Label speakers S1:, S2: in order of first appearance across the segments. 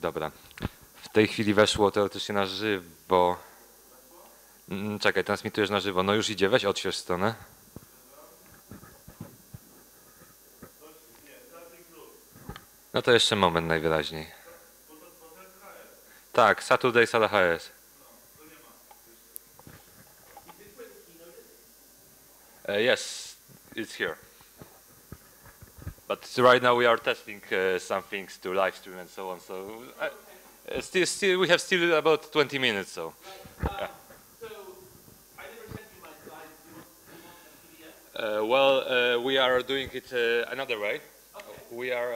S1: Dobra. W tej chwili weszło teoretycznie na żywo. Czekaj, transmitujesz na żywo. No już idzie, weź odśwież stronę. No to jeszcze moment najwyraźniej. Tak, Saturday s.HS. Yes, it's here. But right now we are testing some things to live stream and so on. So still we have still about 20 minutes. So. Yeah.
S2: So I never sent you my slides. Do you want a PDF?
S1: Well, we are doing it another way.
S2: Okay.
S1: We are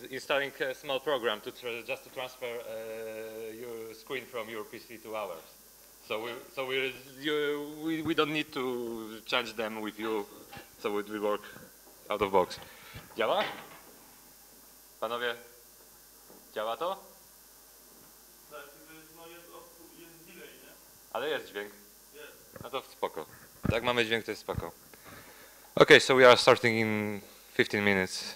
S1: installing a small program to just to transfer your screen from your PC to ours. So we don't need to change them with you. So it will work out of box. Działa? Panowie, działa to?
S2: Tak, no jest delay, nie?
S1: Ale jest dźwięk.
S2: Jest.
S1: No to spoko. Jak mamy dźwięk, to jest spoko. Okay, so we are starting in 15 minutes.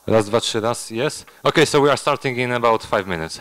S1: Raz, dwa, trzy, raz, yes. Okay, so we are starting in about 5 minutes.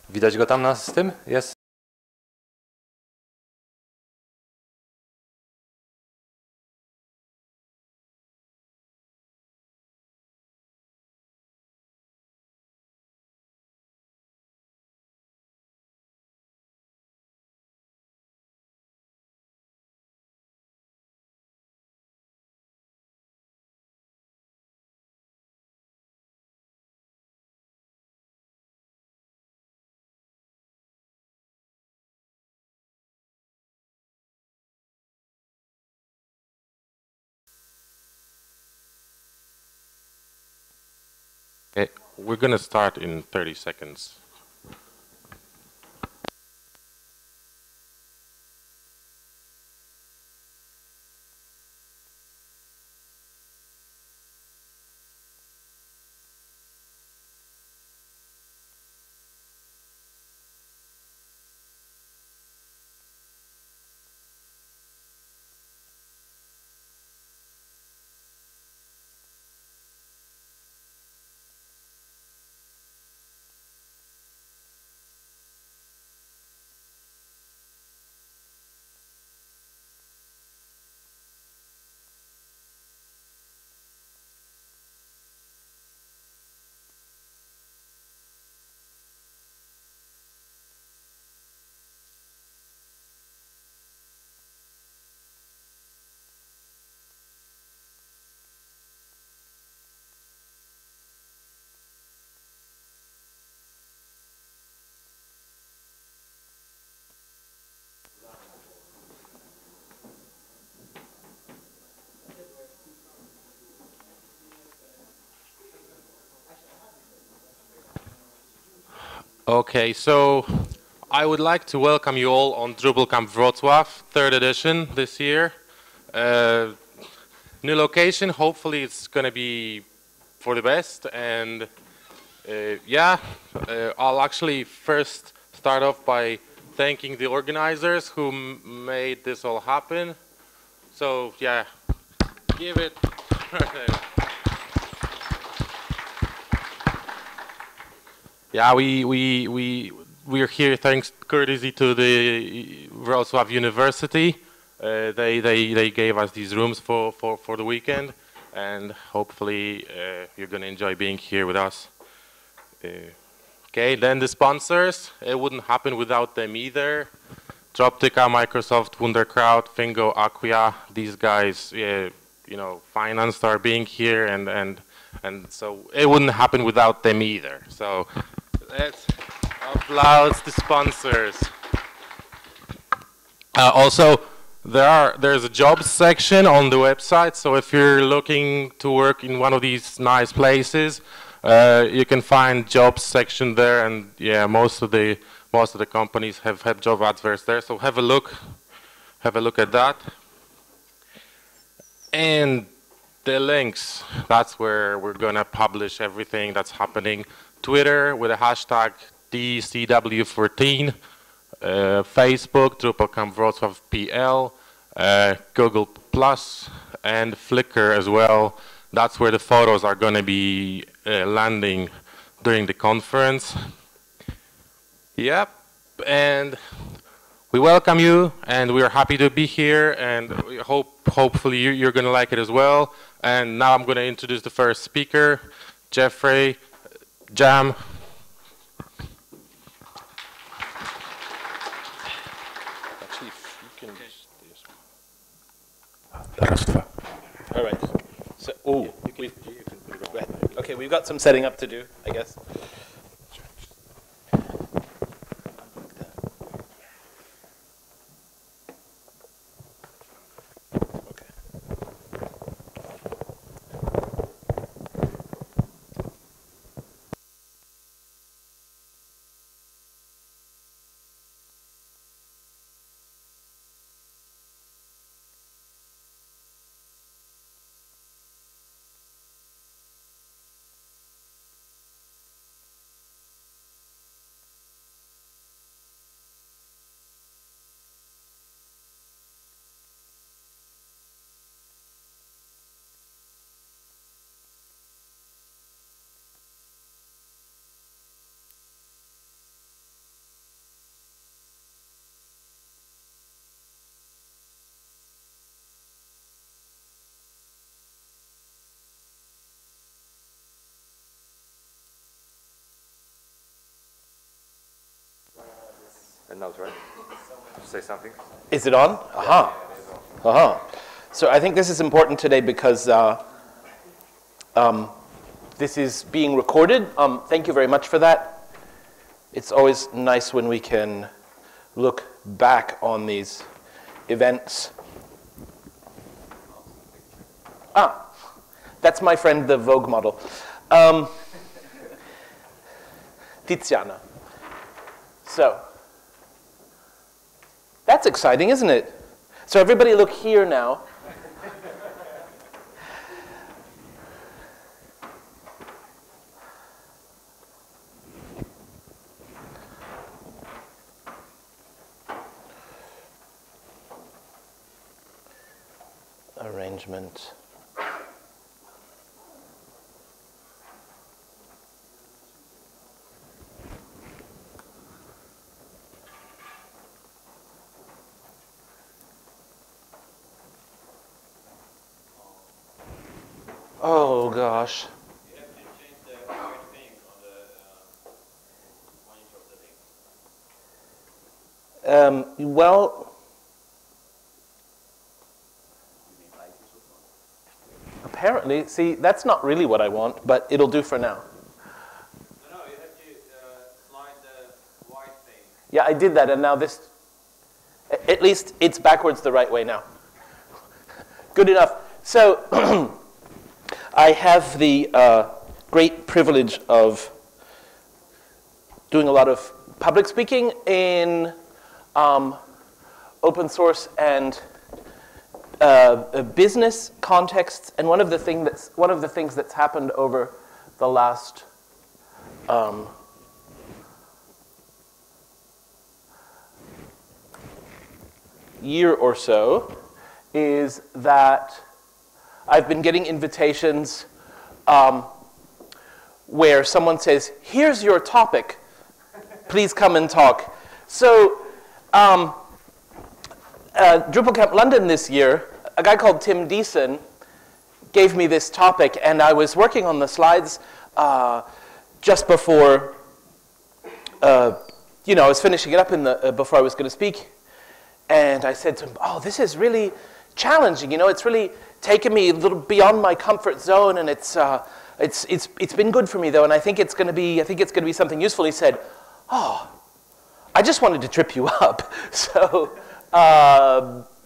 S3: Widać go tam z tym? Jest?
S4: Okay, we're going to start in 30 seconds. Okay, so I would like to welcome you all on DrupalCamp Wrocław, third edition this year. New location, hopefully it's going to be for the best. And I'll actually first start off by thanking the organizers who made this all happen. So yeah, give it. Yeah, we're here thanks courtesy to the Wrocław University. They gave us these rooms for the weekend, and hopefully you're gonna enjoy being here with us. Okay, then the sponsors. It wouldn't happen without them either. Droptica, Microsoft, Wunderkraut, Fingo, Acquia. These guys, financed our being here, and so it wouldn't happen without them either. So let's applaud the sponsors. Also, there's a jobs section on the website. So if you're looking to work in one of these nice places, you can find jobs section there, and yeah, most of the companies have job adverts there. So have a look at that. And the links, that's where we're gonna publish everything that's happening. Twitter with the hashtag DCW14, Facebook, DrupalCamp Wrocław PL, Google Plus, and Flickr as well. That's where the photos are gonna be landing during the conference. Yep, and we welcome you, and we are happy to be here, and we hopefully you're going to like it as well. And now I'm going to introduce the first speaker, Jeffrey Jam. Actually, if you can just
S2: All right. So, okay, we've got some setting up to do, I guess.
S1: note, right? Say something.
S5: Is it on? Aha. Aha. So I think this is important today because this is being recorded. Thank you very much for that. It's always nice when we can look back on these events. Ah, that's my friend, the Vogue model. Tiziana. So, that's exciting, isn't it? So everybody look here now. Arrangement. Oh gosh.
S2: You have to change the white thing on the one of the links.
S5: Well, apparently, see, that's not really what I want, but it'll do for now.
S2: No, you have to slide the white thing.
S5: Yeah, I did that, and now this, at least it's backwards the right way now. Good enough. So, I have the great privilege of doing a lot of public speaking in open source and business contexts, and one of the things that's happened over the last year or so is that I've been getting invitations where someone says, "Here's your topic, please come and talk." So DrupalCamp London this year, a guy called Tim Deason gave me this topic, and I was working on the slides just before, I was finishing it up before I was going to speak, and I said to him, "Oh, this is really challenging. It's really taken me a little beyond my comfort zone, and it's been good for me though, and I think it's going to be something useful." He said, "Oh, I just wanted to trip you up." So.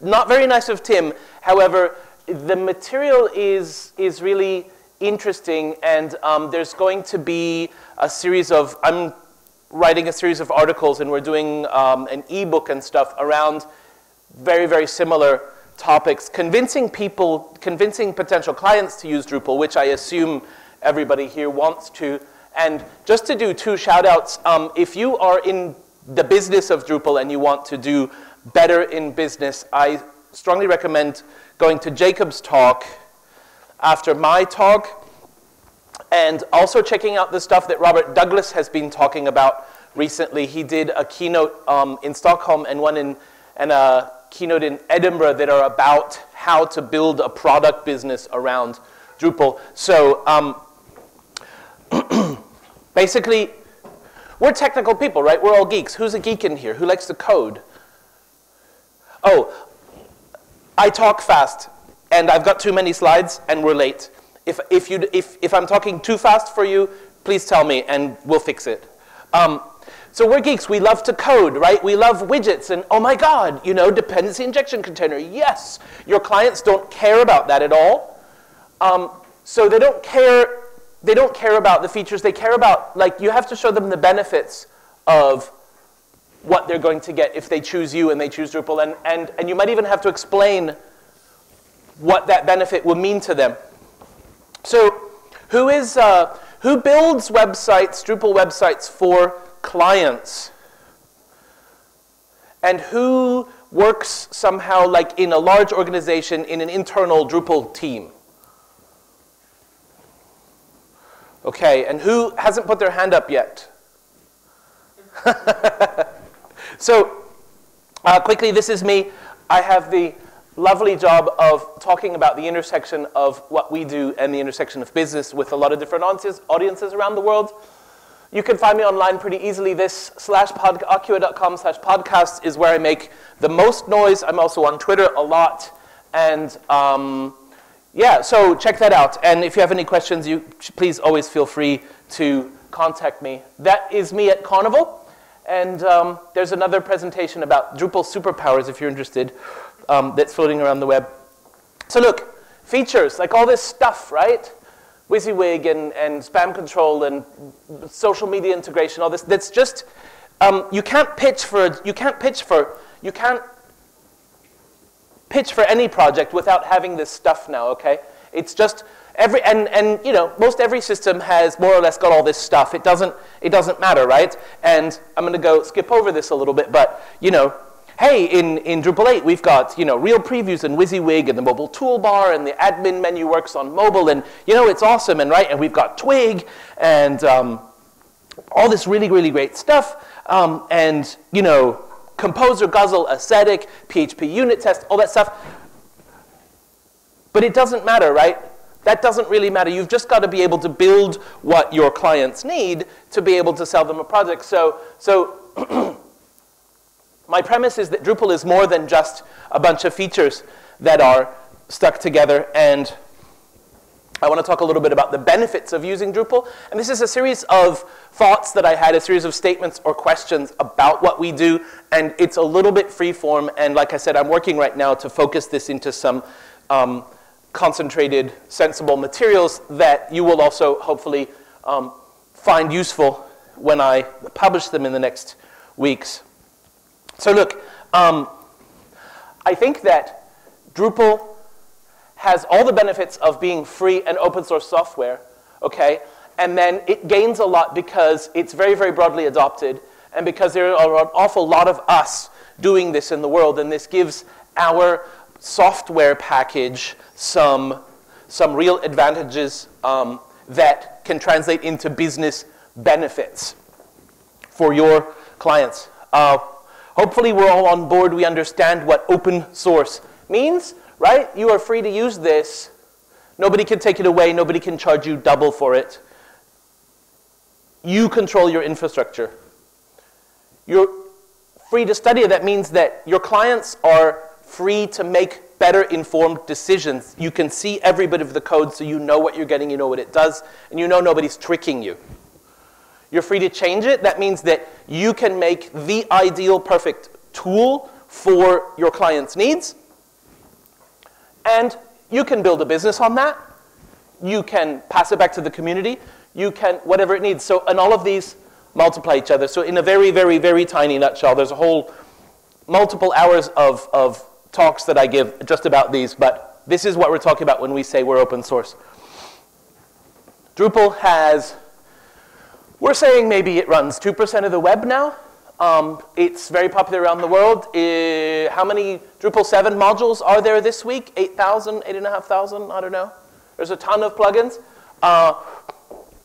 S5: Not very nice of Tim. However, the material is really interesting, and there's going to be I'm writing a series of articles, and we're doing an ebook and stuff around very, very similar topics, convincing potential clients to use Drupal, which I assume everybody here wants to. And just to do two shout outs, if you are in the business of Drupal and you want to do better in business, I strongly recommend going to Jacob's talk after my talk, and also checking out the stuff that Robert Douglas has been talking about recently. He did a keynote in Stockholm and a keynote in Edinburgh that are about how to build a product business around Drupal. So basically, we're technical people, right? We're all geeks. Who's a geek in here? Who likes to code? Oh, I talk fast, and I've got too many slides, and we're late. If I'm talking too fast for you, please tell me, and we'll fix it. So we're geeks. We love to code, right? We love widgets, and oh my God, dependency injection container. Yes, your clients don't care about that at all. So they don't care. They don't care about the features. They care about, you have to show them the benefits of what they're going to get if they choose you and they choose Drupal. And you might even have to explain what that benefit will mean to them. So who builds websites, Drupal websites for clients? And who works somehow in a large organization in an internal Drupal team? Okay, and who hasn't put their hand up yet? So, quickly, this is me. I have the lovely job of talking about the intersection of what we do and the intersection of business with a lot of different audiences around the world. You can find me online pretty easily. This /acua.com/podcast is where I make the most noise. I'm also on Twitter a lot. And yeah, so check that out. And if you have any questions, you please always feel free to contact me. That is me at Carnival. And there's another presentation about Drupal superpowers, if you're interested, that's floating around the web. So look, features, like all this stuff, right? WYSIWYG and spam control and social media integration, all this, that's just, you can't pitch for any project without having this stuff now, okay? It's just, you know, most every system has more or less got all this stuff. It doesn't matter, right? And I'm gonna skip over this a little bit, but, you know, hey, in Drupal 8, we've got, you know, real previews and WYSIWYG and the mobile toolbar and the admin menu works on mobile and, you know, it's awesome and right, and we've got Twig and all this really, really great stuff. And, you know, Composer, Guzzle, Ascetic, PHP unit test, all that stuff. But it doesn't matter, right? That doesn't really matter. You've just got to be able to build what your clients need to be able to sell them a project. So my premise is that Drupal is more than just a bunch of features that are stuck together. And I want to talk a little bit about the benefits of using Drupal. And this is a series of thoughts that I had, a series of statements or questions about what we do. And it's a little bit freeform. And like I said, I'm working right now to focus this into some concentrated, sensible materials that you will also hopefully find useful when I publish them in the next weeks. So look, I think that Drupal has all the benefits of being free and open source software, okay? And then it gains a lot because it's very, very broadly adopted and because there are an awful lot of us doing this in the world, and this gives our software package some real advantages that can translate into business benefits for your clients. Hopefully we're all on board. We understand what open source means, right? You are free to use this. Nobody can take it away. Nobody can charge you double for it. You control your infrastructure. You're free to study it. That means that your clients are free to make better informed decisions. You can see every bit of the code so you know what you're getting, you know what it does, and you know nobody's tricking you. You're free to change it. That means that you can make the ideal perfect tool for your client's needs. And you can build a business on that. You can pass it back to the community. You can, whatever it needs. So, and all of these multiply each other. So in a very, very, very tiny nutshell, there's a whole multiple hours of talks that I give just about these, but this is what we're talking about when we say we're open source. Drupal has, we're saying maybe it runs 2% of the web now. It's very popular around the world. How many Drupal 7 modules are there this week? 8,000, 8,500, I don't know. There's a ton of plugins.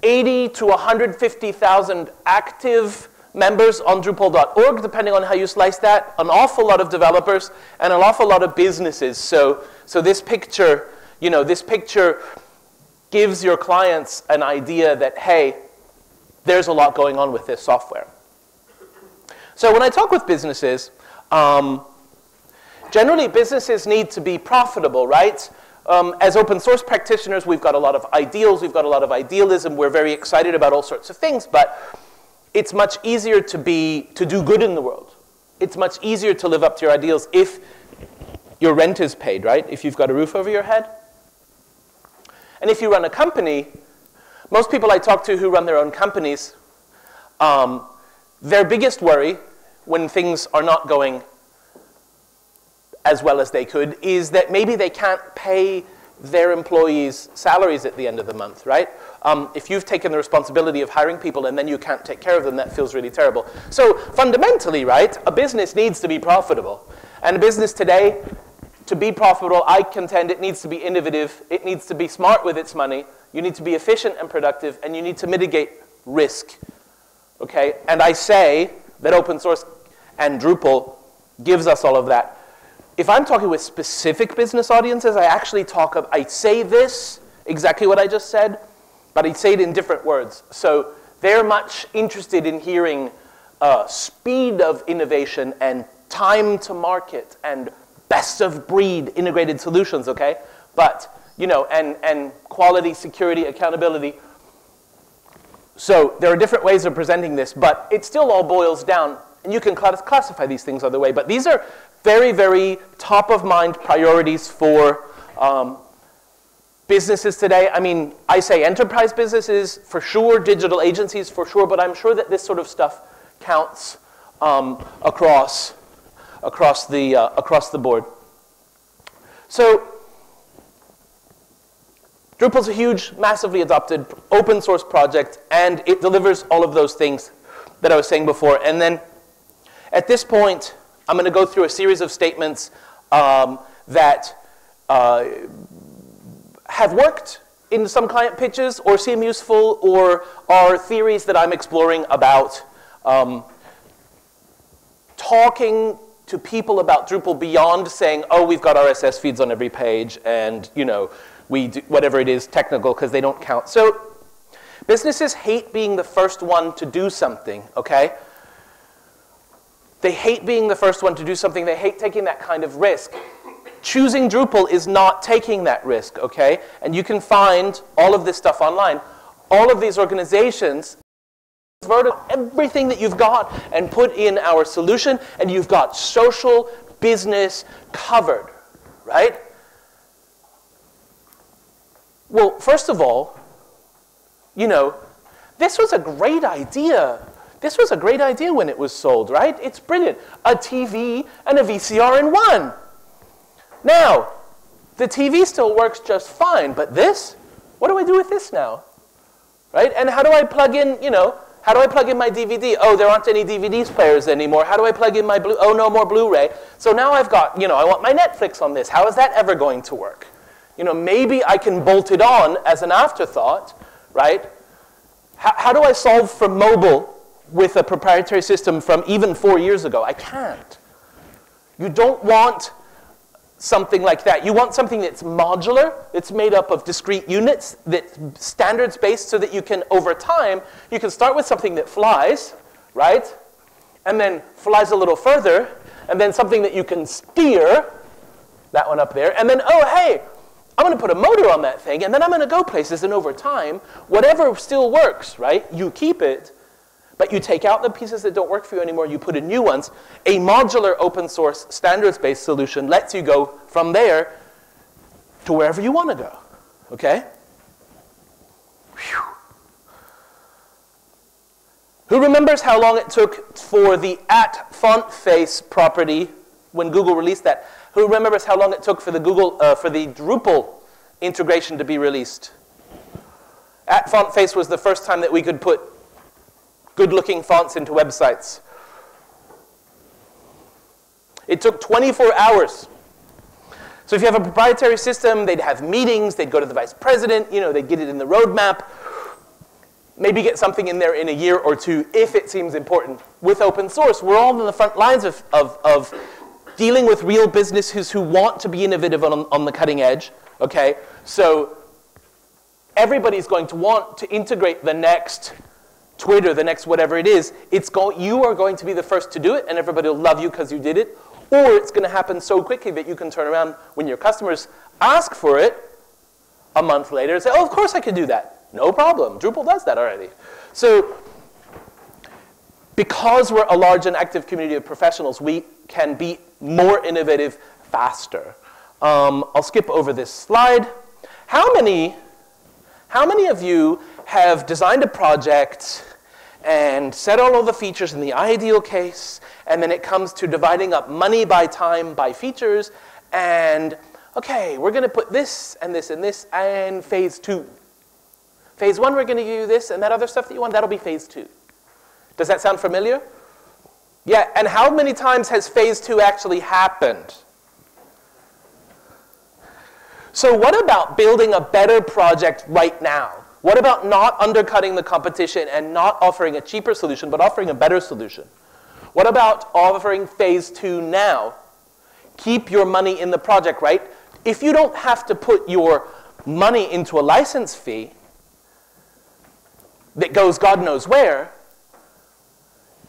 S5: 80 to 150,000 active members on Drupal.org, depending on how you slice that. An awful lot of developers and an awful lot of businesses. So this picture, you know, this picture gives your clients an idea that, hey, there's a lot going on with this software. So when I talk with businesses, generally businesses need to be profitable, right? As open source practitioners, we've got a lot of ideals, we've got a lot of idealism, we're very excited about all sorts of things, but it's much easier to do good in the world. It's much easier to live up to your ideals if your rent is paid, right? If you've got a roof over your head. And if you run a company, most people I talk to who run their own companies, their biggest worry when things are not going as well as they could is that maybe they can't pay their employees' salaries at the end of the month, right? If you've taken the responsibility of hiring people and then you can't take care of them, that feels really terrible. So fundamentally, right, a business needs to be profitable. And a business today, to be profitable, I contend it needs to be innovative, it needs to be smart with its money, you need to be efficient and productive, and you need to mitigate risk, okay? And I say that open source and Drupal gives us all of that. If I'm talking with specific business audiences, I say this, exactly what I just said, but I say it in different words. So They're much interested in hearing speed of innovation and time to market and best of breed integrated solutions, okay? But, you know, and quality, security, accountability. So there are different ways of presenting this, but it still all boils down, and you can classify these things other way, but these are very, very top of mind priorities for businesses today. I mean, I say enterprise businesses for sure, digital agencies for sure, but I'm sure that this sort of stuff counts across the board. So Drupal's a huge, massively adopted open source project, and it delivers all of those things that I was saying before. And then at this point, I'm going to go through a series of statements that have worked in some client pitches or seem useful or are theories that I'm exploring about talking to people about Drupal beyond saying, oh, we've got RSS feeds on every page and, you know, we do whatever it is technical because they don't count. So businesses hate being the first one to do something, okay? They hate being the first one to do something. They hate taking that kind of risk. Choosing Drupal is not taking that risk, okay? And you can find all of this stuff online. All of these organizations everything that you've got and put in our solution, and you've got social business covered, right? Well, first of all, you know, this was a great idea. This was a great idea when it was sold, right? It's brilliant. A TV and a VCR in one. Now, the TV still works just fine, but this, what do I do with this now? Right? And how do I plug in, you know, how do I plug in my DVD? Oh, there aren't any DVDs players anymore. How do I plug in my oh, no more Blu-ray? So now I've got, you know, I want my Netflix on this. How is that ever going to work? You know, maybe I can bolt it on as an afterthought, right? How do I solve for mobile with a proprietary system from even 4 years ago? I can't. You don't want something like that. You want something that's modular, that's made up of discrete units, that's standards-based so that you can, over time, you can start with something that flies, right? And then flies a little further, and then something that you can steer, that one up there, and then, oh, hey, I'm going to put a motor on that thing, and then I'm going to go places, and over time, whatever still works, right, you keep it, but you take out the pieces that don't work for you anymore, you put in new ones. A modular open source standards-based solution lets you go from there to wherever you want to go, okay? Whew. Who remembers how long it took for the @FontFace property when Google released that? Who remembers how long it took for the Drupal integration to be released? @FontFace was the first time that we could put good-looking fonts into websites. It took 24 hours. So if you have a proprietary system, they'd have meetings, they'd go to the vice president, you know, they'd get it in the roadmap, maybe get something in there in a year or two if it seems important. With open source, we're all on the front lines of dealing with real businesses who want to be innovative on the cutting edge, okay? So everybody's going to want to integrate the next Twitter, the next whatever it is. You are going to be the first to do it, and everybody will love you because you did it, or it's going to happen so quickly that you can turn around when your customers ask for it a month later and say, oh, of course I can do that. No problem. Drupal does that already. So because we're a large and active community of professionals, we can be more innovative faster. I'll skip over this slide. How many of you have designed a project and set all of the features in the ideal case, and then it comes to dividing up money by time by features, and okay, we're going to put this and this and this, and phase 2. Phase 1, we're going to do this, and that other stuff that you want, that'll be phase 2. Does that sound familiar? Yeah, and how many times has phase 2 actually happened? So what about building a better project right now? What about not undercutting the competition and not offering a cheaper solution, but offering a better solution? What about offering phase 2 now? Keep your money in the project, right? If you don't have to put your money into a license fee, that goes God knows where,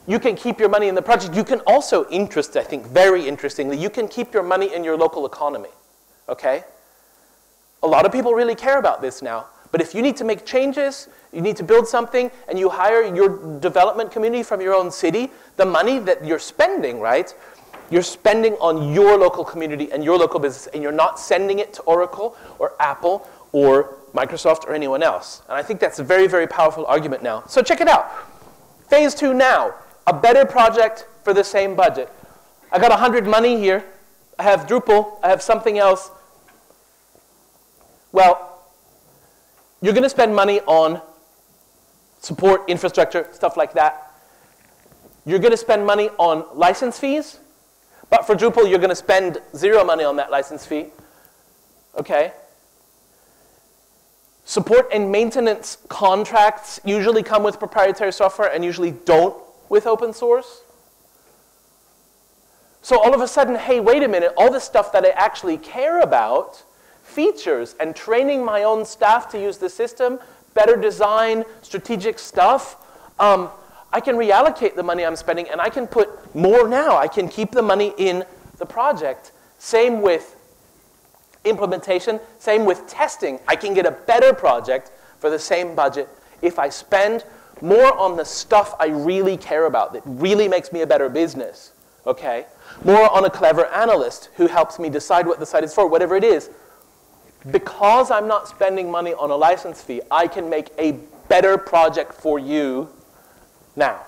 S5: you can keep your money in the project. You can also, I think, very interestingly, you can keep your money in your local economy, okay? A lot of people really care about this now. But if you need to make changes, you need to build something, and you hire your development community from your own city, the money that you're spending, right, you're spending on your local community and your local business, and you're not sending it to Oracle or Apple or Microsoft or anyone else. And I think that's a very, very powerful argument now. So check it out. Phase 2 now, a better project for the same budget. I got 100 money here. I have Drupal. I have something else. Well, you're going to spend money on support, infrastructure, stuff like that. You're going to spend money on license fees. But for Drupal, you're going to spend 0 money on that license fee. Okay? Support and maintenance contracts usually come with proprietary software and usually don't with open source. So all of a sudden, hey, wait a minute, all the stuff that I actually care about, features and training my own staff to use the system, better design, strategic stuff, I can reallocate the money I'm spending and I can put more now. I can keep the money in the project. Same with implementation, same with testing. I can get a better project for the same budget if I spend more on the stuff I really care about that really makes me a better business, okay? More on a clever analyst who helps me decide what the site is for, whatever it is. Because I'm not spending money on a license fee, I can make a better project for you now.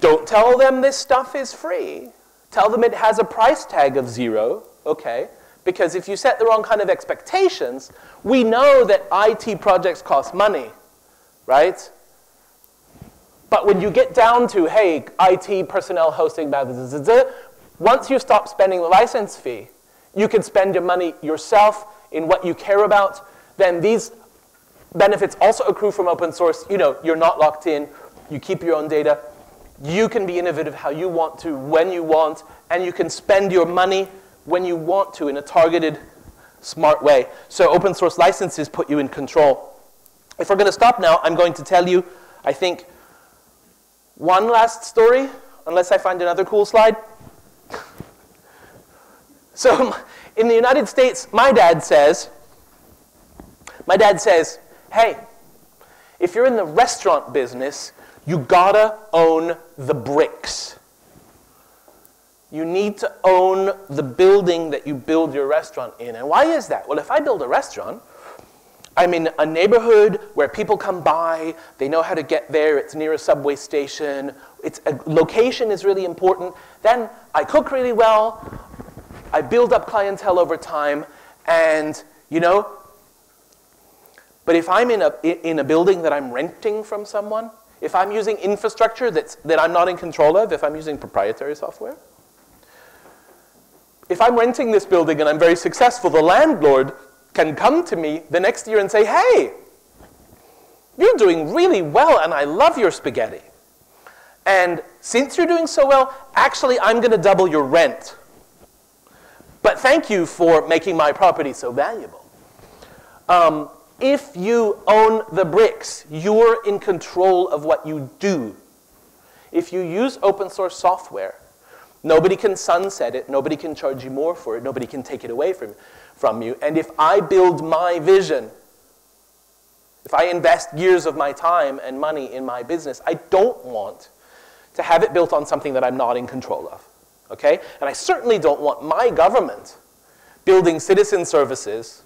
S5: Don't tell them this stuff is free. Tell them it has a price tag of 0, okay? Because if you set the wrong kind of expectations, we know that IT projects cost money, right? But when you get down to, hey, IT personnel hosting, blah, blah, blah, blah, once you stop spending the license fee, you can spend your money yourself in what you care about, then these benefits also accrue from open source. You know, you're not locked in. You keep your own data. You can be innovative how you want to, when you want, and you can spend your money when you want to in a targeted, smart way. So open source licenses put you in control. If we're going to stop now, I'm going to tell you, I think, one last story, unless I find another cool slide. So in the United States, my dad says, hey, if you're in the restaurant business, you gotta own the bricks. You need to own the building that you build your restaurant in. And why is that? Well, if I build a restaurant, I'm in a neighborhood where people come by, they know how to get there, it's near a subway station, location is really important. Then I cook really well, I build up clientele over time, and, you know, but if I'm in a building that I'm renting from someone, if I'm using infrastructure that I'm not in control of, if I'm using proprietary software, if I'm renting this building and I'm very successful, the landlord can come to me the next year and say, hey, you're doing really well and I love your spaghetti. And since you're doing so well, actually I'm going to double your rent. But thank you for making my property so valuable. If you own the bricks, you're in control of what you do. If you use open source software, nobody can sunset it, nobody can charge you more for it, nobody can take it away from you. And if I build my vision, if I invest years of my time and money in my business, I don't want to have it built on something that I'm not in control of. Okay? And I certainly don't want my government building citizen services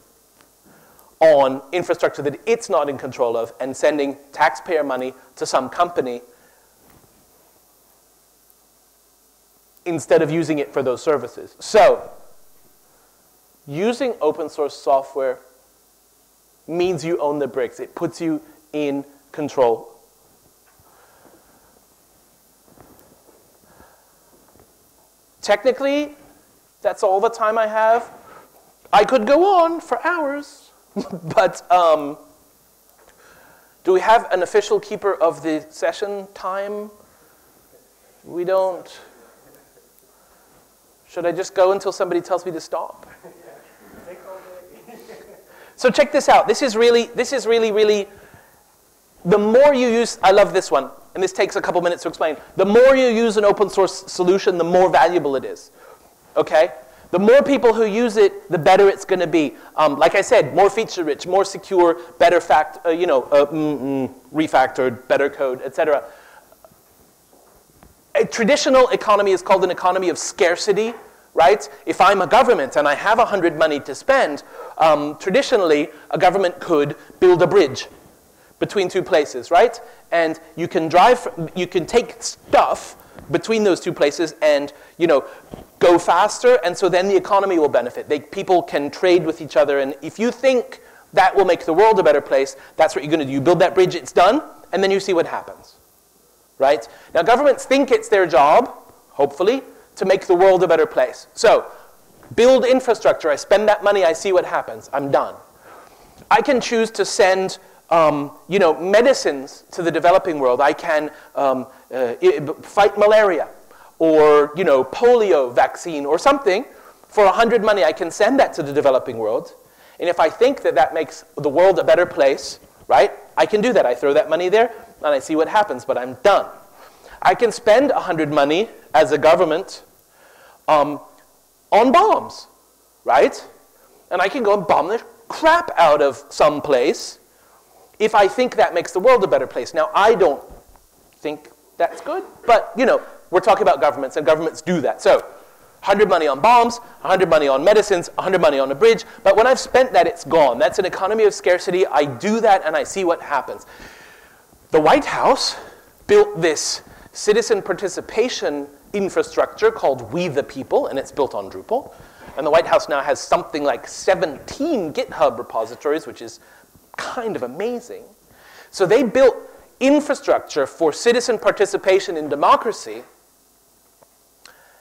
S5: on infrastructure that it's not in control of and sending taxpayer money to some company instead of using it for those services. So, using open source software means you own the bricks. It puts you in control. Technically, that's all the time I have. I could go on for hours, but do we have an official keeper of the session time? We don't. Should I just go until somebody tells me to stop? So check this out. This is really the more you use, I love this one, and this takes a couple minutes to explain. The more you use an open source solution, the more valuable it is, okay? The more people who use it, the better it's going to be. Like I said, more feature rich, more secure, better refactored, better code, etc. A traditional economy is called an economy of scarcity, right? If I'm a government and I have 100 money to spend, traditionally a government could build a bridge between two places, right? And you can take stuff between those two places and, go faster, and so then the economy will benefit. People can trade with each other, and if you think that will make the world a better place, that's what you're going to do. You build that bridge, it's done, and then you see what happens, right? Now, governments think it's their job, hopefully, to make the world a better place. So, build infrastructure, I spend that money, I see what happens, I'm done. I can choose to send medicines to the developing world. I can fight malaria or, polio vaccine or something. For 100 money, I can send that to the developing world. And if I think that that makes the world a better place, right, I can do that. I throw that money there, and I see what happens, but I'm done. I can spend 100 money as a government on bombs, right? And I can go and bomb the crap out of some place if I think that makes the world a better place. Now, I don't think that's good, but, we're talking about governments, and governments do that. So, 100 money on bombs, 100 money on medicines, 100 money on a bridge, but when I've spent that, it's gone. That's an economy of scarcity. I do that, and I see what happens. The White House built this citizen participation infrastructure called We the People, and it's built on Drupal. And the White House now has something like 17 GitHub repositories, which is kind of amazing. So they built infrastructure for citizen participation in democracy,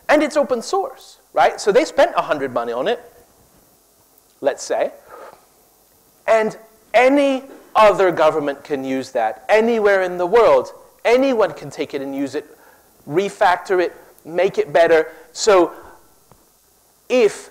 S5: and it's open source, right? So they spent 100 money on it, let's say, and any other government can use that anywhere in the world. Anyone can take it and use it, refactor it, make it better. So if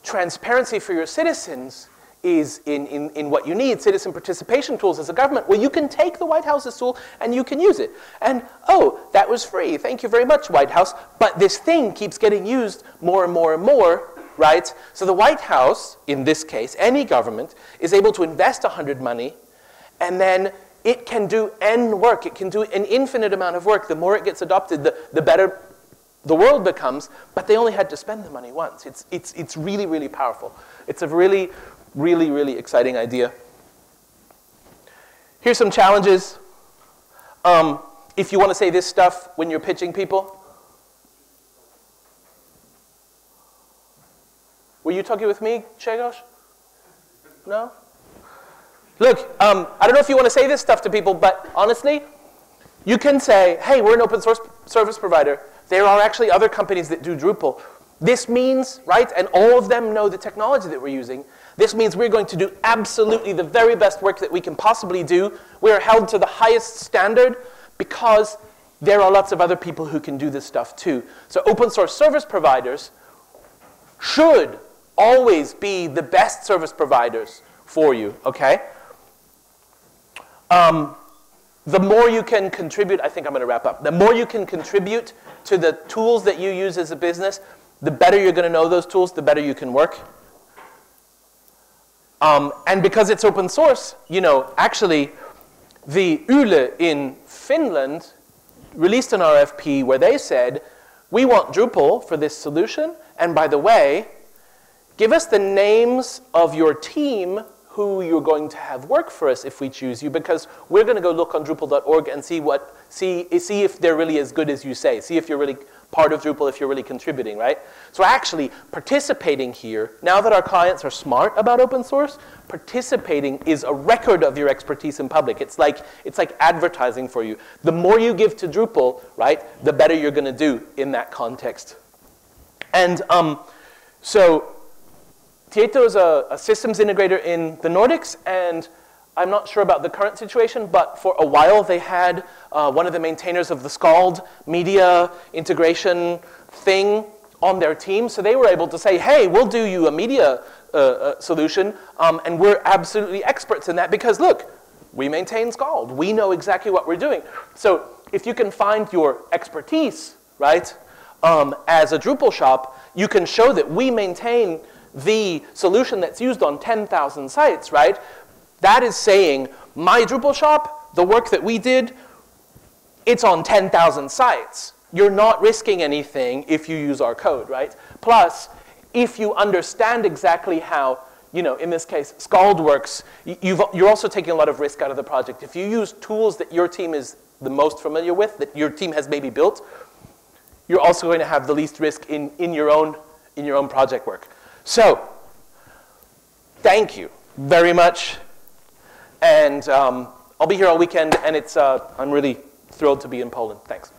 S5: transparency for your citizens is in what you need, citizen participation tools as a government, well, you can take the White House's tool and you can use it. And, oh, that was free. Thank you very much, White House. But this thing keeps getting used more and more and more, right? So the White House, in this case, any government, is able to invest 100 money, and then it can do N work. It can do an infinite amount of work. The more it gets adopted, the better the world becomes, but they only had to spend the money once. It's really, really powerful. It's a really, really, really exciting idea. Here's some challenges. If you want to say this stuff when you're pitching people. Were you talking with me, Czegosz? No? Look, I don't know if you want to say this stuff to people, but honestly, you can say, hey, we're an open source service provider. There are actually other companies that do Drupal. This means, right, and all of them know the technology that we're using. This means we're going to do absolutely the very best work that we can possibly do. We are held to the highest standard because there are lots of other people who can do this stuff too. So open source service providers should always be the best service providers for you, okay? The more you can contribute, I think I'm going to wrap up. The more you can contribute to the tools that you use as a business, the better you're going to know those tools, the better you can work. And because it's open source, actually, the Yle in Finland released an RFP where they said, we want Drupal for this solution, and by the way, give us the names of your team who you're going to have work for us if we choose you, because we're going to go look on Drupal.org and see if they're really as good as you say. See if you're really part of Drupal, if you're really contributing, right? So actually, participating here, now that our clients are smart about open source, participating is a record of your expertise in public. It's like advertising for you. The more you give to Drupal, right, the better you're going to do in that context. And so Tieto is a systems integrator in the Nordics, and I'm not sure about the current situation, but for a while they had one of the maintainers of the Scald media integration thing on their team. So they were able to say, hey, we'll do you a media solution, and we're absolutely experts in that because, look, we maintain Scald. We know exactly what we're doing. So if you can find your expertise, right, as a Drupal shop, you can show that we maintain the solution that's used on 10,000 sites, right? That is saying, my Drupal shop, the work that we did, it's on 10,000 sites. You're not risking anything if you use our code, right? Plus, if you understand exactly how, in this case, Scald works, you're also taking a lot of risk out of the project. If you use tools that your team is the most familiar with, that your team has maybe built, you're also going to have the least risk in your own project work. So, thank you very much. And I'll be here all weekend, and I'm really thrilled to be in Poland. Thanks.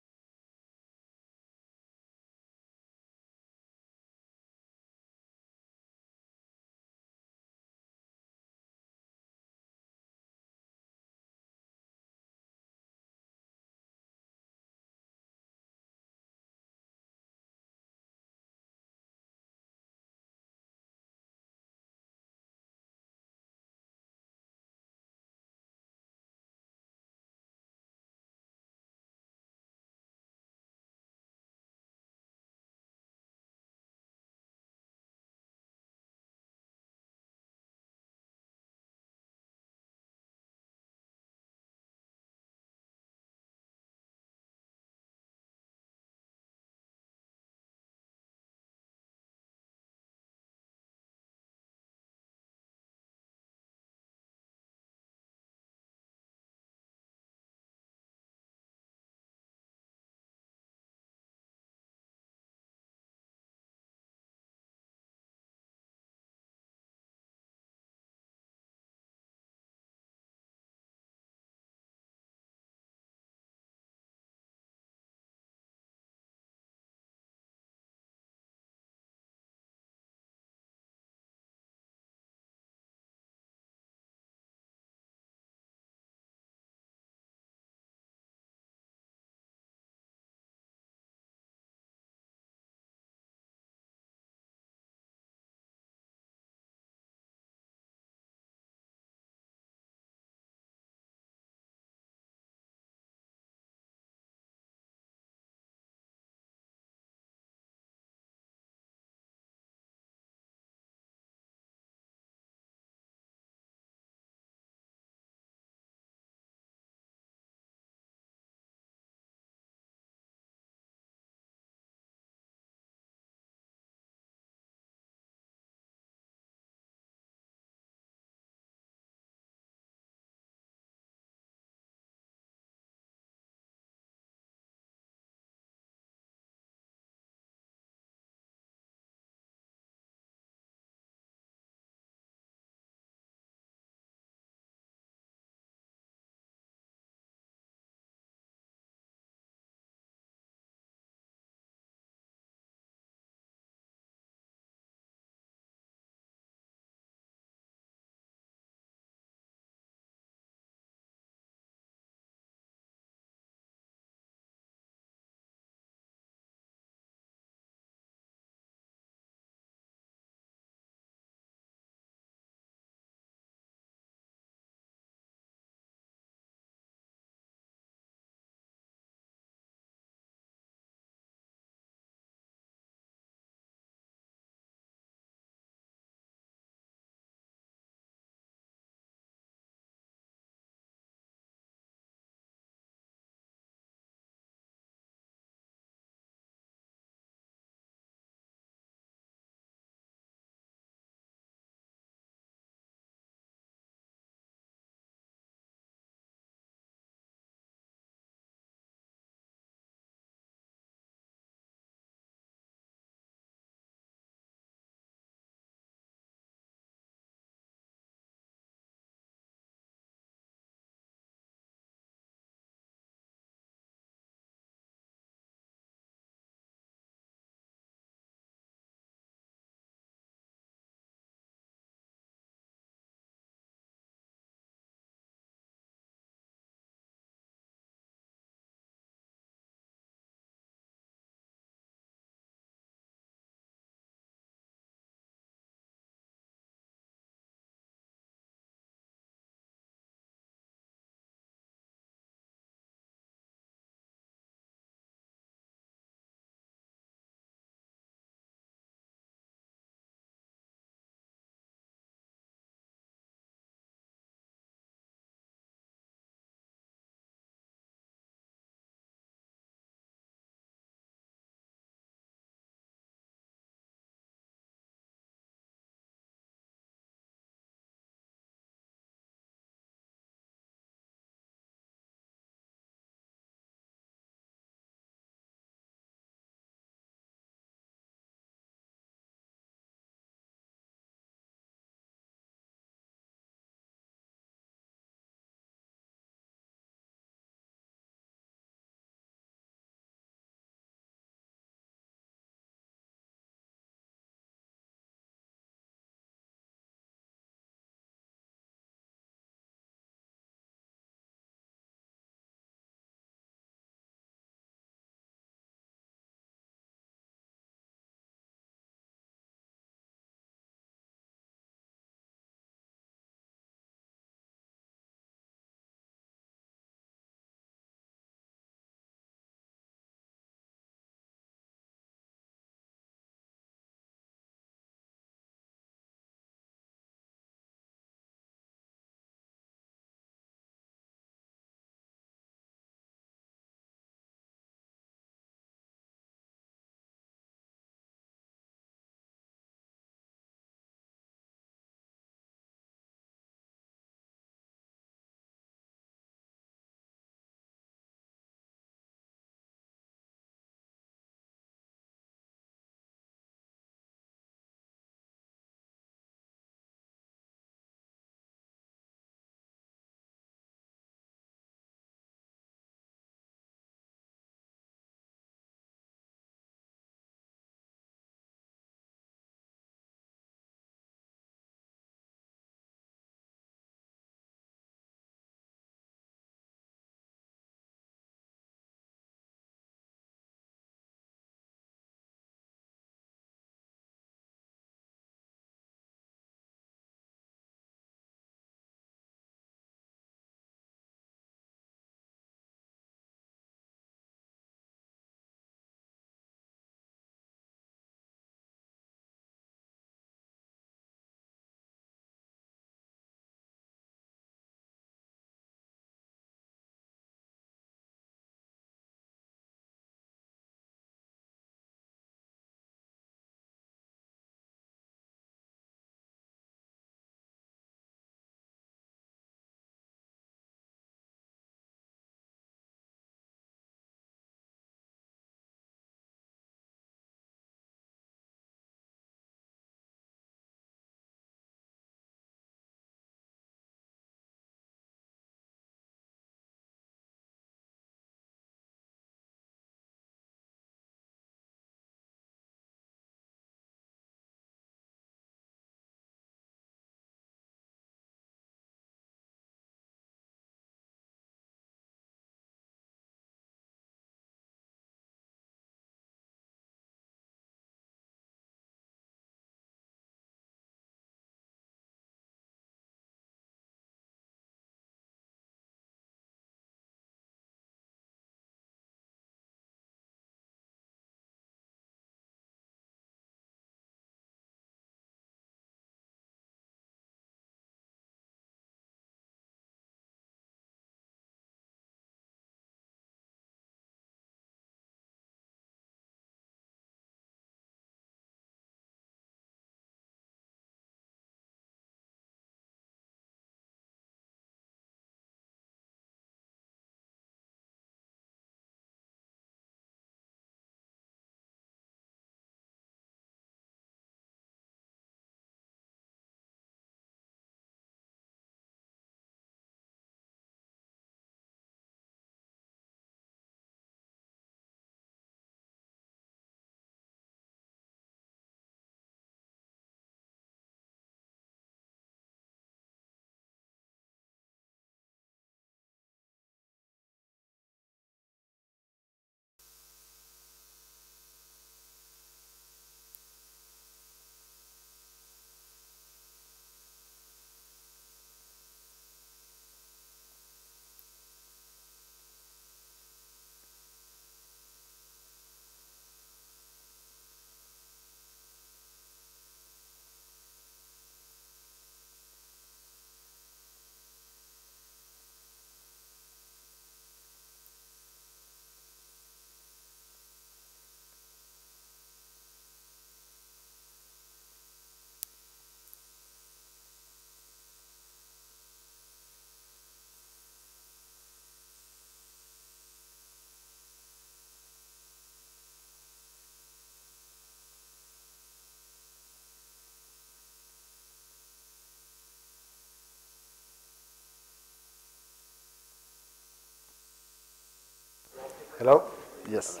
S6: Hello? Yes.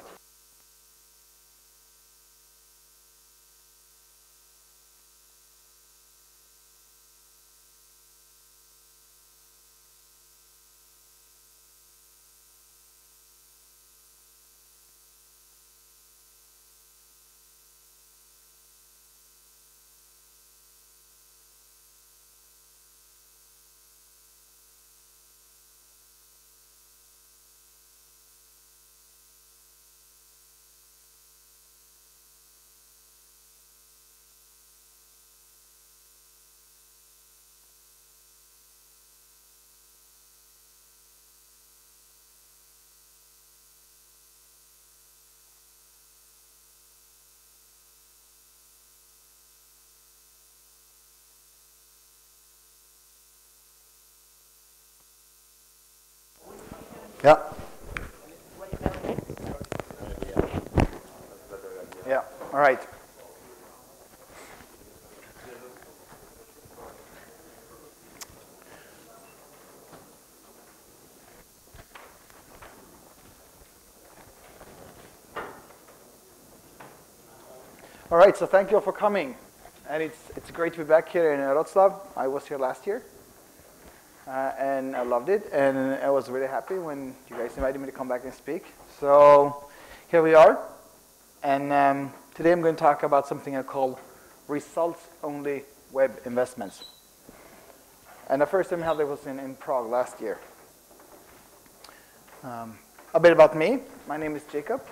S6: Yeah. Yeah, all right. All right, so thank you all for coming. And it's great to be back here in Wrocław. I was here last year. And I loved it, and I was really happy when you guys invited me to come back and speak. So here we are, and today I'm going to talk about something I call results-only web investments. And the first time I held it was in Prague last year. A bit about me. My name is Jacob.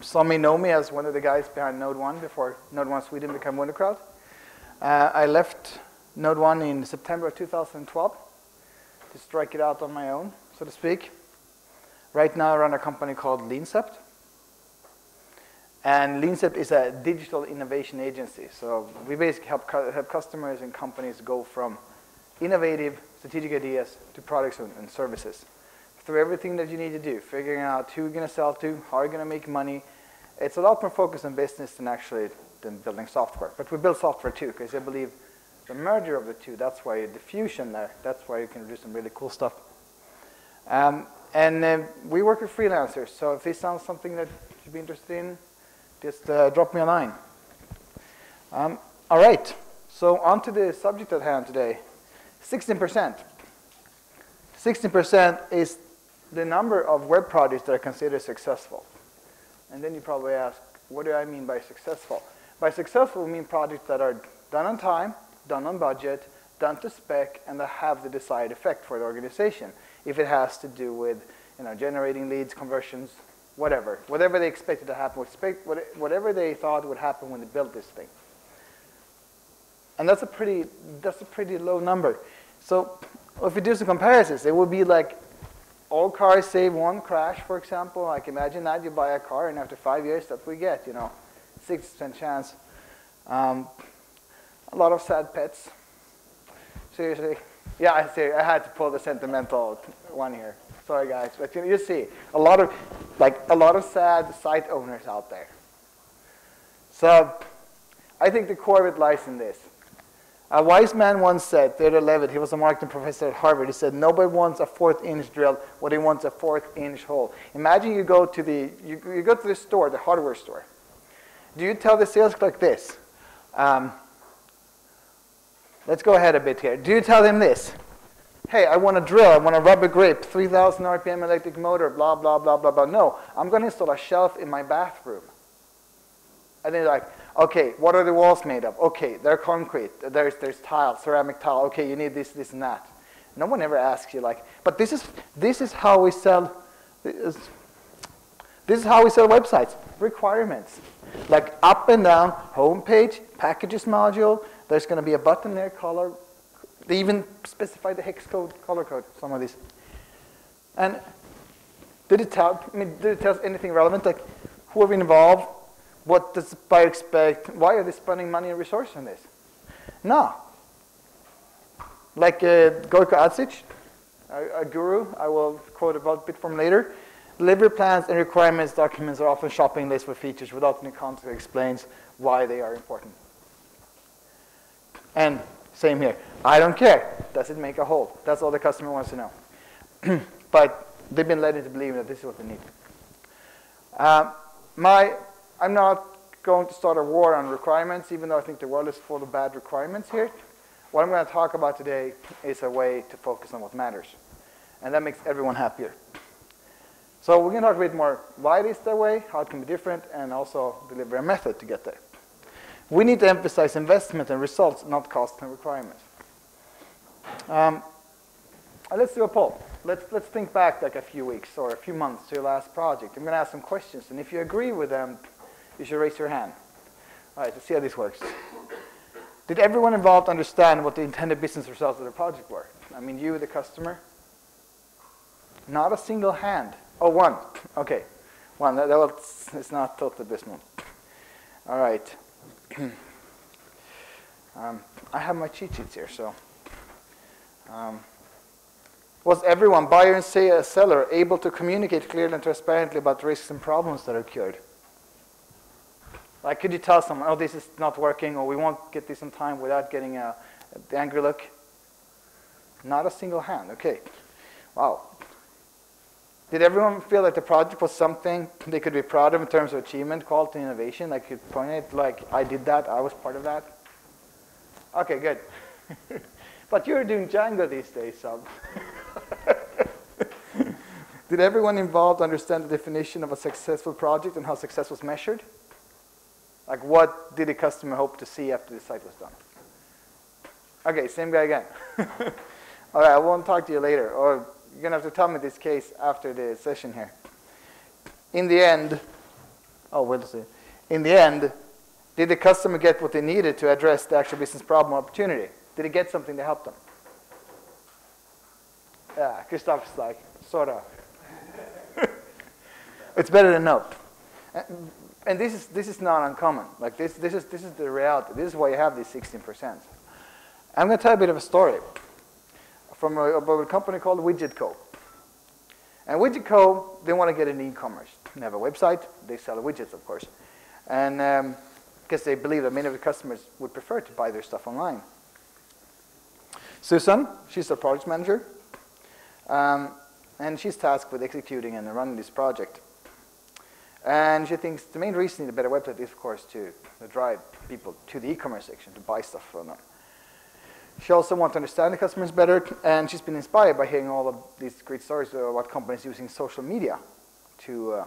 S6: Some may know me as one of the guys behind Node 1 before Node 1 Sweden became Wondercrowd. I left Node 1 in September of 2012. To strike it out on my own, so to speak. Right now I run a company called Leancept. And Leancept is a digital innovation agency. So we basically help customers and companies go from innovative strategic ideas to products and services. Through everything that you need to do, figuring out who you're going to sell to, how you're going to make money. It's a lot more focused on business than building software. But we build software too, because I believe the merger of the two, that's why the fusion there, that's why you can do some really cool stuff. We work with freelancers, so if this sounds something that you'd be interested in, just drop me a line. All right, so on to the subject at hand today. 16%. 16% is the number of web projects that are considered successful. And then you probably ask, what do I mean by successful? By successful, we mean projects that are done on time, done on budget, done to spec, and that have the desired effect for the organization. If it has to do with generating leads, conversions, whatever they expected to happen, whatever they thought would happen when they built this thing. And that's a pretty low number. So if we do some comparisons, it would be like all cars save one crash, for example. Like imagine that you buy a car and after 5 years that we get, 6% chance. A lot of sad pets. Seriously. Yeah, I had to pull the sentimental one here. Sorry guys, but you see a lot of sad site owners out there. So I think the core of it lies in this. A wise man once said, Theodore Levitt, he was a marketing professor at Harvard, he said, nobody wants a 4th-inch drill, what he wants a 4th-inch hole. Imagine you go to the store, the hardware store. Do you tell the sales clerk this? Let's go ahead a bit here. Do you tell them this? Hey, I want a drill, I want a rubber grip, 3,000 RPM electric motor, blah, blah, blah, blah, blah. No, I'm going to install a shelf in my bathroom. And they're like, okay, what are the walls made of? Okay, they're concrete, there's tile, ceramic tile. Okay, you need this, this, and that. No one ever asks you but this is how we sell, this is how we sell websites. Requirements. Like up and down, home page, packages module, there's going to be a button there, color. They even specify the hex code, color code, some of these. And did it tell us anything relevant? Like, who are we involved? What does the buyer expect? Why are they spending money and resources on this? No. Like Gorko Adzic, a guru, I will quote about a bit from later. Delivery plans and requirements documents are often shopping lists for features without any context that explains why they are important. And same here. I don't care. Does it make a whole? That's all the customer wants to know. But they've been led into believing that this is what they need. I'm not going to start a war on requirements, even though I think the world is full of bad requirements here. What I'm going to talk about today is a way to focus on what matters. And that makes everyone happier. So we're going to talk a bit more why it is that way, how it can be different, and also deliver a method to get there. We need to emphasize investment and results, not cost and requirements. Let's do a poll. Let's think back like a few weeks or a few months to your last project. I'm going to ask some questions, and if you agree with them, you should raise your hand. All right, let's see how this works. Did everyone involved understand what the intended business results of the project were? I mean, you, the customer? Not a single hand. Oh, one. Okay. One. It's not totally abysmal. All right. I have my cheat sheets here, so. Was everyone, buyer and seller, able to communicate clearly and transparently about risks and problems that occurred? Like, could you tell someone, oh, this is not working, or we won't get this in time without getting the angry look? Not a single hand. Okay. Wow. Did everyone feel like the project was something they could be proud of in terms of achievement, quality, and innovation? Like, you could point it, like, I did that, I was part of that? Okay, good. But you're doing Django these days, so. Did everyone involved understand the definition of a successful project and how success was measured? Like, what did the customer hope to see after the site was done? Okay, same guy again. All right, I won't talk to you later, or you're going to have to tell me this case after the session here. In the end, in the end, did the customer get what they needed to address the actual business problem or opportunity? Did he get something to help them? Yeah, Christoph's like, sort of. It's better than no. And this is not uncommon. Like this is the reality. This is why you have these 16%. I'm going to tell you a bit of a story from about a company called WidgetCo. And WidgetCo, they want to get into e-commerce. They have a website. They sell widgets, of course. And because they believe that many of the customers would prefer to buy their stuff online. Susan, she's a project manager. And she's tasked with executing and running this project. And she thinks the main reason you need a better website is, of course, to drive people to the e-commerce section to buy stuff from them. She also wants to understand the customers better, and she's been inspired by hearing all of these great stories about companies using social media to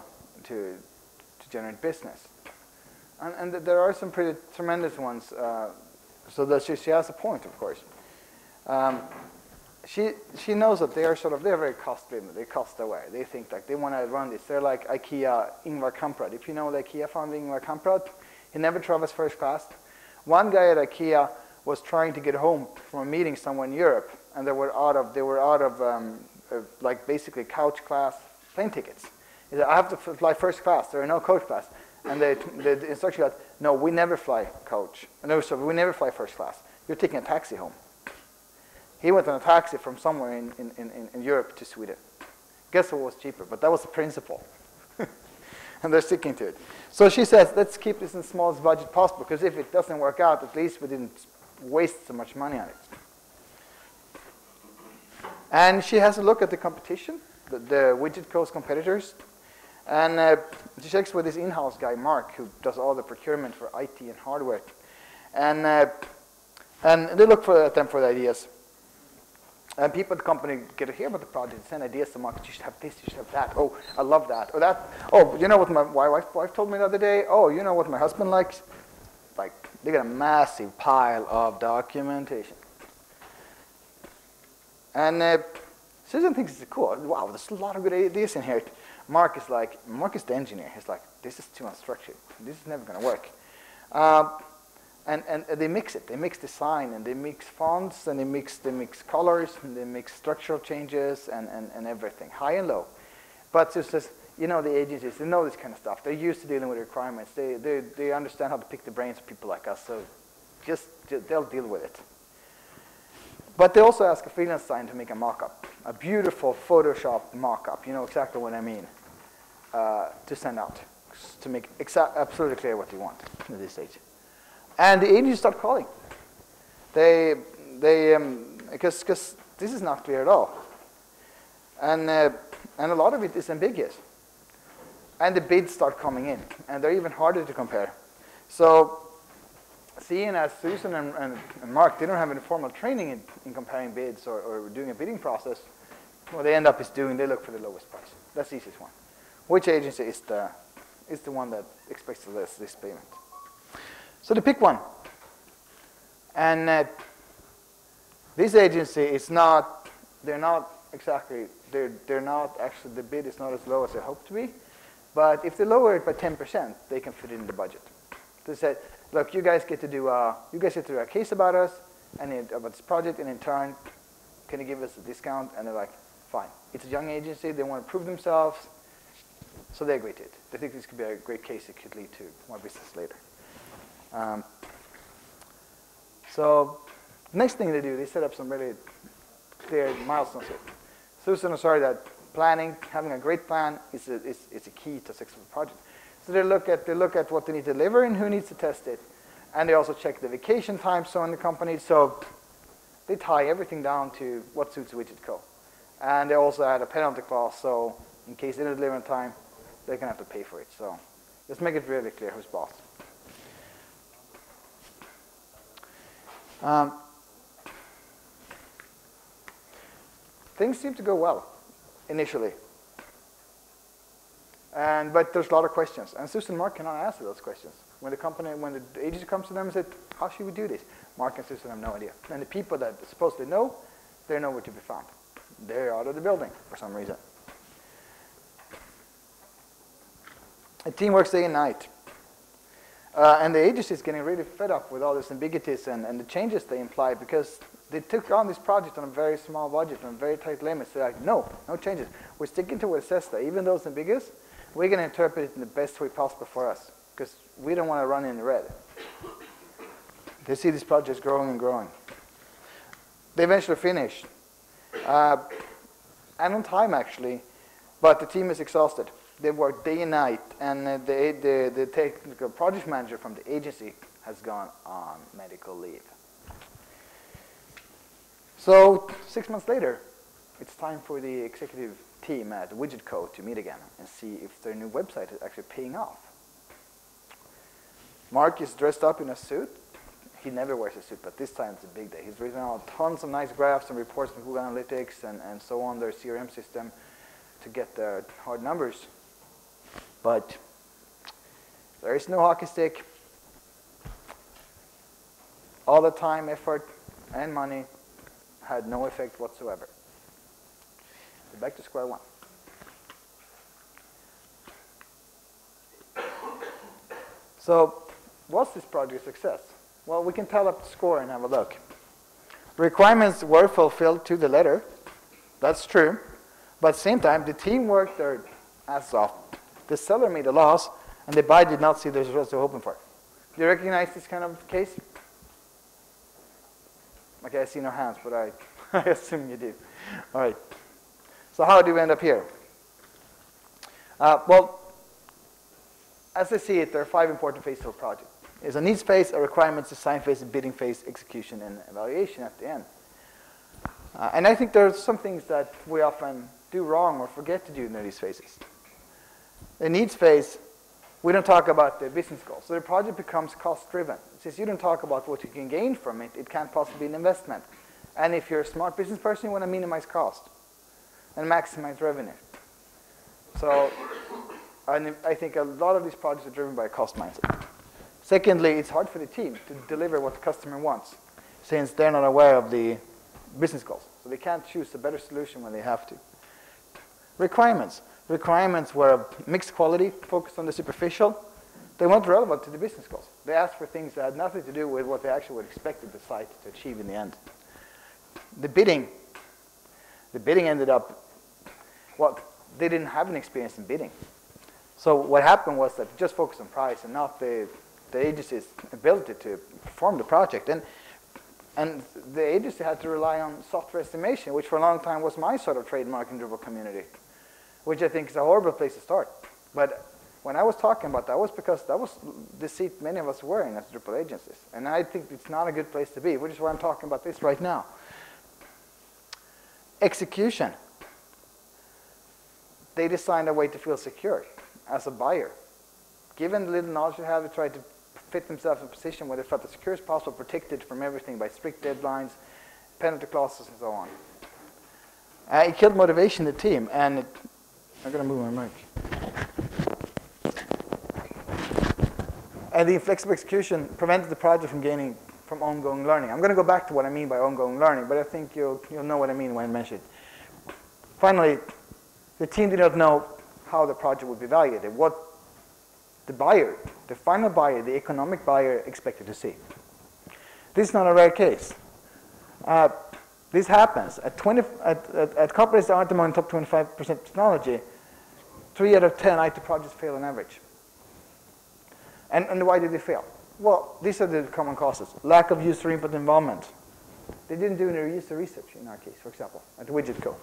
S6: generate business. And there are some pretty tremendous ones, so that she has a point, of course. She knows that they're very cost-driven. They cost aware. They think like they want to run this. They're like IKEA Ingvar Kamprad. If you know the IKEA founder Ingvar Kamprad, he never travels first class. One guy at IKEA was trying to get home from a meeting somewhere in Europe, and they were out of like basically couch class plane tickets. He said, I have to fly first class. There are no coach class. And the instruction was, no, we never fly coach. No, sorry, we never fly first class. You're taking a taxi home. He went on a taxi from somewhere in Europe to Sweden. Guess what was cheaper? But that was the principle. And they're sticking to it. So she says, let's keep this in the smallest budget possible, because if it doesn't work out, at least we didn't waste so much money on it. And she has a look at the competition, the WidgetCo's competitors. And she checks with this in-house guy, Mark, who does all the procurement for IT and hardware. And they look at them for the ideas. And people at the company get to hear about the project and send ideas to Mark. You should have this, you should have that. Oh, I love that. Or that. Oh, you know what my wife told me the other day? Oh, you know what my husband likes? Like, they got a massive pile of documentation. And Susan thinks it's cool. Wow, there's a lot of good ideas in here. Mark is the engineer. He's like, this is too unstructured. This is never going to work. And they mix it. They mix design, and they mix fonts, and they mix colors, and they mix structural changes, and everything, high and low. But it's just, you know, the agencies, they know this kind of stuff. They're used to dealing with requirements. They understand how to pick the brains of people like us, so just they'll deal with it. But they also ask a freelance designer to make a mock-up, a beautiful Photoshop mock-up, you know exactly what I mean, to send out, to make absolutely clear what you want at this stage. And the agencies start calling. Because this is not clear at all. And a lot of it is ambiguous. and the bids start coming in, and they're even harder to compare. So seeing as Susan and Mark, they don't have any formal training in comparing bids or doing a bidding process, what they end up is doing, they look for the lowest price. That's the easiest one. Which agency is the one that expects the less this payment? So they pick one. And this agency is not, they're not actually, the bid is not as low as they hope to be. But if they lower it by 10%, they can fit it in the budget. They said, look, you guys get to do a case about us and about this project, and in turn, can you give us a discount? And they're like, fine. It's a young agency, they want to prove themselves, so they agree to it. They think this could be a great case, it could lead to more business later. So the next thing they do, they set up some really clear milestones here. Susan is sorry that planning, having a great plan is a key to a successful project. So they look at what they need to deliver and who needs to test it. And they also check the vacation time so in the company. So they tie everything down to what suits widget code. And they also add a penalty clause, so in case they don't deliver on time, they're going to have to pay for it. So let's make it really clear who's boss. Things seem to go well initially. But there's a lot of questions. And Susan and Mark cannot answer those questions. When the agency comes to them and says, how should we do this? Mark and Susan have no idea. And the people that supposedly know, they're nowhere to be found. They're out of the building for some reason. The team works day and night. And the agency is getting really fed up with all this ambiguities and the changes they imply, because they took on this project on a very small budget and very tight limits. They're like, no changes. We're sticking to what it says there. Even though it's ambiguous, we're going to interpret it in the best way possible for us, because we don't want to run in the red. They see this project growing and growing. They eventually finish. And on time, actually, but the team is exhausted. They work day and night, and the technical project manager from the agency has gone on medical leave. So 6 months later, it's time for the executive team at Widget Code to meet again and see if their new website is actually paying off. Mark is dressed up in a suit. He never wears a suit, but this time it's a big day. He's written out tons of nice graphs and reports from Google Analytics and so on, their CRM system, to get the hard numbers. But there is no hockey stick. All the time, effort, and money had no effect whatsoever. So back to square one. So was this project a success? Well, we can tell up the score and have a look. Requirements were fulfilled to the letter. That's true. But at the same time, the team worked their ass off. The seller made a loss, and the buyer did not see the results they were hoping for. Do you recognize this kind of case? Okay, I see no hands, but I assume you do. All right. So how do we end up here? Well, as I see it, there are 5 important phases of a project. There's a needs phase, a requirements, design phase, a bidding phase, execution, and evaluation at the end. And I think there are some things that we often do wrong or forget to do in these phases. The needs phase, we don't talk about the business goals. So the project becomes cost-driven. Since you don't talk about what you can gain from it, it can't possibly be an investment. And if you're a smart business person, you want to minimize cost and maximize revenue. So I think a lot of these projects are driven by a cost mindset. Secondly, it's hard for the team to deliver what the customer wants, since they're not aware of the business goals. So they can't choose a better solution when they have to. Requirements. Requirements were of mixed quality, focused on the superficial. They weren't relevant to the business goals. They asked for things that had nothing to do with what they actually would expect the site to achieve in the end. The bidding ended up, well, they didn't have an experience in bidding. So what happened was that they just focused on price and not the agency's ability to perform the project. And the agency had to rely on software estimation, which for a long time was my sort of trademark in the Drupal community, which I think is a horrible place to start. But when I was talking about that was because that was the seat many of us were in as Drupal agencies. And I think it's not a good place to be, which is why I'm talking about this right now. Execution. They designed a way to feel secure. as a buyer. Given the little knowledge they have, they tried to fit themselves in a position where they felt as secure as possible, protected from everything by strict deadlines, penalty clauses, and so on. It killed motivation in the team, and I'm going to move my mic. And the inflexible execution prevented the project from gaining from ongoing learning. I'm going to go back to what I mean by ongoing learning, but I think you'll know what I mean when I mention it. Finally, the team did not know how the project would be evaluated, what the buyer, the final buyer, the economic buyer expected to see. This is not a rare case. This happens. At companies that aren't among the top 25% technology, 3 out of 10 IT projects fail on average. And why did they fail? Well, these are the common causes. Lack of user input involvement. They didn't do any user research in our case, for example, at widget code.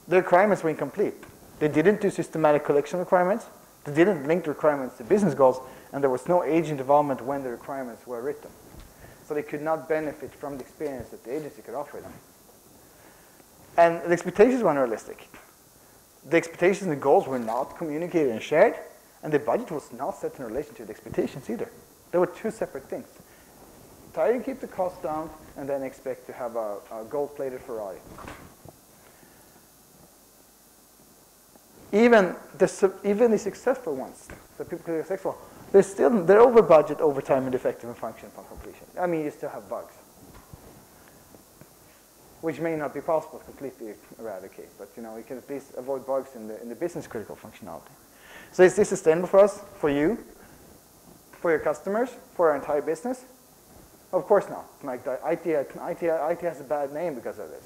S6: The requirements were incomplete. They didn't do systematic collection requirements. They didn't link the requirements to business goals, and there was no agent involvement when the requirements were written. So they could not benefit from the experience that the agency could offer them. And the expectations were unrealistic. The expectations and the goals were not communicated and shared, and the budget was not set in relation to the expectations either. There were two separate things. Try to keep the cost down, and then expect to have a gold-plated Ferrari. Even the successful ones, the people who are successful, they're over budget, over time, and defective and function upon completion. I mean, you still have bugs, which may not be possible to completely eradicate, but you can at least avoid bugs in the business critical functionality. So is this sustainable for us, for you, for your customers, for our entire business? Of course not. Like IT has a bad name because of this.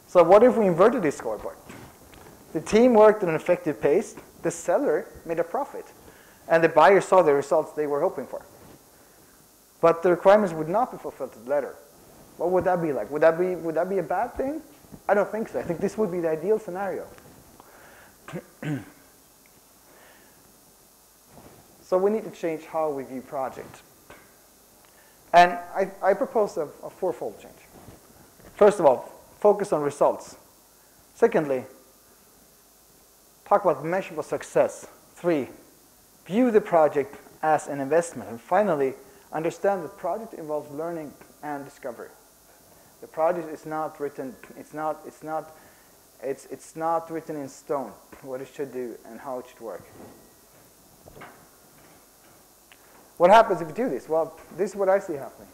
S6: So what if we inverted this scoreboard? The team worked at an effective pace, the seller made a profit, and the buyer saw the results they were hoping for. But the requirements would not be fulfilled to the letter. What would that be like? Would that be a bad thing? I don't think so. I think this would be the ideal scenario. So we need to change how we view projects. And I propose a fourfold change. First of all, focus on results. Secondly, talk about measurable success. 3, view the project as an investment. And finally, understand that project involves learning and discovery. The project is not written, it's not written in stone what it should do and how it should work. What happens if you do this? Well, this is what I see happening.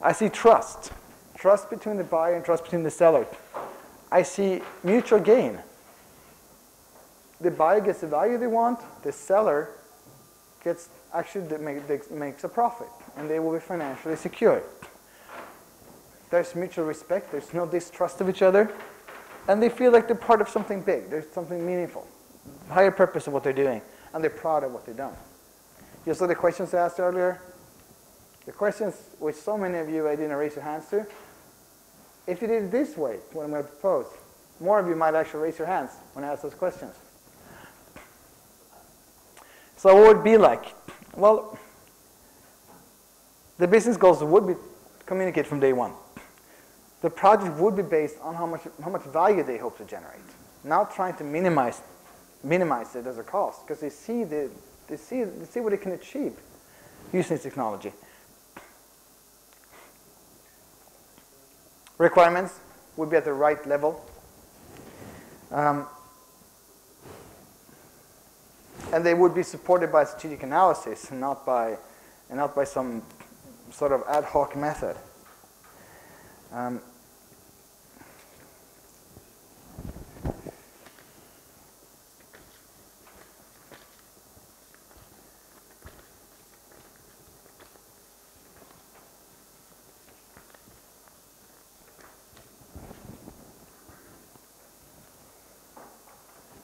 S6: I see trust. Trust between the buyer and trust between the seller. I see mutual gain. The buyer gets the value they want, the seller makes a profit, and they will be financially secure. There's mutual respect, there's no distrust of each other, and they feel like they're part of something big, there's something meaningful, higher purpose of what they're doing, and they're proud of what they've done. You saw the questions I asked earlier? The questions which so many of you I didn't raise your hands to. If you did it this way, what I'm going to propose, more of you might actually raise your hands when I ask those questions. So what would it be like? Well, the business goals would be communicated from day one. The project would be based on how much value they hope to generate, not trying to minimize it as a cost, because they see what it can achieve using this technology. Requirements would be at the right level. And they would be supported by strategic analysis and not by some sort of ad hoc method.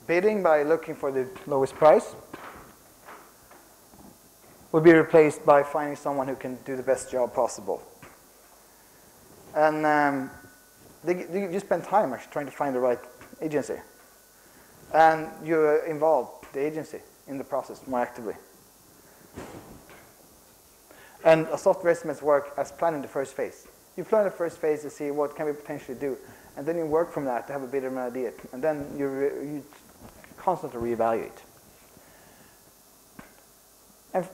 S6: Bidding by looking for the lowest price would be replaced by finding someone who can do the best job possible. And you spend time actually trying to find the right agency. And you involve the agency in the process more actively. And a software estimates work as planned in the first phase. You plan the first phase to see what can we potentially do, and then you work from that to have a bit of an idea, and then you constantly reevaluate. And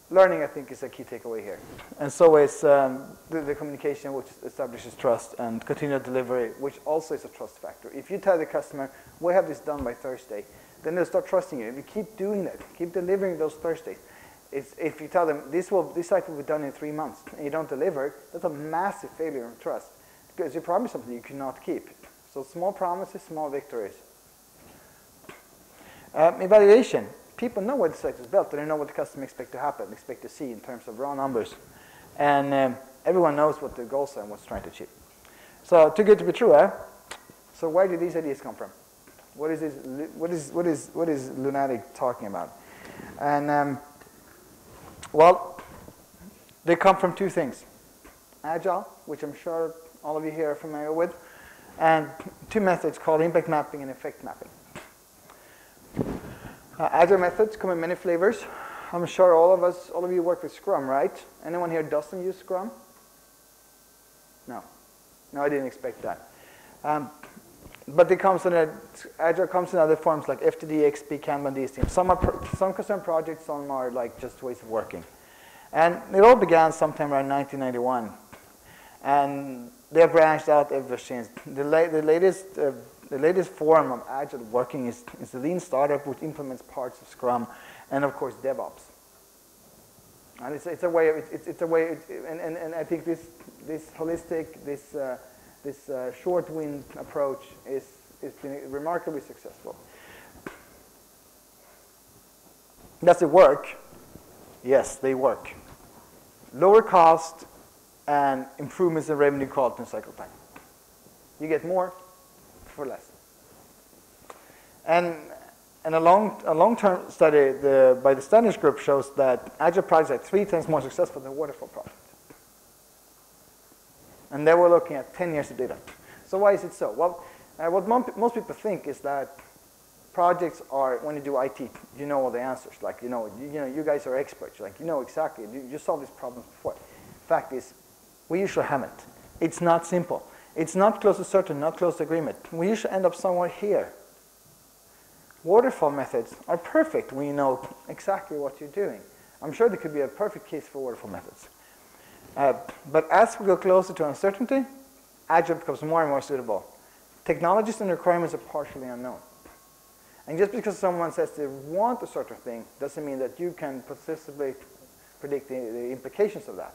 S6: learning, I think, is a key takeaway here. And so is the communication, which establishes trust, and continued delivery, which also is a trust factor. If you tell the customer, we have this done by Thursday, then they'll start trusting you. If you keep doing that, keep delivering those Thursdays. If you tell them, this site will be done in 3 months, and you don't deliver, that's a massive failure of trust. Because you promise something you cannot keep. So small promises, small victories. Evaluation. People know what the site is built, and they know what the customer expects to happen, expect to see in terms of raw numbers. And everyone knows what the goals are and what's trying to achieve. So too good to be true, eh? So where did these ideas come from? What is this? What is lunatic talking about? And well, they come from two things: Agile, which I'm sure all of you here are familiar with, and two methods called impact mapping and effect mapping. Agile methods come in many flavors. I'm sure all of you work with Scrum, right? Anyone here doesn't use Scrum? No. No, I didn't expect that. But Agile comes in other forms like FTD, XP, Kanban, DSTM. Some custom projects, some are like just ways of working. And it all began sometime around 1991. And they have branched out ever since. The latest form of Agile working is the Lean Startup, which implements parts of Scrum, and of course DevOps. And it's a way, and I think this holistic, this short wind approach is been remarkably successful. Does it work? Yes, they work. Lower cost and improvements in revenue, quality, and cycle time. You get more for less. And a long-term study by the Standards Group shows that Agile projects are 3 times more successful than waterfall projects. And they were looking at 10 years of data. So why is it so? Well, what most people think is that projects are, when you do IT, you know all the answers. Like, you guys are experts. Like, you know exactly. You solved these problems before. Fact is, we usually haven't. It's not simple. It's not close to certain, not close to agreement. We usually end up somewhere here. Waterfall methods are perfect when you know exactly what you're doing. I'm sure there could be a perfect case for waterfall methods. But as we go closer to uncertainty, Agile becomes more and more suitable. Technologies and requirements are partially unknown. And just because someone says they want a certain thing doesn't mean that you can persistently predict the implications of that.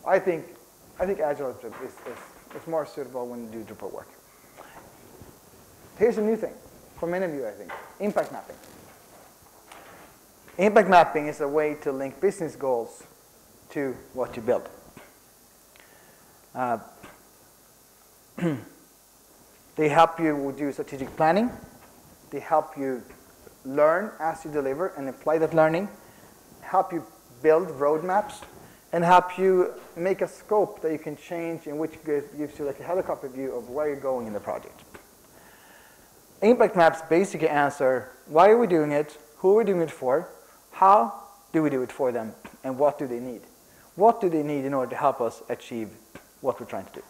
S6: I think Agile is more suitable when you do Drupal work. Here's a new thing for many of you, I think: impact mapping. Impact mapping is a way to link business goals to what you build. They help you do strategic planning. They help you learn as you deliver and apply that learning. Help you build roadmaps, and help you make a scope that you can change, in which gives you like a helicopter view of where you're going in the project. Impact maps basically answer, why are we doing it, who are we doing it for, how do we do it for them, and what do they need? What do they need in order to help us achieve what we're trying to do?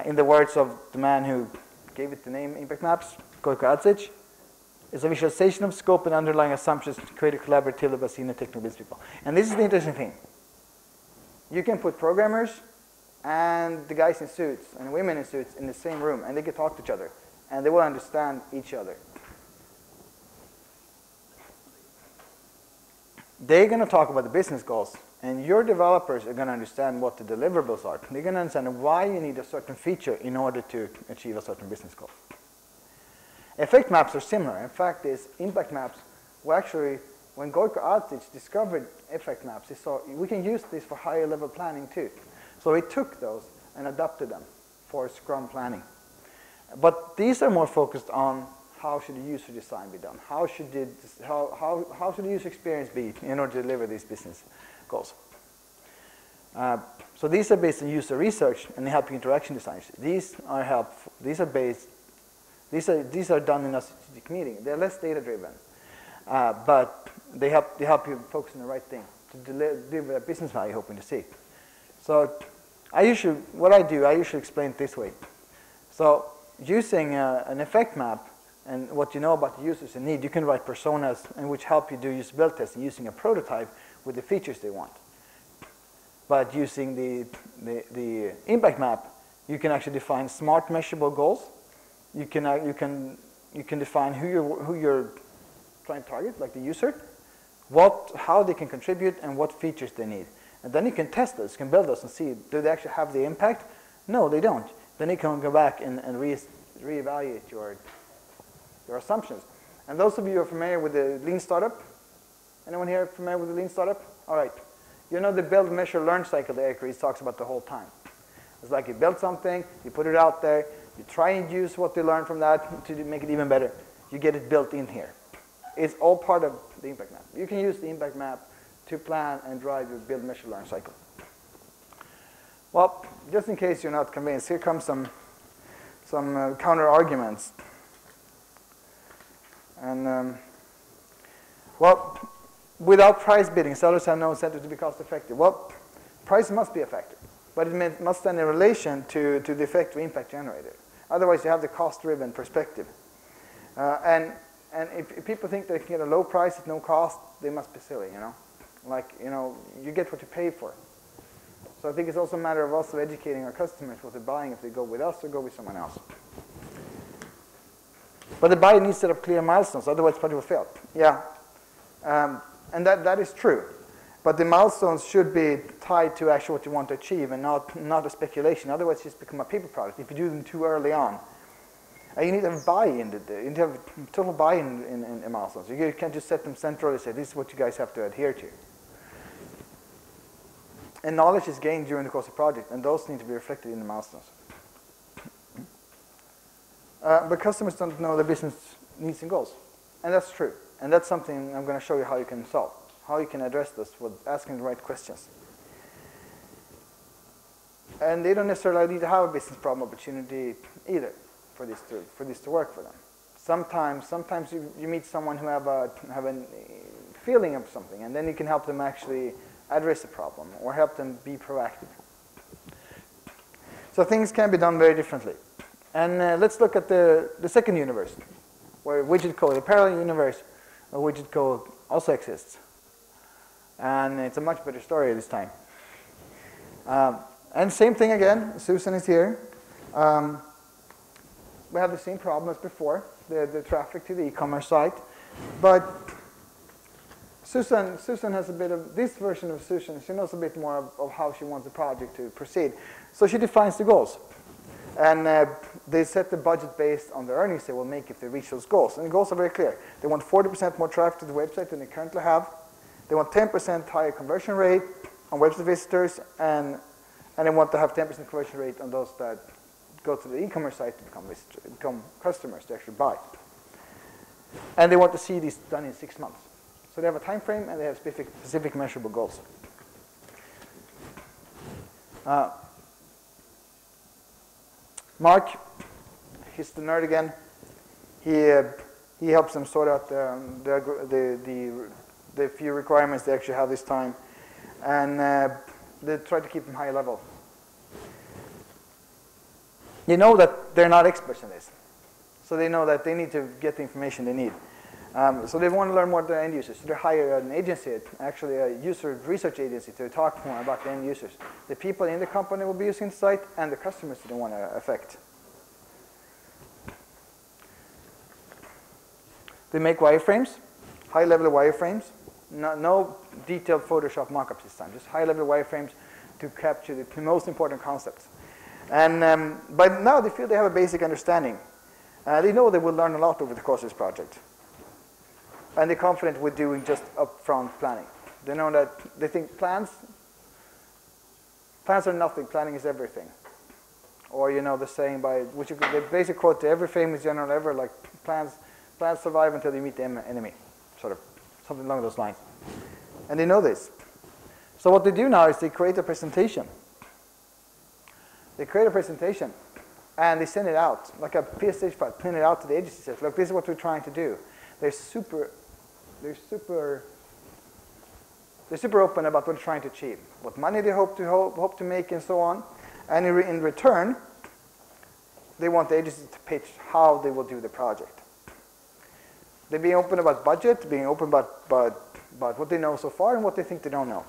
S6: In the words of the man who gave it the name Impact Maps, Gojko Adzic, it's a visualization of scope and underlying assumptions to create a collaborative by senior technical business people. And this is the interesting thing. You can put programmers and the guys in suits and women in suits in the same room, and they can talk to each other, and they will understand each other. They're going to talk about the business goals, and your developers are going to understand what the deliverables are. They're going to understand why you need a certain feature in order to achieve a certain business goal. Effect maps are similar. In fact, impact maps were actually, when Gojko Adzic discovered effect maps, he saw we can use this for higher level planning too. So he took those and adapted them for Scrum planning. But these are more focused on how should the user design be done? How should the user experience be in order to deliver these business goals? So these are based on user research and they help you interaction design. These are based These are done in a strategic meeting. They're less data-driven, but they help you focus on the right thing to deliver a business value you're hoping to see. So I usually explain it this way. So using an effect map and what you know about the users in need, you can write personas and which help you do usability testing using a prototype with the features they want. But using the impact map, you can actually define smart measurable goals. You can define who you're trying to target, like the user, how they can contribute, and what features they need. And then you can test those, you can build those and see, do they actually have the impact? No, they don't. Then you can go back and reevaluate your assumptions. And those of you who are familiar with the lean startup, anyone here familiar with the lean startup? All right. You know the build, measure, learn cycle that Eric Ries talks about the whole time. It's like you build something, you put it out there, you try and use what you learn from that to make it even better. You get it built in here. It's all part of the impact map. You can use the impact map to plan and drive your build, measure, learn cycle. Well, just in case you're not convinced, here comes some counter arguments. And well, without price bidding, sellers have no incentive to be cost effective. Well, price must be a factor, but it must stand in relation to the effect or impact generated. Otherwise, you have the cost-driven perspective. And if people think they can get a low price at no cost, they must be silly, you know. Like, you know, you get what you pay for. So I think it's also a matter of also educating our customers what they're buying, if they go with us or go with someone else. But the buyer needs to set up clear milestones, otherwise the project will fail. Yeah, and that is true. But the milestones should be tied to actually what you want to achieve and not a speculation. Otherwise, it just become a paper product if you do them too early on. You need to have buy-in. You need to have total buy-in in milestones. You can't just set them centrally and say, this is what you guys have to adhere to. And knowledge is gained during the course of the project, and those need to be reflected in the milestones. But customers don't know their business needs and goals. And that's true. And that's something I'm going to show you how you can solve, how you can address this with asking the right questions. And they don't necessarily need to have a business problem opportunity either for this to work for them. Sometimes you meet someone who have a feeling of something, and then you can help them actually address the problem or help them be proactive. So things can be done very differently. And let's look at the second universe, where widget code, the parallel universe of widget code also exists. And it's a much better story this time. And same thing again, Susan is here. We have the same problem as before, the traffic to the e-commerce site. But Susan has a bit of, this version of Susan, she knows a bit more of how she wants the project to proceed. So she defines the goals. And they set the budget based on the earnings they will make if they reach those goals. And the goals are very clear. They want 40% more traffic to the website than they currently have. They want 10% higher conversion rate on website visitors, and they want to have 10% conversion rate on those that go to the e-commerce site to become customers to actually buy. And they want to see this done in 6 months. So they have a time frame and they have specific measurable goals. Mark, he's the nerd again. He helps them sort out the few requirements they actually have this time, and they try to keep them high level. You know that they're not experts in this, so they know that they need to get the information they need. So they want to learn more about the end users. So they hire an agency, actually a user research agency, to talk more about the end users. The people in the company will be using the site and the customers they want to affect. They make wireframes, high-level wireframes. No detailed Photoshop mockups this time, just high-level wireframes to capture the most important concepts. And by now they feel they have a basic understanding. They know they will learn a lot over the course of this project. And they're confident with doing just upfront planning. They know that they think plans are nothing, planning is everything. Or you know the saying by which the basic quote to every famous general ever, like plans survive until you meet the enemy, sort of something along those lines. And they know this. So what they do now is they create a presentation. They create a presentation And they send it out, like a PSH file, print it out to the agency, says, look, this is what we're trying to do. They're super open about what they're trying to achieve, what money they hope to make, and so on. And in return, they want the agency to pitch how they will do the project. They're being open about budget, being open about what they know so far and what they think they don't know.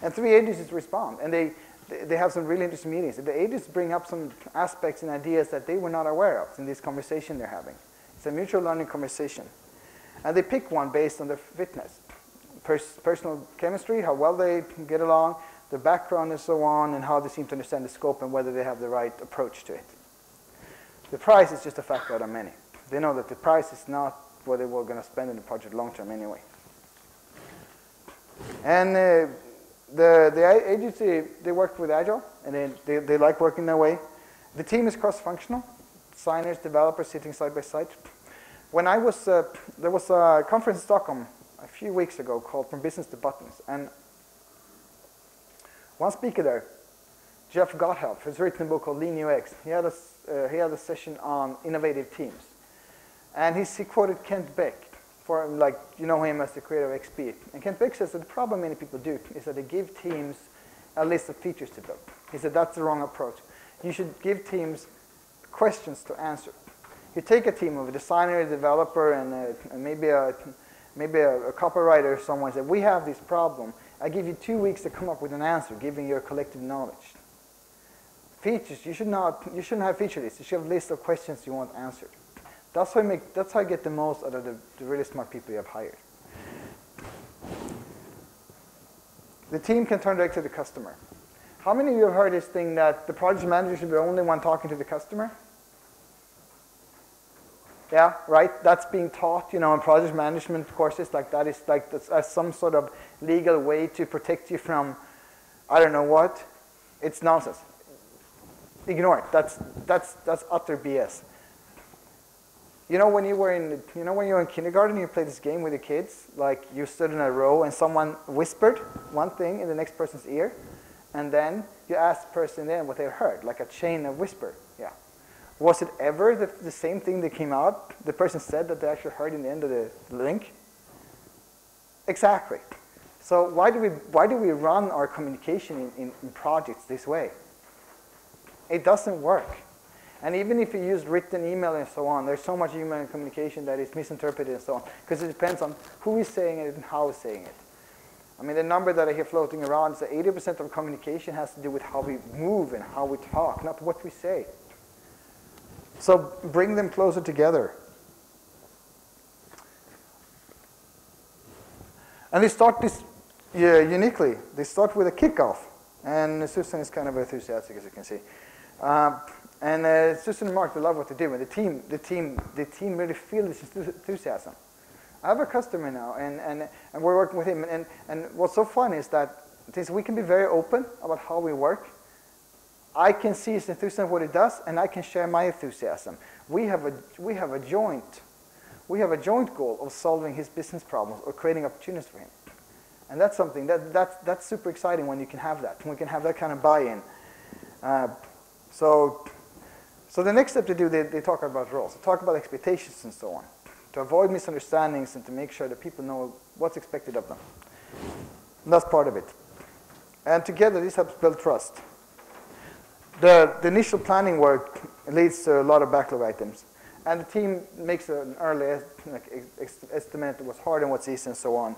S6: And 3 agencies respond, and they have some really interesting meetings. The agencies bring up some aspects and ideas that they were not aware of in this conversation they're having. It's a mutual learning conversation. And they pick one based on their fitness. Personal chemistry, how well they get along, their background and so on, and how they seem to understand the scope and whether they have the right approach to it. The price is just a factor out of many. They know that the price is not what they were going to spend in the project long term anyway. And the agency, they work with Agile, and they like working that way. The team is cross-functional, designers, developers sitting side by side. When I was, there was a conference in Stockholm a few weeks ago called From Business to Buttons, and one speaker there, Jeff Gotthelf, has written a book called Lean UX. He had a session on innovative teams, and he quoted Kent Beck, for like, you know him as the creator of XP. And Kent Beck says that the problem many people do is that they give teams a list of features to build. He said that's the wrong approach. You should give teams questions to answer. You take a team of a designer, a developer, and maybe a copywriter or someone, said, we have this problem. I give you 2 weeks to come up with an answer, giving your collective knowledge. Features, you shouldn't have feature lists. You should have a list of questions you want answered. That's how you get the most out of the really smart people you have hired. The team can turn direct to the customer. How many of you have heard this thing that the project manager should be the only one talking to the customer? Yeah, right? That's being taught, in project management courses like that. Is like that's as some sort of legal way to protect you from, I don't know what. It's nonsense. Ignore it. That's utter BS. When you were in kindergarten, you played this game with the kids. Like you stood in a row and someone whispered one thing in the next person's ear, and then you asked the person then what they heard, like a chain of whisper. Yeah. Was it ever the same thing that came out? The person said that they actually heard in the end of the link. Exactly. So why do we run our communication in projects this way? It doesn't work. And even if you use written email and so on, there's so much email communication that is misinterpreted and so on, because it depends on who is saying it and how is saying it. I mean, the number that I hear floating around is that 80% of communication has to do with how we move and how we talk, not what we say. So bring them closer together. And they start this uniquely. They start with a kickoff. And Susan is kind of enthusiastic, as you can see. And Susan and Mark, they love what they do. And the team really feels this enthusiasm. I have a customer now, and we're working with him. And what's so fun is that since we can be very open about how we work, I can see his enthusiasm, what he does, and I can share my enthusiasm. We have a joint goal of solving his business problems or creating opportunities for him. And that's something that's super exciting when you can have that. When we can have that kind of buy-in. So the next step to do, they talk about roles. They talk about expectations and so on, to avoid misunderstandings and to make sure that people know what's expected of them. And that's part of it. And together, this helps build trust. The initial planning work leads to a lot of backlog items. And the team makes an early estimate of what's hard and what's easy and so on.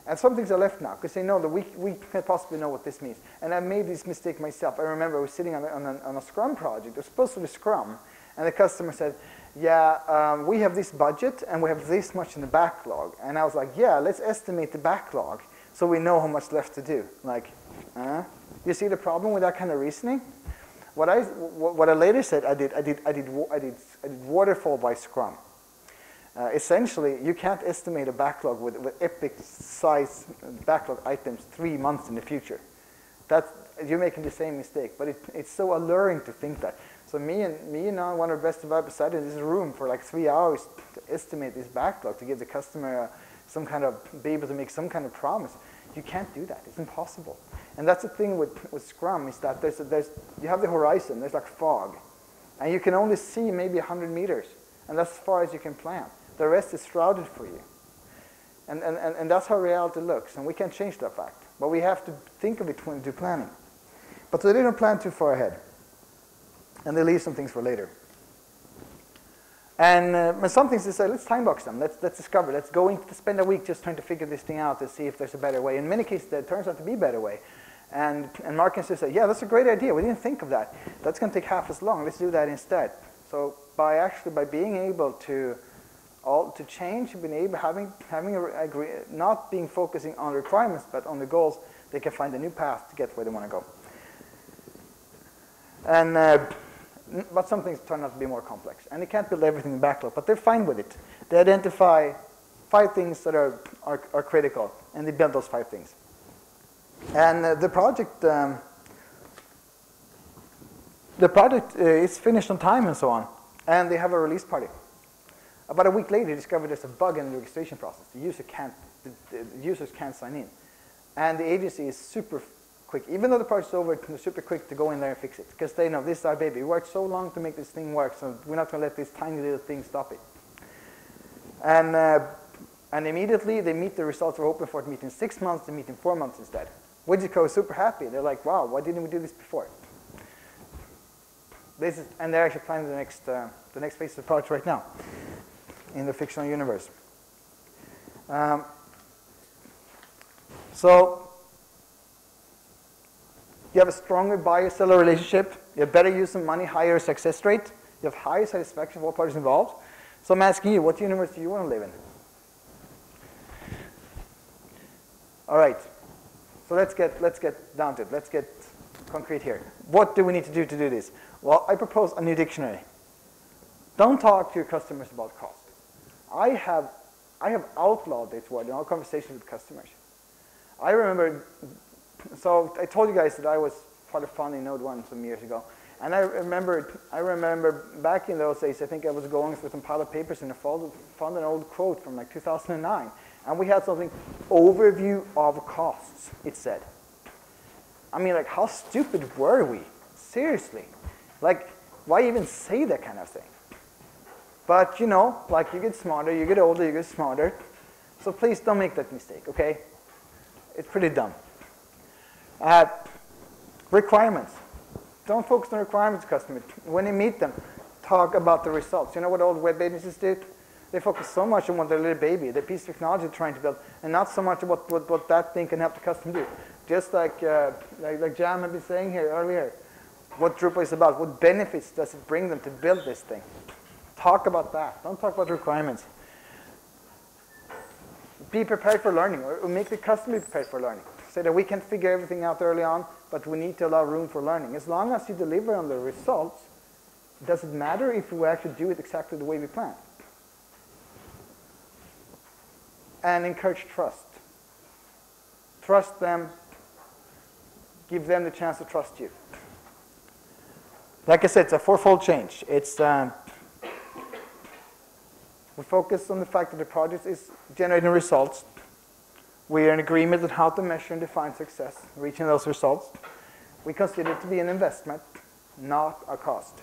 S6: And some things are left now, because they know that we can't possibly know what this means. And I made this mistake myself. I remember I was sitting on a Scrum project. It was supposed to be Scrum. And the customer said, yeah, we have this budget, and we have this much in the backlog. And I was like, yeah, let's estimate the backlog so we know how much left to do. Like, you see the problem with that kind of reasoning? What I later said, I did waterfall by Scrum. Essentially, you can't estimate a backlog with epic size backlog items 3 months in the future. You're making the same mistake, but it's so alluring to think that. So me and one of the best developers sat in this room for like 3 hours to estimate this backlog, to give the customer be able to make some kind of promise. You can't do that. It's impossible. And that's the thing with Scrum, is that you have the horizon, there's like fog. And you can only see maybe 100 meters. And that's as far as you can plan. The rest is shrouded for you. And that's how reality looks. And we can't change that fact. But we have to think of it when we do planning. But they don't plan too far ahead. And they leave some things for later. And some things they say, let's time box them. Let's discover. Let's spend a week just trying to figure this thing out to see if there's a better way. In many cases, there turns out to be a better way. And Mark and Sue say, yeah, that's a great idea. We didn't think of that. That's going to take half as long. Let's do that instead. So by being able to change, not being focusing on requirements, but on the goals, they can find a new path to get where they want to go. And but some things turn out to be more complex, and they can't build everything in backlog, but they're fine with it. They identify 5 things that are critical, and they build those 5 things. And the project is finished on time and so on, and they have a release party. About a week later, they discovered there's a bug in the registration process. The users can't sign in, and the agency is super quick. Even though the project's over, they're super quick to go in there and fix it, because they know this is our baby. We worked so long to make this thing work, so we're not going to let this tiny little thing stop it. And immediately they meet the results we're hoping for to meet in 6 months. They meet in 4 months instead. Widgetco is super happy. They're like, wow, why didn't we do this before? And they're actually planning the next phase of the project right now in the fictional universe. So you have a stronger buyer-seller relationship. You have better use of money, higher success rate. You have higher satisfaction of all parties involved. So I'm asking you, what universe do you want to live in? All right. So let's get down to it. Let's get concrete here. What do we need to do this? Well, I propose a new dictionary. Don't talk to your customers about cost. I have outlawed this word in all conversations with customers. I remember, so I told you guys that I was part of founding Node 1 some years ago. And I remember back in those days, I think I was going through some pile of papers and I found an old quote from like 2009. And we had something, overview of costs, it said. I mean, like, how stupid were we? Seriously. Like, why even say that kind of thing? But, you know, like, you get smarter, you get older, you get smarter. So please don't make that mistake, okay? It's pretty dumb. Requirements. Don't focus on requirements, customers. When you meet them, talk about the results. You know what old web agencies do? They focus so much on what their little baby, the piece of technology they're trying to build, and not so much about what that thing can help the customer do. Just like Jam had been saying here earlier, what Drupal is about, what benefits does it bring them to build this thing? Talk about that. Don't talk about requirements. Be prepared for learning, or make the customer prepared for learning. Say that we can figure everything out early on, but we need to allow room for learning. As long as you deliver on the results, it doesn't matter if we actually do it exactly the way we planned. And encourage trust. Trust them. Give them the chance to trust you. Like I said, it's a 4-fold change. It's we focus on the fact that the project is generating results. We are in agreement on how to measure and define success, reaching those results. We consider it to be an investment, not a cost.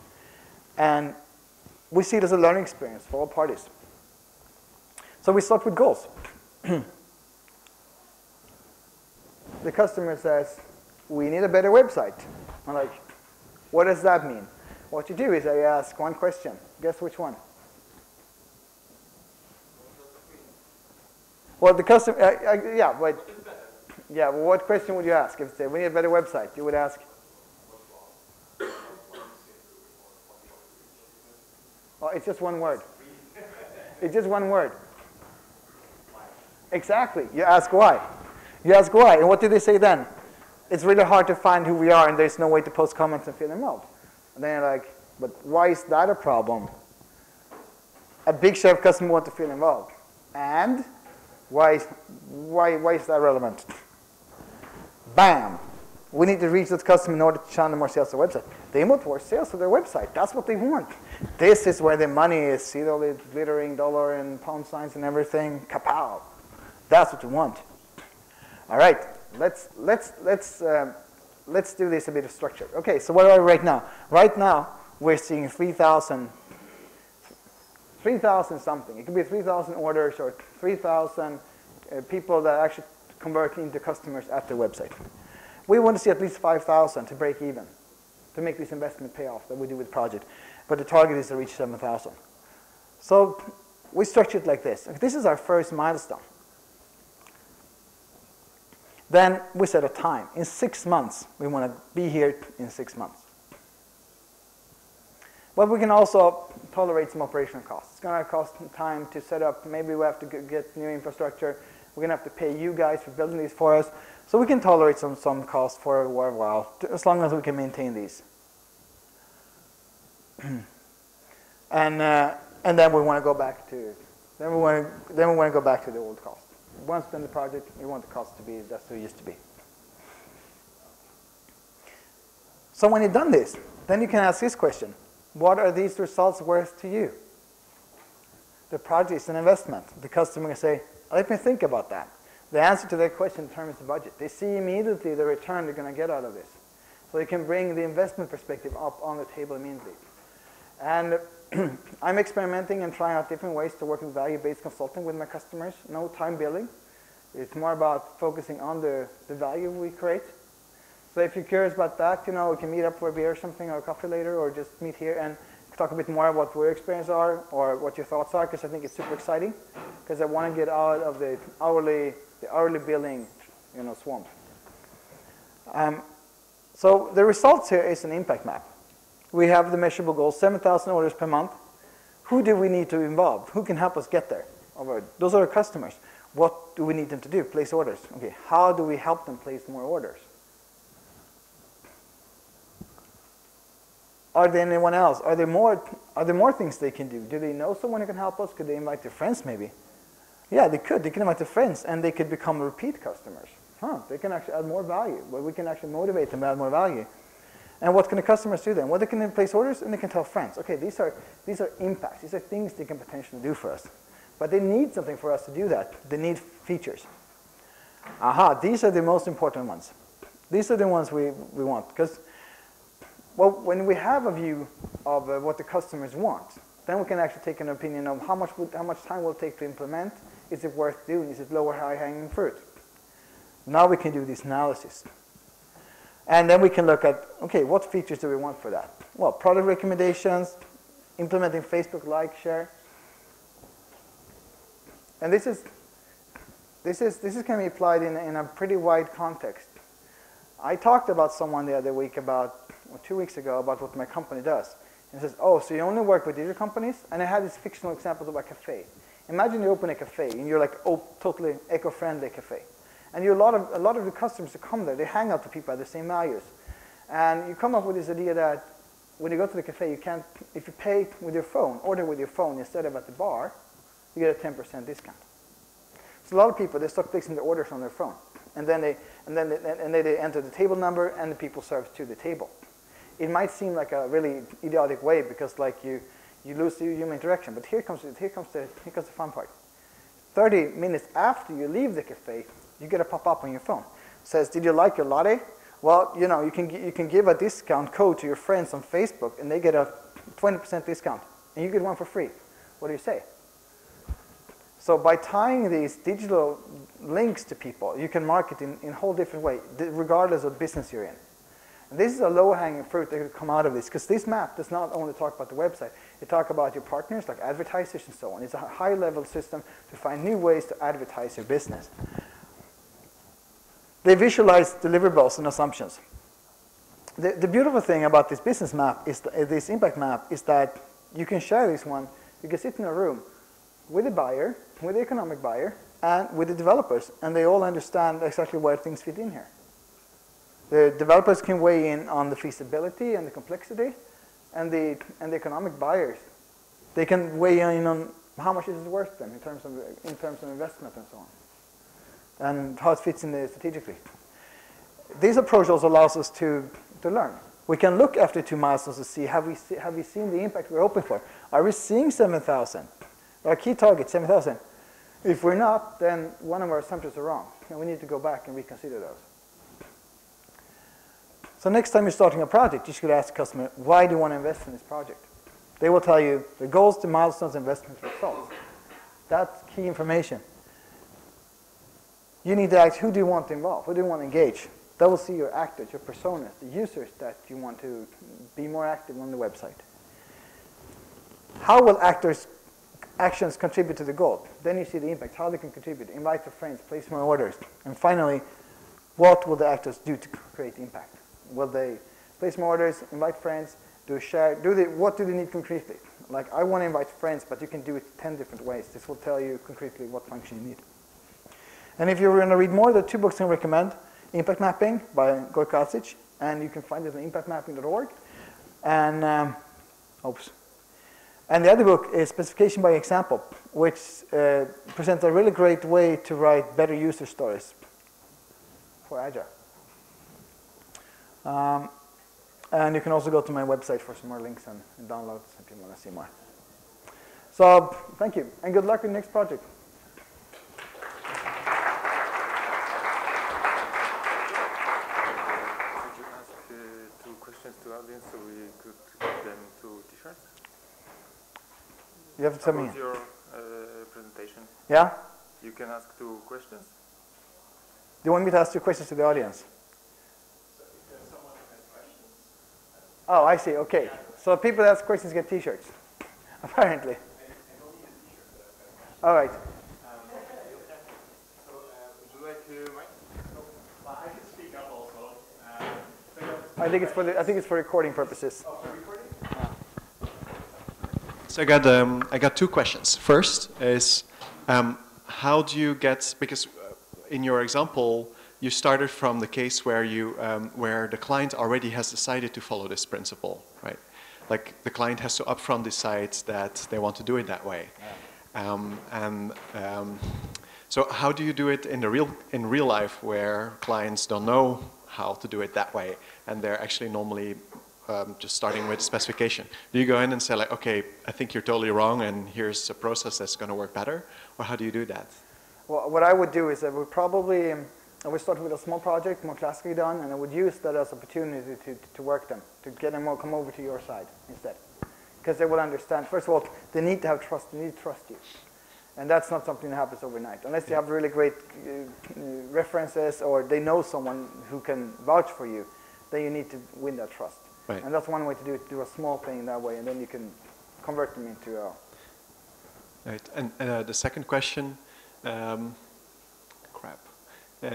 S6: And we see it as a learning experience for all parties. So we start with goals. The customer says, we need a better website. I'm like, what does that mean? What you do is I ask one question. Guess which one? Well, the customer, well, what question would you ask? If they say, we need a better website, you would ask? Well, it's just one word. It's just one word. Exactly. You ask why. You ask why. And what do they say then? It's really hard to find who we are, and there's no way to post comments and feel involved. And then you're like, but why is that a problem? A big share of customers want to feel involved. And why is that relevant? Bam. We need to reach those customers in order to channel more sales to their website. They want more sales to their website. That's what they want. This is where the money is. See all the glittering dollar and pound signs and everything? Kapow. That's what we want. All right, let's do this a bit of structure. Okay, so where are we right now? Right now, we're seeing 3,000 something. It could be 3,000 orders or 3,000 people that actually convert into customers at the website. We want to see at least 5,000 to break even, to make this investment pay off that we do with the project. But the target is to reach 7,000. So we structure it like this. This is our first milestone. Then we set a time. In 6 months, we want to be here in 6 months. But we can also tolerate some operational costs. It's going to cost time to set up. Maybe we have to get new infrastructure. We're going to have to pay you guys for building these for us. So we can tolerate some costs for a while, as long as we can maintain these. And then we want to go back to then we want to go back to the old cost. Once done the project, we want the cost to be that's what it used to be. So when you've done this, then you can ask this question: what are these results worth to you? The project is an investment. The customer can say, "Let me think about that." The answer to that question determines the budget. They see immediately the return they're going to get out of this. So you can bring the investment perspective up on the table immediately. And I'm experimenting and trying out different ways to work with value-based consulting with my customers. No time billing. It's more about focusing on the value we create. So if you're curious about that, we can meet up for a beer or something, or a coffee later, or just meet here and talk a bit more about what your experience are or what your thoughts are, because I think it's super exciting. Because I want to get out of the hourly billing, swamp. So the results here is an impact map. We have the measurable goal, 7,000 orders per month. Who do we need to involve? Who can help us get there? Those are our customers. What do we need them to do? Place orders. Okay, how do we help them place more orders? Are there anyone else? Are there more things they can do? Do they know someone who can help us? Could they invite their friends maybe? Yeah, they could. They can invite their friends and they could become repeat customers. They can actually add more value. But we can actually motivate them to add more value. And what can the customers do then? Well, they can then place orders and they can tell friends. Okay, these are impacts. These are things they can potentially do for us. But they need something for us to do that. They need features. These are the most important ones. These are the ones we want. Because when we have a view of what the customers want, then we can actually take an opinion of how much time will it take to implement. Is it worth doing? Is it low or high hanging fruit? Now we can do this analysis. And then we can look at, okay, what features do we want for that? Well, product recommendations, implementing Facebook like, share. And this can be applied in a pretty wide context. I talked about someone the other week 2 weeks ago about what my company does. And he says, oh, so you only work with digital companies? And I had this fictional example of a cafe. Imagine you open a cafe and you're like, oh, totally eco-friendly cafe. And a lot of the customers that come there, they hang out with people at the same values. And you come up with this idea that when you go to the cafe, if you pay with your phone, order with your phone instead of at the bar, you get a 10% discount. So a lot of people, they start placing their orders on their phone. And then they enter the table number and the people serve to the table. It might seem like a really idiotic way because you lose the human interaction. But here comes the fun part. 30 minutes after you leave the cafe, you get a pop-up on your phone. It says, did you like your latte? Well, you can give a discount code to your friends on Facebook and they get a 20% discount. And you get one for free. What do you say? So by tying these digital links to people, you can market in a whole different way, regardless of business you're in. And this is a low-hanging fruit that could come out of this, because this map does not only talk about the website. It talks about your partners, like advertisers and so on. It's a high-level system to find new ways to advertise your business. They visualize deliverables and assumptions. The beautiful thing about this business map, this impact map, is that you can share this one. You can sit in a room with the buyer, with the economic buyer, and with the developers, and they all understand exactly where things fit in here. The developers can weigh in on the feasibility and the complexity, and the economic buyers, they can weigh in on how much it is worth them in terms of investment and so on, and how it fits in there strategically. This approach also allows us to learn. We can look after 2 milestones to see have we seen the impact we're hoping for. Are we seeing 7,000? Our key target, 7,000. If we're not, then one of our assumptions are wrong. and we need to go back and reconsider those. So next time you're starting a project, you should ask the customer, why do you want to invest in this project? They will tell you the goals, the milestones, investments, results. That's key information. You need to ask, who do you want to involve? Who do you want to engage? That will see your actors, your personas, the users that you want to be more active on the website. How will actions contribute to the goal? Then you see the impact, how they can contribute, invite their friends, place more orders. And finally, what will the actors do to create impact? Will they place more orders, invite friends, do a share, what do they need concretely? Like, I want to invite friends, but you can do it 10 different ways. This will tell you concretely what function you need. And if you're going to read more, there are 2 books I recommend. Impact Mapping by Gorkasic, and you can find it on impactmapping.org. And, and the other book is Specification by Example, which presents a really great way to write better user stories for Agile. And you can also go to my website for some more links and downloads if you want to see more. So thank you, and good luck with the next project.
S7: Could you ask 2 questions to the audience so we could give them 2 t-shirts?
S6: You have to tell me.
S7: About your presentation.
S6: Yeah?
S7: You can ask 2 questions.
S6: Do you want me to ask 2 questions to the audience? Oh, I see. Okay. So people that ask questions get T-shirts, apparently. All right.
S7: Would you like to mic?
S2: Well, I can speak up also.
S6: I think it's for recording purposes.
S2: Oh, for recording?
S8: So I got 2 questions. First is, how do you get, because in your example, you started from the case where where the client already has decided to follow this principle, right? Like the client has to upfront decide that they want to do it that way. So how do you do it in real life where clients don't know how to do it that way, and they're actually normally just starting with specification? Do you go in and say like, okay, I think you're totally wrong, and here's a process that's going to work better, or how do you do that?
S6: Well, what I would do is I would probably I would start with a small project, more classically done, and I would use that as an opportunity to work them, to get them to come over to your side instead. Because they will understand, first of all, they need to have trust, they need to trust you. And that's not something that happens overnight. Unless you have really great references or they know someone who can vouch for you, then you need to win that trust.
S8: Right.
S6: And that's one way to do it, do a small thing that way, and then you can convert them into a...
S8: Right, and the second question, crap.
S6: 2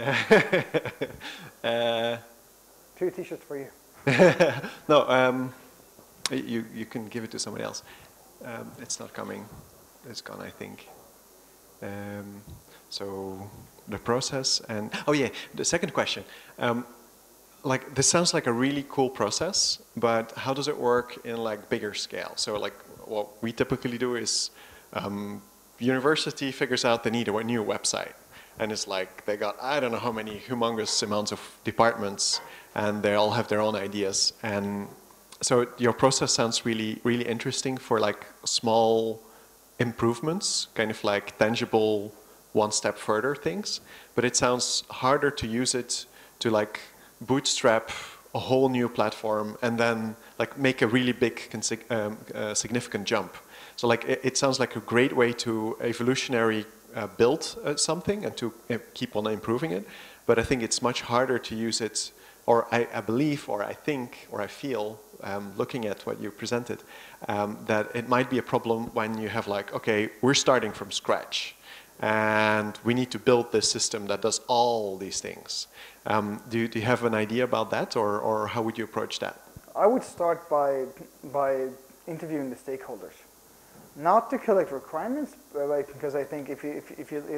S6: T-shirts for you.
S8: No, you can give it to somebody else. It's not coming. It's gone, I think. So the process and oh yeah, the second question. Like this sounds like a really cool process, but how does it work in like bigger scale? So like what we typically do is university figures out they need a new website. And it's like they got, I don't know how many humongous amounts of departments, and they all have their own ideas. And so your process sounds really, really interesting for like small improvements, kind of like tangible one step further things. But it sounds harder to use it to like bootstrap a whole new platform and then like make a really big significant jump. So like it sounds like a great way to evolutionary build something and to keep on improving it, but I think it's much harder to use it, or I believe, or I think, or I feel, looking at what you presented, that it might be a problem when you have like, okay, we're starting from scratch, and we need to build this system that does all these things. Do you have an idea about that, or how would you approach that?
S6: I would start by interviewing the stakeholders. Not to collect requirements, because I think if you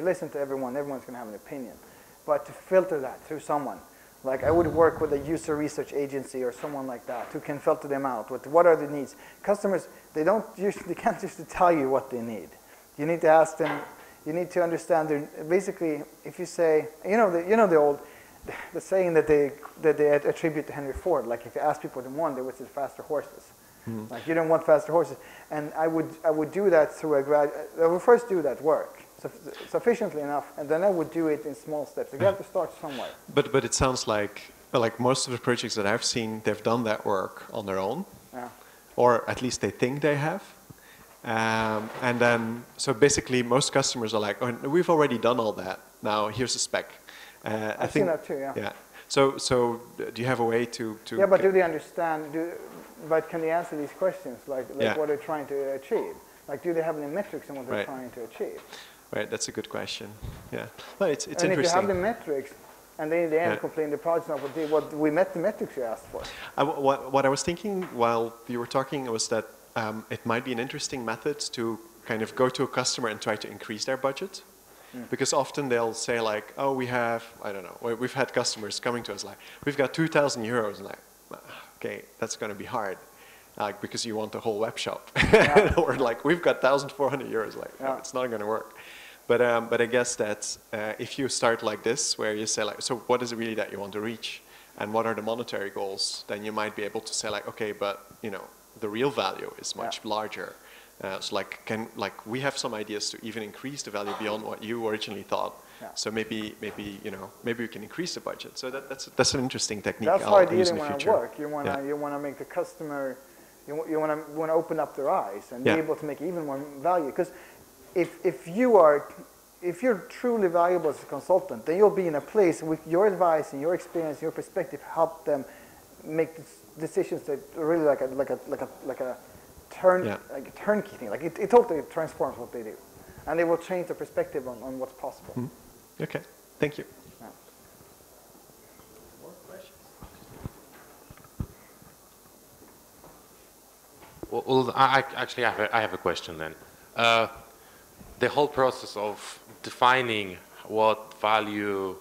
S6: listen to everyone's going to have an opinion. But to filter that through someone. Like I would work with a user research agency or someone like that who can filter them out with what are the needs. Customers, they can't just tell you what they need. You need to ask them. You need to understand their. Basically, if you say, the saying that they attribute to Henry Ford. Like if you ask people what they want, they would say faster horses. Like you don't want faster horses, and I would do that through I would first do that work. sufficiently enough, and then I would do it in small steps. You have to start somewhere.
S8: But it sounds like most of the projects that I've seen, they've done that work on their own, or at least they think they have. And then, so basically most customers are like, oh, we've already done all that. Now here's a spec.
S6: I've seen that too, yeah.
S8: Yeah. So do you have a way to
S6: Yeah, but do they understand, but can they answer these questions, like what they're trying to achieve? Like, do they have any metrics on what they're trying to achieve?
S8: Right, that's a good question. Yeah. Well, it's
S6: and
S8: interesting.
S6: And if you have the metrics, and then in the end complain the project's not what we met the metrics you asked for.
S8: What I was thinking while you were talking was that it might be an interesting method to kind of go to a customer and try to increase their budget. Because often they'll say like, oh, we have, I don't know, we've had customers coming to us like, we've got 2,000 euros, and like, okay, that's going to be hard, like, because you want the whole web shop. Or like, we've got 1,400 euros, like, no, it's not going to work. But I guess that if you start like this, where you say like, so what is it really that you want to reach? And what are the monetary goals? Then you might be able to say like, okay, but you know, the real value is much larger. So like we have some ideas to even increase the value beyond what you originally thought. So maybe we can increase the budget. So that's an interesting technique.
S6: That's how
S8: I'll use
S6: ideally
S8: in the
S6: want to
S8: future.
S6: work. You want to make the customer, you want to open up their eyes and be able to make even more value. Because if you're truly valuable as a consultant, then you'll be in a place with your advice and your experience, your perspective, help them make decisions that are really like a turnkey thing. Like it totally transforms what they do, and they will change the perspective on what's possible.
S8: Okay, thank you.
S1: More questions?
S4: Well, I have a question then. The whole process of defining what value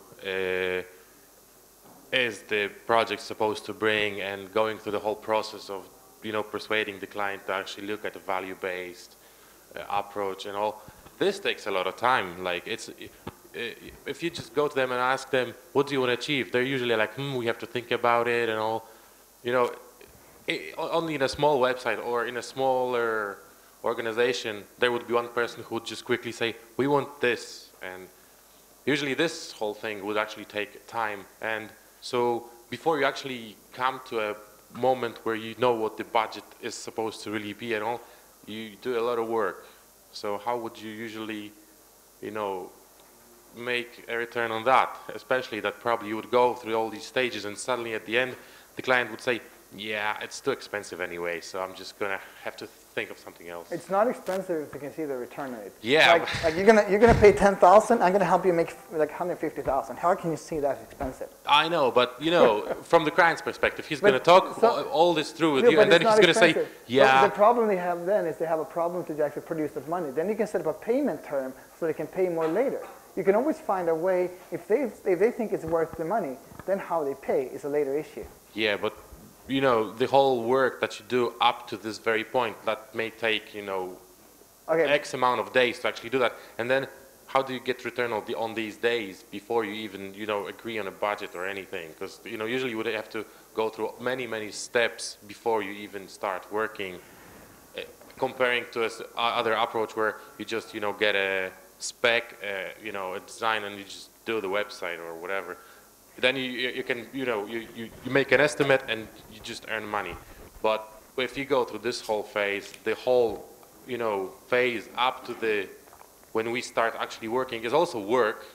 S4: is the project supposed to bring, and going through the whole process of persuading the client to actually look at a value-based approach and all. This takes a lot of time. Like if you just go to them and ask them, what do you want to achieve? They're usually like, we have to think about it and all. Only in a small website or in a smaller organization, there would be one person who would just quickly say, we want this. And usually this whole thing would actually take time. And so before you actually come to a moment where you know what the budget is supposed to really be and all, you do a lot of work. So how would you usually, make a return on that? Especially that probably you would go through all these stages and suddenly at the end, the client would say, yeah, it's too expensive anyway, so I'm just gonna have to think of something else.
S6: It's not expensive if you can see the return on it.
S4: Yeah.
S6: Like you're gonna pay 10,000. I'm gonna help you make like 150,000. How can you see that expensive?
S4: I know, but from the client's perspective, he's gonna talk all this through with you, and then he's gonna say, yeah.
S6: But the problem they have then is they have a problem to actually produce that money. Then you can set up a payment term so they can pay more later. You can always find a way if they think it's worth the money. Then how they pay is a later issue.
S4: Yeah, but the whole work that you do up to this very point, that may take, X amount of days to actually do that. And then how do you get return on these days before you even, agree on a budget or anything? Because, usually you would have to go through many, many steps before you even start working, comparing to other approach where you just, get a spec, a design, and you just do the website or whatever. Then you can, you make an estimate and you just earn money. But if you go through this whole phase, the whole, phase up to when we start actually working is also work,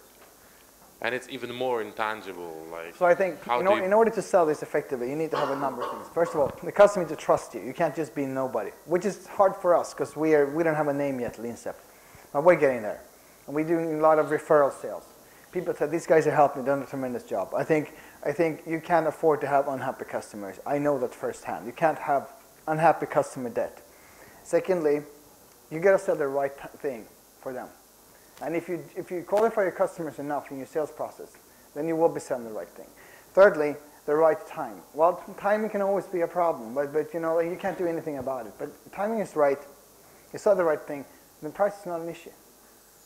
S4: and it's even more intangible. Like,
S6: so I think in order to sell this effectively, you need to have a number of things. First of all, the customer needs to trust you. You can't just be nobody, which is hard for us because we don't have a name yet, Leanstep. But we're getting there. And we're doing a lot of referral sales. People said, these guys are helping, they've done a tremendous job. I think you can't afford to have unhappy customers. I know that firsthand. You can't have unhappy customer debt. Secondly, you got to sell the right thing for them. And if you qualify your customers enough in your sales process, then you will be selling the right thing. Thirdly, the right time. Well, timing can always be a problem, but you can't do anything about it. But timing is right. You sell the right thing, then price is not an issue.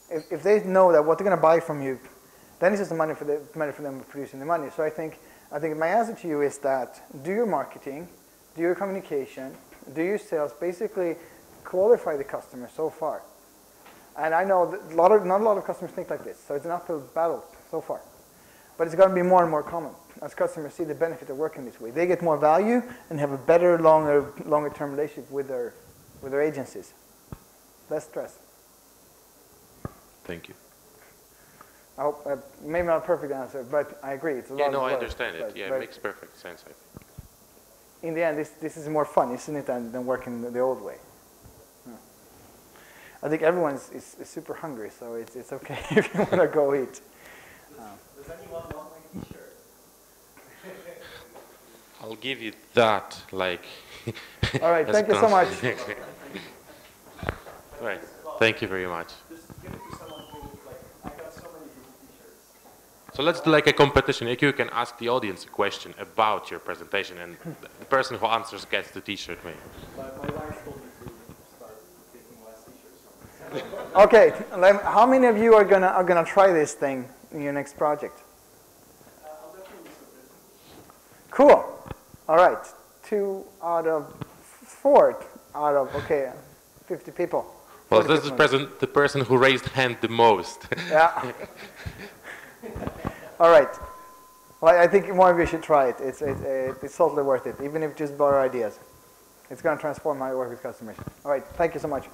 S6: If they know that what they're going to buy from you, then it's just the money for them producing the money. So I think my answer to you is that do your marketing, do your communication, do your sales, basically qualify the customer so far. And I know that not a lot of customers think like this, so it's an uphill battle so far. But it's going to be more and more common as customers see the benefit of working this way. They get more value and have a better, longer-term relationship with their agencies. Less stress.
S4: Thank you.
S6: I hope, maybe not a perfect answer, but I agree. It's a lot of work,
S4: I understand it.
S6: but
S4: It makes perfect sense, I think.
S6: in the end, this is more fun, isn't it, than working the old way. Yeah. I think everyone is super hungry, so it's okay if you want to go eat.
S2: Does anyone want my t-shirt?
S4: I'll give you that, like.
S6: All right,
S4: as
S6: thank
S4: a
S6: you so much.
S4: Right, thank you very much.
S2: Just give it to someone who, like, I got so many Drupal t-shirts.
S4: So let's do like a competition. If you can ask the audience a question about your presentation, and the person who answers gets the t-shirt, maybe.
S2: But my wife told me to start taking less t-shirts.
S6: Okay, how many of you are gonna try this thing in your next project?
S2: I'll definitely submit it.
S6: Cool. All right, 2 out of 4 out of 50 people.
S4: Well,
S6: 40
S4: this is
S6: people.
S4: the person who raised hand the most.
S6: Yeah. All right. Well, I think more of you should try it. It's totally worth it, even if just borrow ideas. It's going to transform my work with customers. All right. Thank you so much.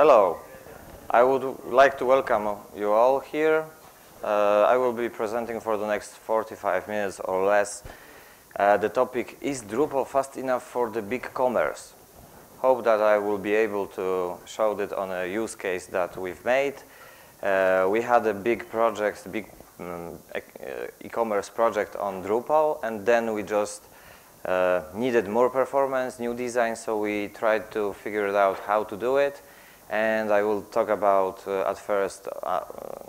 S9: Hello. I would like to welcome you all here. I will be presenting for the next 45 minutes or less. The topic is Drupal fast enough for the big commerce? Hope that I will be able to show it on a use case that we've made. We had a big project, e-commerce project on Drupal, and then we just needed more performance, new design, so we tried to figure it out how to do it. And I will talk about, at first,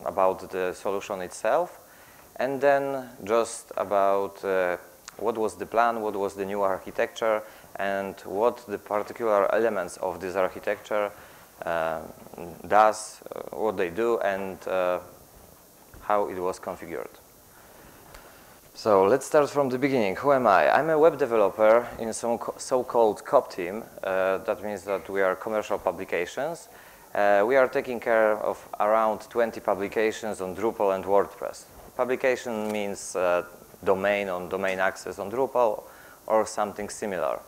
S9: about the solution itself, and then just about what was the plan, what was the new architecture, and what the particular elements of this architecture does, what they do, and how it was configured. So let's start from the beginning. Who am I? I'm a web developer in some so-called COP team. That means that we are commercial publications. We are taking care of around 20 publications on Drupal and WordPress. Publication means domain on domain access on Drupal or something similar.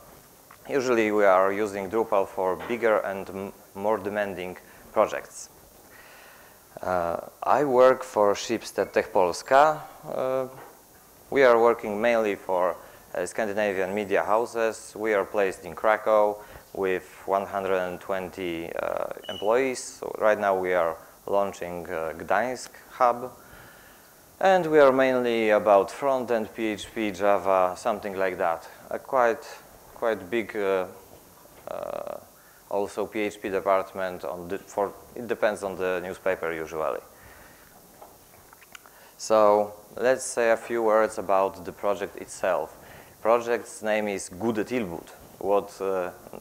S9: Usually we are using Drupal for bigger and more demanding projects. I work for Schibsted Polska. We are working mainly for Scandinavian media houses. We are placed in Krakow with 120 employees. So right now we are launching Gdańsk hub. And we are mainly about front-end PHP, Java, something like that. A quite big also PHP department. It depends on the newspaper usually. So let's say a few words about the project itself. Project's name is Gode Tilbud. What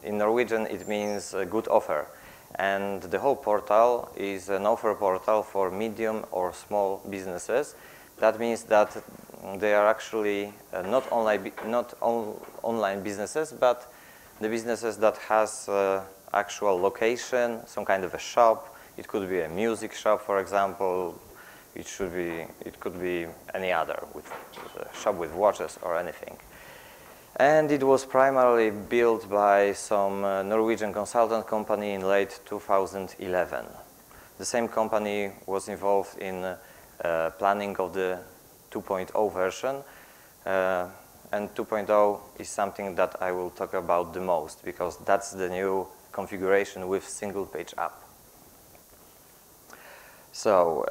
S9: in Norwegian it means good offer. And the whole portal is an offer portal for medium or small businesses. That means that they are actually not online businesses, but the businesses that has actual location, some kind of a shop. It could be a music shop, for example. It could be any other, with a shop with watches or anything. And it was primarily built by some Norwegian consultant company in late 2011. The same company was involved in planning of the 2.0 version. And 2.0 is something that I will talk about the most, because that's the new configuration with single page app. So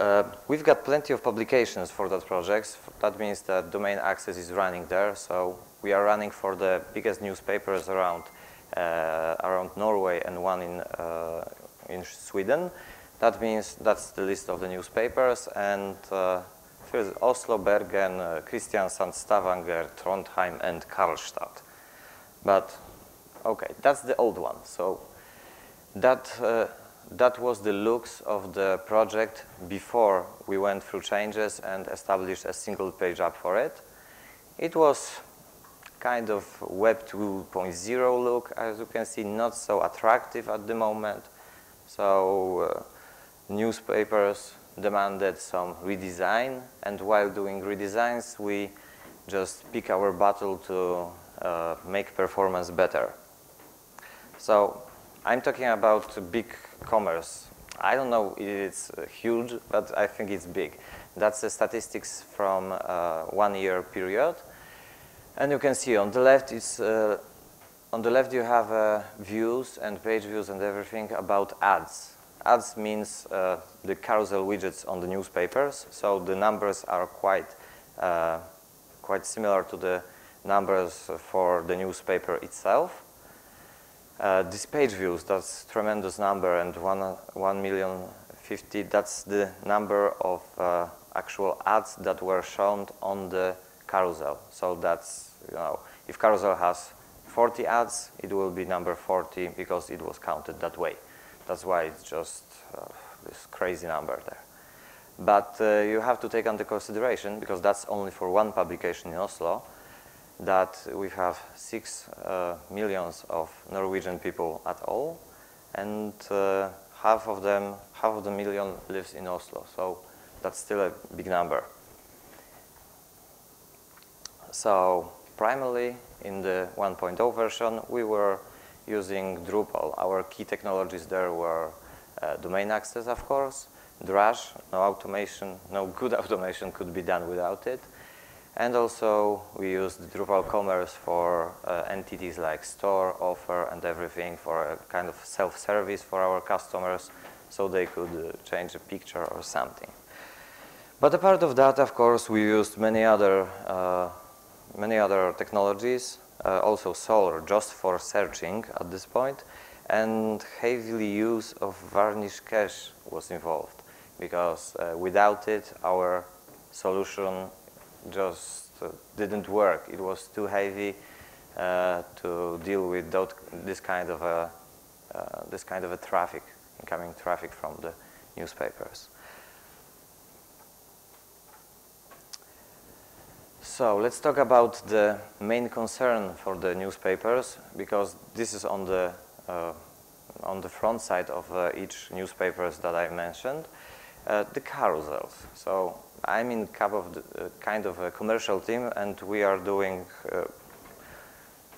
S9: we've got plenty of publications for that project. That means that domain access is running there. So we are running for the biggest newspapers around Norway and one in Sweden. That means that's the list of the newspapers. And here's Oslo, Bergen, Kristiansand, Stavanger, Trondheim, and Karlstad. But okay, that's the old one. So that was the looks of the project before we went through changes and established a single page app for it. It was kind of Web 2.0 look, as you can see, not so attractive at the moment. So newspapers demanded some redesign, and while doing redesigns, we just pick our battle to make performance better. So I'm talking about big commerce. I don't know if it's huge, but I think it's big. That's the statistics from 1 year period. And you can see on the left, on the left you have views and page views and everything about ads. Ads means the carousel widgets on the newspapers. So the numbers are quite similar to the numbers for the newspaper itself. These page views, that's tremendous number, and 1,050,000, that's the number of actual ads that were shown on the carousel. So that's, if carousel has 40 ads, it will be number 40 because it was counted that way. That's why it's just this crazy number there. But you have to take into consideration, because that's only for one publication in Oslo, that we have 6 million of Norwegian people at all, and half of the million lives in Oslo. So that's still a big number. So primarily in the 1.0 version, we were using Drupal. Our key technologies there were domain access, of course, Drush, no automation, no good automation could be done without it. And also we used Drupal Commerce for entities like store, offer, and everything for a kind of self-service for our customers, so they could change a picture or something. But apart of that, of course, we used many other technologies, also Solr just for searching at this point, and heavily use of varnish cache was involved, because without it, our solution just didn't work. It was too heavy to deal with this kind of a traffic, incoming traffic from the newspapers. So let's talk about the main concern for the newspapers, because this is on the front side of each newspapers that I mentioned, the carousels. So I'm in kind of a commercial team, and we are doing,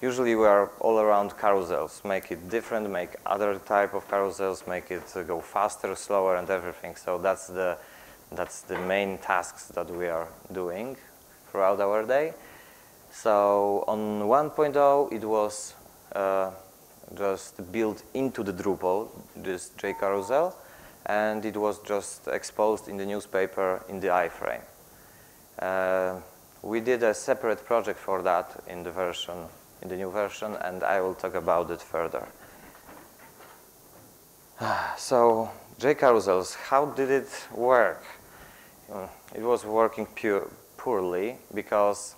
S9: usually we are all around carousels, make it different, make other type of carousels, make it go faster, slower, and everything. So that's the main tasks that we are doing throughout our day. So on 1.0, it was just built into the Drupal, this JCarousel, and it was just exposed in the newspaper in the iframe. We did a separate project for that in the new version, and I will talk about it further. So JCarousels, how did it work? It was working poorly because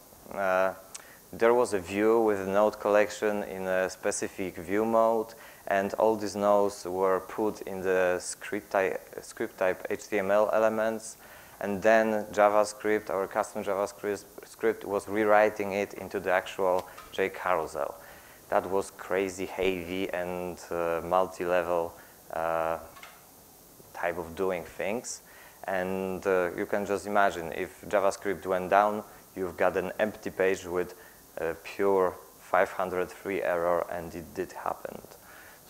S9: there was a view with node collection in a specific view mode, and all these nodes were put in the script type HTML elements, and then JavaScript, our custom JavaScript was rewriting it into the actual JCarousel. That was crazy heavy and multi-level type of doing things. And you can just imagine, if JavaScript went down, you've got an empty page with a pure 503 error, and it did happen.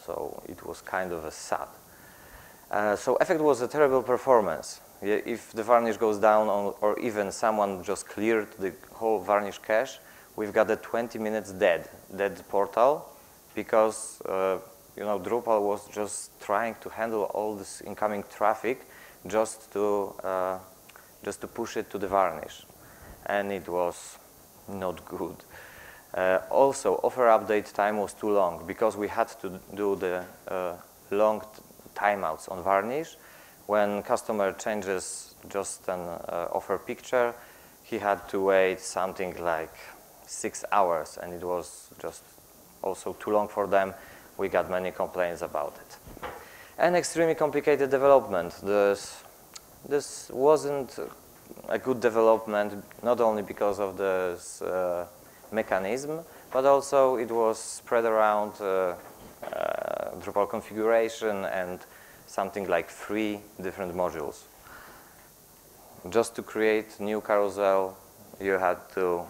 S9: So it was kind of a sad. So effect was a terrible performance. If the varnish goes down, or even someone just cleared the whole varnish cache, we've got a 20 minutes dead portal, because Drupal was just trying to handle all this incoming traffic just to push it to the varnish, and it was not good. Also, offer update time was too long, because we had to do the long timeouts on varnish. When customer changes just an offer picture, he had to wait something like 6 hours, and it was just also too long for them. We got many complaints about it. And extremely complicated development. This wasn't a good development, not only because of this mechanism, but also it was spread around Drupal configuration and something like 3 different modules. Just to create new carousel, you had to,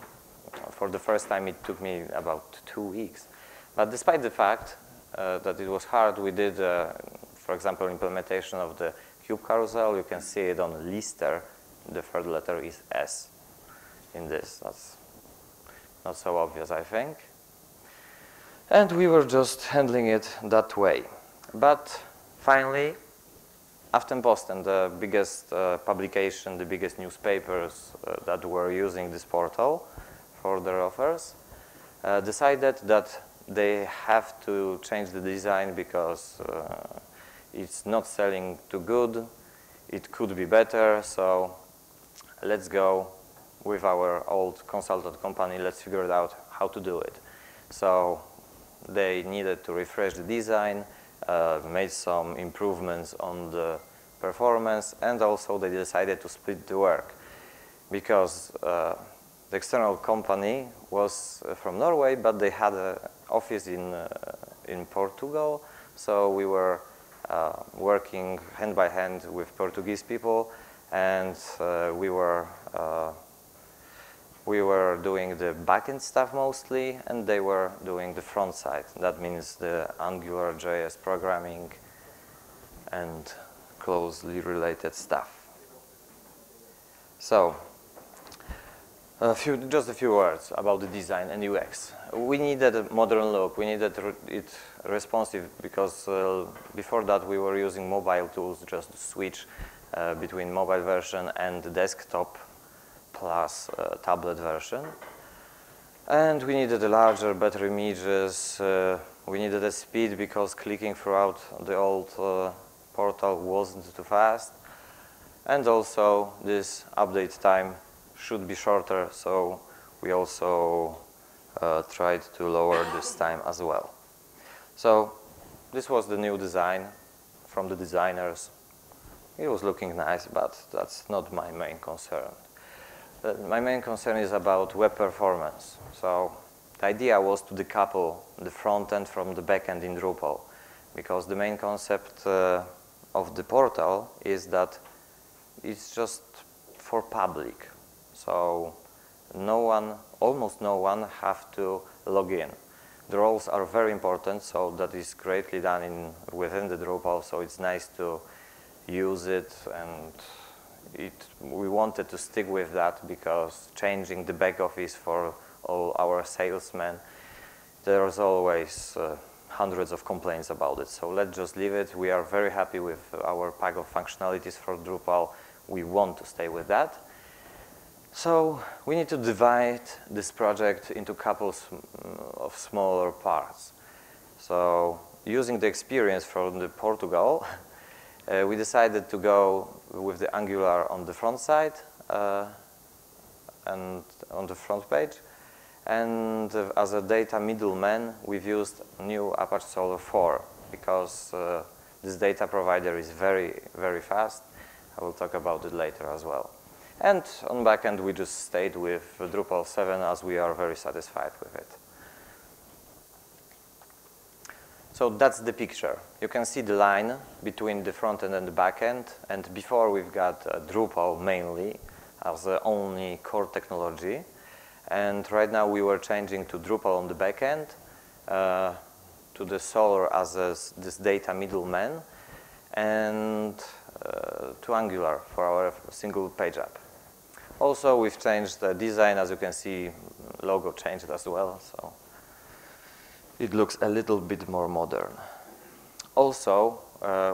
S9: for the first time it took me about 2 weeks. But despite the fact that it was hard, we did, for example, implementation of the cube carousel. You can see it on Lister. The third letter is S in this. That's not so obvious, I think. And we were just handling it that way. But finally, Aftenposten, the biggest publication, the biggest newspapers that were using this portal for their offers, decided that they have to change the design because it's not selling too good. It could be better, so let's go with our old consultant company, let's figure it out how to do it. So they needed to refresh the design, made some improvements on the performance, and also they decided to split the work, because the external company was from Norway, but they had an office in Portugal, so we were working hand by hand with Portuguese people, and we were doing the backend stuff mostly, and they were doing the front side. That means the Angular JS programming and closely related stuff. So, just a few words about the design and UX. We needed a modern look. We needed it responsive because before that we were using mobile tools just to switch between mobile version and the desktop plus tablet version. And we needed a larger, better images. We needed a speed because clicking throughout the old portal wasn't too fast. And also this update time should be shorter, so we also tried to lower this time as well. So this was the new design from the designers. It was looking nice, but that's not my main concern. My main concern is about web performance. So the idea was to decouple the front end from the back end in Drupal, because the main concept of the portal is that it's just for public. So no one, almost no one have to log in. The roles are very important, so that is greatly done within the Drupal, so it's nice to use it, and we wanted to stick with that because changing the back office for all our salesmen, there's always hundreds of complaints about it. So let's just leave it. We are very happy with our pack of functionalities for Drupal. We want to stay with that. So we need to divide this project into couples of smaller parts. So using the experience from Portugal, we decided to go with the Angular on the front side and on the front page. And as a data middleman, we've used new Apache Solr 4 because this data provider is very, very fast. I will talk about it later as well. And on backend, we just stayed with Drupal 7 as we are very satisfied with it. So that's the picture. You can see the line between the front end and the back end. And before we've got Drupal mainly as the only core technology. And right now we were changing to Drupal on the back end, to the Solr as this data middleman, and to Angular for our single page app. Also, we've changed the design. As you can see, logo changed as well. So it looks a little bit more modern. Also,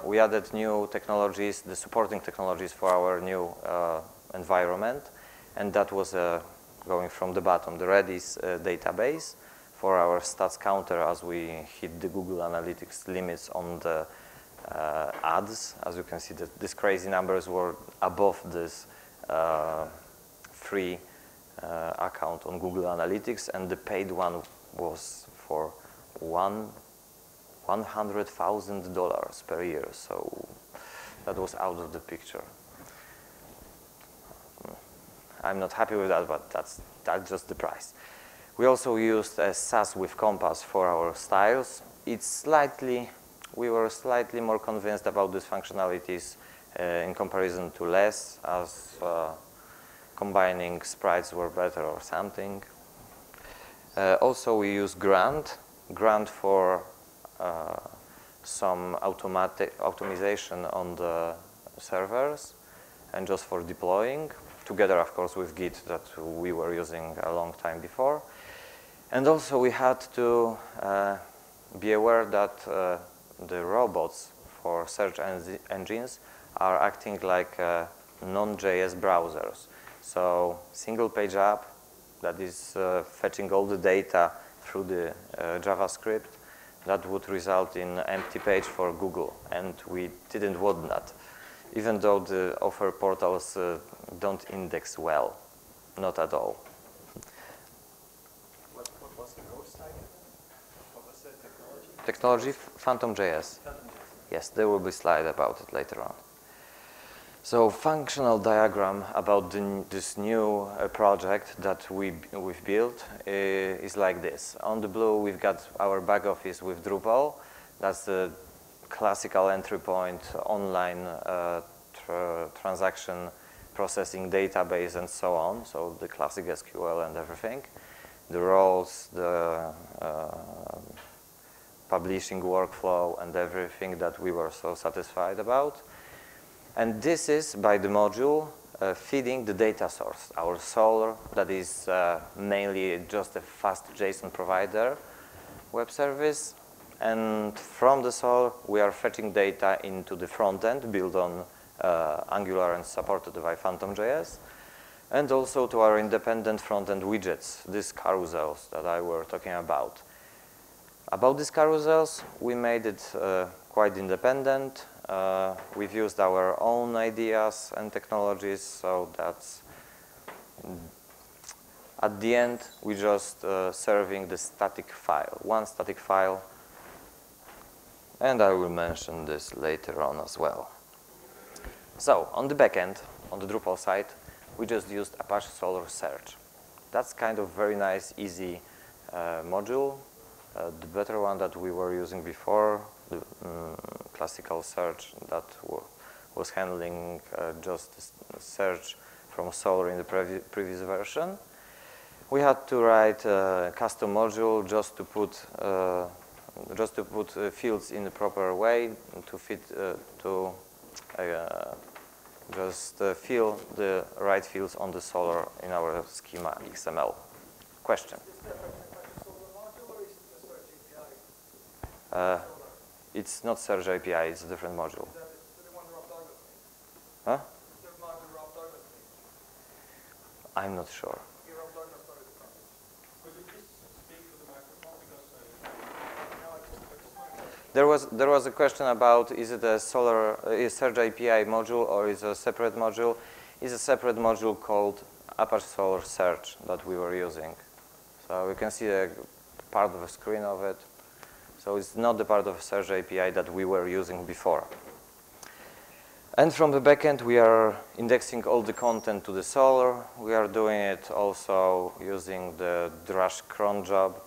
S9: we added new technologies, the supporting technologies for our new environment, and that was going from the bottom, the Redis database for our stats counter as we hit the Google Analytics limits on the ads. As you can see, that these crazy numbers were above this free account on Google Analytics, and the paid one was for $100,000 per year, so that was out of the picture. I'm not happy with that, but that's just the price. We also used a SAS with Compass for our styles. We were slightly more convinced about these functionalities in comparison to less, as combining sprites were better or something. Also, we use Grunt for some automation on the servers and just for deploying, together, of course, with Git that we were using a long time before. And also, we had to be aware that the robots for search engines are acting like non-JS browsers. So, single page app that is fetching all the data through the JavaScript, that would result in an empty page for Google, and we didn't want that, even though the offer portals don't index well, not at all.
S8: What was the code stack? What was the technology?
S9: Technology, Phantom.js. Yes, there will be a slide about it later on. So, functional diagram about this new project that we've built is like this. On the blue, we've got our back office with Drupal. That's the classical entry point, online transaction processing database and so on. So the classic SQL and everything. The roles, the publishing workflow and everything that we were so satisfied about. And this is by the module feeding the data source, our Solar, that is mainly just a fast JSON provider web service. And from the Solar, we are fetching data into the front end built on Angular and supported by Phantom.js, and also to our independent front-end widgets, these carousels that I were talking about. About these carousels, we made it quite independent. We've used our own ideas and technologies, so that's at the end we just serving the static file, one static file, and I will mention this later on as well. So on the backend, on the Drupal side, we just used Apache Solr Search. That's kind of very nice, easy module. The better one that we were using before, the classical search that was handling just search from Solr in the previous version. We had to write a custom module just to put fields in the proper way to fit just fill the right fields on the Solr in our schema XML. Question? It's not Search API, it's a different module. Huh? I'm not sure. There was a question about is it a Search API module or is it a separate module? It's a separate module called Apache Solr Search that we were using. So you can see a part of a screen of it. So it's not the part of Search API that we were using before. And from the backend, we are indexing all the content to the Solr. We are doing it also using the Drush cron job.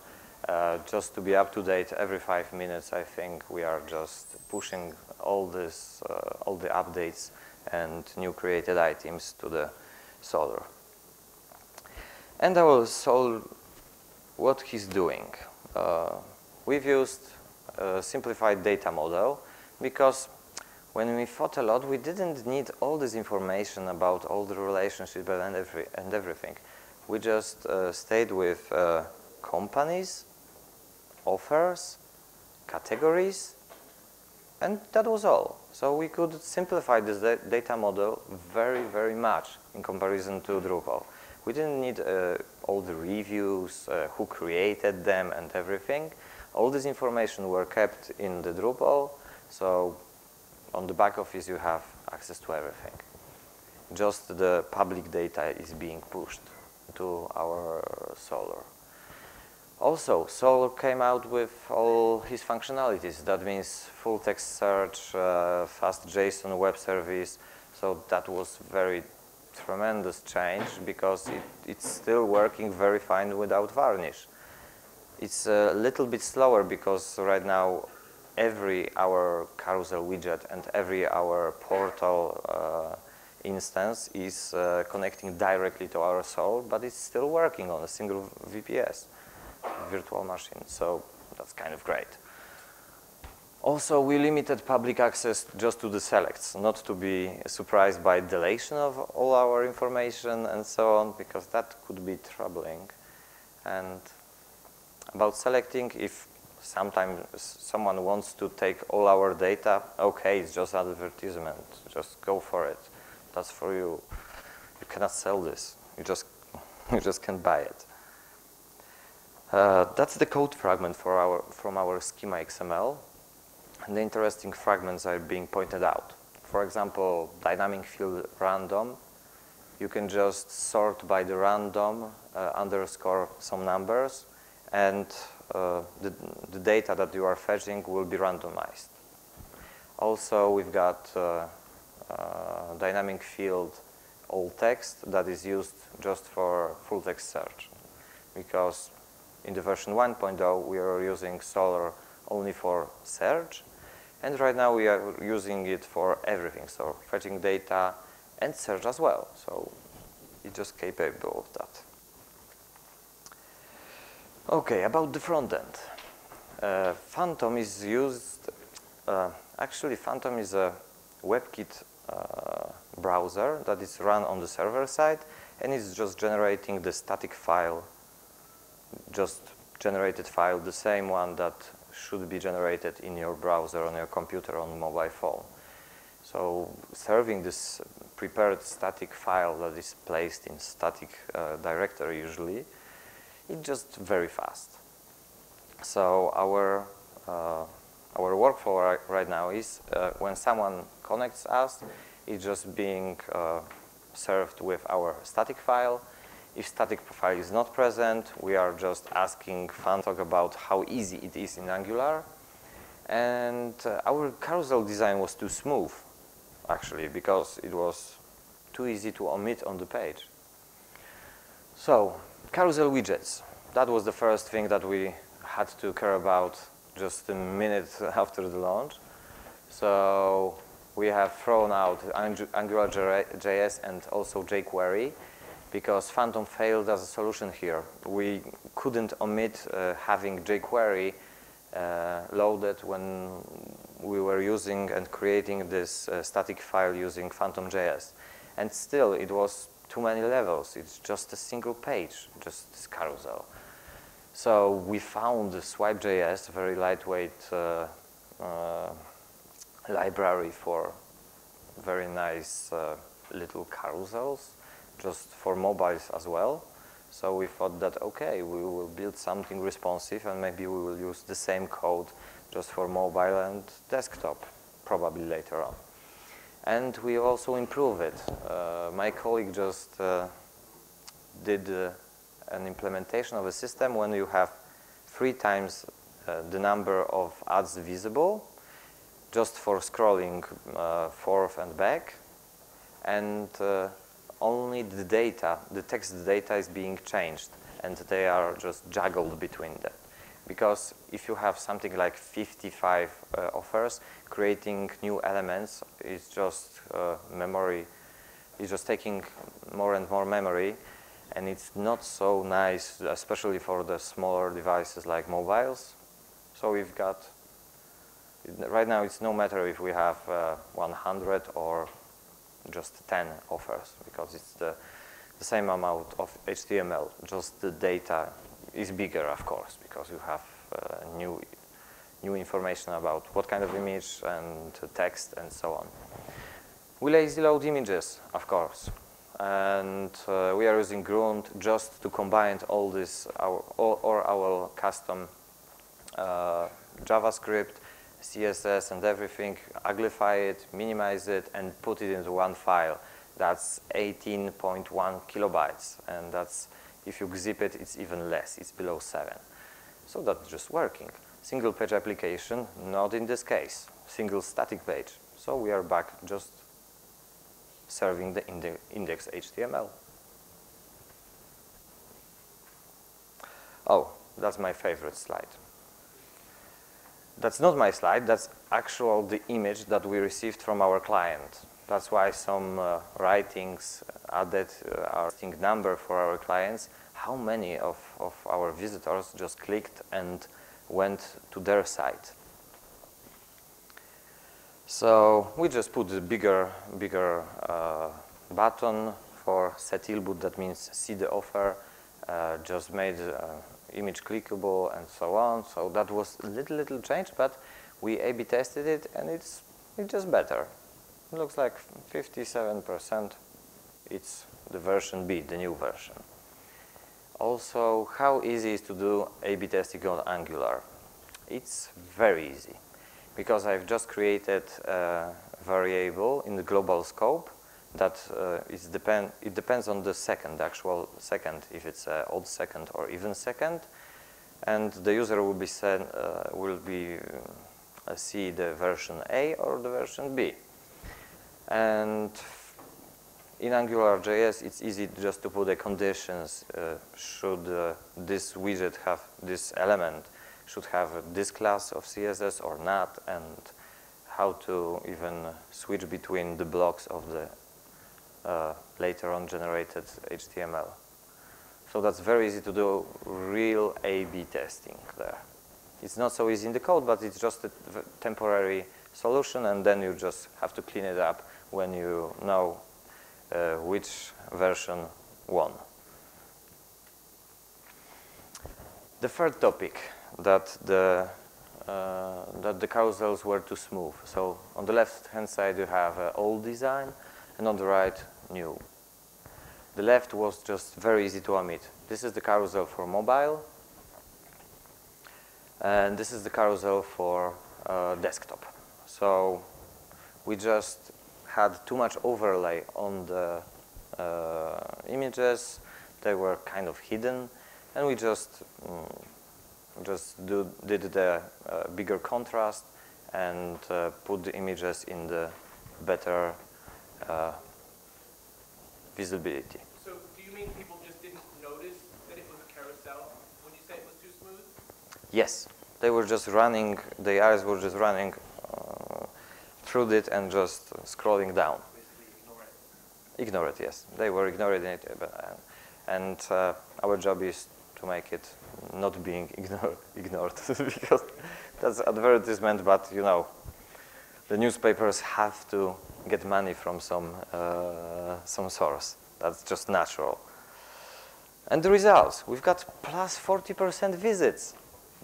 S9: Just to be up to date every 5 minutes, I think we are just pushing all the updates and new created items to the Solr. And our Solr, what he's doing. We've used a simplified data model because when we thought a lot, we didn't need all this information about all the relationships and everything. We just stayed with companies, offers, categories, and that was all. So we could simplify this data model very, very much in comparison to Drupal. We didn't need all the reviews, who created them and everything. All this information were kept in the Drupal, so on the back office you have access to everything. Just the public data is being pushed to our Solr. Also, Solr came out with all his functionalities. That means full text search, fast JSON web service. So that was very tremendous change because it's still working very fine without varnish. It's a little bit slower because right now every our carousel widget and every our portal instance is connecting directly to our Solr, but it's still working on a single VPS, virtual machine, so that's kind of great. Also, we limited public access just to the selects, not to be surprised by deletion of all our information and so on, because that could be troubling. And about selecting, if sometimes someone wants to take all our data, okay, it's just advertisement, just go for it. That's for you. You cannot sell this. You just can't buy it. That's the code fragment from our schema XML. And the interesting fragments are being pointed out. For example, dynamic field random. You can just sort by the random underscore some numbers, and the data that you are fetching will be randomized. Also, we've got dynamic field alt text that is used just for full text search, because in the version 1.0 we are using Solr only for search, and right now we are using it for everything, so fetching data and search as well. So it's just capable of that. Okay, about the front end. Phantom is used, actually Phantom is a WebKit browser that is run on the server side, and it's just generating the static file, just generated file, the same one that should be generated in your browser on your computer on mobile phone. So serving this prepared static file that is placed in static directory usually, it's just very fast. So our workflow right now is when someone connects us, it's just being served with our static file. If static file is not present, we are just asking Phantom about how easy it is in Angular. And our carousel design was too smooth, actually, because it was too easy to omit on the page. So, carousel widgets. That was the first thing that we had to care about just a minute after the launch. So, we have thrown out AngularJS and also jQuery, because Phantom failed as a solution here. We couldn't omit having jQuery loaded when we were using and creating this static file using Phantom.js. And still, it was too many levels. It's just a single page, just this carousel. So we found Swipe.js, a very lightweight library for very nice little carousels, just for mobiles as well. So we thought that, okay, we will build something responsive and maybe we will use the same code just for mobile and desktop, probably later on. And we also improve it. My colleague just did an implementation of a system when you have 3 times the number of ads visible, just for scrolling forth and back, and only the data, the text data is being changed, and they are just juggled between them. Because if you have something like 55 offers, creating new elements is just memory, it's just taking more and more memory, and it's not so nice, especially for the smaller devices like mobiles. So we've got, right now it's no matter if we have 100 or just 10 offers, because it's the same amount of HTML, just the data is bigger, of course, because you have new information about what kind of image and text and so on. We lazy load images, of course, and we are using Grunt just to combine all this, our custom JavaScript, CSS and everything, uglify it, minimize it, and put it into one file. That's 18.1 kilobytes, and that's, if you zip it, it's even less, it's below 7. So that's just working. Single page application, not in this case. Single static page. So we are back just serving the index HTML. Oh, that's my favorite slide. That's not my slide, that's the image that we received from our client. That's why some writings added our distinct number for our clients. How many of our visitors just clicked and went to their site? So we just put a bigger button for setIlbut, that means see the offer, just made image clickable and so on. So that was a little change, but we A/B tested it and it's just better. It looks like 57%. It's the version B, the new version. Also, how easy is to do A/B testing on Angular? It's very easy, because I've just created a variable in the global scope that it depends on the second, the actual second, if it's an odd second or even second, and the user will be see the version A or the version B. And in AngularJS, it's easy just to put the conditions. Should this widget have this element, should have this class of CSS or not, and how to even switch between the blocks of the later on generated HTML. So that's very easy to do real A/B testing there. It's not so easy in the code, but it's just a temporary solution, and then you just have to clean it up when you know which version won. The third topic, that the carousels were too smooth. So on the left-hand side you have old design, and on the right, new. The left was just very easy to omit. This is the carousel for mobile, and this is the carousel for desktop. So we just had too much overlay on the images. They were kind of hidden, and we just did the bigger contrast and put the images in the better visibility.
S2: So do you mean people just didn't notice that it was a carousel when you say it was too smooth?
S9: Yes, they were just running, the eyes were just running through it and just scrolling down.
S2: Basically ignore it.
S9: Ignore it, yes. They were ignoring it, and our job is to make it not being ignored because that's advertisement, but you know, the newspapers have to get money from some source. That's just natural. And the results, we've got plus 40% visits.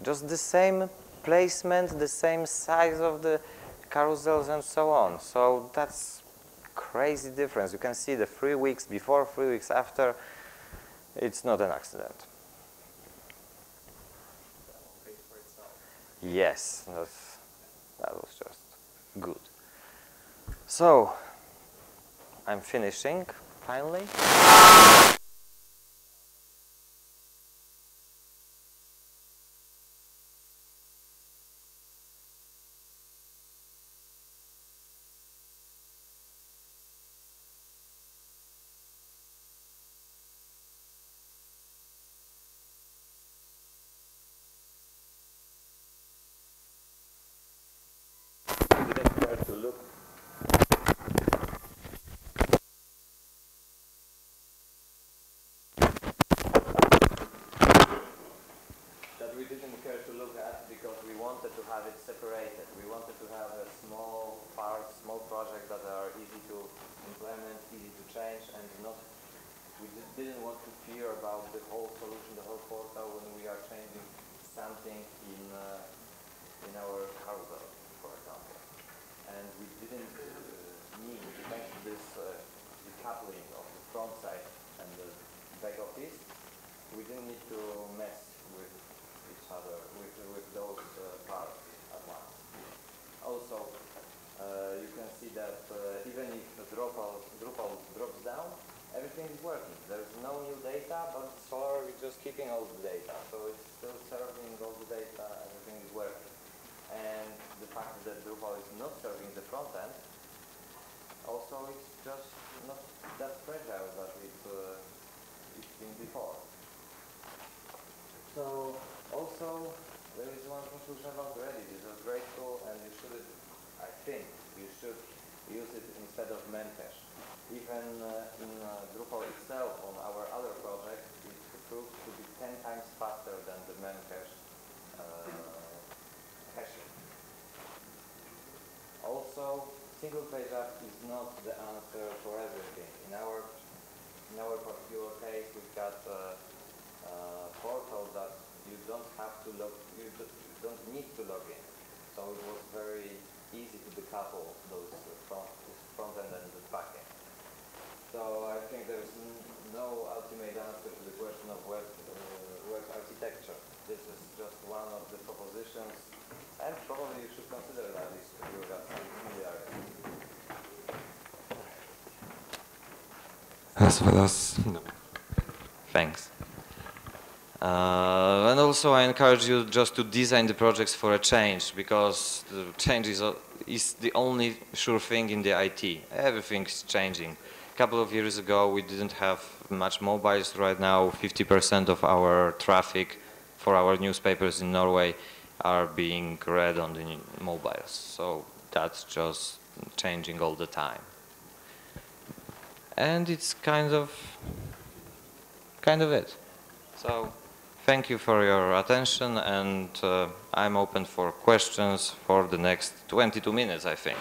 S9: Just the same placement, the same size of the carousels and so on. So that's crazy difference. You can see the 3 weeks before, 3 weeks after. It's not an accident. Yes, that was just good. So, I'm finishing, finally. To look. That we didn't care to look at because we wanted to have it separated. We wanted to have a small part, small projects that are easy to implement, easy to change, and not. We didn't want to fear about the whole solution, the whole portal when we are changing something in our carousel, for example. And we didn't need, thanks to this decoupling of the front side and the back office, we didn't need to mess with each other, with those parts at once. Also, you can see that even if Drupal drops down, everything is working. There's no new data, but Solar is just keeping all the data. So it's still serving all the data, everything is working. And the fact that Drupal is not serving the front end, also it's just not that fragile that it's been before. So also there is one conclusion about Reddit. It's a great tool, and you should, I think, you should use it instead of Memcache. Even in Drupal itself, on our other project, it proved to be 10 times faster than the Memcache caching. Also, single page app is not the answer for everything. In our particular case, we've got a portal that you don't have to you don't need to log in. So it was very easy to decouple those front end and the back end. So I think there's no ultimate answer to the question of web architecture. This is just one of the propositions, and probably you should consider that if you've got some familiarity.
S10: As well as... No.
S9: Thanks. And also I encourage you just to design the projects for a change, because the change is the only sure thing in the IT. Everything's changing. A couple of years ago we didn't have much mobiles. Right now 50% of our traffic for our newspapers in Norway are being read on the mobiles. So that's just changing all the time. And it's kind of it. So Thank you for your attention, and I'm open for questions for the next 22 minutes, I think.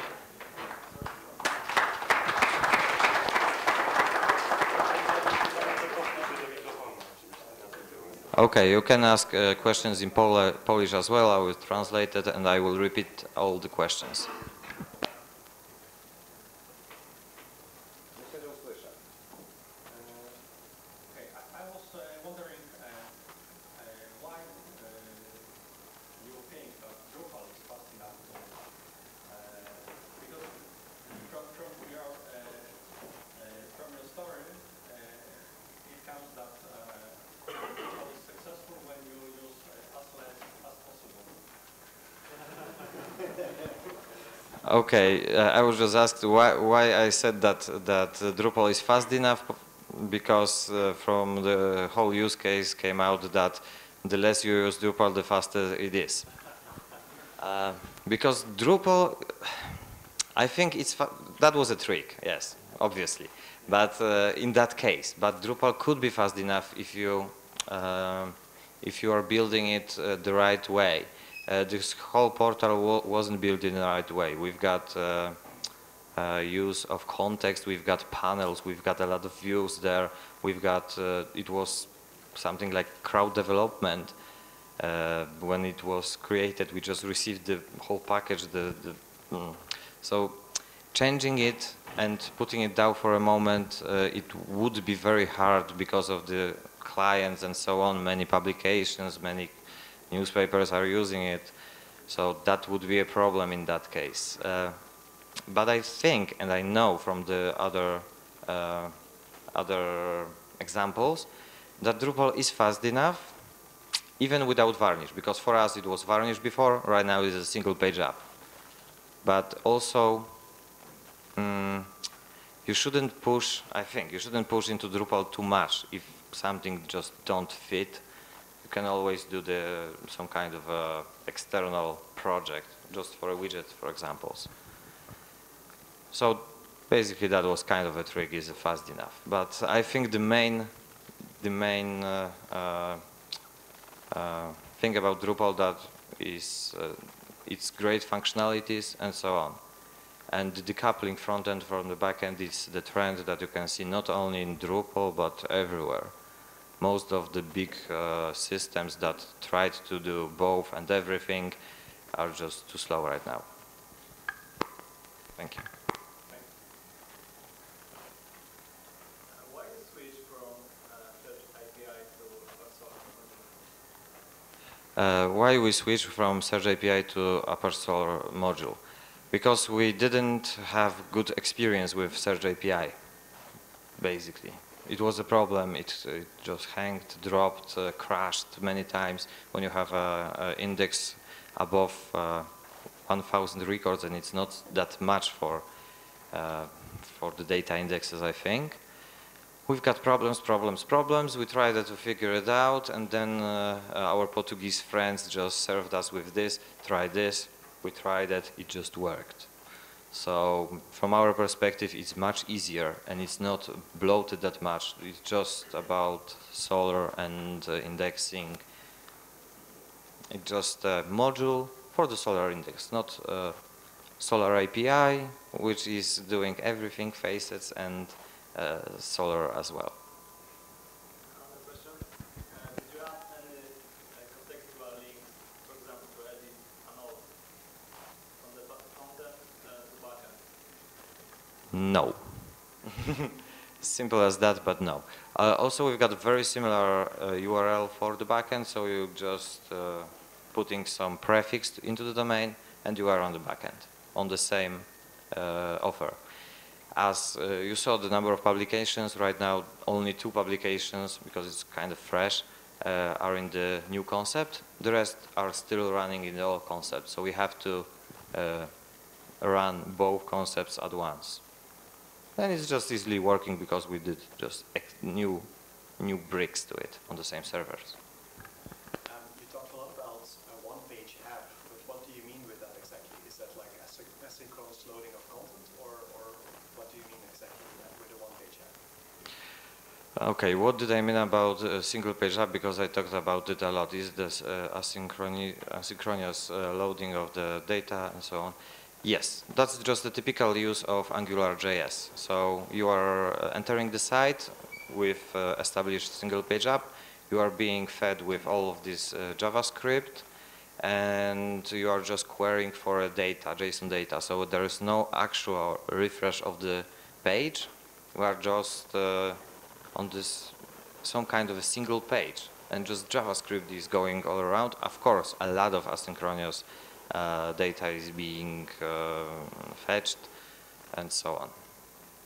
S9: Okay, you can ask questions in Polish as well. I will translate it and I will repeat all the questions.
S2: I was wondering why you think that Drupal is fast enough to, because from your story, it comes that Drupal is successful when you use as less as possible.
S9: Okay, I was just asked why I said that Drupal is fast enough, because from the whole use case came out that the less you use Drupal, the faster it is. Because Drupal, I think that was a trick, yes, obviously. But in that case, but Drupal could be fast enough if you are building it the right way. This whole portal wasn't built in the right way. We've got use of context, we've got panels, we've got a lot of views there, we've got, it was something like crowd development. When it was created, we just received the whole package. So changing it and putting it down for a moment, it would be very hard because of the clients and so on. Many publications, many newspapers are using it. So that would be a problem in that case. But I think, and I know from the other examples, that Drupal is fast enough, even without varnish, because for us it was varnish before, right now it's a single page app. But also, you shouldn't push, I think, you shouldn't push into Drupal too much. If something just don't fit, you can always do some kind of external project, just for a widget, for examples. So basically that was kind of a trick, is fast enough. But I think the main thing about Drupal that is its great functionalities and so on. And the decoupling front-end from the back-end is the trend that you can see not only in Drupal but everywhere. Most of the big systems that tried to do both and everything are just too slow right now. Thank you.
S2: Why the switch from Search API to Aperture module?
S9: Why we switched from Search API to Aperture module? Because we didn't have good experience with Search API, basically. It was a problem, it just hanged, dropped, crashed many times when you have an index above 1,000 records, and it's not that much for the data indexes, I think. We've got problems. We tried to figure it out, and then our Portuguese friends just served us with this, try this. We tried it, it just worked. So from our perspective, it's much easier, and it's not bloated that much. It's just about Solr and indexing. It's just a module for the Solr index, not Solr API, which is doing everything, facets and Solr as well.
S2: Another question. Did you add any contextual links, for example, to edit a node from the content to backend?
S9: No. Simple as that, but no. Also, we've got a very similar URL for the backend, so you just putting some prefix into the domain, and you are on the backend, on the same offer. As you saw the number of publications, right now only 2 publications, because it's kind of fresh, are in the new concept. The rest are still running in the old concept, so we have to run both concepts at once. And it's just easily working because we did just new bricks to it on the same servers.
S10: You talked a lot about a one-page app, but what do you mean with that exactly? Is that like asynchronous loading of content, or what do you mean exactly with a one-page app?
S9: Okay, what did I mean about single page app? Because I talked about it a lot. Is this asynchronous loading of the data and so on? Yes, that's just the typical use of AngularJS. So you are entering the site with established single page app. You are being fed with all of this JavaScript, and you are just querying for a data, JSON data. So there is no actual refresh of the page. You are just on this some kind of a single page, and just JavaScript is going all around. Of course, a lot of asynchronous data is being fetched, and so on.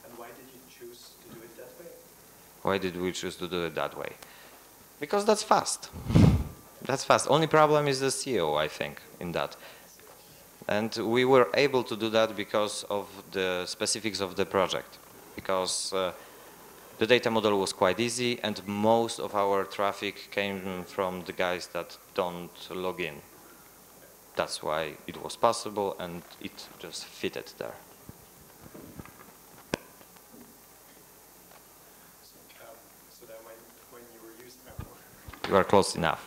S10: And why did you choose to do it that way?
S9: Why did we choose to do it that way? Because that's fast. That's fast. Only problem is the SEO, I think, in that. And we were able to do that because of the specifics of the project. Because the data model was quite easy, and most of our traffic came from the guys that don't log in. That's why it was possible, and it just fitted there.
S10: So that when you were using
S9: You are close enough.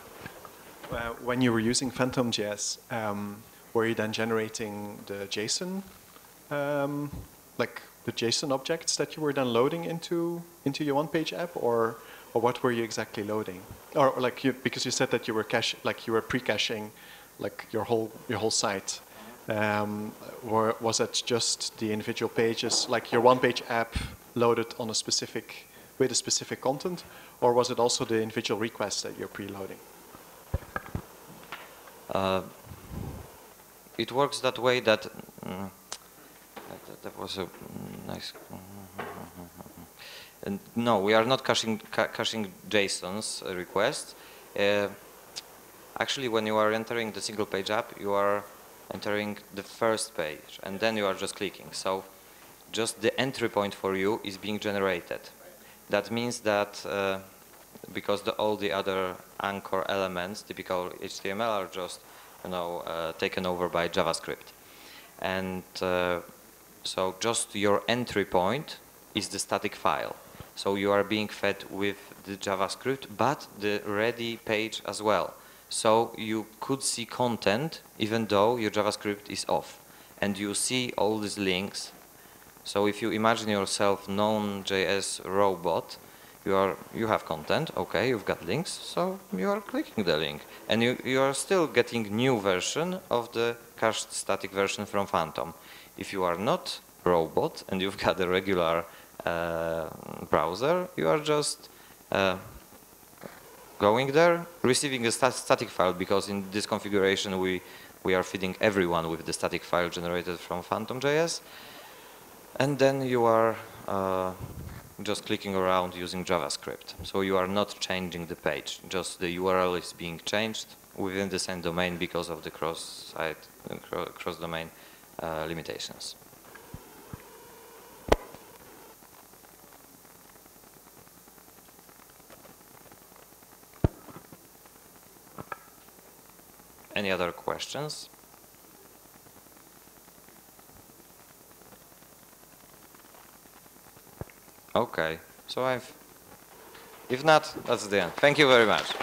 S8: When you were using Phantom.js, were you then generating the JSON, like the JSON objects that you were then loading into your one-page app, or what were you exactly loading? Or like because you said that you were pre-caching, like your whole site. Was it just the individual pages, like your one-page app loaded on with a specific content, or was it also the individual requests that you're preloading?
S9: It works that way that that was a nice. No, we are not caching JSON's requests. Actually, when you are entering the single page app, you are entering the first page, and then you are just clicking. So just the entry point for you is being generated. That means that because all the other anchor elements, typical HTML, are just taken over by JavaScript. And so just your entry point is the static file. So you are being fed with the JavaScript, but the ready page as well. So you could see content even though your JavaScript is off. And you see all these links. So if you imagine yourself Node.js robot, you have content, okay, you've got links, so you are clicking the link. And you are still getting new version of the cached static version from Phantom. If you are not robot and you've got a regular browser, you are just going there, receiving a static file, because in this configuration we are feeding everyone with the static file generated from Phantom.js. And then you are just clicking around using JavaScript. So you are not changing the page, just the URL is being changed within the same domain because of the cross-site, cross-domain limitations. Any other questions? Okay, so if not, that's the end. Thank you very much.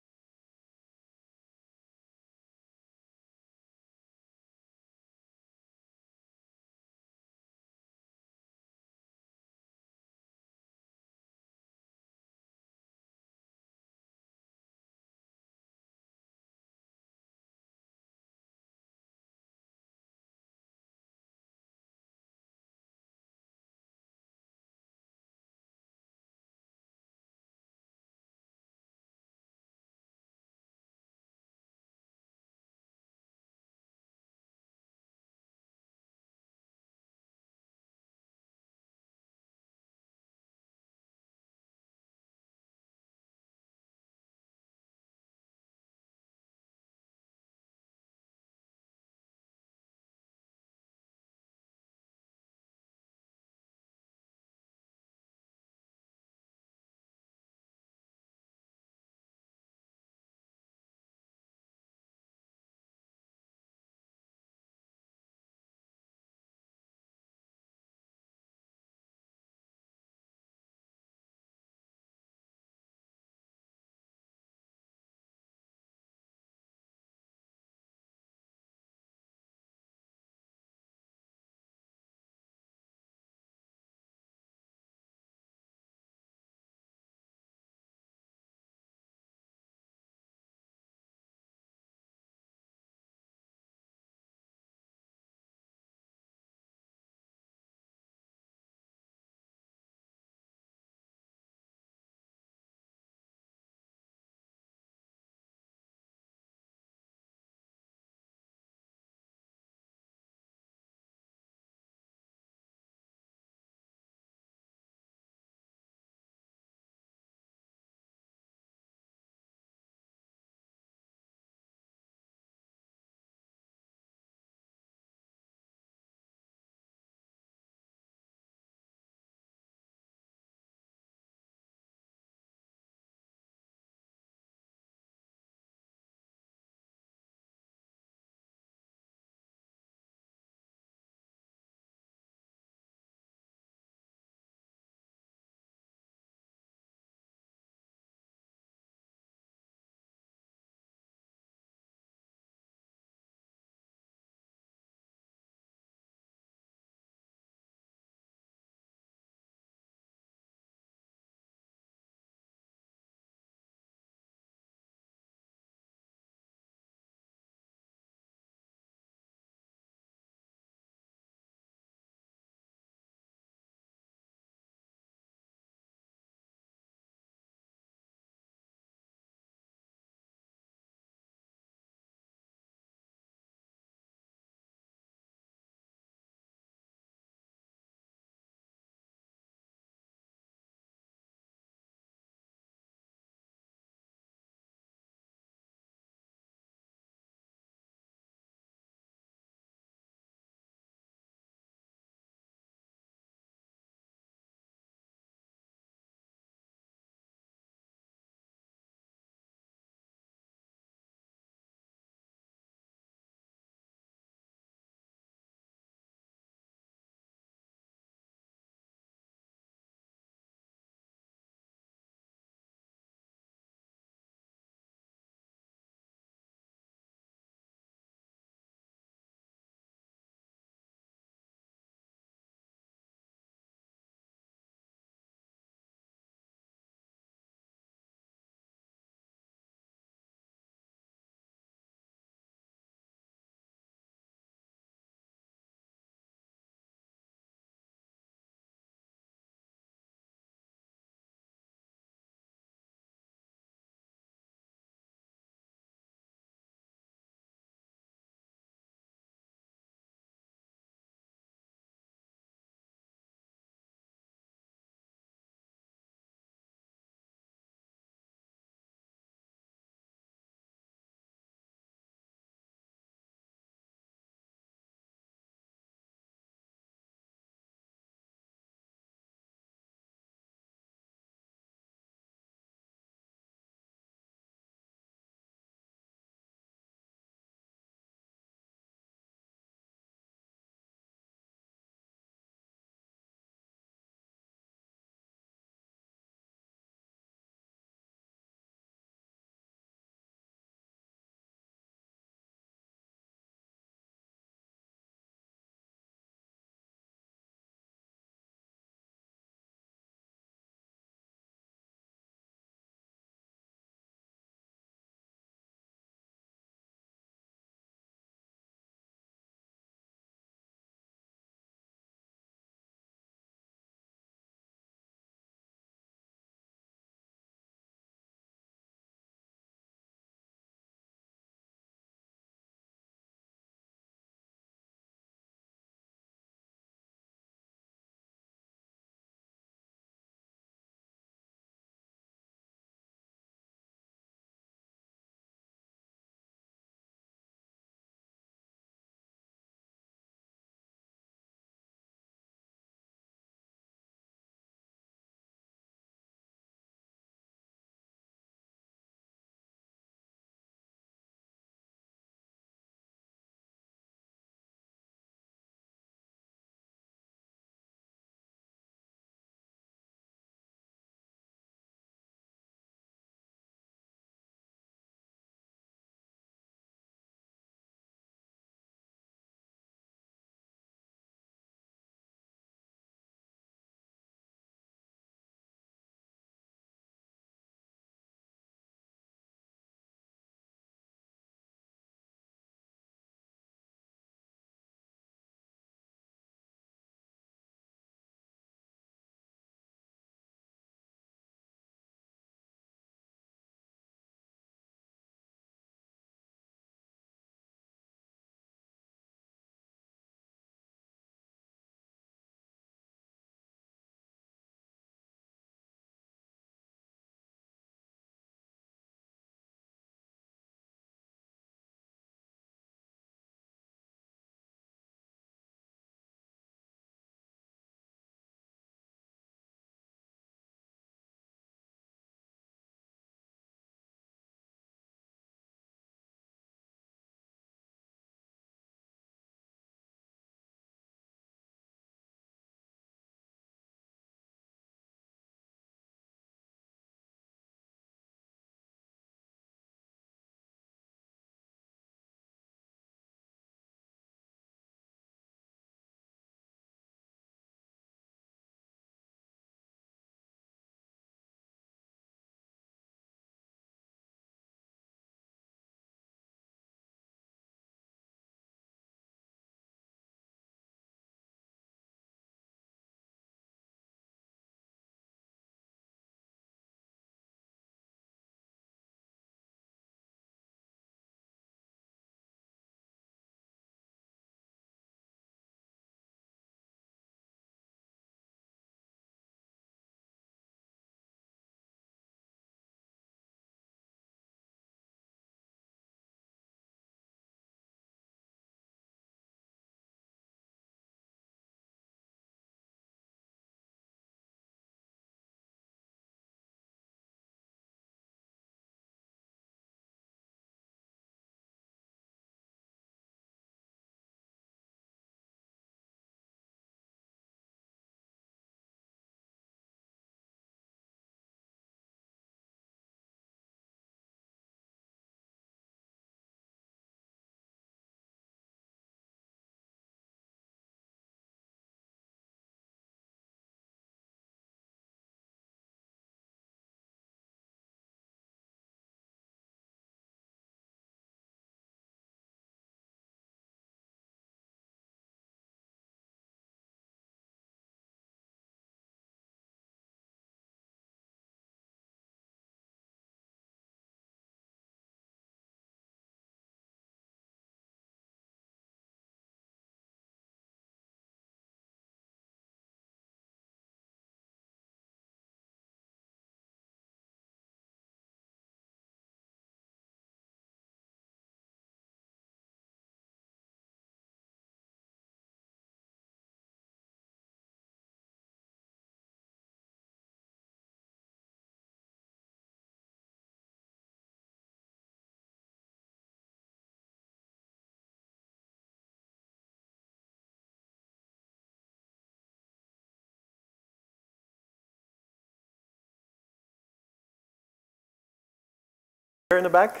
S11: Here in the back?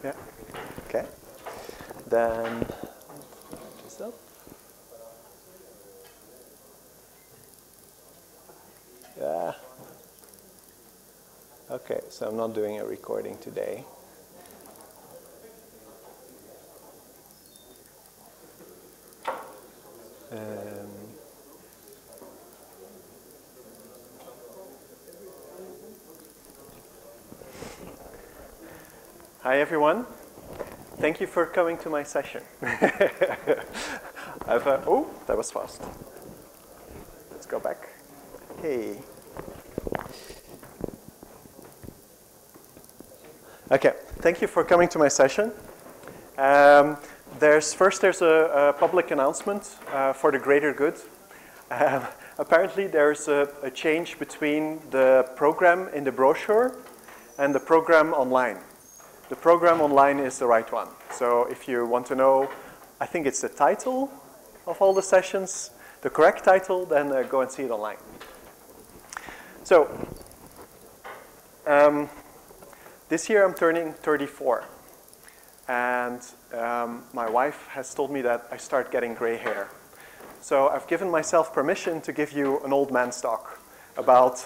S11: Yeah. Okay. Then this up. Yeah. Okay, so I'm not doing a recording today. Hi everyone. Thank you for coming to my session. Oh, that was fast. Let's go back. Hey. Okay, thank you for coming to my session. There's a public announcement for the greater good. Apparently there's a change between the program in the brochure and the program online. The program online is the right one. So if you want to know, I think it's the title of all the sessions, the correct title, then go and see it online. So this year I'm turning 34. And my wife has told me that I start getting gray hair. So I've given myself permission to give you an old man's talk about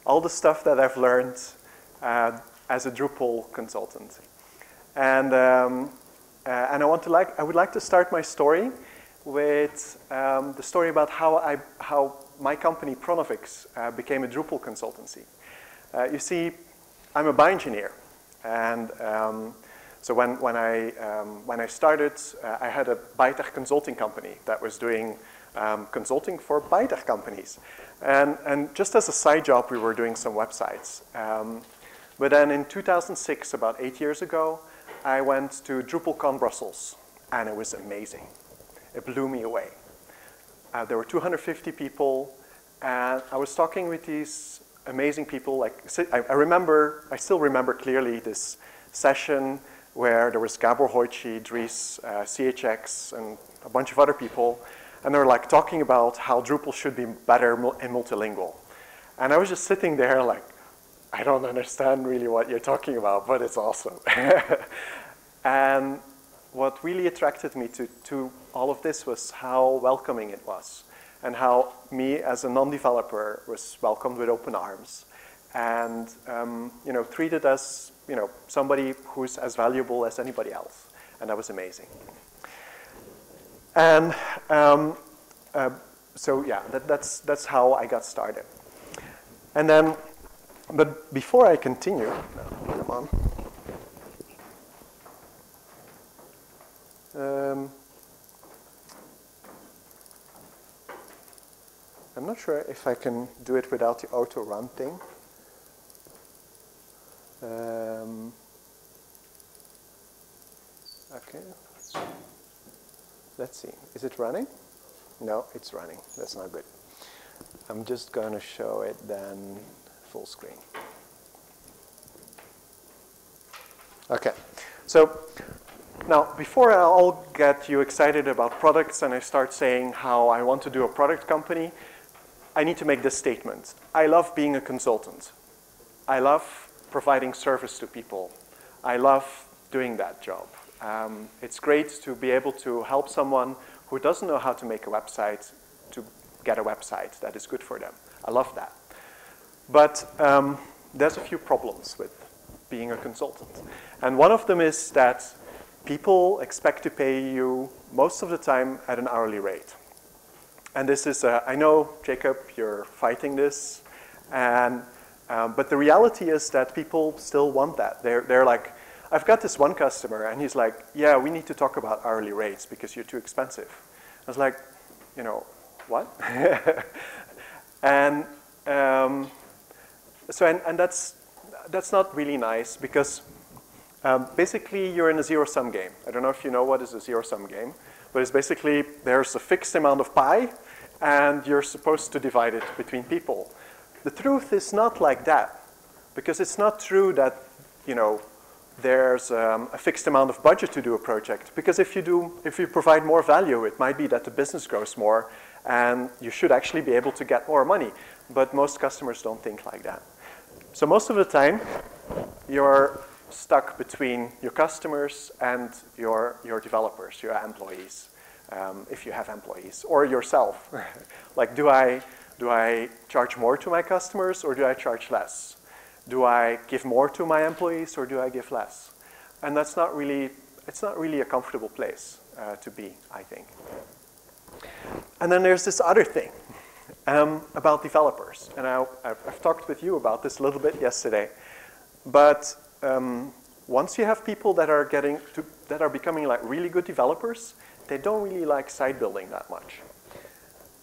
S11: all the stuff that I've learned as a Drupal consultant. And I would like to start my story with the story about how my company Pronovix became a Drupal consultancy. You see, I'm a bioengineer, and so when I started, I had a biotech consulting company that was doing consulting for biotech companies, and just as a side job, we were doing some websites. But then in 2006, about 8 years ago, I went to DrupalCamp Brussels, and it was amazing. It blew me away. There were 250 people, and I was talking with these amazing people. Like I still remember clearly this session where there was Gabor Hojci, Dries, s.HS, and a bunch of other people, and they were like talking about how Drupal should be better and multilingual. And I was just sitting there like, I don't understand really what you're talking about, but it's awesome. And what really attracted me to all of this was how welcoming it was, and how me as a non-developer was welcomed with open arms, and treated as somebody who's as valuable as anybody else, and that was amazing. And so yeah, that's how I got started. And then. But before I continue, come on. I'm not sure if I can do it without the auto run thing. Okay. Let's see. Is it running? No, it's running. That's not good. I'm just going to show it then. Full screen. Okay, so now before I'll get you excited about products and I start saying how I want to do a product company, I need to make this statement. I love being a consultant. I love providing service to people. I love doing that job. It's great to be able to help someone who doesn't know how to make a website to get a website that is good for them. I love that. But there's a few problems with being a consultant. And one of them is that people expect to pay you most of the time at an hourly rate. And this is, I know, Jacob, you're fighting this. But the reality is that people still want that. They're like, I've got this one customer, and he's like, yeah, we need to talk about hourly rates because you're too expensive. I was like, what? And that's not really nice because basically you're in a zero-sum game. I don't know if you know what is a zero-sum game, but it's basically there's a fixed amount of pie and you're supposed to divide it between people. The truth is not like that, because it's not true that there's a fixed amount of budget to do a project. Because if you provide more value, it might be that the business grows more and you should actually be able to get more money. But most customers don't think like that. So most of the time, you're stuck between your customers and your developers, your employees, if you have employees, or yourself. Like, do I charge more to my customers or do I charge less? Do I give more to my employees or do I give less? And that's not really, it's not really a comfortable place to be, I think. And then there's this other thing about developers. And I've talked with you about this a little bit yesterday. But once you have people that are becoming like really good developers, they don't really like site building that much.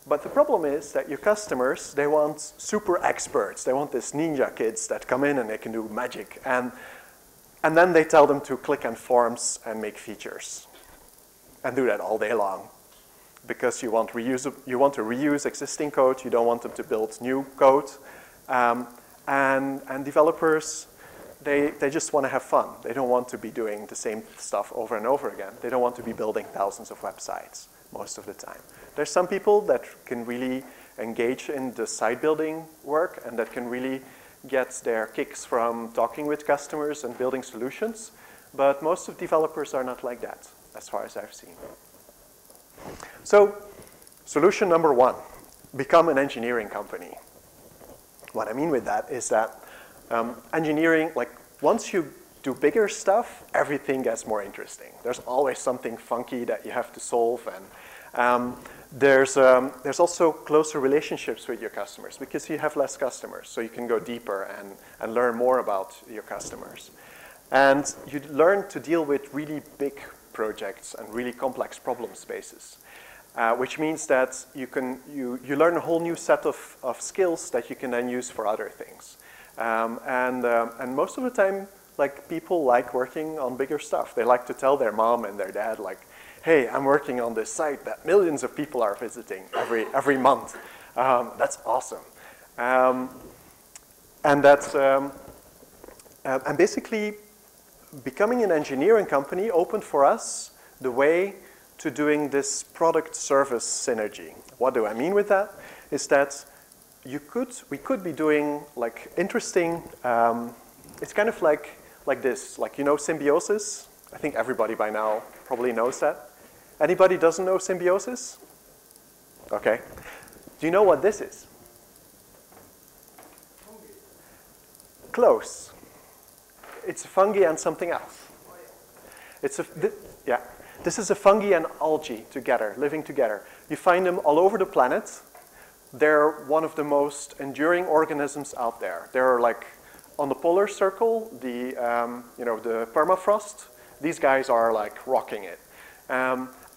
S11: But the problem is that your customers, they want super experts. They want these ninja kids that come in and they can do magic. And then they tell them to click on forms and make features. And do that all day long. Because you want to reuse existing code. You don't want them to build new code. And developers, they just want to have fun. They don't want to be doing the same stuff over and over again. They don't want to be building thousands of websites most of the time. There's some people that can really engage in the site building work and that can really get their kicks from talking with customers and building solutions. But most of developers are not like that, as far as I've seen. So, solution number one, become an engineering company. What I mean with that is that engineering, like once you do bigger stuff, everything gets more interesting. There's always something funky that you have to solve, and there's also closer relationships with your customers because you have less customers, so you can go deeper and learn more about your customers. And you learn to deal with really big projects and really complex problem spaces, which means that you learn a whole new set of skills that you can then use for other things. And most of the time, like, people like working on bigger stuff. They like to tell their mom and their dad, like, hey, I'm working on this site that millions of people are visiting every month. That's awesome. And basically, becoming an engineering company opened for us the way to doing this product service synergy. What do I mean with that? Is that we could be doing like interesting, it's kind of like this, like, you know, symbiosis? I think everybody by now probably knows that. Anybody doesn't know symbiosis? Okay. Do you know what this is? Close. It's a fungi and something else. This is a fungi and algae together, living together. You find them all over the planet. They're one of the most enduring organisms out there. They're like on the polar circle, the permafrost. These guys are like rocking it.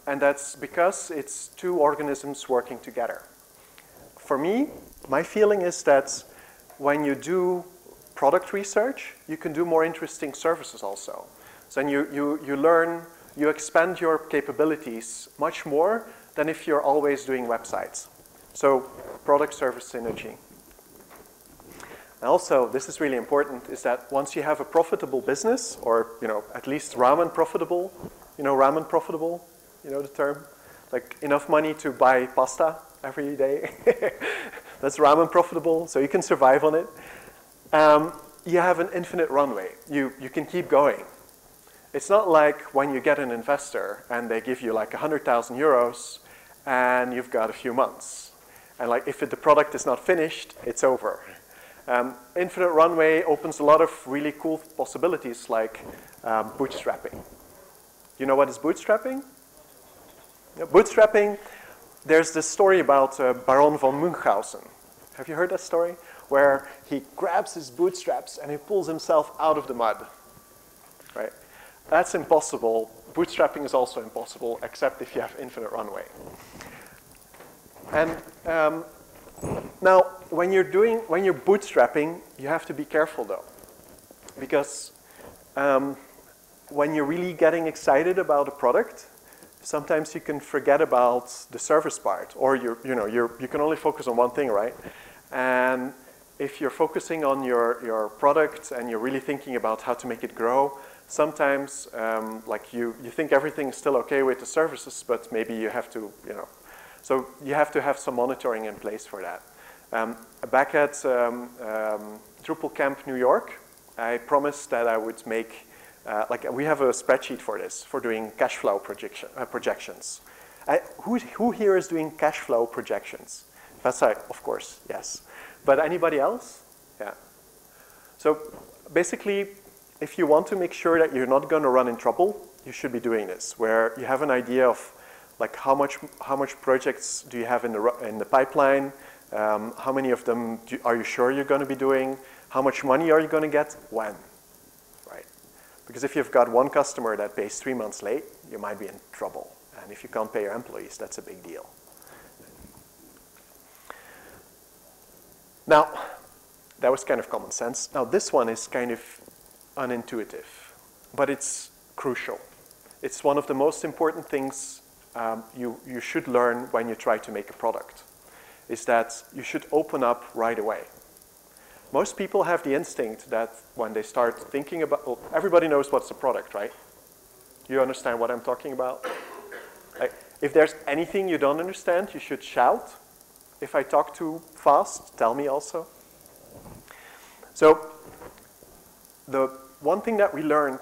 S11: And that's because it's two organisms working together. For me, my feeling is that when you do product research, you can do more interesting services also. So then you expand your capabilities much more than if you're always doing websites. So product service synergy. And also, this is really important, is that once you have a profitable business, or at least ramen profitable, ramen profitable, you know the term? Like enough money to buy pasta every day. That's ramen profitable, so you can survive on it. You have an infinite runway. You can keep going. It's not like when you get an investor and they give you like 100,000 euros and you've got a few months. And like if the product is not finished, it's over. Infinite runway opens a lot of really cool possibilities like bootstrapping. You know what is bootstrapping? Yeah, bootstrapping, there's this story about Baron von Munchausen. Have you heard that story? Where he grabs his bootstraps and he pulls himself out of the mud. Right? That's impossible. Bootstrapping is also impossible, except if you have infinite runway. And now, when you're bootstrapping, you have to be careful though, because when you're really getting excited about a product, sometimes you can forget about the service part, or you can only focus on one thing, right? And if you're focusing on your product and you're really thinking about how to make it grow, sometimes like you think everything's still okay with the services, but maybe you have to, so you have to have some monitoring in place for that. Back at DrupalCamp New York, I promised that I would make, like we have a spreadsheet for this, for doing cash flow projections. Who here is doing cash flow projections? That's right, of course, yes. But anybody else? Yeah. So basically, if you want to make sure that you're not going to run in trouble, you should be doing this, where you have an idea of like how much projects do you have in the pipeline, how many of them are you sure you're going to be doing, how much money are you going to get, when, right? Because if you've got one customer that pays 3 months late, you might be in trouble. And if you can't pay your employees, that's a big deal. Now, that was kind of common sense. Now, this one is kind of unintuitive, but it's crucial. It's one of the most important things you should learn when you try to make a product, is that you should open up right away. Most people have the instinct that when they start thinking about, well, everybody knows what's a product, right? You understand what I'm talking about? If there's anything you don't understand, you should shout. If I talk too fast, tell me also. So the one thing that we learned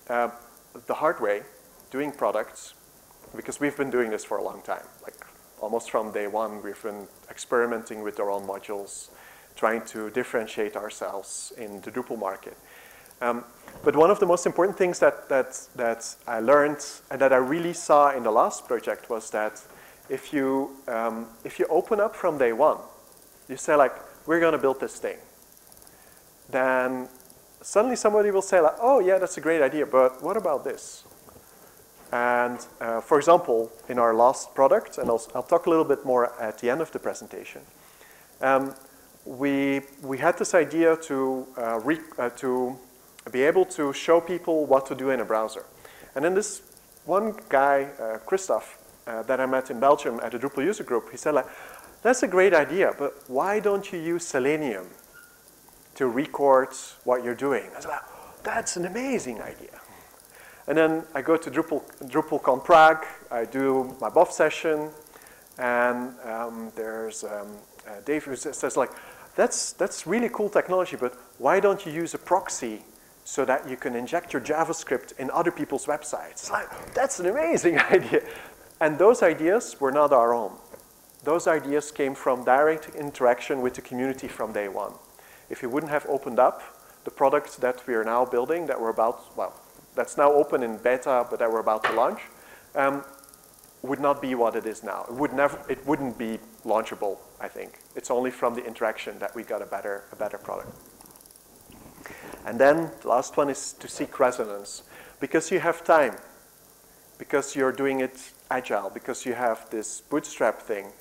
S11: the hard way doing products, because we've been doing this for a long time, like almost from day one, we've been experimenting with our own modules, trying to differentiate ourselves in the Drupal market. But one of the most important things that I learned and that I really saw in the last project was that if you open up from day one, you say like, we're going to build this thing, then suddenly somebody will say like, oh yeah, that's a great idea, but what about this? And for example, in our last product, and I'll talk a little bit more at the end of the presentation, we had this idea to be able to show people what to do in a browser. And then this one guy, Christoph, that I met in Belgium at the Drupal user group, he said like, that's a great idea, but why don't you use Selenium to record what you're doing? I was like, that's an amazing idea. And then I go to DrupalCamp Prague, I do my BOF session, and there's Dave who says like, that's really cool technology, but why don't you use a proxy so that you can inject your JavaScript in other people's websites? It's like, that's an amazing idea. And those ideas were not our own. Those ideas came from direct interaction with the community from day one. If we wouldn't have opened up the product that we are now building, that we're about, well, that's now open in beta, but that we're about to launch, would not be what it is now. It wouldn't be launchable, I think. It's only from the interaction that we got a better product. And then the last one is to seek resonance. Because you have time, because you're doing it agile, because you have this bootstrap thing,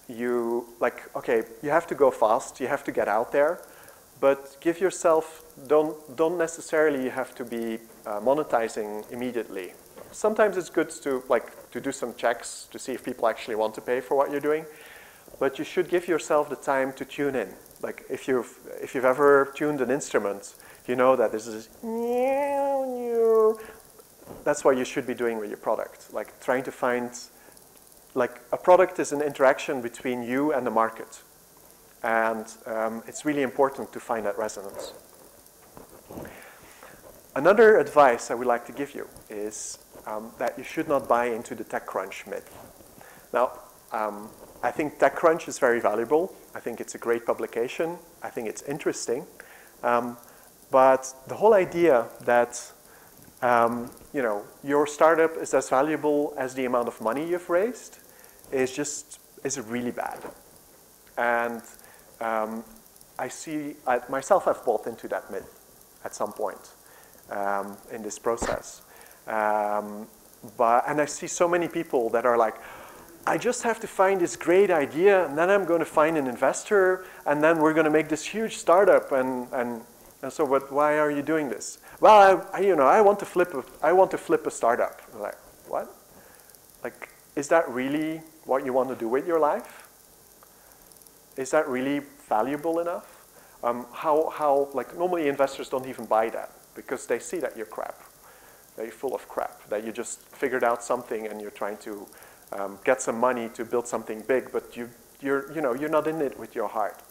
S11: you have to go fast, you have to get out there, but give yourself, don't necessarily have to be monetizing immediately. Sometimes it's good to do some checks to see if people actually want to pay for what you're doing, but you should give yourself the time to tune in. Like if you've ever tuned an instrument, you know that this is that's what you should be doing with your product. Like trying to find, like a product is an interaction between you and the market. And it's really important to find that resonance. Another advice I would like to give you is that you should not buy into the TechCrunch myth. Now, I think TechCrunch is very valuable. I think it's a great publication. I think it's interesting. But the whole idea that your startup is as valuable as the amount of money you've raised is really bad. And myself, I've bought into that myth at some point in this process. And I see so many people that are like, I just have to find this great idea, and then I'm going to find an investor, and then we're going to make this huge startup. And so, why are you doing this? Well, I want to flip a startup. I'm like, what? Like, is that really what you want to do with your life? Is that really valuable enough? Like normally investors don't even buy that because they see that you're crap, that you're full of crap, that you just figured out something and you're trying to get some money to build something big, but you're not in it with your heart.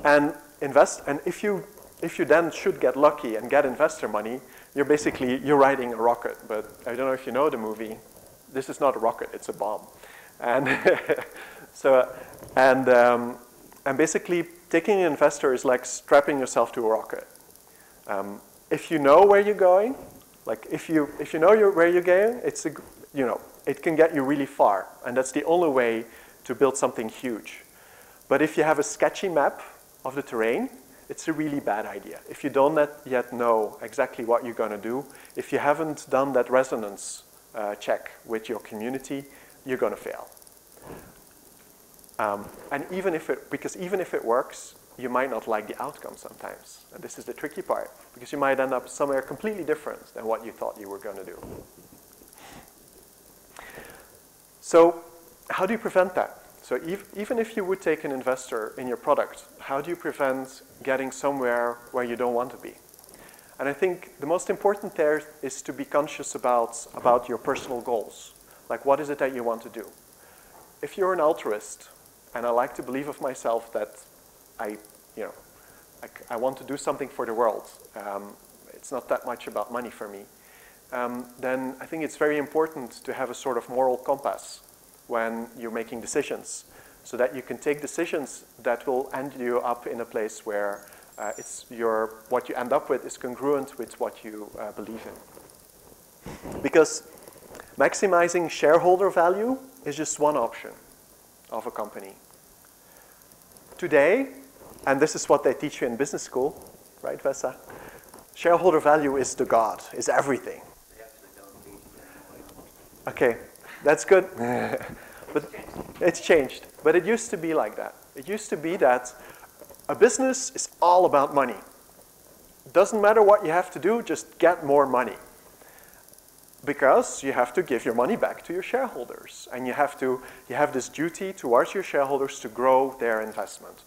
S11: And if you if you then should get lucky and get investor money, you're riding a rocket. But I don't know if you know the movie. This is not a rocket, it's a bomb. And and basically taking an investor is like strapping yourself to a rocket. If you know where you're going, like if you know where you're going, it can get you really far, and that's the only way to build something huge. But if you have a sketchy map of the terrain, it's a really bad idea. If you don't yet know exactly what you're going to do, if you haven't done that resonance check with your community, you're going to fail. And because even if it works, you might not like the outcome sometimes. And this is the tricky part, because you might end up somewhere completely different than what you thought you were going to do. So how do you prevent that? So even if you would take an investor in your product, how do you prevent getting somewhere where you don't want to be? And I think the most important there is to be conscious about your personal goals. Like, what is it that you want to do? If you're an altruist, and I like to believe of myself that I want to do something for the world, it's not that much about money for me, then I think it's very important to have a sort of moral compass when you're making decisions, so that you can take decisions that will end you up in a place where what you end up with is congruent with what you believe in. Because maximizing shareholder value is just one option of a company. Today, and this is what they teach you in business school, right, Vesa? Shareholder value is the God, is everything. Okay, that's good. But it's changed. But it used to be like that. It used to be that a business is all about money. It doesn't matter what you have to do, just get more money. Because you have to give your money back to your shareholders. And you have this duty towards your shareholders to grow their investment.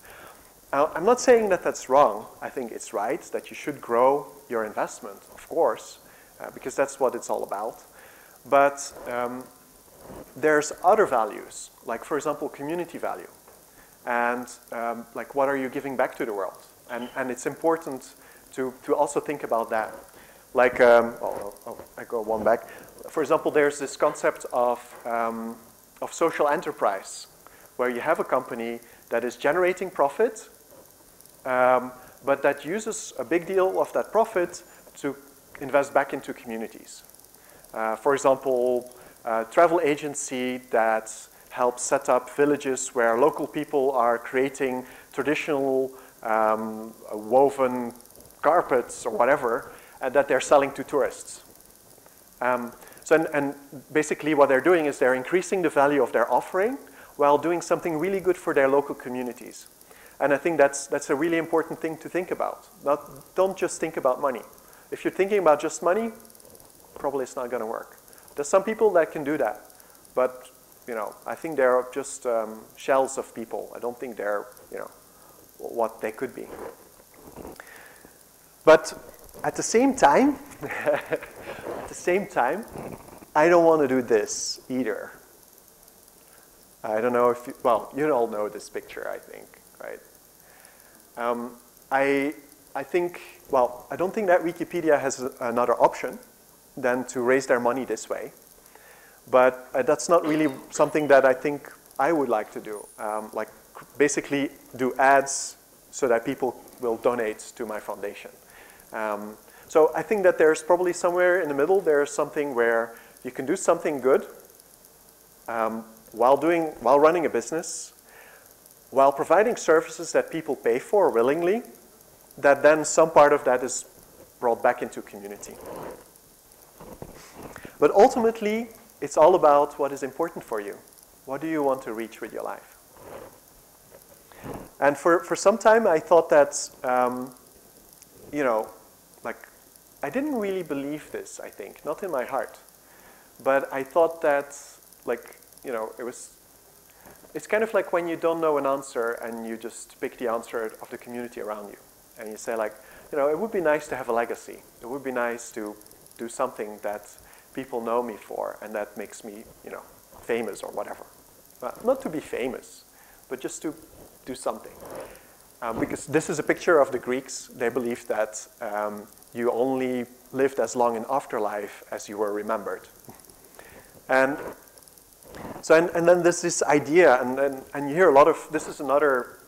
S11: Now, I'm not saying that that's wrong. I think it's right that you should grow your investment, of course, because that's what it's all about. But there's other values, like, for example, community value. And like, what are you giving back to the world? And it's important to also think about that. Like, I go one back. For example, there's this concept of social enterprise, where you have a company that is generating profit, but that uses a big deal of that profit to invest back into communities. For example, a travel agency that helps set up villages where local people are creating traditional woven carpets or whatever, that they're selling to tourists. And basically what they're doing is they're increasing the value of their offering while doing something really good for their local communities. And I think that's a really important thing to think about. Don't just think about money. If you're thinking about just money, probably it's not going to work. There's some people that can do that, but I think they're just shells of people. I don't think they're what they could be. But at the same time, I don't want to do this either. I don't know if you all know this picture, I think, right? I think, I don't think that Wikipedia has another option than to raise their money this way. But that's not really something that I think I would like to do. Like, basically do ads so that people will donate to my foundation. So I think that there's probably somewhere in the middle, there's something where you can do something good while running a business, while providing services that people pay for willingly, that then some part of that is brought back into community. But ultimately, it's all about what is important for you. What do you want to reach with your life? And for some time, I thought that, I didn't really believe this, I think, not in my heart. But I thought that, it's kind of like when you don't know an answer and you just pick the answer of the community around you. And you say, it would be nice to have a legacy. It would be nice to do something that people know me for and that makes me, famous or whatever. Not to be famous, but just to do something. Because this is a picture of the Greeks. They believed that you only lived as long in afterlife as you were remembered. And so, and then there's this idea, and you hear a lot of, this is another,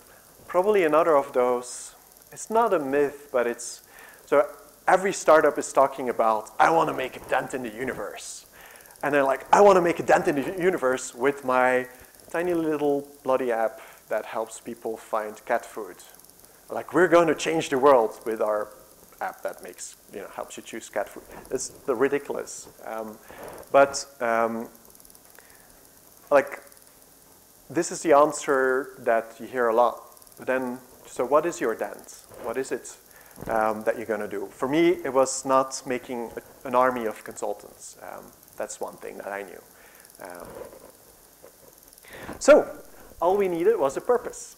S11: probably another of those, it's not a myth, but it's, so every startup is talking about, I want to make a dent in the universe. And they're like, I want to make a dent in the universe with my tiny little bloody app that helps people find cat food. Like, we're going to change the world with our app that makes, helps you choose cat food. It's ridiculous. Like, this is the answer that you hear a lot. But then, so what is your dent? What is it that you're going to do? For me, it was not making an army of consultants. That's one thing that I knew. So, all we needed was a purpose.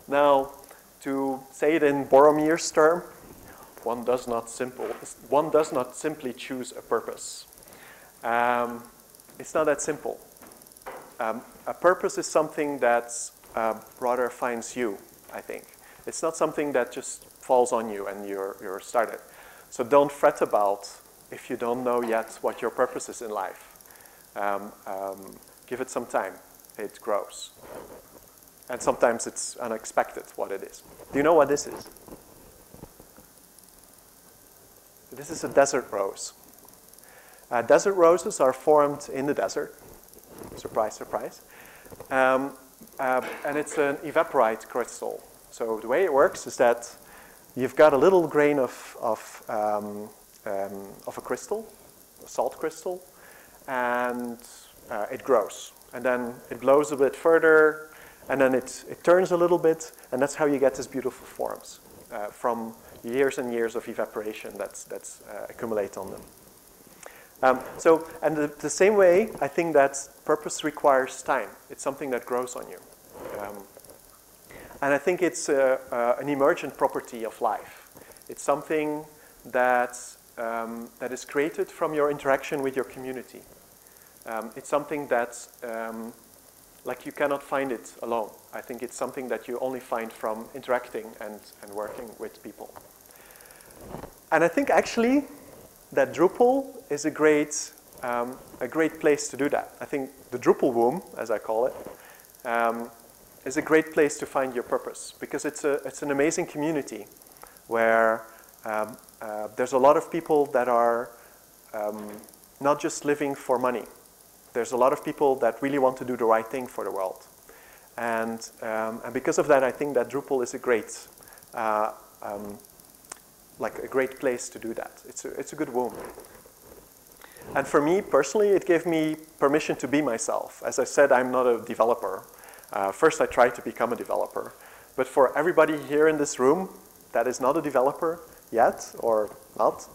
S11: Now, to say it in Boromir's term, one does not simply choose a purpose. It's not that simple. A purpose is something that rather finds you, I think. It's not something that just falls on you and you're started. So don't fret about if you don't know yet what your purpose is in life. Give it some time. It grows. And sometimes it's unexpected what it is. Do you know what this is? This is a desert rose. Desert roses are formed in the desert. Surprise, surprise. And it's an evaporite crystal. So the way it works is that you've got a little grain of a crystal, a salt crystal, and it grows. And then it blows a bit further, and then it turns a little bit, and that's how you get these beautiful forms from years and years of evaporation that's accumulate on them. And the same way, I think that purpose requires time. It's something that grows on you. And I think it's an emergent property of life. It's something that is created from your interaction with your community. It's something that, like, you cannot find it alone. I think it's something that you only find from interacting and working with people. And I think actually that Drupal is a great place to do that. I think the Drupal womb, as I call it, is a great place to find your purpose, because it's an amazing community where there's a lot of people that are not just living for money. There's a lot of people that really want to do the right thing for the world. And because of that, I think that Drupal is a great place to do that. It's a good womb. And for me, personally, it gave me permission to be myself. As I said, I'm not a developer. First, I tried to become a developer. But for everybody here in this room that is not a developer yet, or not,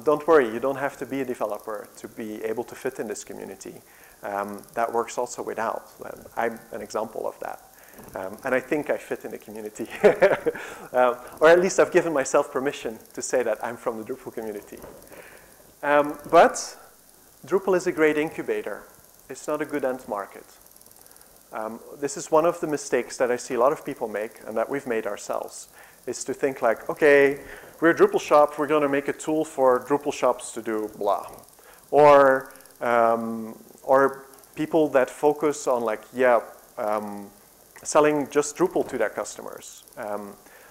S11: don't worry, you don't have to be a developer to be able to fit in this community. That works also without. I'm an example of that. And I think I fit in the community. Or at least I've given myself permission to say that I'm from the Drupal community. But Drupal is a great incubator. It's not a good end market. This is one of the mistakes that I see a lot of people make, and that we've made ourselves, is to think like, okay, we're a Drupal shop, we're going to make a tool for Drupal shops to do blah. Or people that focus on like, selling just Drupal to their customers.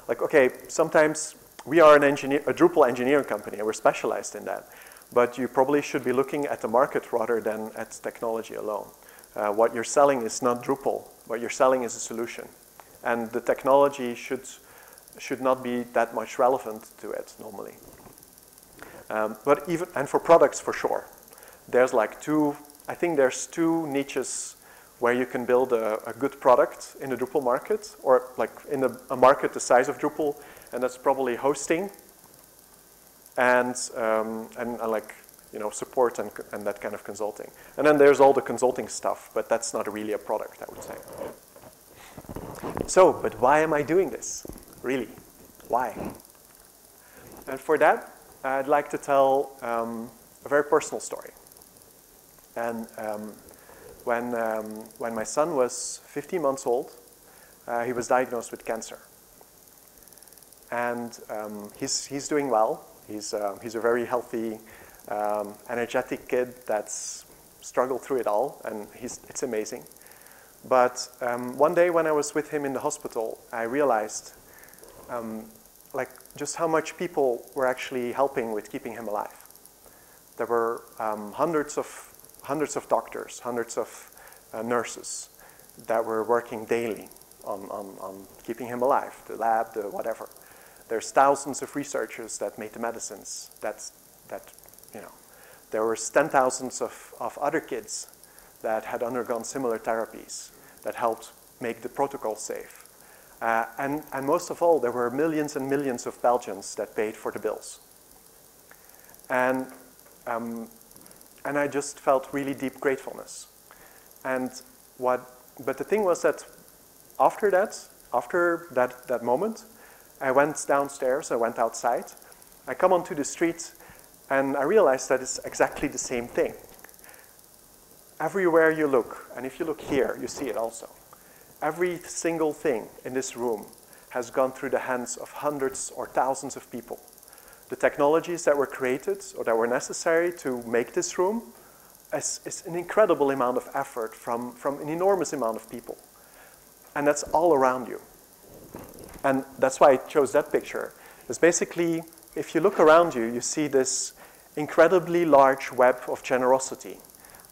S11: Like, okay, sometimes we are a Drupal engineering company, and we're specialized in that. But you probably should be looking at the market rather than at technology alone. What you're selling is not Drupal. What you're selling is a solution. And the technology should not be that much relevant to it normally. And for products, for sure. There's like I think there's two niches where you can build a good product in the Drupal market, or like in a market the size of Drupal, and that's probably hosting and like, support and that kind of consulting. And then there's all the consulting stuff, but that's not really a product, I would say. So, but why am I doing this? Really, why? And for that, I'd like to tell a very personal story. And when my son was 15 months old, he was diagnosed with cancer. And he's doing well. He's a very healthy, energetic kid that's struggled through it all, and it's amazing. But one day when I was with him in the hospital, I realized like just how much people were actually helping with keeping him alive. There were hundreds of doctors, hundreds of nurses that were working daily on keeping him alive, the lab, the whatever. There's thousands of researchers that made the medicines that you know. There were 10,000s of other kids that had undergone similar therapies that helped make the protocol safe. And most of all, there were millions and millions of Belgians that paid for the bills. And I just felt really deep gratefulness. But the thing was that after that moment, I went downstairs, I went outside, I come onto the street, and I realized that it's exactly the same thing. Everywhere you look, and if you look here, you see it also. Every single thing in this room has gone through the hands of hundreds or thousands of people. The technologies that were created or that were necessary to make this room is an incredible amount of effort from an enormous amount of people. And that's all around you. And that's why I chose that picture. It's basically, if you look around you, you see this incredibly large web of generosity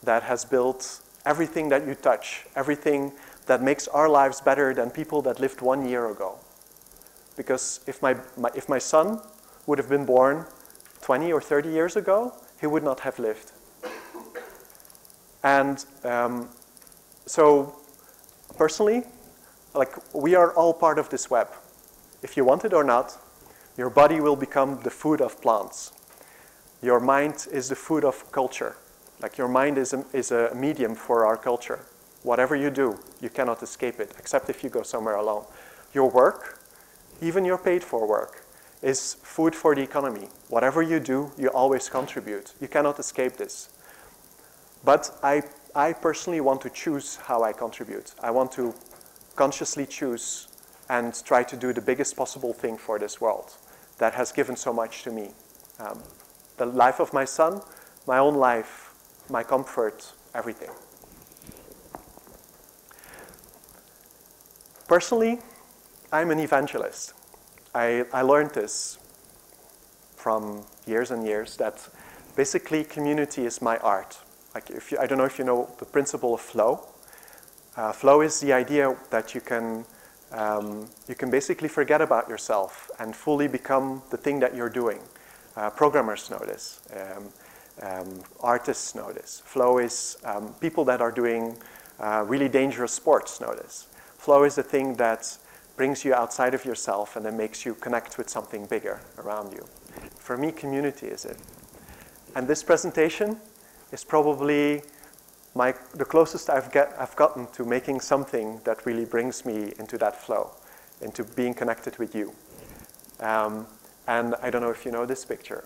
S11: that has built everything that you touch, everything that makes our lives better than people that lived 1 year ago. Because if my son would have been born 20 or 30 years ago, he would not have lived. And so personally, like, we are all part of this web. If you want it or not, your body will become the food of plants. Your mind is the food of culture. Like, your mind is a medium for our culture. Whatever you do, you cannot escape it, except if you go somewhere alone. Your work, even your paid for work, is food for the economy. Whatever you do, you always contribute. You cannot escape this. But I personally want to choose how I contribute. I want to consciously choose and try to do the biggest possible thing for this world that has given so much to me. The life of my son, my own life, my comfort, everything. Personally, I'm an evangelist. I learned this from years and years, that basically community is my art. Like, I don't know if you know the principle of flow. Flow is the idea that you can basically forget about yourself and fully become the thing that you're doing. Programmers know this. Artists know this. Flow is people that are doing really dangerous sports know this. Flow is the thing that brings you outside of yourself and then makes you connect with something bigger around you. For me, community is it. And this presentation is probably the closest I've gotten to making something that really brings me into that flow, into being connected with you. And I don't know if you know this picture.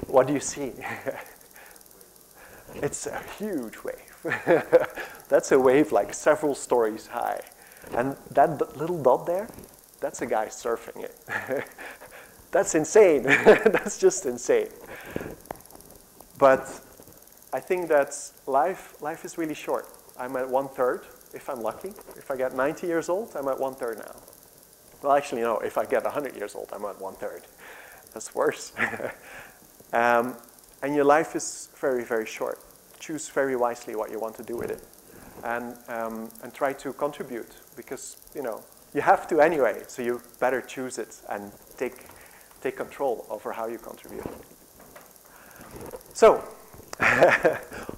S11: What do you see? It's a huge wave. That's a wave like several stories high. And that little dot there, that's a guy surfing it. That's insane. That's just insane. But I think that life is really short. I'm at 1/3, if I'm lucky. If I get 90 years old, I'm at 1/3 now. Well, actually, no, if I get 100 years old, I'm at 1/3. That's worse. And your life is very, very short. Choose very wisely what you want to do with it. And try to contribute, because, you know, you have to anyway, so you better choose it and take control over how you contribute. So,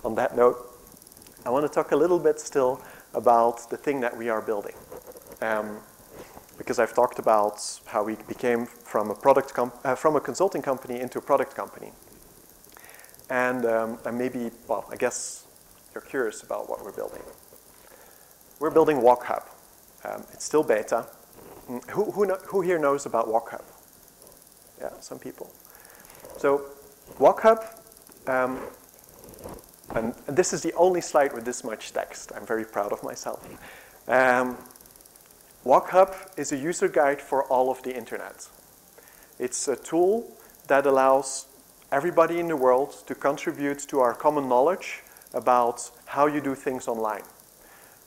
S11: on that note, I want to talk a little bit still about the thing that we are building. Because I've talked about how we became from a consulting company into a product company. And maybe, well, I guess you're curious about what we're building. We're building WalkHub. It's still beta. Who here knows about WalkHub? Yeah, some people. So WalkHub, and this is the only slide with this much text. I'm very proud of myself. WalkHub is a user guide for all of the internet. It's a tool that allows everybody in the world to contribute to our common knowledge about how you do things online.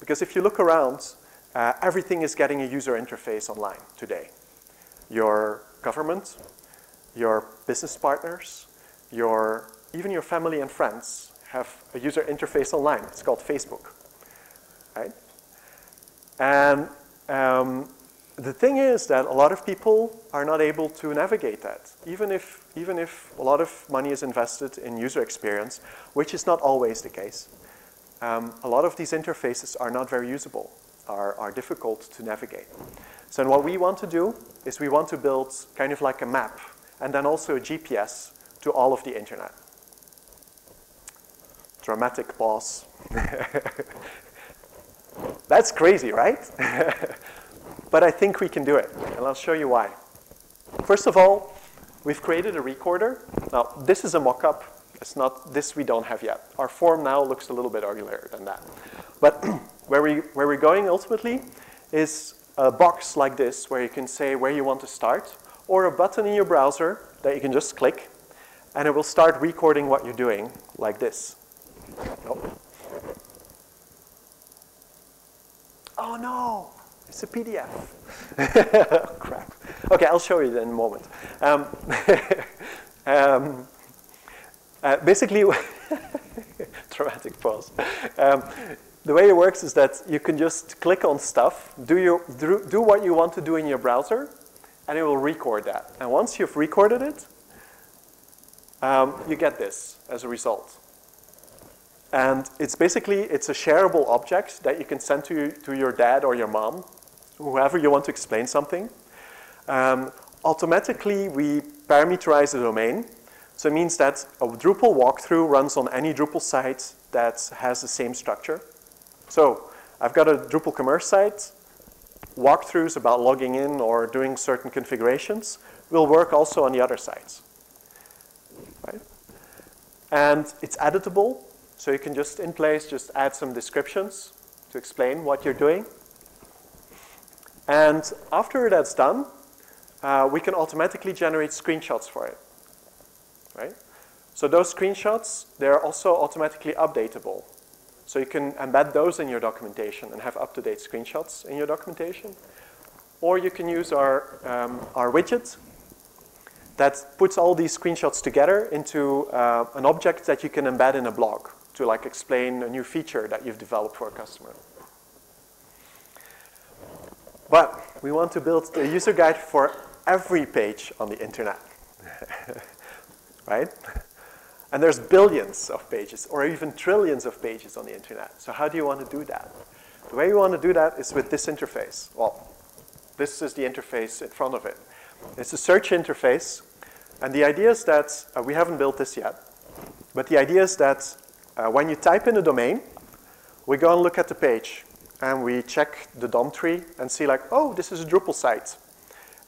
S11: Because if you look around, everything is getting a user interface online today. Your government, your business partners, even your family and friends have a user interface online. It's called Facebook, right? And the thing is that a lot of people are not able to navigate that, even if a lot of money is invested in user experience, which is not always the case. A lot of these interfaces are not very usable, are difficult to navigate. So what we want to do is we want to build kind of like a map and then also a GPS to all of the internet. Dramatic pause. That's crazy, right? But I think we can do it, and I'll show you why. First of all, we've created a recorder. Now, this is a mock-up. It's not, this we don't have yet. Our form now looks a little bit uglier than that. But where we're going ultimately is a box like this where you can say where you want to start, or a button in your browser that you can just click, and it will start recording what you're doing like this. Oh no, it's a PDF. Oh, crap. Okay, I'll show you in a moment. Basically, dramatic pause. The way it works is that you can just click on stuff, do what you want to do in your browser, and it will record that. And once you've recorded it, you get this as a result. And it's basically, it's a shareable object that you can send to your dad or your mom, whoever you want to explain something. Automatically, we parameterize the domain. So it means that a Drupal walkthrough runs on any Drupal site that has the same structure. So I've got a Drupal commerce site. Walkthroughs about logging in or doing certain configurations will work also on the other sites. Right? And it's editable. So you can just, in place, just add some descriptions to explain what you're doing. And after that's done, we can automatically generate screenshots for it. Right? So those screenshots, they're also automatically updatable. So you can embed those in your documentation and have up-to-date screenshots in your documentation. Or you can use our widget that puts all these screenshots together into an object that you can embed in a blog to like explain a new feature that you've developed for a customer. But we want to build the user guide for every page on the internet, right? And there's billions of pages or even trillions of pages on the internet. So how do you want to do that? The way you want to do that is with this interface. Well, this is the interface in front of it. It's a search interface. And the idea is that, we haven't built this yet, but the idea is that when you type in a domain, we go and look at the page. And we check the DOM tree and see like, oh, this is a Drupal site.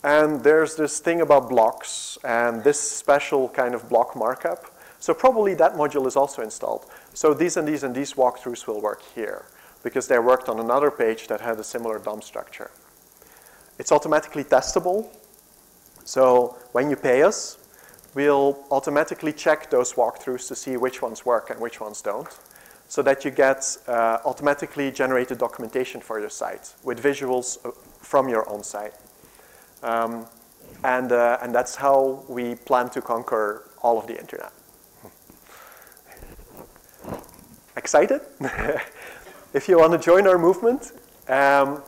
S11: And there's this thing about blocks and this special kind of block markup. So probably that module is also installed. So these and these and these walkthroughs will work here because they worked on another page that had a similar DOM structure. It's automatically testable. So when you pay us, we'll automatically check those walkthroughs to see which ones work and which ones don't, so that you get automatically generated documentation for your site with visuals from your own site. And that's how we plan to conquer all of the internet. Excited? If you want to join our movement, and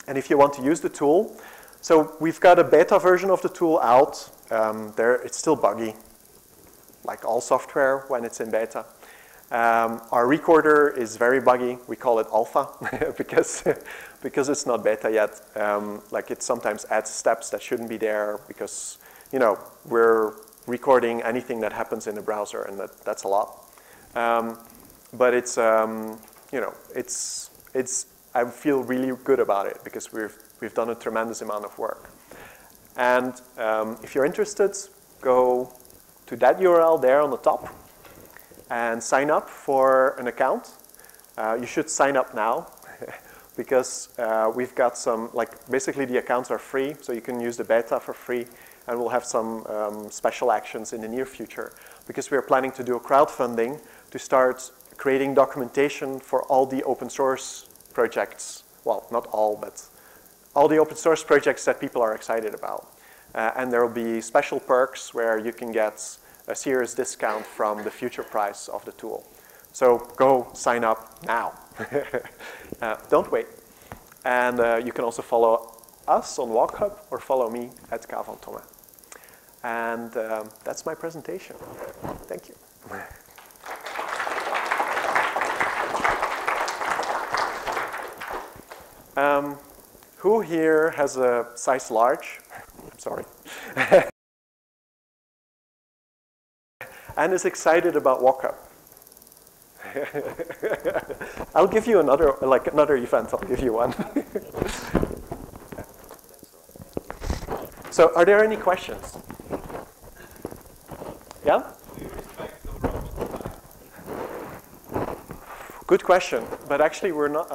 S11: if you want to use the tool, so we've got a beta version of the tool out. It's still buggy, like all software when it's in beta. Our recorder is very buggy. We call it alpha because it's not beta yet. Like it sometimes adds steps that shouldn't be there because we're recording anything that happens in the browser, and that's a lot. But it's I feel really good about it because we've done a tremendous amount of work. And if you're interested, go to that URL there on the top and sign up for an account. You should sign up now because we've got some, like basically the accounts are free, so you can use the beta for free, and we'll have some special actions in the near future because we are planning to do a crowdfunding to start creating documentation for all the open source projects. Well, not all, but all the open source projects that people are excited about. And there will be special perks where you can get a serious discount from the future price of the tool. So go sign up now. Don't wait. And you can also follow us on WalkHub or follow me at K van Tomme. And that's my presentation. Thank you. Who here has a size large? I'm sorry. And is excited about WalkUp? I'll give you another event. I'll give you one. So, are there any questions? Yeah? Good question, but actually we're not.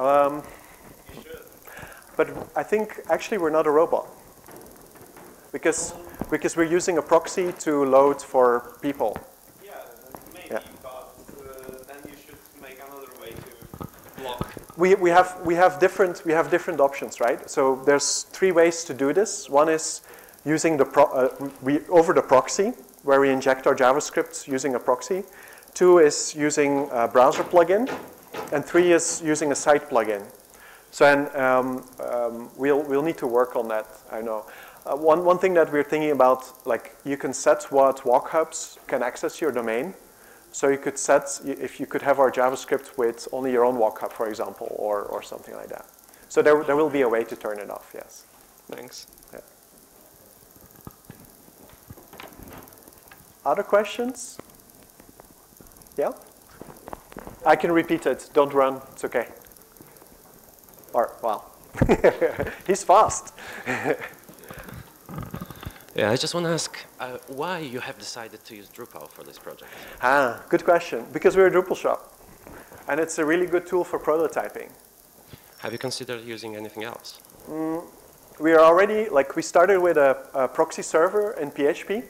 S11: But I think actually we're not a robot because we're using a proxy to load for people.
S12: Yeah, maybe, yeah. But then you should make another way to block.
S11: We have different options, right? So there's 3 ways to do this. One is using over the proxy, where we inject our JavaScript using a proxy. 2 is using a browser plugin, and 3 is using a site plugin. So we'll need to work on that, I know. One thing that we're thinking about, like you can set what walkhubs can access your domain. So you could set, if you could have our JavaScript with only your own walkhub, for example, or something like that. So there will be a way to turn it off, yes.
S12: Thanks.
S11: Yeah. Other questions? Yeah? I can repeat it. Don't run. It's okay. Or, well, he's fast.
S13: Yeah, I just want to ask why you have decided to use Drupal for this project.
S11: Good question. Because we're a Drupal shop. And it's a really good tool for prototyping.
S13: Have you considered using anything else?
S11: We are already, like, we started with a proxy server in PHP.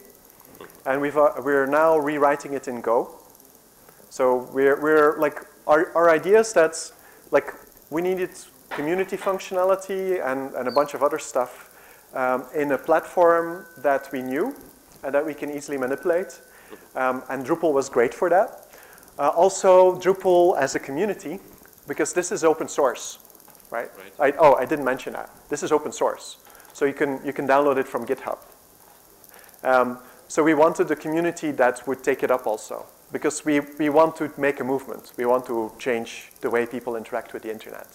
S11: And we're now rewriting it in Go. So we're like, our idea is that, like, we needed community functionality and a bunch of other stuff in a platform that we knew and that we can easily manipulate. And Drupal was great for that. Also, Drupal as a community, because this is open source, right? I didn't mention that. This is open source. So you can download it from GitHub. So we wanted a community that would take it up also, because we want to make a movement. We want to change the way people interact with the internet.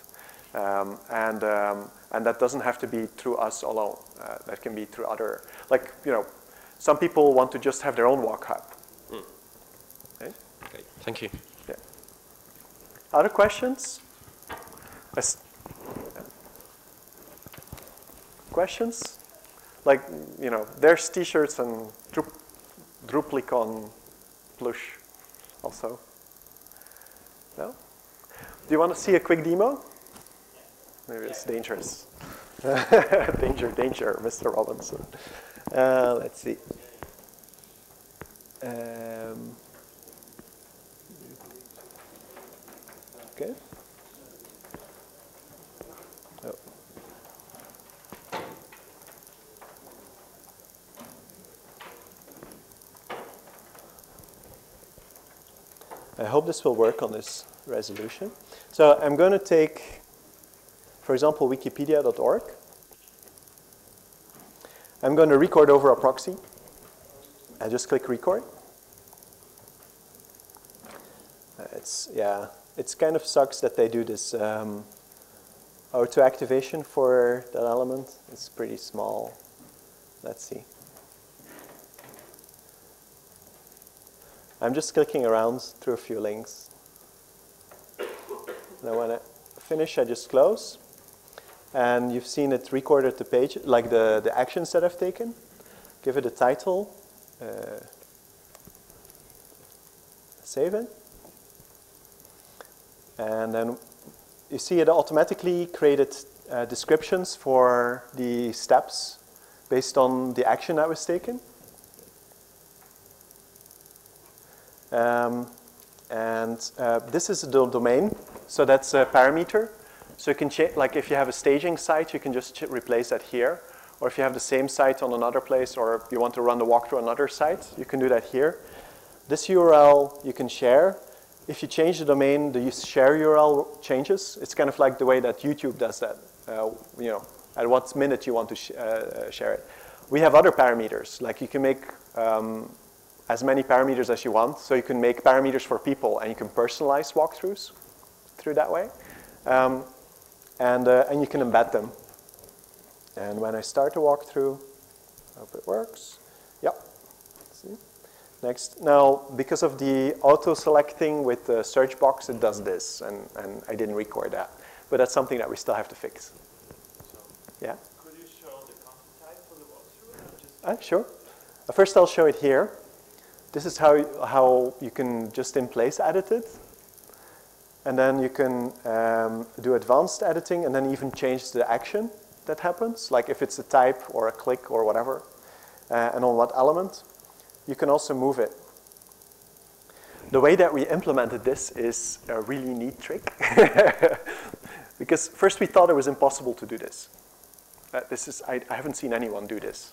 S11: And that doesn't have to be through us alone. That can be through other, like, you know, some people want to just have their own walkhub. Okay?
S13: Okay, thank you.
S11: Yeah. Other questions? Questions? Like, you know, there's t-shirts and DrupalCon plush also. No? Do you want to see a quick demo? Maybe it's dangerous. Danger, danger, Mr. Robinson. Let's see. Okay. Oh. I hope this will work on this resolution. So I'm going to take, for example, wikipedia.org. I'm going to record over a proxy. I just click record. It's kind of sucks that they do this auto activation for that element. It's pretty small. Let's see. I'm just clicking around through a few links. And when I finish, I just close. And you've seen it recorded the page, like the actions that I've taken. Give it a title. Save it. And then you see it automatically created descriptions for the steps based on the action that was taken. This is the domain, so that's a parameter. So you can change, like if you have a staging site, you can just replace that here. Or if you have the same site on another place, or you want to run the walkthrough on another site, you can do that here. This URL you can share. If you change the domain, the share URL changes. It's kind of like the way that YouTube does that. You know, at what minute you want to share it. We have other parameters, like you can make as many parameters as you want. So you can make parameters for people, and you can personalize walkthroughs through that way. And you can embed them. And when I start a walkthrough, hope it works. Yep. See? Next. Now, because of the auto-selecting with the search box, it does this, and I didn't record that. But that's something that we still have to fix.
S2: So,
S11: yeah?
S2: Could you show the content type for the walkthrough?
S11: Sure. First, I'll show it here. This is how you can just in place edit it. And then you can do advanced editing and then even change the action that happens, like if it's a type or a click or whatever, and on what element. You can also move it. The way that we implemented this is a really neat trick. Because first we thought it was impossible to do this. I haven't seen anyone do this.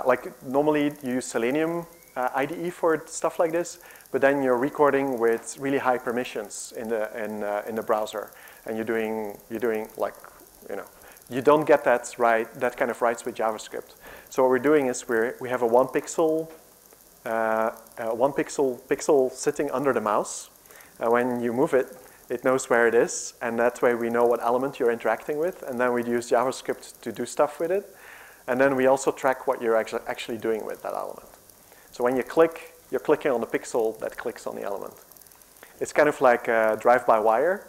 S11: Like normally you use Selenium IDE for stuff like this, but then you're recording with really high permissions in the browser, and you're doing like, you know, you don't get that kind of rights with JavaScript. So what we're doing is we have a one pixel sitting under the mouse. When you move it, it knows where it is, and that way we know what element you're interacting with, and then we use JavaScript to do stuff with it. And then we also track what you're actually doing with that element. So when you click, you're clicking on the pixel that clicks on the element. It's kind of like drive-by-wire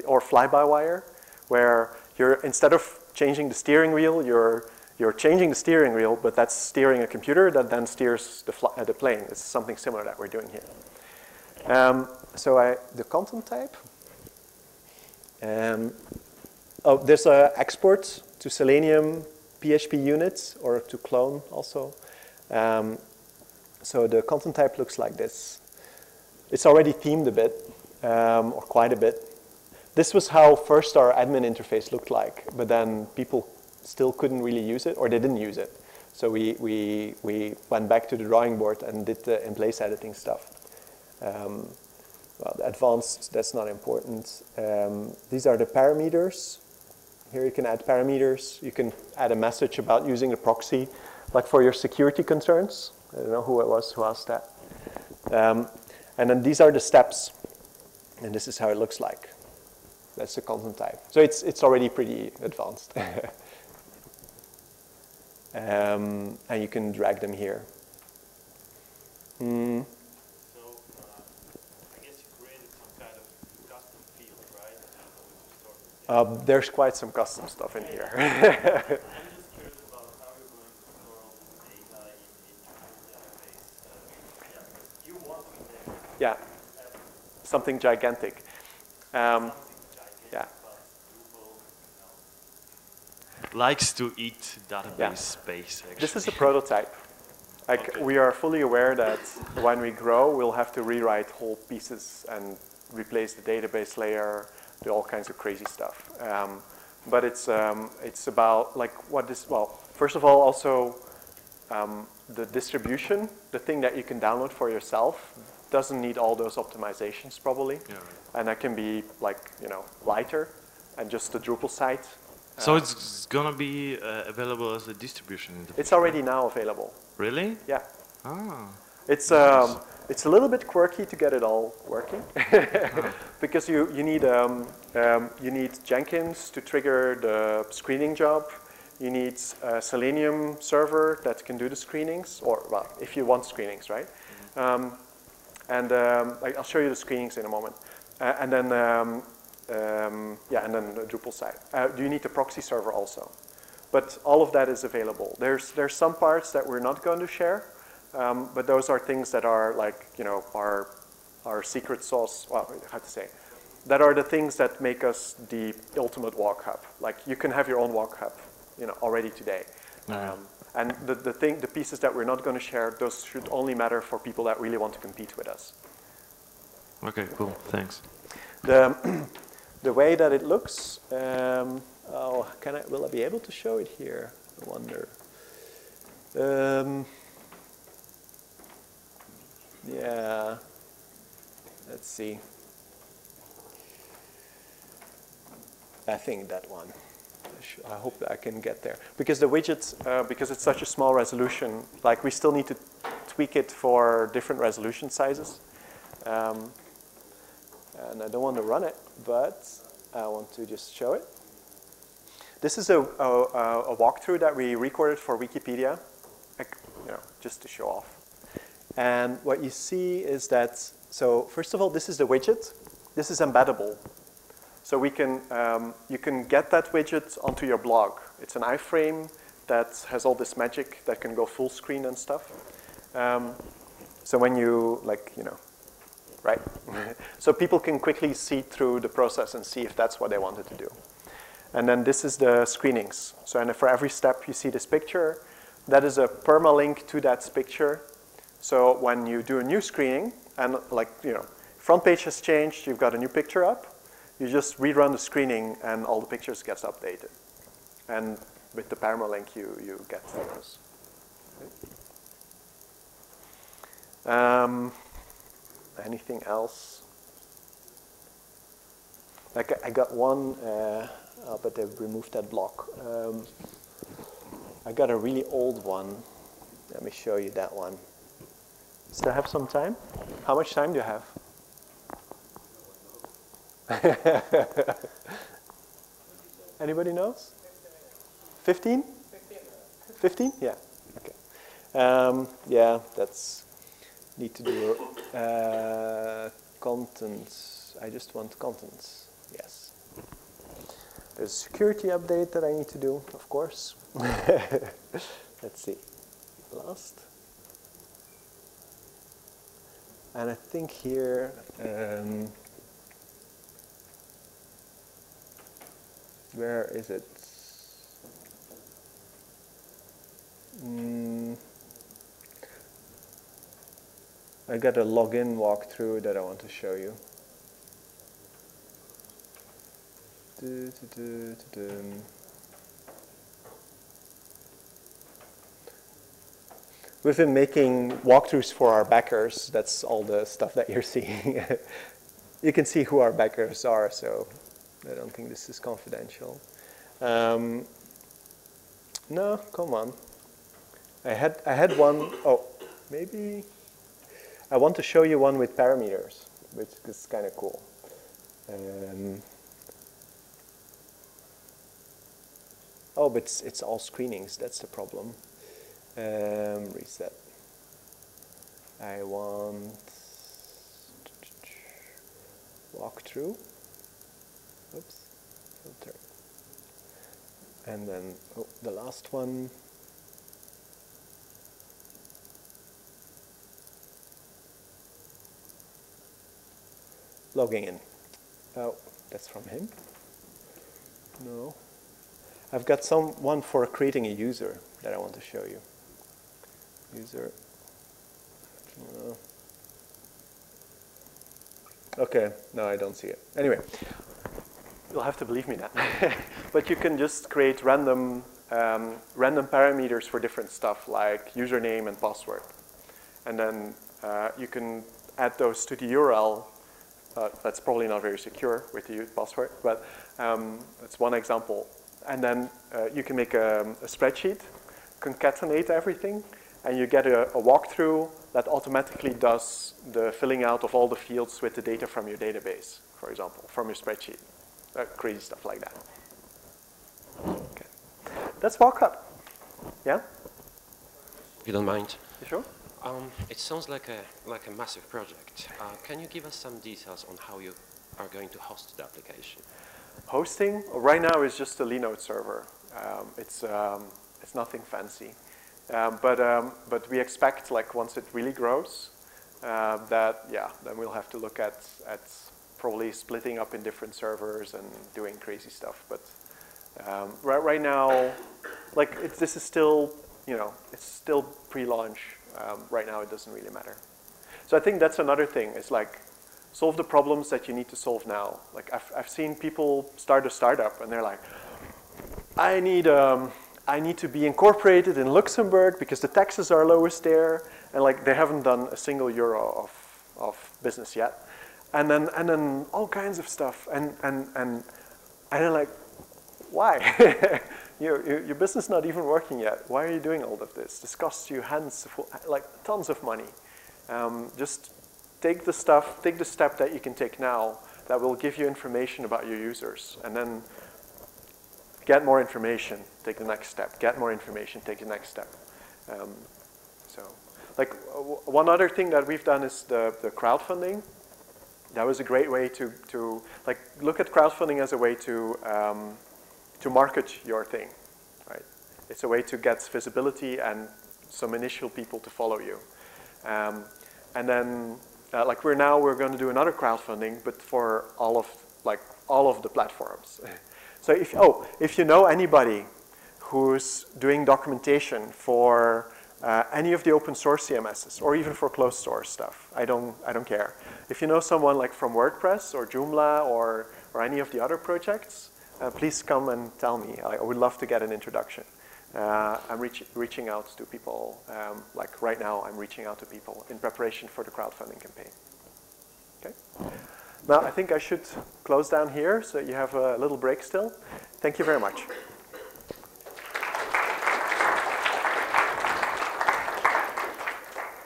S11: or fly-by-wire, where instead of changing the steering wheel, you're changing the steering wheel, but that's steering a computer that then steers the plane. It's something similar that we're doing here. The content type. There's an export to Selenium PHP units, or to clone also. So the content type looks like this. It's already themed a bit, or quite a bit. This was how first our admin interface looked like, but then people still couldn't really use it, or they didn't use it. So we went back to the drawing board and did the in-place editing stuff. Well, the advanced, that's not important. These are the parameters. Here you can add parameters. You can add a message about using the proxy, like for your security concerns. I don't know who it was who asked that. And then these are the steps, and this is how it looks like. That's the content type. So it's already pretty advanced. And you can drag them here.
S2: So I guess you created some kind of custom field, right?
S11: There's quite some custom stuff in here.
S2: I'm just curious about how you're going to store all this data in the database. You want to there.
S11: Yeah, something gigantic. Yeah.
S2: Likes to eat database space, actually.
S11: This is a prototype. Like, we are fully aware that when we grow, we'll have to rewrite whole pieces and replace the database layer, do all kinds of crazy stuff. But it's about, like, first of all, also the distribution, the thing that you can download for yourself, doesn't need all those optimizations, probably. Yeah, right. And that can be, like, you know, lighter and just the Drupal site.
S2: So it's gonna be available as a distribution in the
S11: It's already now available.
S2: Really?
S11: Yeah.
S2: Ah.
S11: It's it's a little bit quirky to get it all working, because you need Jenkins to trigger the screening job. You need a Selenium server that can do the screenings, or well, if you want screenings, right? Mm-hmm. I'll show you the screenings in a moment, and then the Drupal side. You need the proxy server also, but all of that is available. There's some parts that we're not going to share, but those are things that are, like, you know, our secret sauce. Well, how to say? that are the things that make us the ultimate walk hub. Like you can have your own walk hub, already today. And the pieces that we're not going to share, those should only matter for people that really want to compete with us.
S14: Okay, cool. Thanks.
S11: The way that it looks, will I be able to show it here? I wonder. Yeah. Let's see. I think that one. I hope that I can get there. Because the widgets, because it's such a small resolution, like we still need to tweak it for different resolution sizes. And I don't want to run it, but I want to just show it. This is a walkthrough that we recorded for Wikipedia, just to show off. And what you see is that, so first of all, this is the widget. This is embeddable. So we can, you can get that widget onto your blog. It's an iframe that has all this magic that can go full screen and stuff. So when you, right? So people can quickly see through the process and see if that's what they wanted to do. And then this is the screenings. So and for every step you see this picture. That is a permalink to that picture. So when you do a new screening and front page has changed, you've got a new picture up, you just rerun the screening and all the pictures gets updated. And with the permalink you get those. Anything else? Like I got one, but they've removed that block. I got a really old one. Let me show you that one. Still have some time? How much time do you have? Anybody knows? 15? 15? Yeah. Okay. Yeah, that's need to do contents. I just want contents. Yes. There's a security update that I need to do, of course. Let's see. Last. And I think here, where is it? I got a login walkthrough that I want to show you. We've been making walkthroughs for our backers. That's all the stuff that you're seeing. You can see who our backers are, so I don't think this is confidential. No, come on. I had one. Oh, maybe I want to show you one with parameters, which is kind of cool. Oh, but it's all screenings. That's the problem. Reset. I want walkthrough. Oops, filter. And then the last one. Logging in. Oh, that's from him. No. I've got one for creating a user that I want to show you. User. Okay, no, I don't see it. Anyway, you'll have to believe me now. But you can just create random parameters for different stuff like username and password. And then you can add those to the URL. That's probably not very secure with the password, but that's one example. And then you can make a spreadsheet, concatenate everything, and you get a walkthrough that automatically does the filling out of all the fields with the data from your database, for example, from your spreadsheet. Crazy stuff like that. Okay. That's walkup. Yeah?
S13: If you don't mind.
S11: You sure?
S13: It sounds like a massive project. Can you give us some details on how you are going to host the application?
S11: Hosting right now is just a Linode server. It's nothing fancy, but we expect once it really grows, then we'll have to look at probably splitting up in different servers and doing crazy stuff. But right now, like this is still, you know, it's still pre-launch. Right now, it doesn't really matter. So I think that's another thing. Is like solve the problems that you need to solve now. Like I've seen people start a startup and they're like, I need to be incorporated in Luxembourg because the taxes are lowest there, and like they haven't done a single euro of business yet, and then all kinds of stuff, and they're like, why? Your business not even working yet. Why are you doing all of this? This costs you like tons of money. Just take the step that you can take now that will give you information about your users, and then get more information, take the next step. Get more information, take the next step. So, like one other thing that we've done is the crowdfunding. That was a great way to like look at crowdfunding as a way to market your thing, right? It's a way to get visibility and some initial people to follow you. And then, like we're going to do another crowdfunding, but for all of the platforms. So if you know anybody who's doing documentation for any of the open source CMSs or even for closed source stuff, I don't care. If you know someone like from WordPress or Joomla or any of the other projects, please come and tell me. I would love to get an introduction. I'm reaching out to people. Like right now, I'm reaching out to people in preparation for the crowdfunding campaign. Okay. Now, I think I should close down here so you have a little break still. Thank you very much.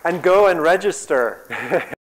S11: And go and register.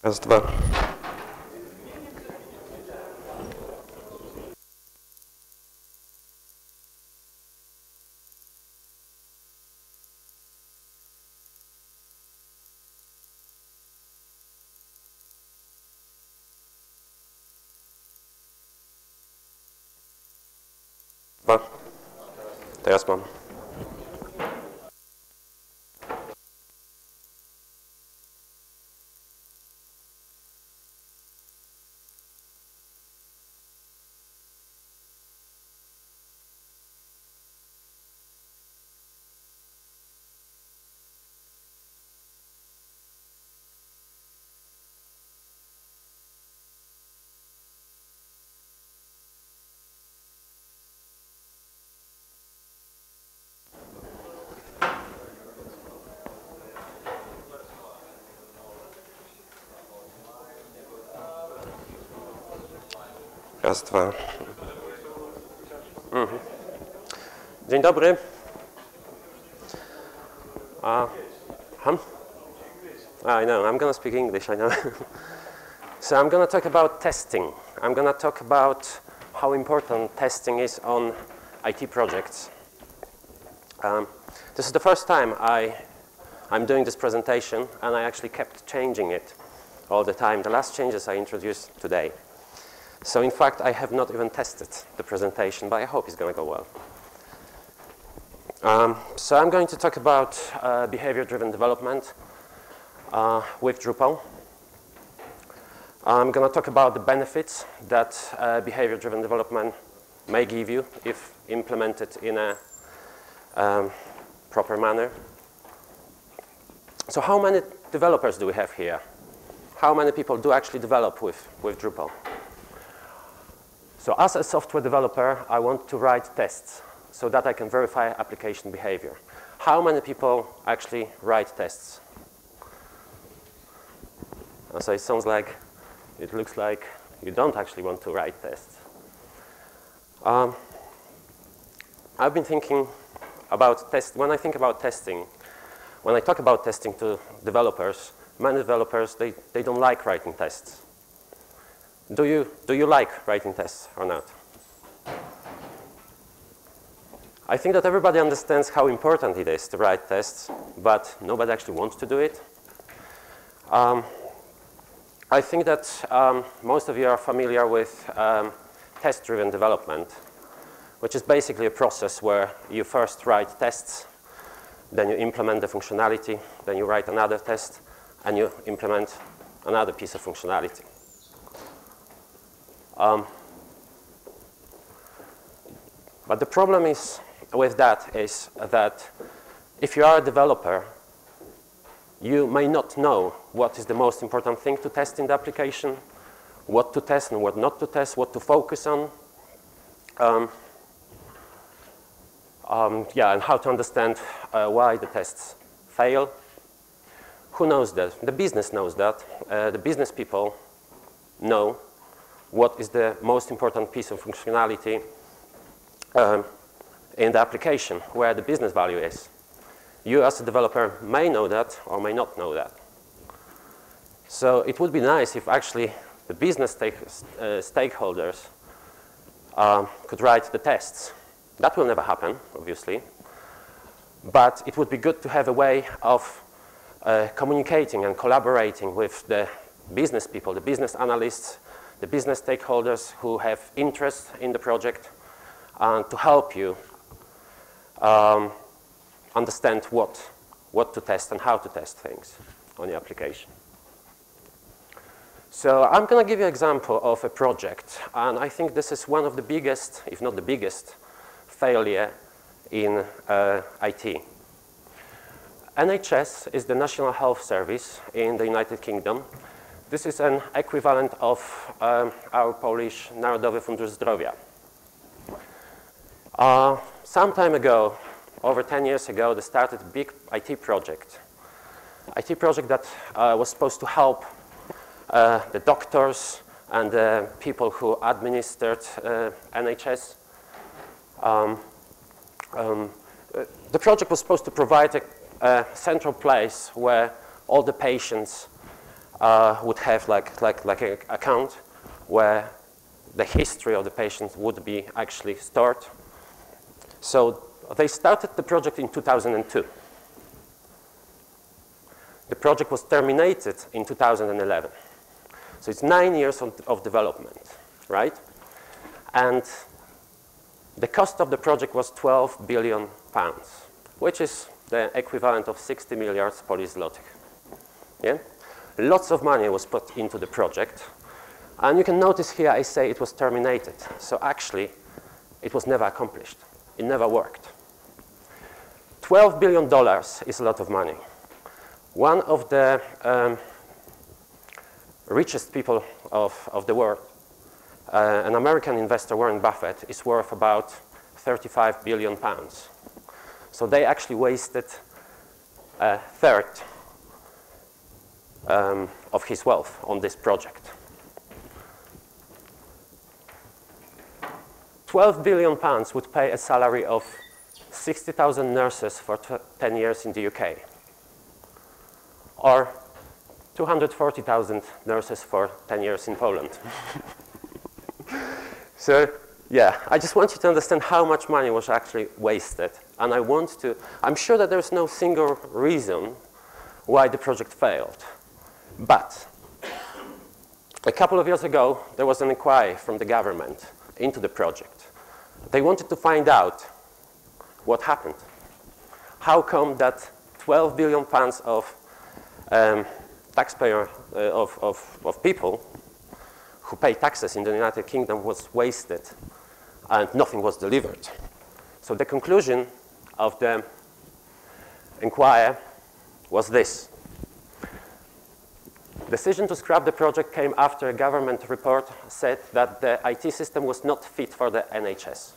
S15: Raz, dwa. Dwa. Teraz mam. Raz, dwa.
S13: Dzień dobry. I know, I'm going to speak English, I know. So I'm going to talk about testing. I'm going to talk about how important testing is on IT projects. This is the first time I'm doing this presentation, and I actually kept changing it all the time. The last changes I introduced today. So in fact, I have not even tested the presentation, but I hope it's going to go well. So I'm going to talk about behavior-driven development with Drupal. I'm going to talk about the benefits that behavior-driven development may give you if implemented in a proper manner. So how many developers do we have here? How many people do actually develop with Drupal? So as a software developer, I want to write tests so that I can verify application behavior. How many people actually write tests? So it looks like you don't actually want to write tests. I've been thinking about when I think about testing, when I talk about testing to developers, many developers, they don't like writing tests. Do you like writing tests or not? I think that everybody understands how important it is to write tests, but nobody actually wants to do it. I think that most of you are familiar with test-driven development, which is basically a process where you first write tests, then you implement the functionality, then you write another test, and you implement another piece of functionality. But the problem is with that is that if you are a developer, you may not know what is the most important thing to test in the application, what to test and what not to test, what to focus on, and how to understand why the tests fail. Who knows that? The business knows that. The business people know what is the most important piece of functionality in the application, where the business value is. You as a developer may know that or may not know that. So it would be nice if actually the business stakeholders could write the tests. That will never happen, obviously. But it would be good to have a way of communicating and collaborating with the business people, the business analysts, the business stakeholders who have interest in the project, to help you understand what to test and how to test things on your application. So I'm going to give you an example of a project, and I think this is one of the biggest, if not the biggest, failure in IT. NHS is the National Health Service in the United Kingdom. This is an equivalent of our Polish Narodowy Fundusz Zdrowia. Some time ago, over 10 years ago, they started a big IT project that was supposed to help the doctors and the people who administered NHS. The project was supposed to provide a central place where all the patients would have like an account where the history of the patient would be actually stored. So they started the project in 2002. The project was terminated in 2011. So it's 9 years of development, right? And the cost of the project was 12 billion pounds, which is the equivalent of 60 milliards Polish zlotych. Yeah? Lots of money was put into the project. And you can notice here I say it was terminated. So actually, it was never accomplished. It never worked. $12 billion is a lot of money. One of the richest people of the world, an American investor, Warren Buffett, is worth about 35 billion pounds. So they actually wasted a third of his wealth on this project. 12 billion pounds would pay a salary of 60,000 nurses for 10 years in the UK, or 240,000 nurses for 10 years in Poland. So, yeah, I just want you to understand how much money was actually wasted. And I'm sure that there's no single reason why the project failed. But a couple of years ago, there was an inquiry from the government into the project. They wanted to find out what happened. How come that 12 billion pounds of taxpayer, of people who pay taxes in the United Kingdom was wasted and nothing was delivered? So the conclusion of the inquiry was this. Decision to scrap the project came after a government report said that the IT system was not fit for the NHS.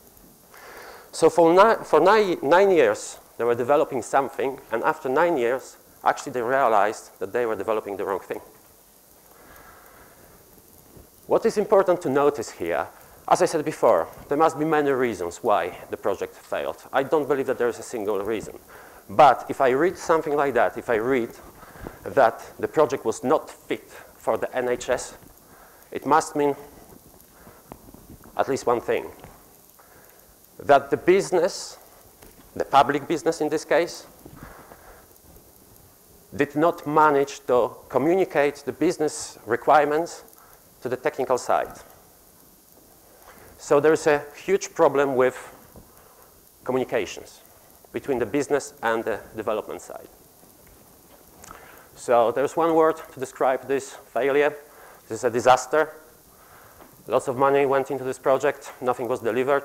S13: So for 9 years, they were developing something, and after 9 years, actually they realized that they were developing the wrong thing. What is important to notice here, as I said before, there must be many reasons why the project failed. I don't believe that there is a single reason. But if I read something like that, if I read that the project was not fit for the NHS, it must mean at least one thing. That the business, the public business in this case, did not manage to communicate the business requirements to the technical side. So there's a huge problem with communications between the business and the development side. So there's one word to describe this failure. This is a disaster. Lots of money went into this project. Nothing was delivered.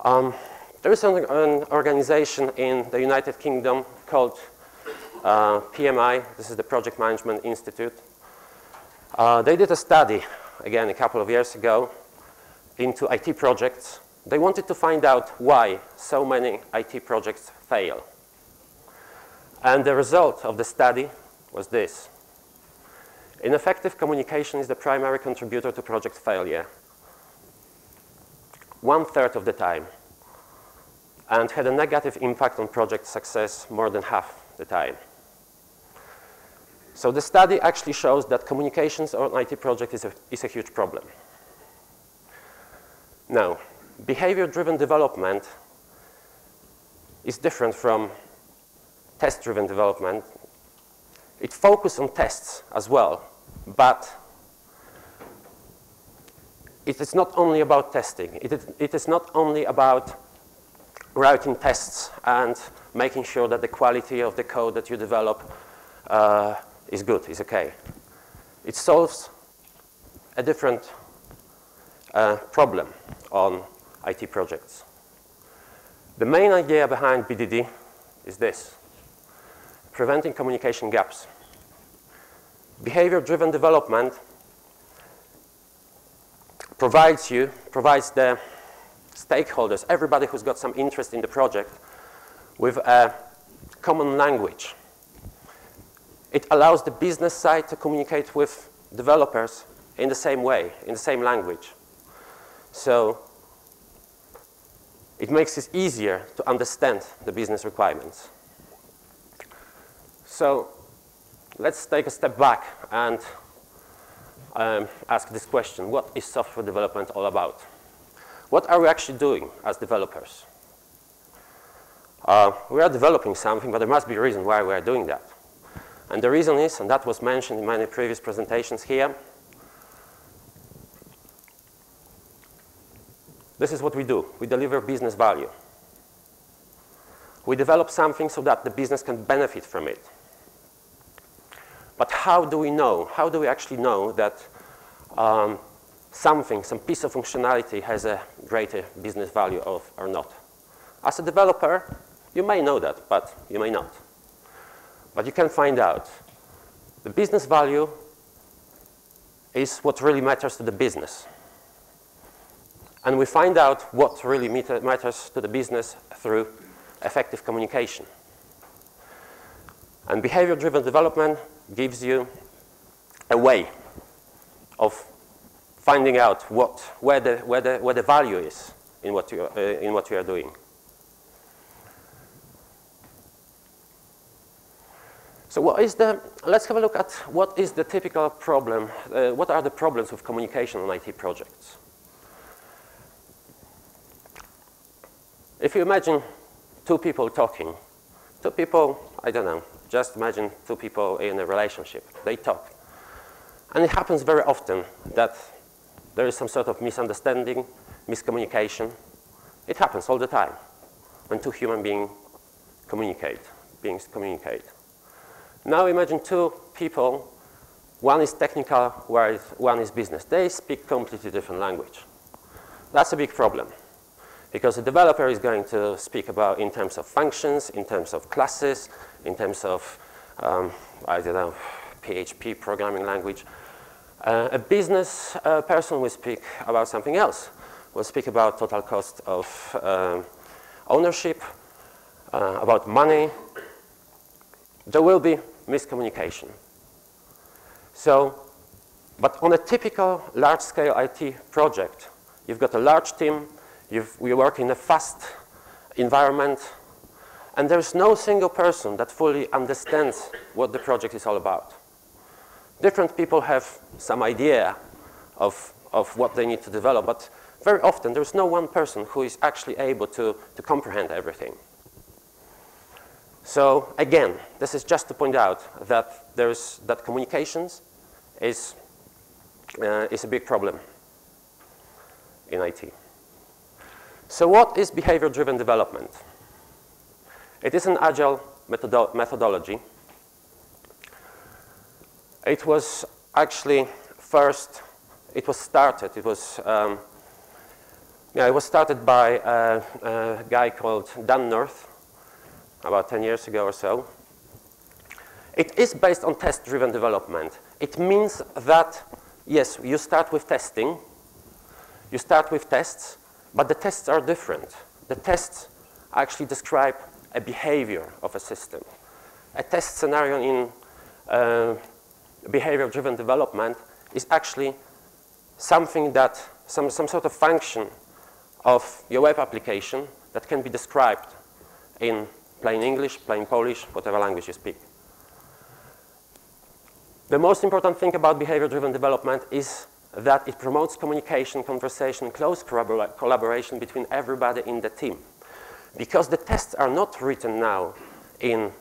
S13: There is an organization in the United Kingdom called PMI. This is the Project Management Institute. They did a study, again, a couple of years ago, into IT projects. They wanted to find out why so many IT projects fail. And the result of the study was this. Ineffective communication is the primary contributor to project failure, 1/3 of the time, and had a negative impact on project success more than half the time. So the study actually shows that communications on IT project is a huge problem. Now, behavior-driven development is different from test-driven development. It focuses on tests as well, but it is not only about testing. It is not only about writing tests and making sure that the quality of the code that you develop is good, is okay. It solves a different problem on IT projects. The main idea behind BDD is this: preventing communication gaps. Behavior-driven development provides the stakeholders, everybody who's got some interest in the project, with a common language. It allows the business side to communicate with developers in the same way, in the same language. So it makes it easier to understand the business requirements. So let's take a step back and ask this question. What is software development all about? What are we actually doing as developers? We are developing something, but there must be a reason why we are doing that. And the reason is, and that was mentioned in many previous presentations here, this is what we do. We deliver business value. We develop something so that the business can benefit from it. But how do we know? How do we actually know that some piece of functionality has a greater business value or not? As a developer, you may know that, but you may not. But you can find out. The business value is what really matters to the business. And we find out what really matters to the business through effective communication. And behavior-driven development gives you a way of finding out where the value is in what you are doing. So let's have a look at what is the typical problem, what are the problems with communication on IT projects. If you imagine two people talking, two people, I don't know, just imagine two people in a relationship. They talk. And it happens very often that there is some sort of misunderstanding, miscommunication. It happens all the time when two human beings communicate. Now imagine two people, one is technical, whereas one is business. They speak completely different language. That's a big problem. Because the developer is going to speak about in terms of functions, in terms of classes, in terms of, I don't know, PHP programming language. A business person will speak about something else. Will speak about total cost of ownership, about money. There will be miscommunication. But on a typical large-scale IT project, you've got a large team. We work in a fast environment, and there's no single person that fully understands what the project is all about. Different people have some idea of what they need to develop, but very often there's no one person who is actually able to comprehend everything. So again, this is just to point out that communications is a big problem in IT. So what is behavior-driven development? It is an agile methodology. It was actually it was started by a guy called Dan North about 10 years ago or so. It is based on test-driven development. It means that, yes, you start with testing, you start with tests, but the tests are different. The tests actually describe a behavior of a system. A test scenario in behavior-driven development is actually something that, some sort of function of your web application that can be described in plain English, plain Polish, whatever language you speak. The most important thing about behavior-driven development is that it promotes communication, conversation, close collaboration between everybody in the team. Because the tests are not written now in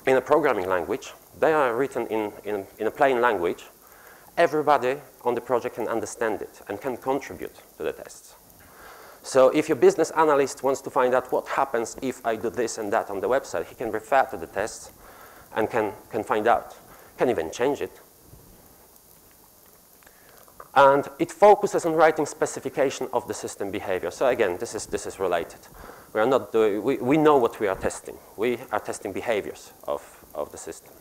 S13: a programming language, they are written in a plain language. Everybody on the project can understand it and can contribute to the tests. So if your business analyst wants to find out what happens if I do this and that on the website, he can refer to the tests and can find out, can even change it. And it focuses on writing specification of the system behavior. So again, this is related. We are not doing, we know what we are testing. We are testing behaviors of the system.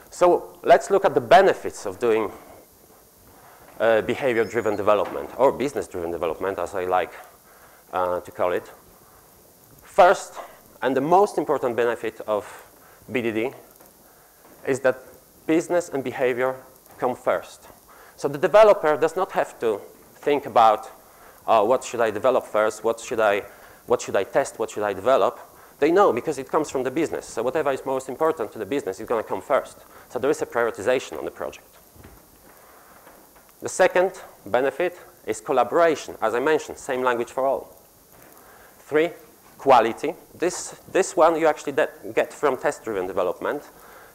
S13: So let's look at the benefits of doing behavior-driven development, or business-driven development, as I like to call it. First, and the most important benefit of BDD is that business and behavior come first. So the developer does not have to think about what should I develop first, what should I test, what should I develop. They know because it comes from the business. So whatever is most important to the business is going to come first. So there is a prioritization on the project. The second benefit is collaboration. As I mentioned, same language for all. 3, quality. This one you actually get from test-driven development.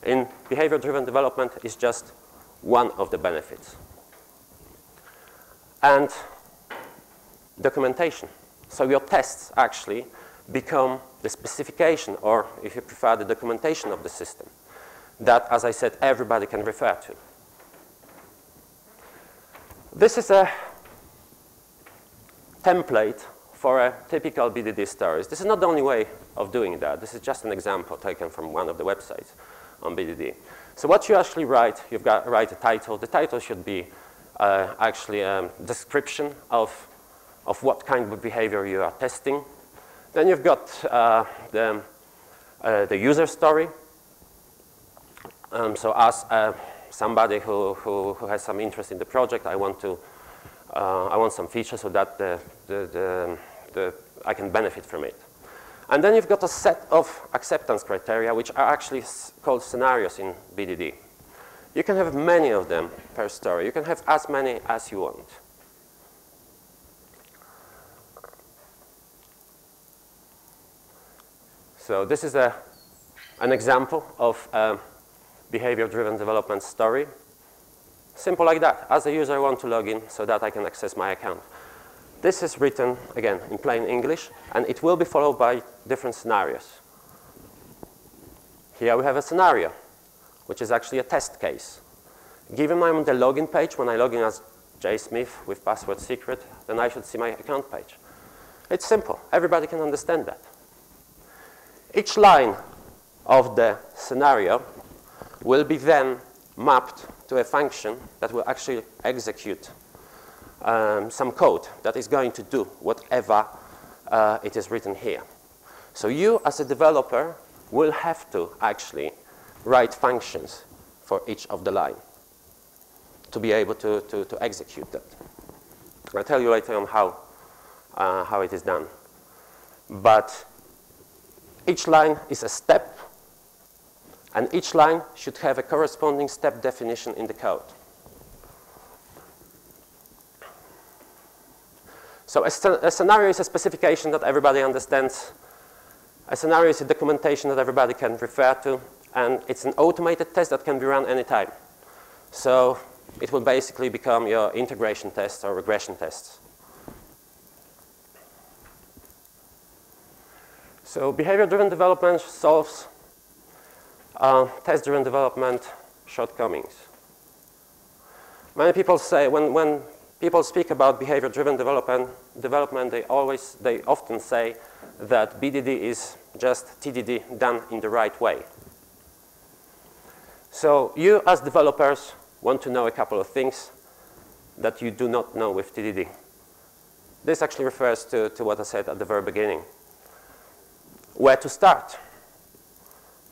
S13: In behavior-driven development is just one of the benefits. And documentation. So your tests actually become the specification, or if you prefer, the documentation of the system that, as I said, everybody can refer to. This is a template for a typical BDD stories. This is not the only way of doing that. This is just an example taken from one of the websites on BDD. So what you actually write, you've got to write a title. The title should be actually a description of what kind of behavior you are testing. Then you've got the user story. So as somebody who has some interest in the project, I want some features so that I can benefit from it. And then you've got a set of acceptance criteria, which are actually called scenarios in BDD. You can have many of them per story. You can have as many as you want. So this is an example of a behavior-driven development story. Simple like that. As a user, I want to log in so that I can access my account. This is written, again, in plain English, and it will be followed by different scenarios. Here we have a scenario, which is actually a test case. Given I'm on the login page, when I log in as jsmith with password secret, then I should see my account page. It's simple. Everybody can understand that. Each line of the scenario will be then mapped to a function that will actually execute some code that is going to do whatever it is written here. So you, as a developer, will have to actually write functions for each of the line to be able to execute that. I'll tell you later on how it is done. But each line is a step, and each line should have a corresponding step definition in the code. So a scenario is a specification that everybody understands. A scenario is a documentation that everybody can refer to, and it's an automated test that can be run anytime. So it will basically become your integration tests or regression tests. So behavior-driven development solves test-driven development shortcomings. Many people say, when people speak about behavior-driven development, they often say that BDD is just TDD done in the right way. So you, as developers, want to know a couple of things that you do not know with TDD. This actually refers to what I said at the very beginning. Where to start?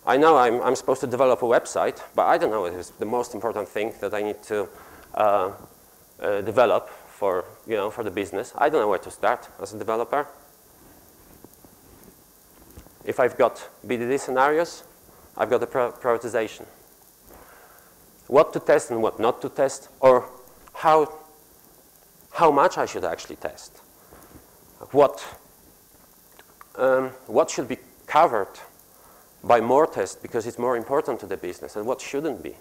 S13: I know I'm supposed to develop a website, but I don't know what is the most important thing that I need to develop for the business. I don't know where to start as a developer. If I've got BDD scenarios, I've got a prioritization. What to test and what not to test, or how much I should actually test. What should be covered by more tests because it's more important to the business, and what shouldn't be.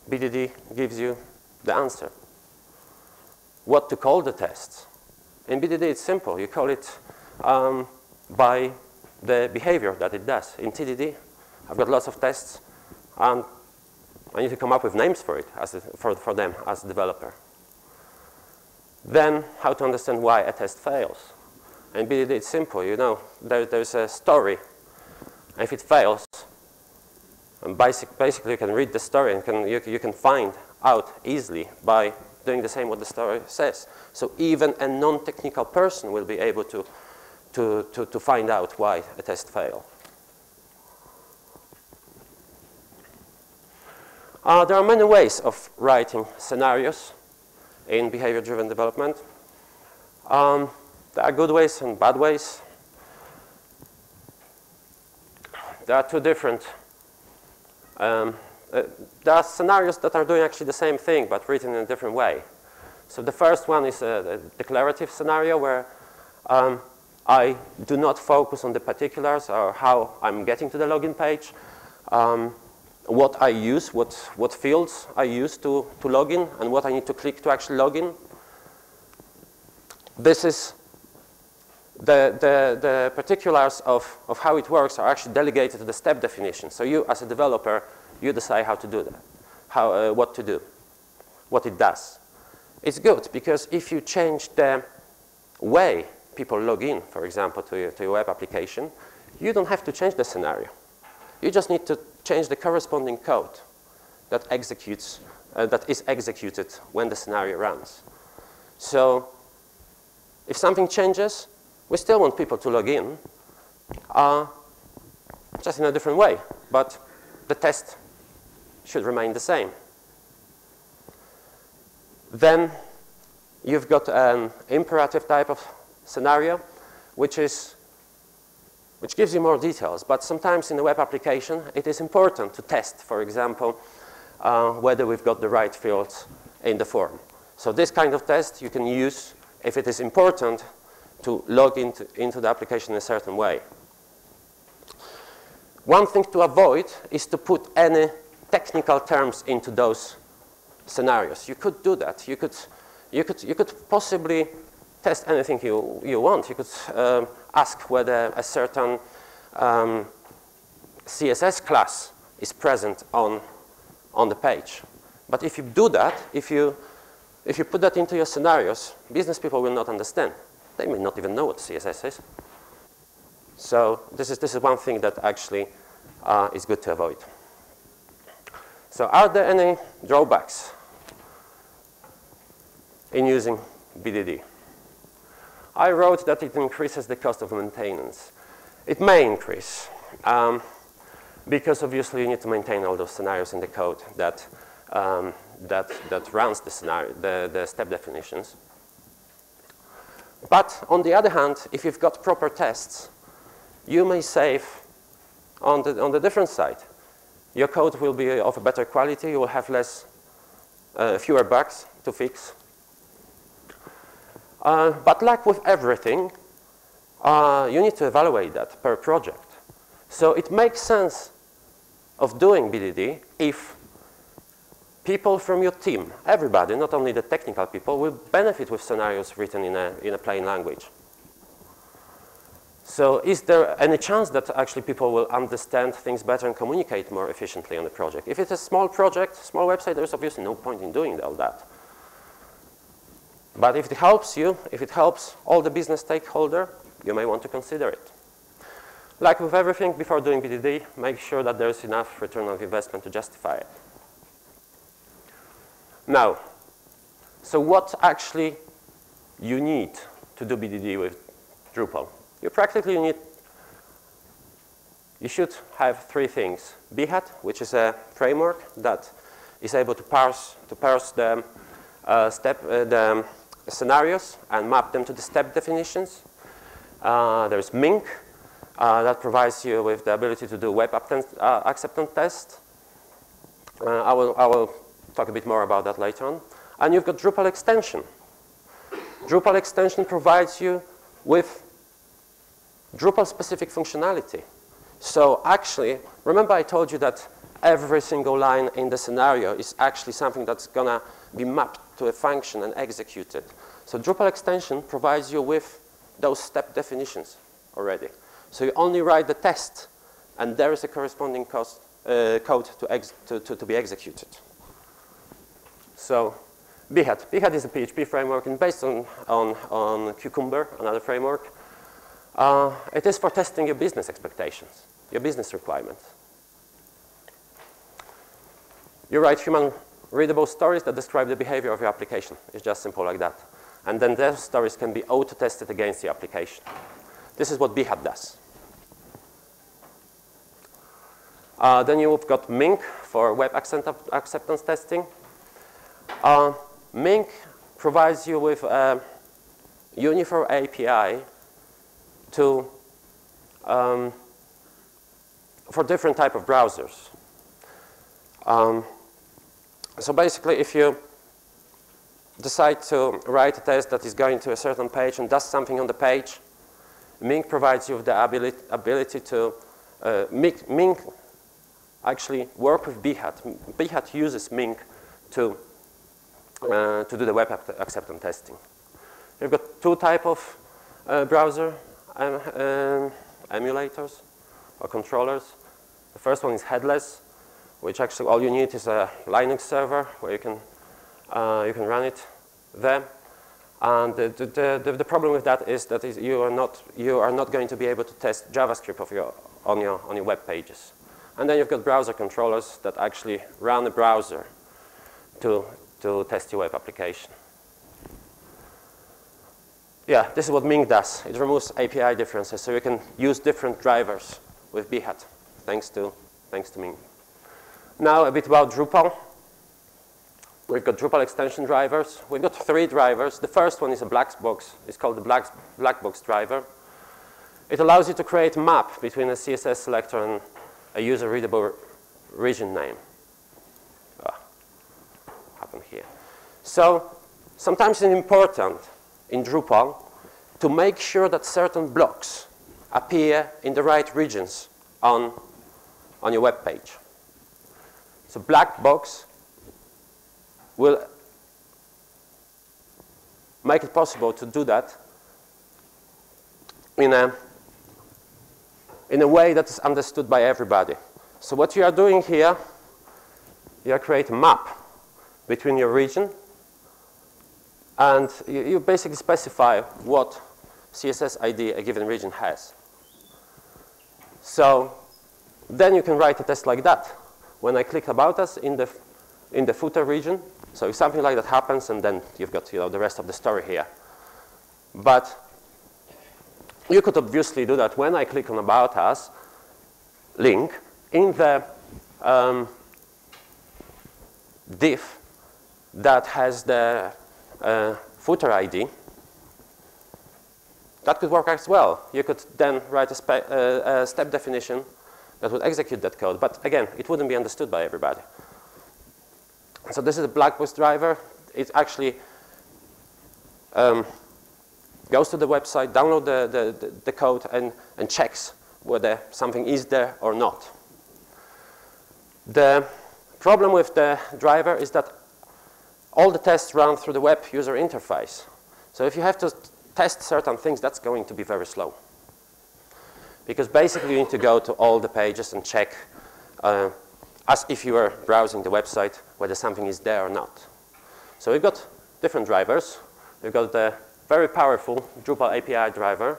S13: BDD gives you the answer. What to call the tests. In BDD, it's simple. You call it by the behavior that it does. In TDD, I've got lots of tests, and I need to come up with names for it, for them as a developer. Then, how to understand why a test fails. In BDD, it's simple. There's a story. If it fails, and basically you can read the story and you can find out easily by doing the same what the story says. So even a non-technical person will be able to find out why a test failed. There are many ways of writing scenarios in behavior-driven development. There are good ways and bad ways. there are two different, there are scenarios that are doing actually the same thing, but written in a different way. So the first one is a declarative scenario where I do not focus on the particulars or how I'm getting to the login page, what I use, what fields I use to log in, and what I need to click to actually log in. This is the particulars of how it works are actually delegated to the step definition. So you, as a developer, you decide how to do that, what to do, what it does. It's good because if you change the way people log in, for example, to your web application, you don't have to change the scenario. You just need to change the corresponding code that executes, that is executed when the scenario runs. So if something changes, we still want people to log in, just in a different way, but the test should remain the same. Then you've got an imperative type of scenario, which gives you more details. But sometimes in a web application, it is important to test, for example, whether we've got the right fields in the form. So this kind of test you can use if it is important to log into the application in a certain way. One thing to avoid is to put any technical terms into those scenarios. You could do that. You could possibly test anything you want. You could ask whether a certain CSS class is present on the page. But if you do that, if you put that into your scenarios, business people will not understand. They may not even know what CSS is. So this is one thing that actually is good to avoid. So are there any drawbacks in using BDD? I wrote that it increases the cost of maintenance. It may increase, because obviously you need to maintain all those scenarios in the code that runs the scenario, the step definitions. But on the other hand, if you've got proper tests, you may save on the different side. Your code will be of a better quality. You will have fewer bugs to fix. But like with everything, you need to evaluate that per project. So it makes sense of doing BDD if people from your team, everybody, not only the technical people, will benefit with scenarios written in a plain language. So is there any chance that actually people will understand things better and communicate more efficiently on the project? If it's a small project, small website, there's obviously no point in doing all that. But if it helps you, if it helps all the business stakeholder, you may want to consider it. Like with everything, before doing BDD, make sure that there's enough return on investment to justify it. Now, so what actually you need to do BDD with Drupal? You should have three things. Behat, which is a framework that is able to parse the scenarios and map them to the step definitions. There's Mink, that provides you with the ability to do web acceptance test. I will talk a bit more about that later on. And you've got Drupal extension. Drupal extension provides you with Drupal-specific functionality. So actually, remember I told you that every single line in the scenario is actually something that's going to be mapped to a function and executed. So Drupal extension provides you with those step definitions already. So you only write the test, and there is a corresponding code to be executed. So Behat. Behat is a PHP framework and based on Cucumber, another framework. It is for testing your business expectations, your business requirements. You write human readable stories that describe the behavior of your application. It's just simple like that. And then those stories can be auto-tested against the application. This is what Behat does. Then you've got Mink for web acceptance testing. Mink provides you with a uniform API for different type of browsers. So basically, if you decide to write a test that is going to a certain page and does something on the page, Mink provides you with the ability to Mink actually work with Behat. Behat uses Mink to do the web acceptance testing. You've got two type of browser emulators or controllers. The first one is headless, which actually all you need is a Linux server where you can run it there. And the problem with that is that you are not going to be able to test JavaScript on your web pages. And then you've got browser controllers that actually run a browser to test your web application. Yeah, this is what Mink does. It removes API differences, so you can use different drivers with Behat, thanks to Mink. Now a bit about Drupal. We've got Drupal extension drivers. We've got 3 drivers. The first one is a black box. It's called the black box driver. It allows you to create a map between a CSS selector and a user-readable region name. Happened here. So sometimes it's important in Drupal to make sure that certain blocks appear in the right regions on your web page. So black box will make it possible to do that in a way that is understood by everybody. So what you are doing here, you are creating a map between your region, and you basically specify what CSS ID a given region has. So then you can write a test like that. When I click About Us in the footer region, so if something like that happens, and then you've got the rest of the story here. But you could obviously do that when I click on About Us link in the div that has the footer ID. That could work as well. You could then write a step definition that would execute that code. But again, it wouldn't be understood by everybody. So this is a black box driver. It actually goes to the website, downloads the code, and checks whether something is there or not. The problem with the driver is that all the tests run through the web user interface. So if you have to test certain things, that's going to be very slow. Because basically you need to go to all the pages and check as if you were browsing the website whether something is there or not. So we've got different drivers. We've got the very powerful Drupal API driver.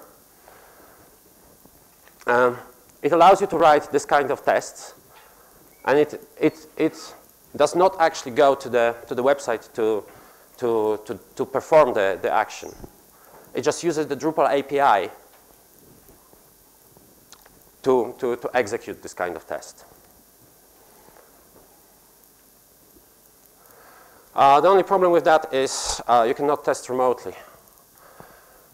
S13: It allows you to write this kind of tests, and it does not actually go to the website to perform the action. It just uses the Drupal API to execute this kind of test. The only problem with that is you cannot test remotely.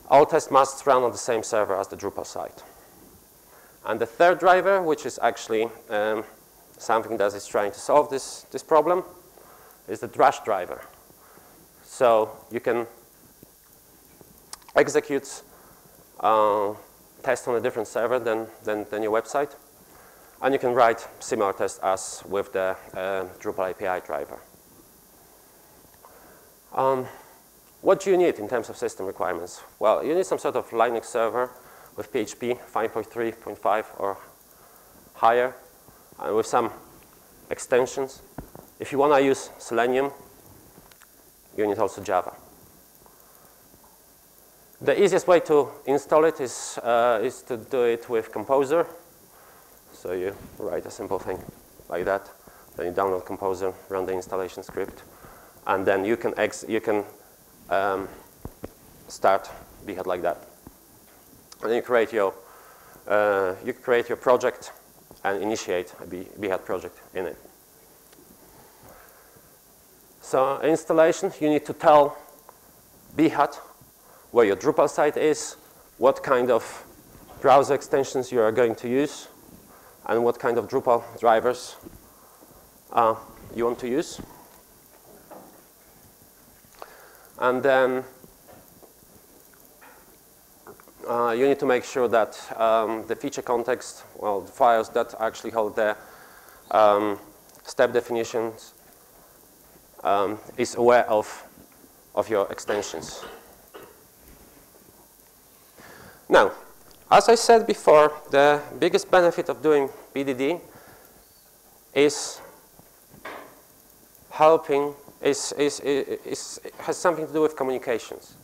S13: All tests must run on the same server as the Drupal site. And the third driver, which is actually something that is trying to solve this problem, is the Drush driver. So you can execute tests on a different server than your website, and you can write similar tests as with the Drupal API driver. What do you need in terms of system requirements? Well, you need some sort of Linux server with PHP 5.3.5 or higher, with some extensions. If you want to use Selenium, you need also Java. The easiest way to install it is to do it with Composer. So you write a simple thing like that. Then you download Composer, run the installation script, and then you can start Behat like that. And then you create your project and initiate a Behat project in it. So installation, you need to tell Behat where your Drupal site is, what kind of browser extensions you are going to use. and what kind of Drupal drivers you want to use. And then you need to make sure that the feature context, well, the files that actually hold the step definitions is aware of your extensions. Now, as I said before, the biggest benefit of doing BDD is helping, has something to do with communications.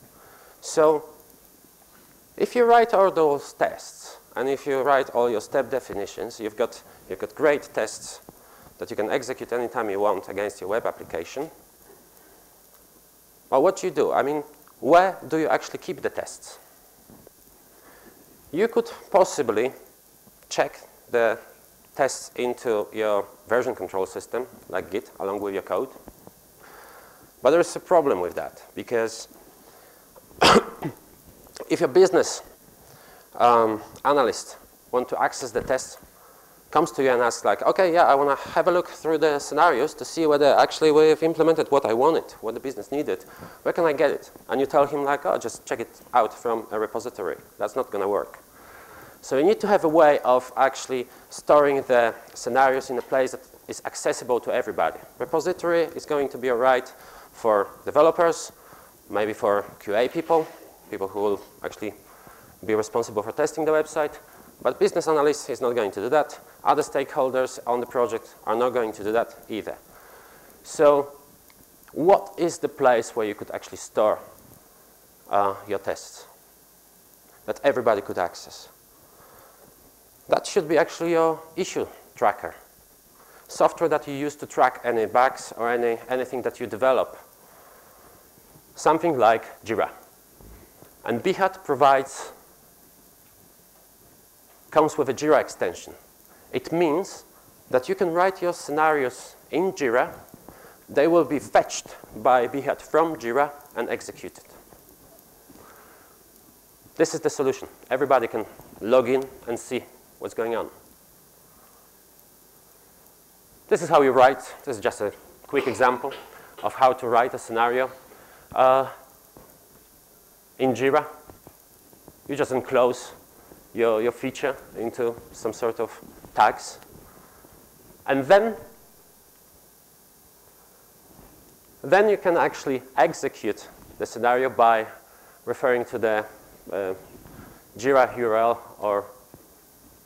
S13: So if you write all those tests, and if you write all your step definitions, you've got great tests that you can execute anytime you want against your web application. But what do you do? I mean, where do you actually keep the tests? You could possibly check the tests into your version control system, like Git, along with your code. But there's a problem with that, because if your business analyst want to access the test, comes to you and asks like, okay, yeah, I want to have a look through the scenarios to see whether actually we've implemented what I wanted, what the business needed. Where can I get it? And you tell him like, oh, just check it out from a repository. That's not going to work. So you need to have a way of actually storing the scenarios in a place that is accessible to everybody. Repository is going to be all right for developers, maybe for QA people who will actually be responsible for testing the website. But business analyst is not going to do that. Other stakeholders on the project are not going to do that either. So what is the place where you could actually store your tests that everybody could access? That should be actually your issue tracker. Software that you use to track any bugs or anything that you develop. Something like Jira. And Behat comes with a Jira extension. It means that you can write your scenarios in Jira. They will be fetched by Behat from Jira and executed. This is the solution. Everybody can log in and see what's going on. This is how you write. This is just a quick example of how to write a scenario in Jira. You just enclose your feature into some sort of tags. And then you can actually execute the scenario by referring to the Jira URL or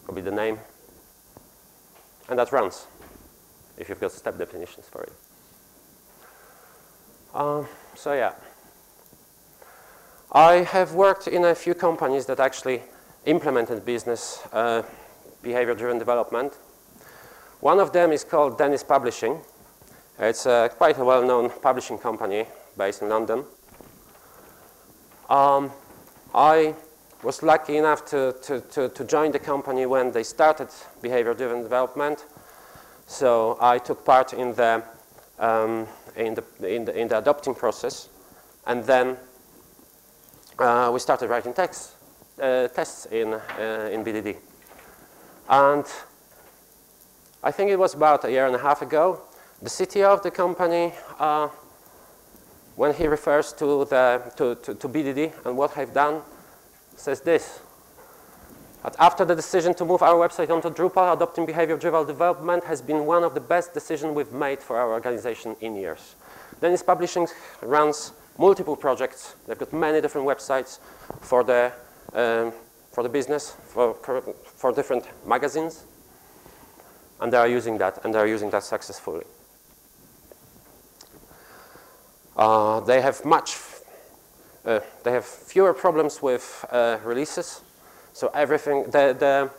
S13: could be the name. And that runs if you've got step definitions for it. So yeah. I have worked in a few companies that actually implemented business behavior-driven development. One of them is called Dennis Publishing. It's quite a well-known publishing company based in London. I was lucky enough to join the company when they started behavior-driven development. So I took part in the adopting process, and then we started writing tests in BDD. And I think it was about a year and a half ago, the CTO of the company, when he refers to BDD and what I've done, says this. That after the decision to move our website onto Drupal, adopting behavior-driven development has been one of the best decisions we've made for our organization in years. Dennis Publishing runs multiple projects. They've got many different websites for the business, for different magazines. And they are using that, and they are using that successfully. They have fewer problems with releases. So everything, Behat,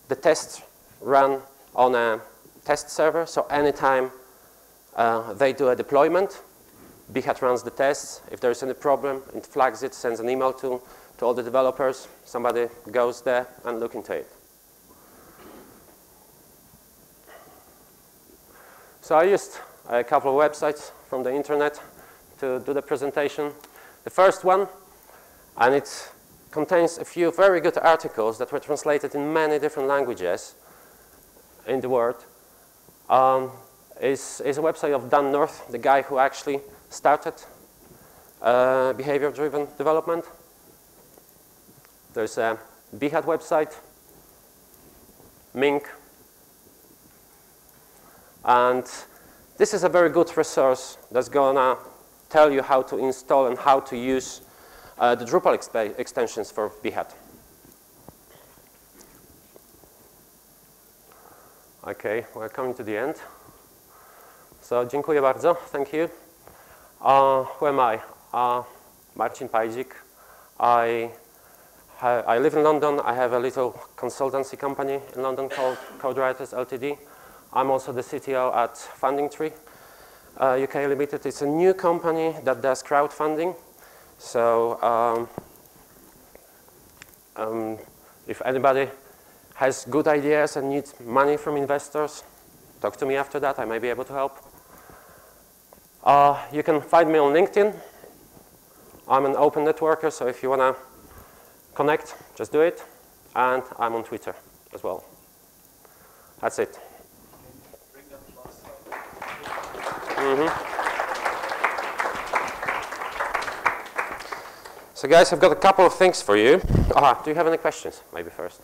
S13: the tests run on a test server. So anytime they do a deployment, Behat runs the tests. If there's any problem, it flags it, sends an email to all the developers. Somebody goes there and look into it. So I used a couple of websites from the internet to do the presentation. The first one, and it's contains a few very good articles that were translated in many different languages in the world. Is a website of Dan North, the guy who actually started behavior-driven development. There's a Behat website, Mink, and this is a very good resource that's gonna tell you how to install and how to use the Drupal extensions for Behat. Okay, we're coming to the end. So, dziękuję bardzo, thank you. Who am I? Marcin Pajdzik. I live in London. I have a little consultancy company in London called CodeWriters Ltd. I'm also the CTO at Fundingtree UK Limited. It's a new company that does crowdfunding. So if anybody has good ideas and needs money from investors, talk to me after that. I may be able to help. You can find me on LinkedIn. I'm an open networker, so if you want to connect, just do it. And I'm on Twitter as well. That's it. So guys, I've got a couple of things for you. Do you have any questions? Maybe first.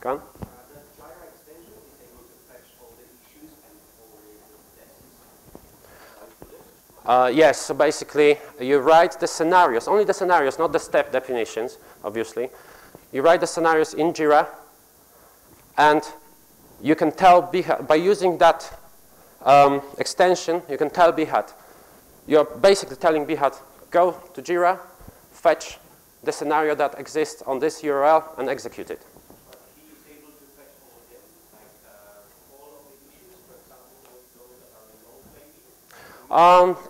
S13: Go on. Yes, so basically you write the scenarios, only the scenarios, not the step definitions, obviously. You write the scenarios in Jira, and you can tell Behat, by using that extension, you can tell Behat, you're basically telling Behat, go to Jira, fetch the scenario that exists on this URL, and execute it.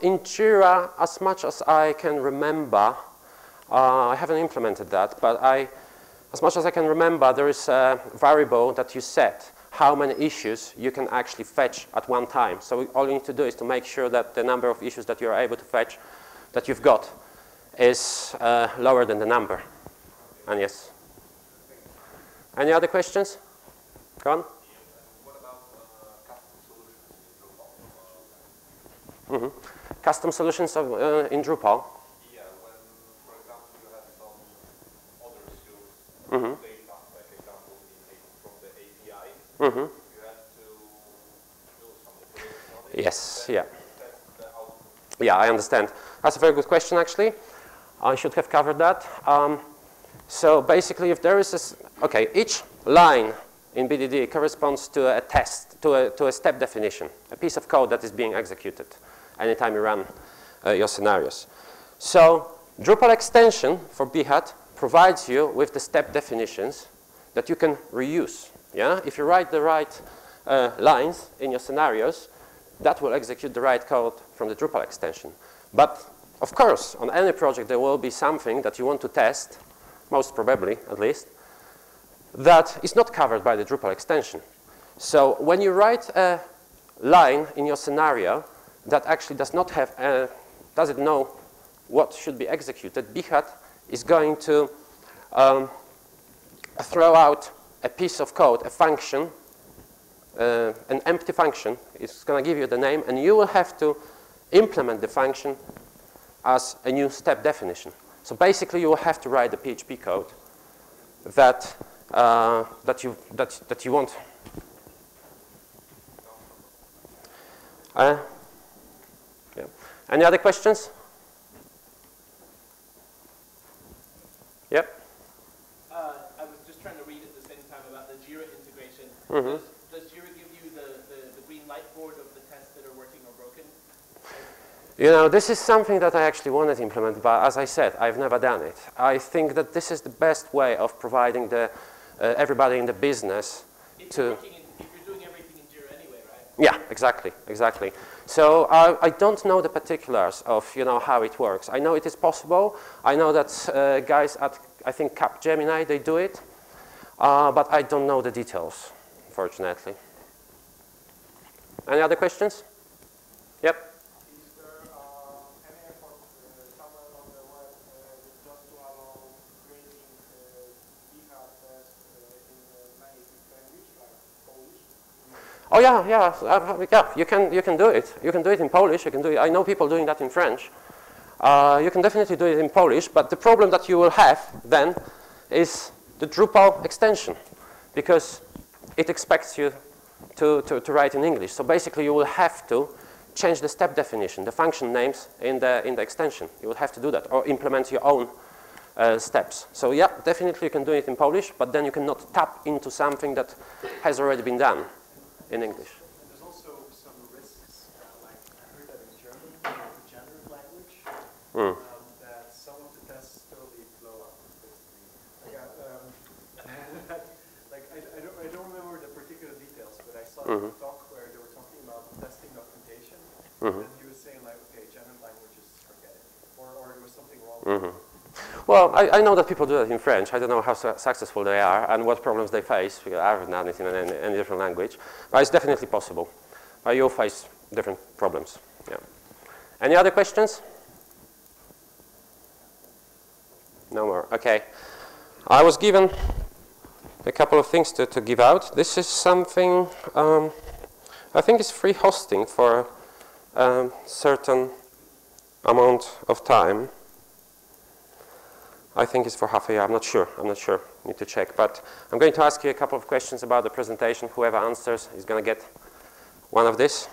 S13: In Jira, as much as I can remember, I haven't implemented that, but as much as I can remember, there is a variable that you set how many issues you can actually fetch at one time. So all you need to do is to make sure that the number of issues that you're able to fetch, that you've got, is lower than the number. And yes. Any other questions? Go on. Custom solutions in Drupal.
S16: Yeah, when, for example, you have some other source data, like example from the API, you have to do some operations on it.
S13: Yes, yeah. Yeah, I understand. That's a very good question, actually. I should have covered that. So basically, if there is this, okay, each line in BDD corresponds to a test, to a step definition, a piece of code that is being executed anytime you run your scenarios. So Drupal extension for Behat provides you with the step definitions that you can reuse. Yeah? If you write the right lines in your scenarios, that will execute the right code from the Drupal extension. But of course, on any project, there will be something that you want to test, most probably at least, that is not covered by the Drupal extension. So when you write a line in your scenario that actually does not have, doesn't know what should be executed, Behat is going to throw out a piece of code, a function, an empty function. It's going to give you the name, and you will have to implement the function as a new step definition. So basically, you will have to write the PHP code that you want. Yeah. Any other questions? Yep.
S17: I was just trying to read at the same time about the Jira integration. Does Jira give you the green light board of the tests that are working or broken?
S13: You know, this is something that I actually wanted to implement, but as I said, I've never done it. I think that this is the best way of providing the everybody in the business to.
S17: If you're doing everything in Jira anyway, right?
S13: Yeah, exactly, exactly. So I don't know the particulars of how it works. I know it is possible. I know that guys at I think Capgemini, they do it, but I don't know the details, fortunately. Any other questions? Yep.
S18: Is there any effort somewhere on the web
S13: Oh yeah, yeah, yeah. You can do it. You can do it in Polish. You can do it. I know people doing that in French. You can definitely do it in Polish, but the problem that you will have then is the Drupal extension, because it expects you to write in English. So basically, you will have to change the step definition, the function names in the extension. You will have to do that, or implement your own steps. So yeah, definitely you can do it in Polish, but then you cannot tap into something that has already been done in English.
S10: There's also some risks, like I heard that in German, the generic language, that some of the tests totally blow up, basically. Like, I don't remember the particular details, but I saw a talk where they were talking about testing documentation, and he was saying like, okay, generic languages, forget it, or there was something wrong.
S13: Well, I know that people do that in French. I don't know how successful they are and what problems they face, because I haven't done it in any different language. But it's definitely possible. You'll face different problems. Yeah. Any other questions? No more. Okay. I was given a couple of things to give out. This is something, I think it's free hosting for a certain amount of time. I think it's for half a year. I'm not sure. Need to check. But I'm going to ask you a couple of questions about the presentation. Whoever answers is going to get one of this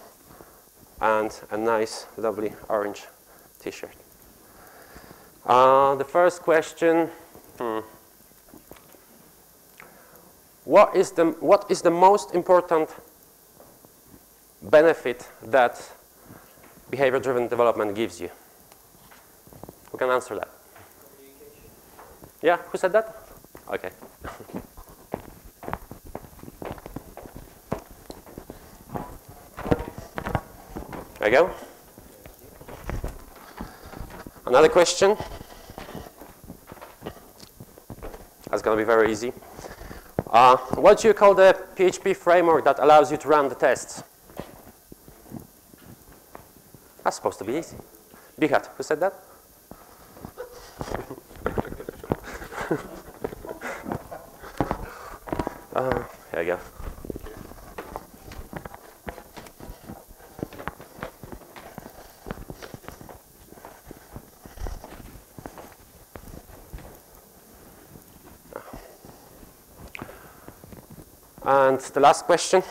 S13: and a nice, lovely orange T-shirt. The first question: what is the most important benefit that behavior-driven development gives you? Who can answer that? Yeah, who said that? Okay. There you go. Another question. That's going to be very easy. What do you call the PHP framework that allows you to run the tests? That's supposed to be easy. Bihat, who said that? There you go. And the last question.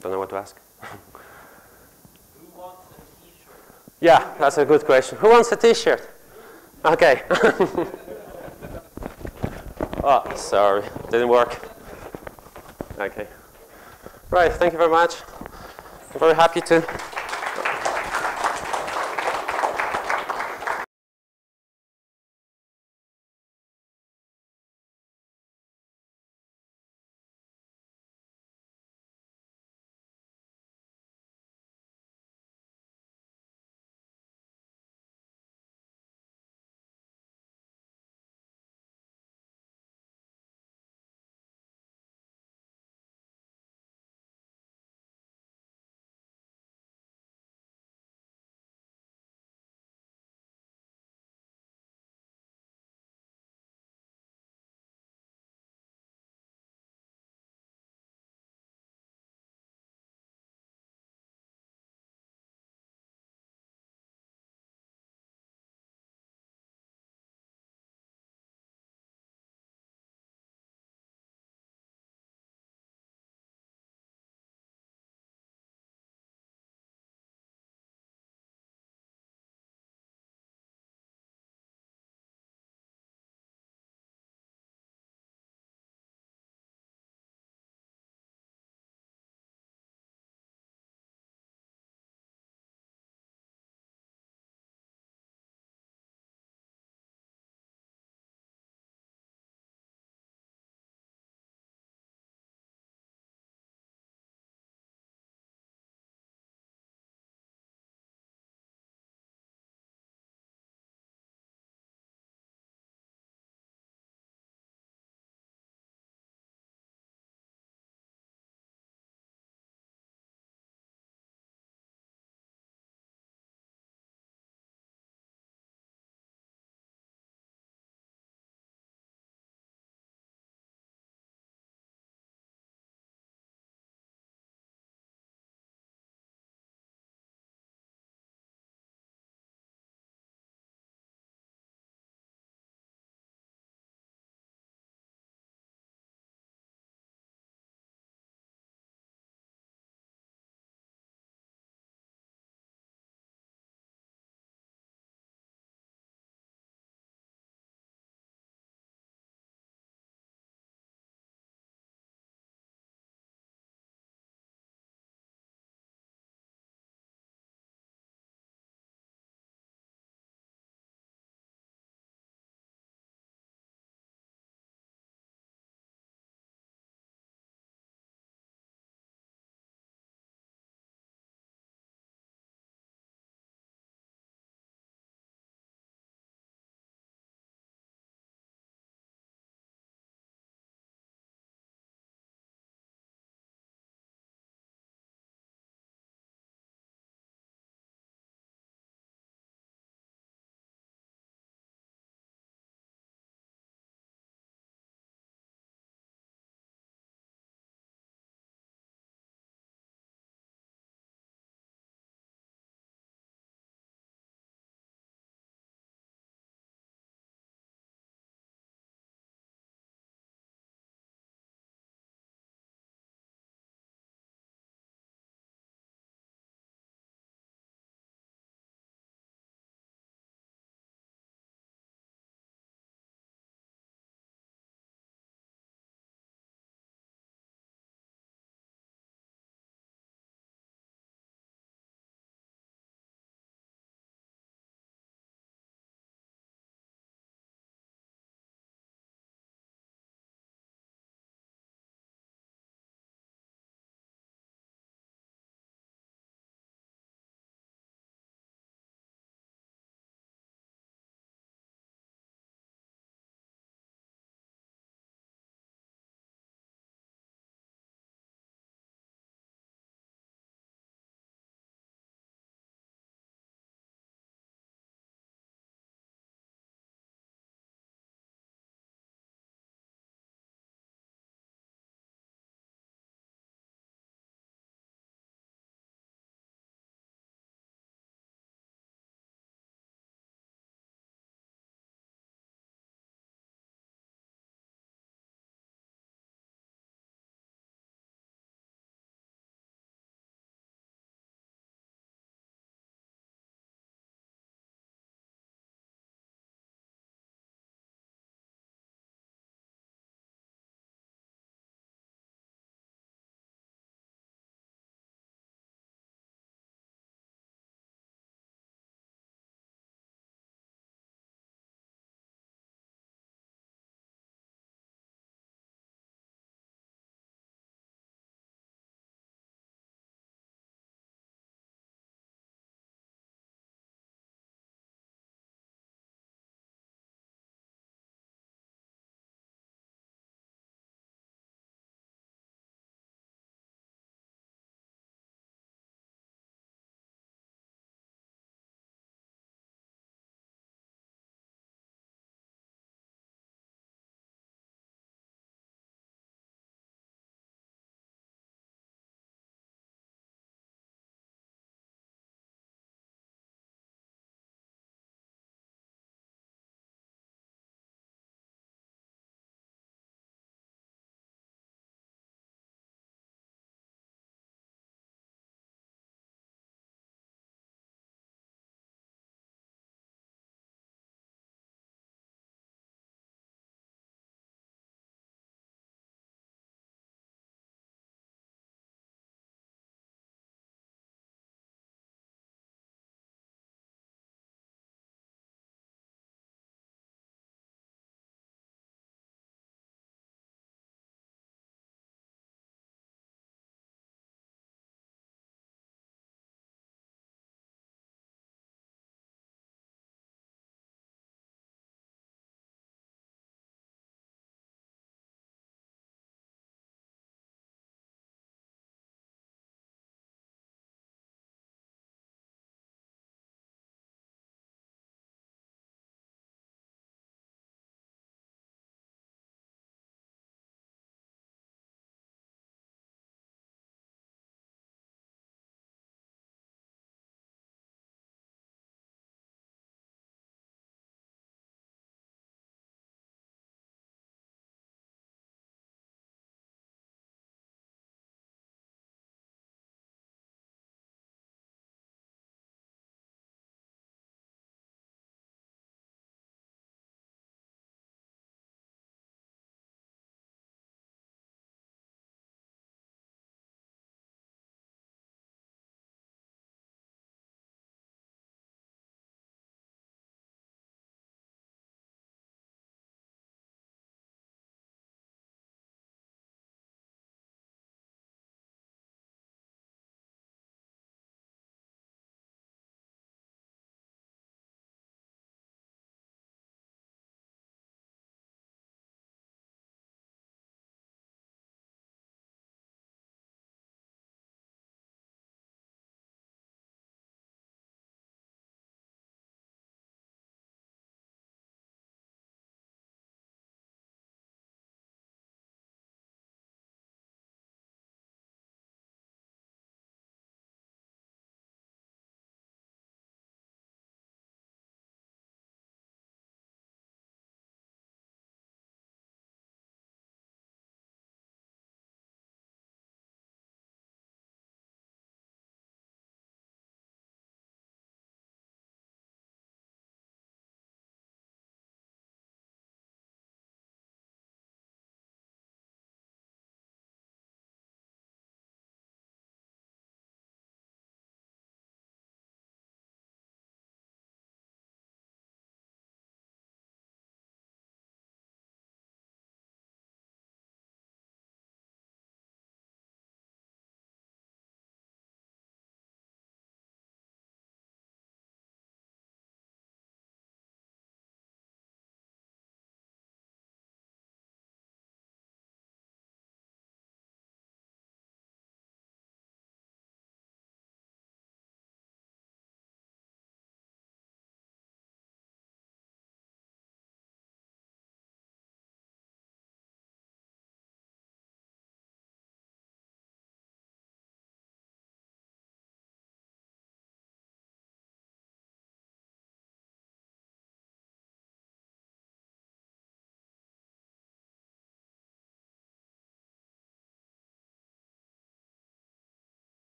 S13: Don't know what to ask.
S17: Who wants a T-shirt?
S13: Yeah, that's a good question. Who wants a T-shirt? Okay. Oh, sorry, didn't work. Okay. Right, thank you very much. I'm very happy to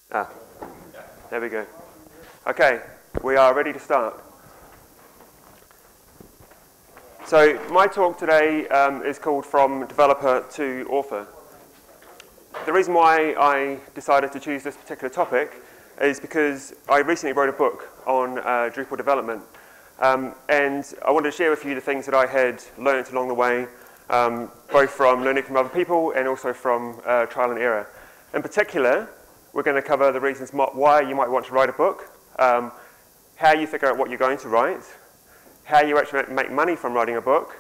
S18: Ah, there we go. Okay, we are ready to start. So my talk today is called From Developer to Author. The reason why I decided to choose this particular topic is because I recently wrote a book on Drupal development. And I wanted to share with you the things that I had learned along the way, both from learning from other people and also from trial and error. In particular, we're going to cover the reasons why you might want to write a book, how you figure out what you're going to write, how you actually make money from writing a book,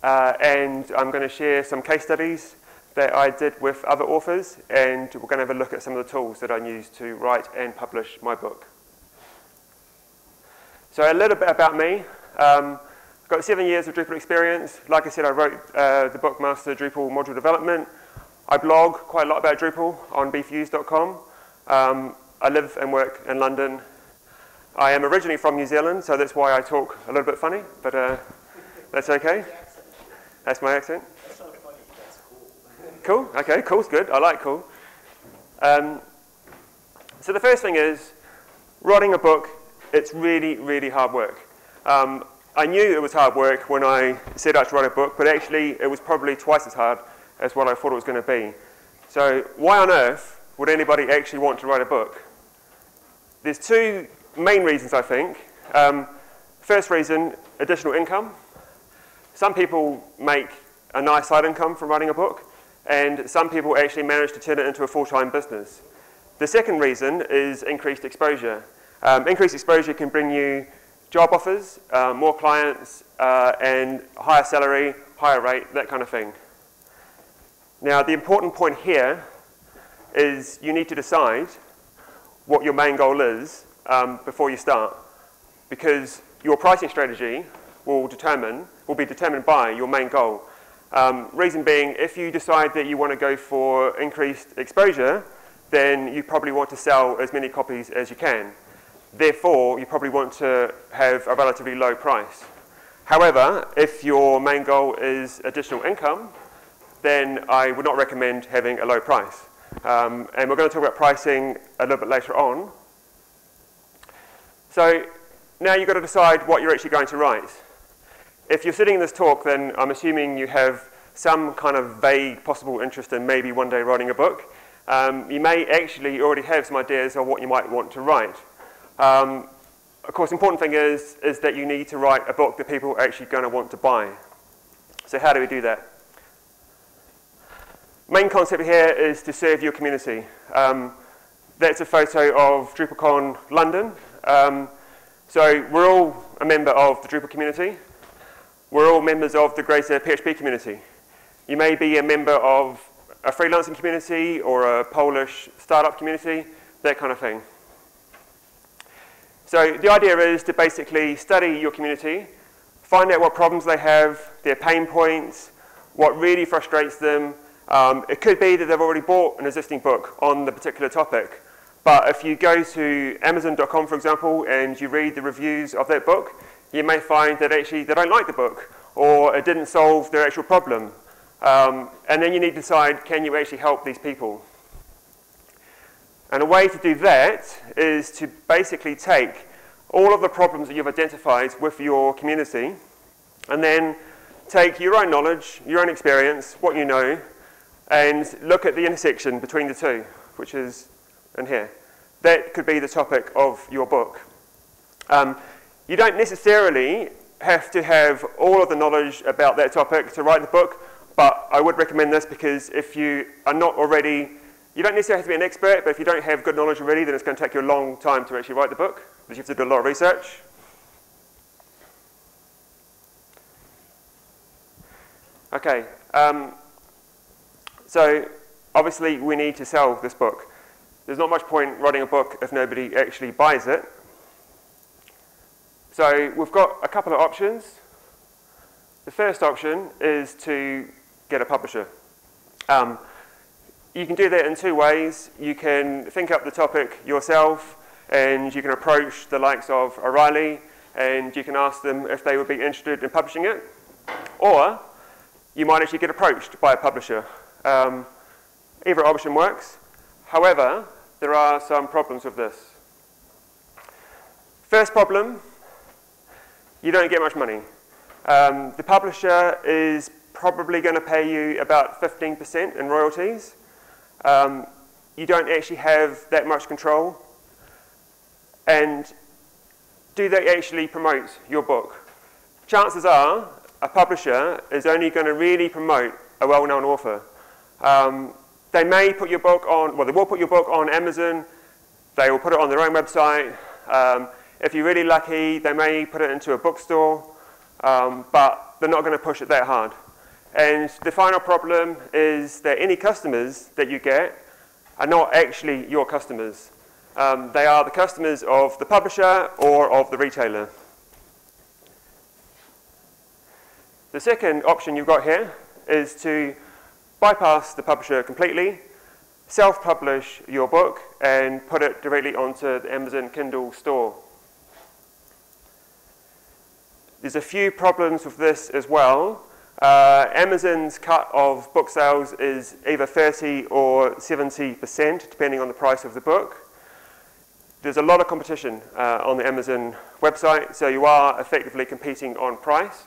S18: and I'm going to share some case studies that I did with other authors, and we're going to have a look at some of the tools that I use to write and publish my book. So a little bit about me. I've got 7 years of Drupal experience. Like I said, I wrote the book Master Drupal Module Development. I blog quite a lot about Drupal on beefused.com. I live and work in London. I am originally from New Zealand, so that's why I talk a little bit funny, but that's okay. That's my accent.
S2: That's not funny, that's cool.
S18: Cool? Okay, cool's good. I like cool. So the first thing is, writing a book, it's really, really hard work. I knew it was hard work when I set out to write a book, but actually it was probably twice as hard as what I thought it was going to be. So why on earth would anybody actually want to write a book? There's two main reasons, I think. First reason, additional income. Some people make a nice side income from writing a book, and some people actually manage to turn it into a full-time business. The second reason is increased exposure. Increased exposure can bring you job offers, more clients, and higher salary, higher rate, that kind of thing. Now, the important point here is you need to decide what your main goal is before you start, because your pricing strategy will be determined by your main goal. Reason being, if you decide that you want to go for increased exposure, then you probably want to sell as many copies as you can. Therefore, you probably want to have a relatively low price. However, if your main goal is additional income, then I would not recommend having a low price. And we're going to talk about pricing a little bit later on. So now you've got to decide what you're actually going to write. If you're sitting in this talk, then I'm assuming you have some kind of vague possible interest in maybe one day writing a book. You may actually already have some ideas of what you might want to write. Of course, the important thing is that you need to write a book that people are actually going to want to buy. So how do we do that? Main concept here is to serve your community. That's a photo of DrupalCon London. So we're all a member of the Drupal community. We're all members of the greater PHP community. You may be a member of a freelancing community or a Polish startup community, that kind of thing. So the idea is to basically study your community, find out what problems they have, their pain points, what really frustrates them. It could be that they've already bought an existing book on the particular topic. But if you go to Amazon.com, for example, and you read the reviews of that book, you may find that actually they don't like the book, or it didn't solve their actual problem. And then you need to decide, can you actually help these people? And a way to do that is to basically take all of the problems that you've identified with your community, and then take your own knowledge, your own experience, what you know, and look at the intersection between the two, which is in here. That could be the topic of your book. You don't necessarily have to have all of the knowledge about that topic to write the book, but I would recommend this because if you are not already, you don't necessarily have to be an expert, but if you don't have good knowledge already, then it's going to take you a long time to actually write the book, because you have to do a lot of research. Okay, so obviously we need to sell this book. There's not much point writing a book if nobody actually buys it. So we've got a couple of options. The first option is to get a publisher. You can do that in two ways. You can think up the topic yourself, and you can approach the likes of O'Reilly, and you can ask them if they would be interested in publishing it. Or you might actually get approached by a publisher. Either option works. However, there are some problems with this. First problem, you don't get much money. The publisher is probably going to pay you about 15% in royalties. You don't actually have that much control. And do they actually promote your book? Chances are a publisher is only going to really promote a well-known author. They may put your book on, well, they will put your book on Amazon. They will put it on their own website. If you're really lucky, they may put it into a bookstore, but they're not going to push it that hard. And the final problem is that any customers that you get are not actually your customers. They are the customers of the publisher or of the retailer. The second option you've got here is to bypass the publisher completely, self-publish your book, and put it directly onto the Amazon Kindle store. There's a few problems with this as well. Amazon's cut of book sales is either 30 or 70%, depending on the price of the book. There's a lot of competition on the Amazon website, so you are effectively competing on price.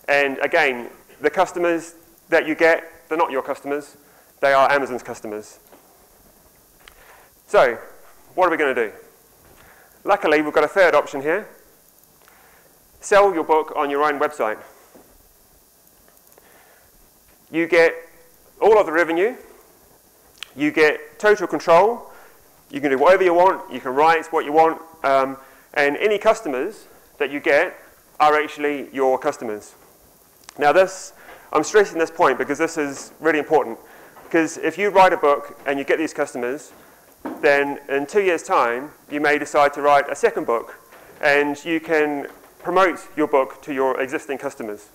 S18: And again, the customers that you get, they're not your customers, they are Amazon's customers. So, what are we going to do? Luckily, we've got a third option here. Sell your book on your own website. You get all of the revenue, you get total control, you can do whatever you want, you can write what you want, and any customers that you get are actually your customers. Now this, I'm stressing this point because this is really important, because if you write a book and you get these customers, then in 2 years' time, you may decide to write a second book, and you can promote your book to your existing customers.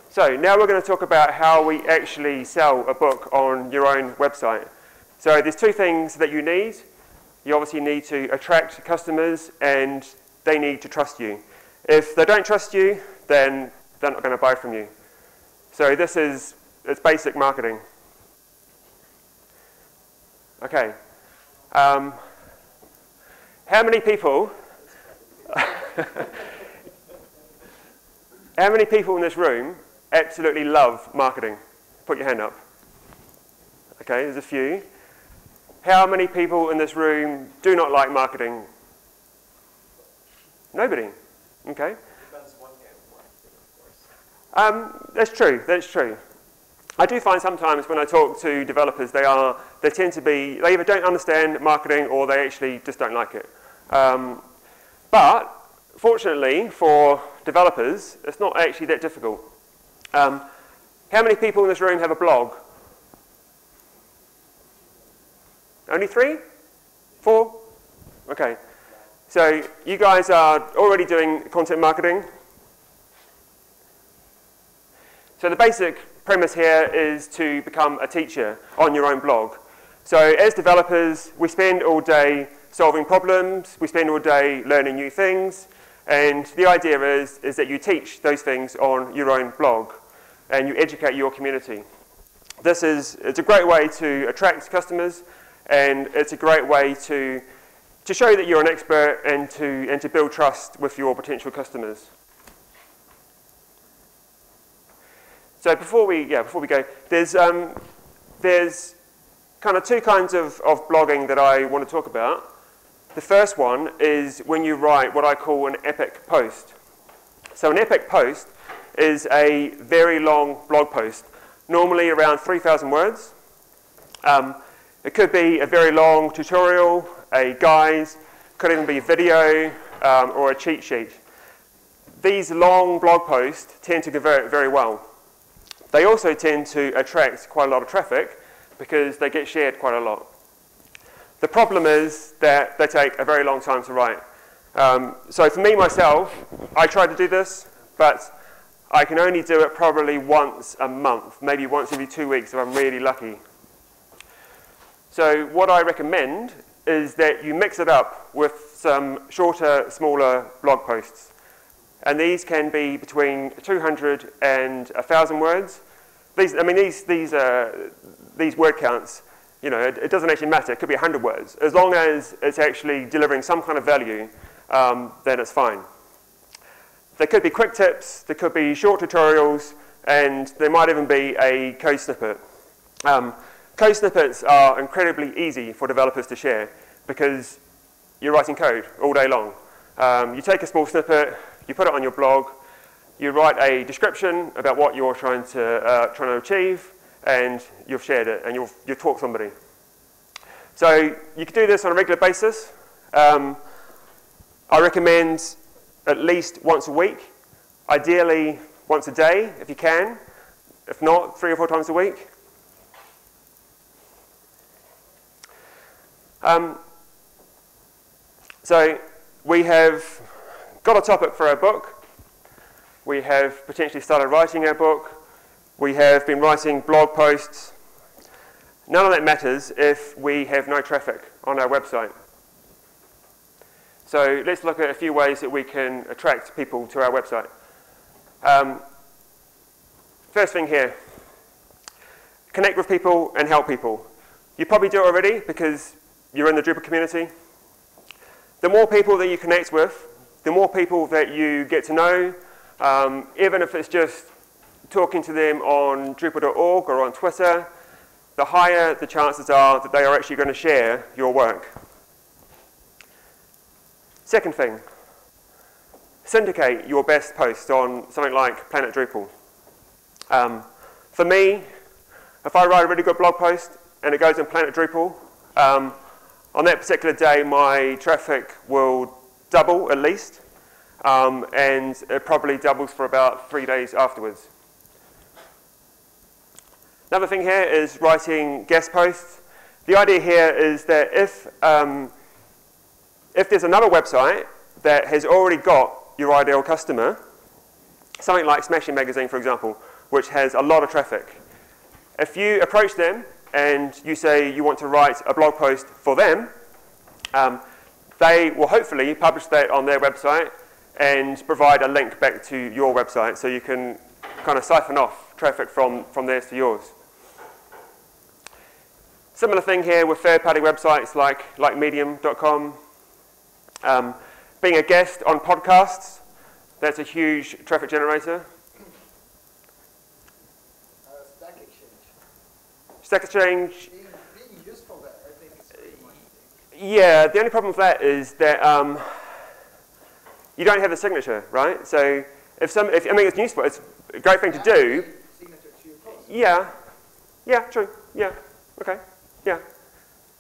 S18: So now we're going to talk about how we actually sell a book on your own website. So there's two things that you need. You obviously need to attract customers, and they need to trust you. If they don't trust you, then they're not going to buy from you. So this is, it's basic marketing. Okay. How many people how many people in this room absolutely love marketing? Put your hand up. Okay, there's a few. How many people in this room do not like marketing? Nobody. Okay. That's true. That's true. I do find sometimes when I talk to developers, they tend to be, they either don't understand marketing or they actually just don't like it. But fortunately for developers, it's not actually that difficult. How many people in this room have a blog? Only 3? 4? Okay. So you guys are already doing content marketing. So the basic premise here is to become a teacher on your own blog. So as developers, we spend all day solving problems, we spend all day learning new things, and the idea is that you teach those things on your own blog, and you educate your community. It's a great way to attract customers, and it's a great way to show that you're an expert and to build trust with your potential customers. So before we go, there's kind of two kinds of blogging that I want to talk about. The first one is when you write what I call an epic post. So an epic post is a very long blog post, normally around 3,000 words. It could be a very long tutorial, a guide, could even be a video or a cheat sheet. These long blog posts tend to convert very well. They also tend to attract quite a lot of traffic because they get shared quite a lot. The problem is that they take a very long time to write. So for me, myself, I try to do this, but I can only do it probably once a month, maybe once every 2 weeks if I'm really lucky. So what I recommend is that you mix it up with some shorter, smaller blog posts. And these can be between 200 and 1,000 words. These word counts, you know, it doesn't actually matter. It could be 100 words. As long as it's actually delivering some kind of value, then it's fine. There could be quick tips, there could be short tutorials, and there might even be a code snippet. Code snippets are incredibly easy for developers to share because you're writing code all day long. You take a small snippet, you put it on your blog, you write a description about what you're trying to achieve, and you've shared it, and you've taught somebody. So you can do this on a regular basis. I recommend at least once a week, ideally once a day if you can, if not 3 or 4 times a week. So we have got a topic for our book. We have potentially started writing our book. We have been writing blog posts. None of that matters if we have no traffic on our website. So let's look at a few ways that we can attract people to our website. First thing here, connect with people and help people. You probably do it already because you're in the Drupal community. The more people that you connect with, the more people that you get to know, even if it's just talking to them on Drupal.org or on Twitter, the higher the chances are that they are actually going to share your work. Second thing, syndicate your best post on something like Planet Drupal. For me, if I write a really good blog post and it goes in Planet Drupal, on that particular day my traffic will double at least, and it probably doubles for about 3 days afterwards. Another thing here is writing guest posts. The idea here is that if there's another website that has already got your ideal customer, something like Smashing Magazine, for example, which has a lot of traffic, if you approach them and you say you want to write a blog post for them, they will hopefully publish that on their website and provide a link back to your website so you can kind of siphon off traffic from theirs to yours. Similar thing here with third-party websites like medium.com. Being a guest on podcasts, that's a huge traffic generator.
S6: Stack Exchange.
S18: Stack Exchange.
S6: Being useful there, I think it's pretty much.
S18: Yeah, the only problem with that is that you don't have a signature, right? So if I mean, it's useful, it's a great thing to do.
S6: Signature to your post.
S18: Yeah, true, yeah, okay, yeah.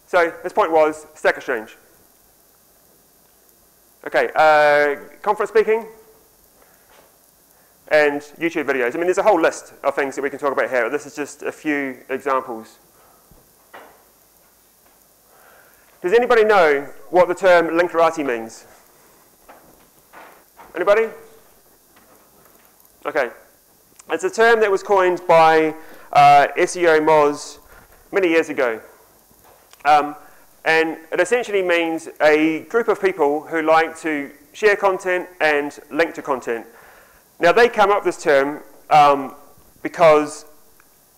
S18: So this point was Stack Exchange. Okay, conference speaking and YouTube videos. I mean, there's a whole list of things that we can talk about here. This is just a few examples. Does anybody know what the term linkerati means? Anybody? Okay. It's a term that was coined by SEO Moz many years ago. And it essentially means a group of people who like to share content and link to content. Now, they come up with this term because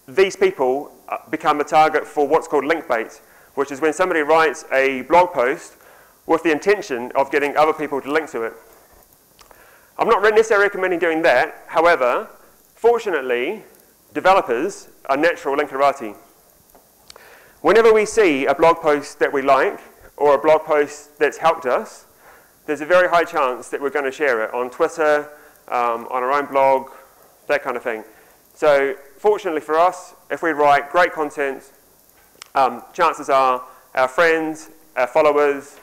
S18: these people become a target for what's called link bait, which is when somebody writes a blog post with the intention of getting other people to link to it. I'm not necessarily recommending doing that. However, fortunately, developers are natural linkerati. Whenever we see a blog post that we like, or a blog post that's helped us, there's a very high chance that we're going to share it on Twitter, on our own blog, that kind of thing. So fortunately for us, if we write great content, chances are our friends, our followers,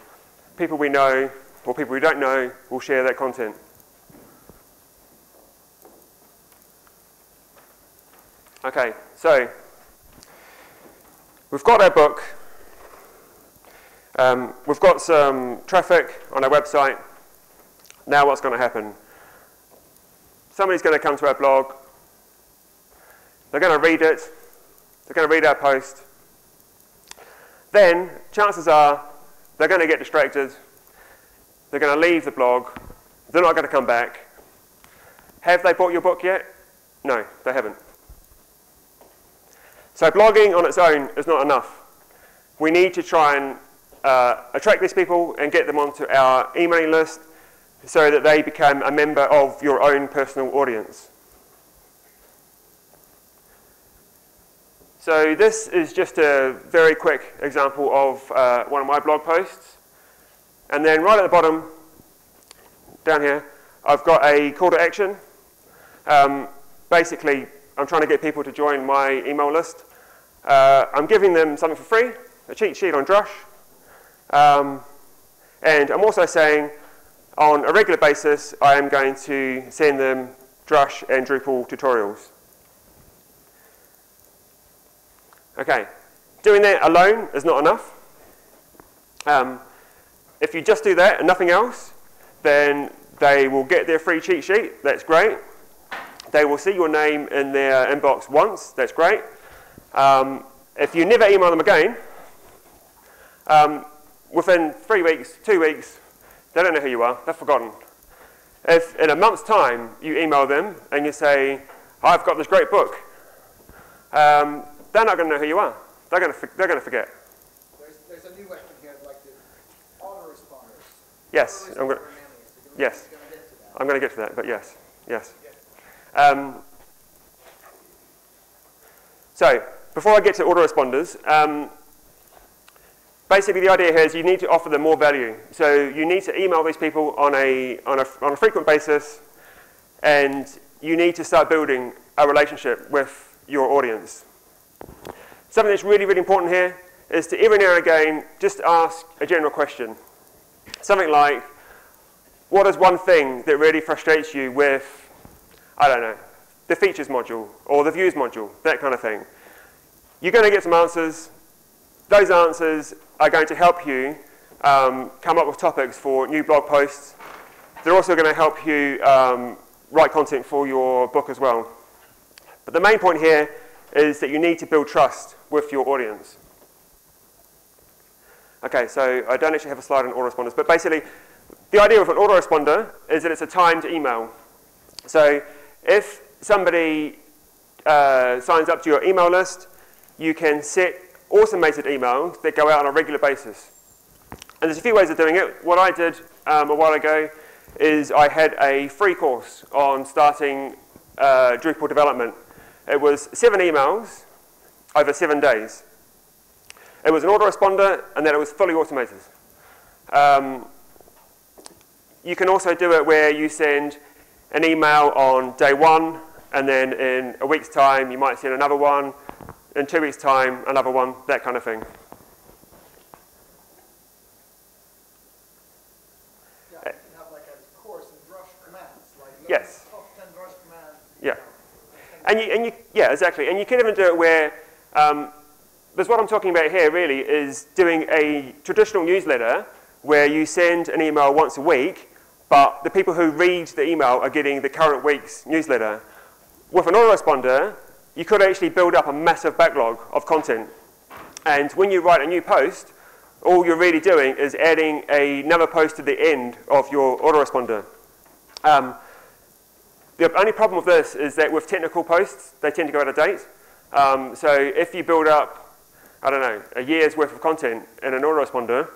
S18: people we know, or people we don't know will share that content. Okay, so we've got our book. We've got some traffic on our website. Now what's going to happen? Somebody's going to come to our blog. They're going to read it. They're going to read our post. Then, chances are, they're going to get distracted. They're going to leave the blog. They're not going to come back. Have they bought your book yet? No, they haven't. So blogging on its own is not enough. We need to try and attract these people and get them onto our emailing list so that they become a member of your own personal audience. So this is just a very quick example of one of my blog posts. And then right at the bottom, down here, I've got a call to action. Basically, I'm trying to get people to join my email list. I'm giving them something for free, a cheat sheet on Drush. And I'm also saying, on a regular basis, I am going to send them Drush and Drupal tutorials. Okay, doing that alone is not enough. If you just do that and nothing else, then they will get their free cheat sheet. That's great. They will see your name in their inbox once. That's great. If you never email them again, within 3 weeks, 2 weeks, they don't know who you are. They've forgotten. If in a month's time you email them and you say, I've got this great book, they're not going to know who you are. They're going to forget.
S6: There's a new question here, like the autoresponders.
S18: Yes, I'm going to get to that, but yes. So before I get to autoresponders, basically the idea here is you need to offer them more value. So you need to email these people on a frequent basis, and you need to start building a relationship with your audience. Something that's really, really important here is to every now and again just ask a general question. Something like, what is one thing that really frustrates you with, I don't know, the features module or the views module, that kind of thing. You're going to get some answers. Those answers are going to help you come up with topics for new blog posts. They're also going to help you write content for your book as well. But the main point here is that you need to build trust with your audience. Okay, so I don't actually have a slide on autoresponders, but basically the idea of an autoresponder is that it's a timed email. So if somebody signs up to your email list, you can set automated emails that go out on a regular basis. And there's a few ways of doing it. What I did a while ago is I had a free course on starting Drupal development. It was 7 emails over 7 days. It was an autoresponder, and then it was fully automated. You can also do it where you send an email on day 1, and then in a week's time, you might send another one. In 2 weeks' time, another one, that kind of thing.
S6: Yeah, you can have like a course in Drush commands, like
S18: yes.
S6: top 10 Drush commands.
S18: Yeah. Yeah, exactly. And you can even do it where, because what I'm talking about here really is doing a traditional newsletter where you send an email once a week, but the people who read the email are getting the current week's newsletter. With an autoresponder, you could actually build up a massive backlog of content. And when you write a new post, all you're really doing is adding another post to the end of your autoresponder. The only problem with this is that with technical posts, they tend to go out of date. So if you build up, I don't know, a year's worth of content in an autoresponder,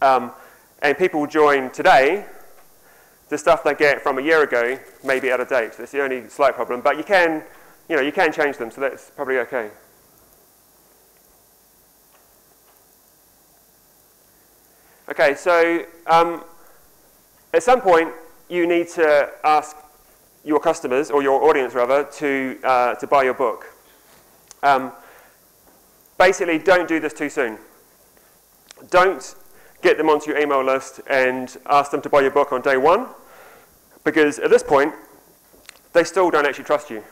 S18: and people join today, the stuff they get from a year ago may be out of date. That's the only slight problem. But you can change them, so that's probably okay. Okay, so at some point, you need to ask your customers, or your audience rather, to buy your book. Basically, don't do this too soon. Don't get them onto your email list and ask them to buy your book on day 1, because at this point, they still don't actually trust you.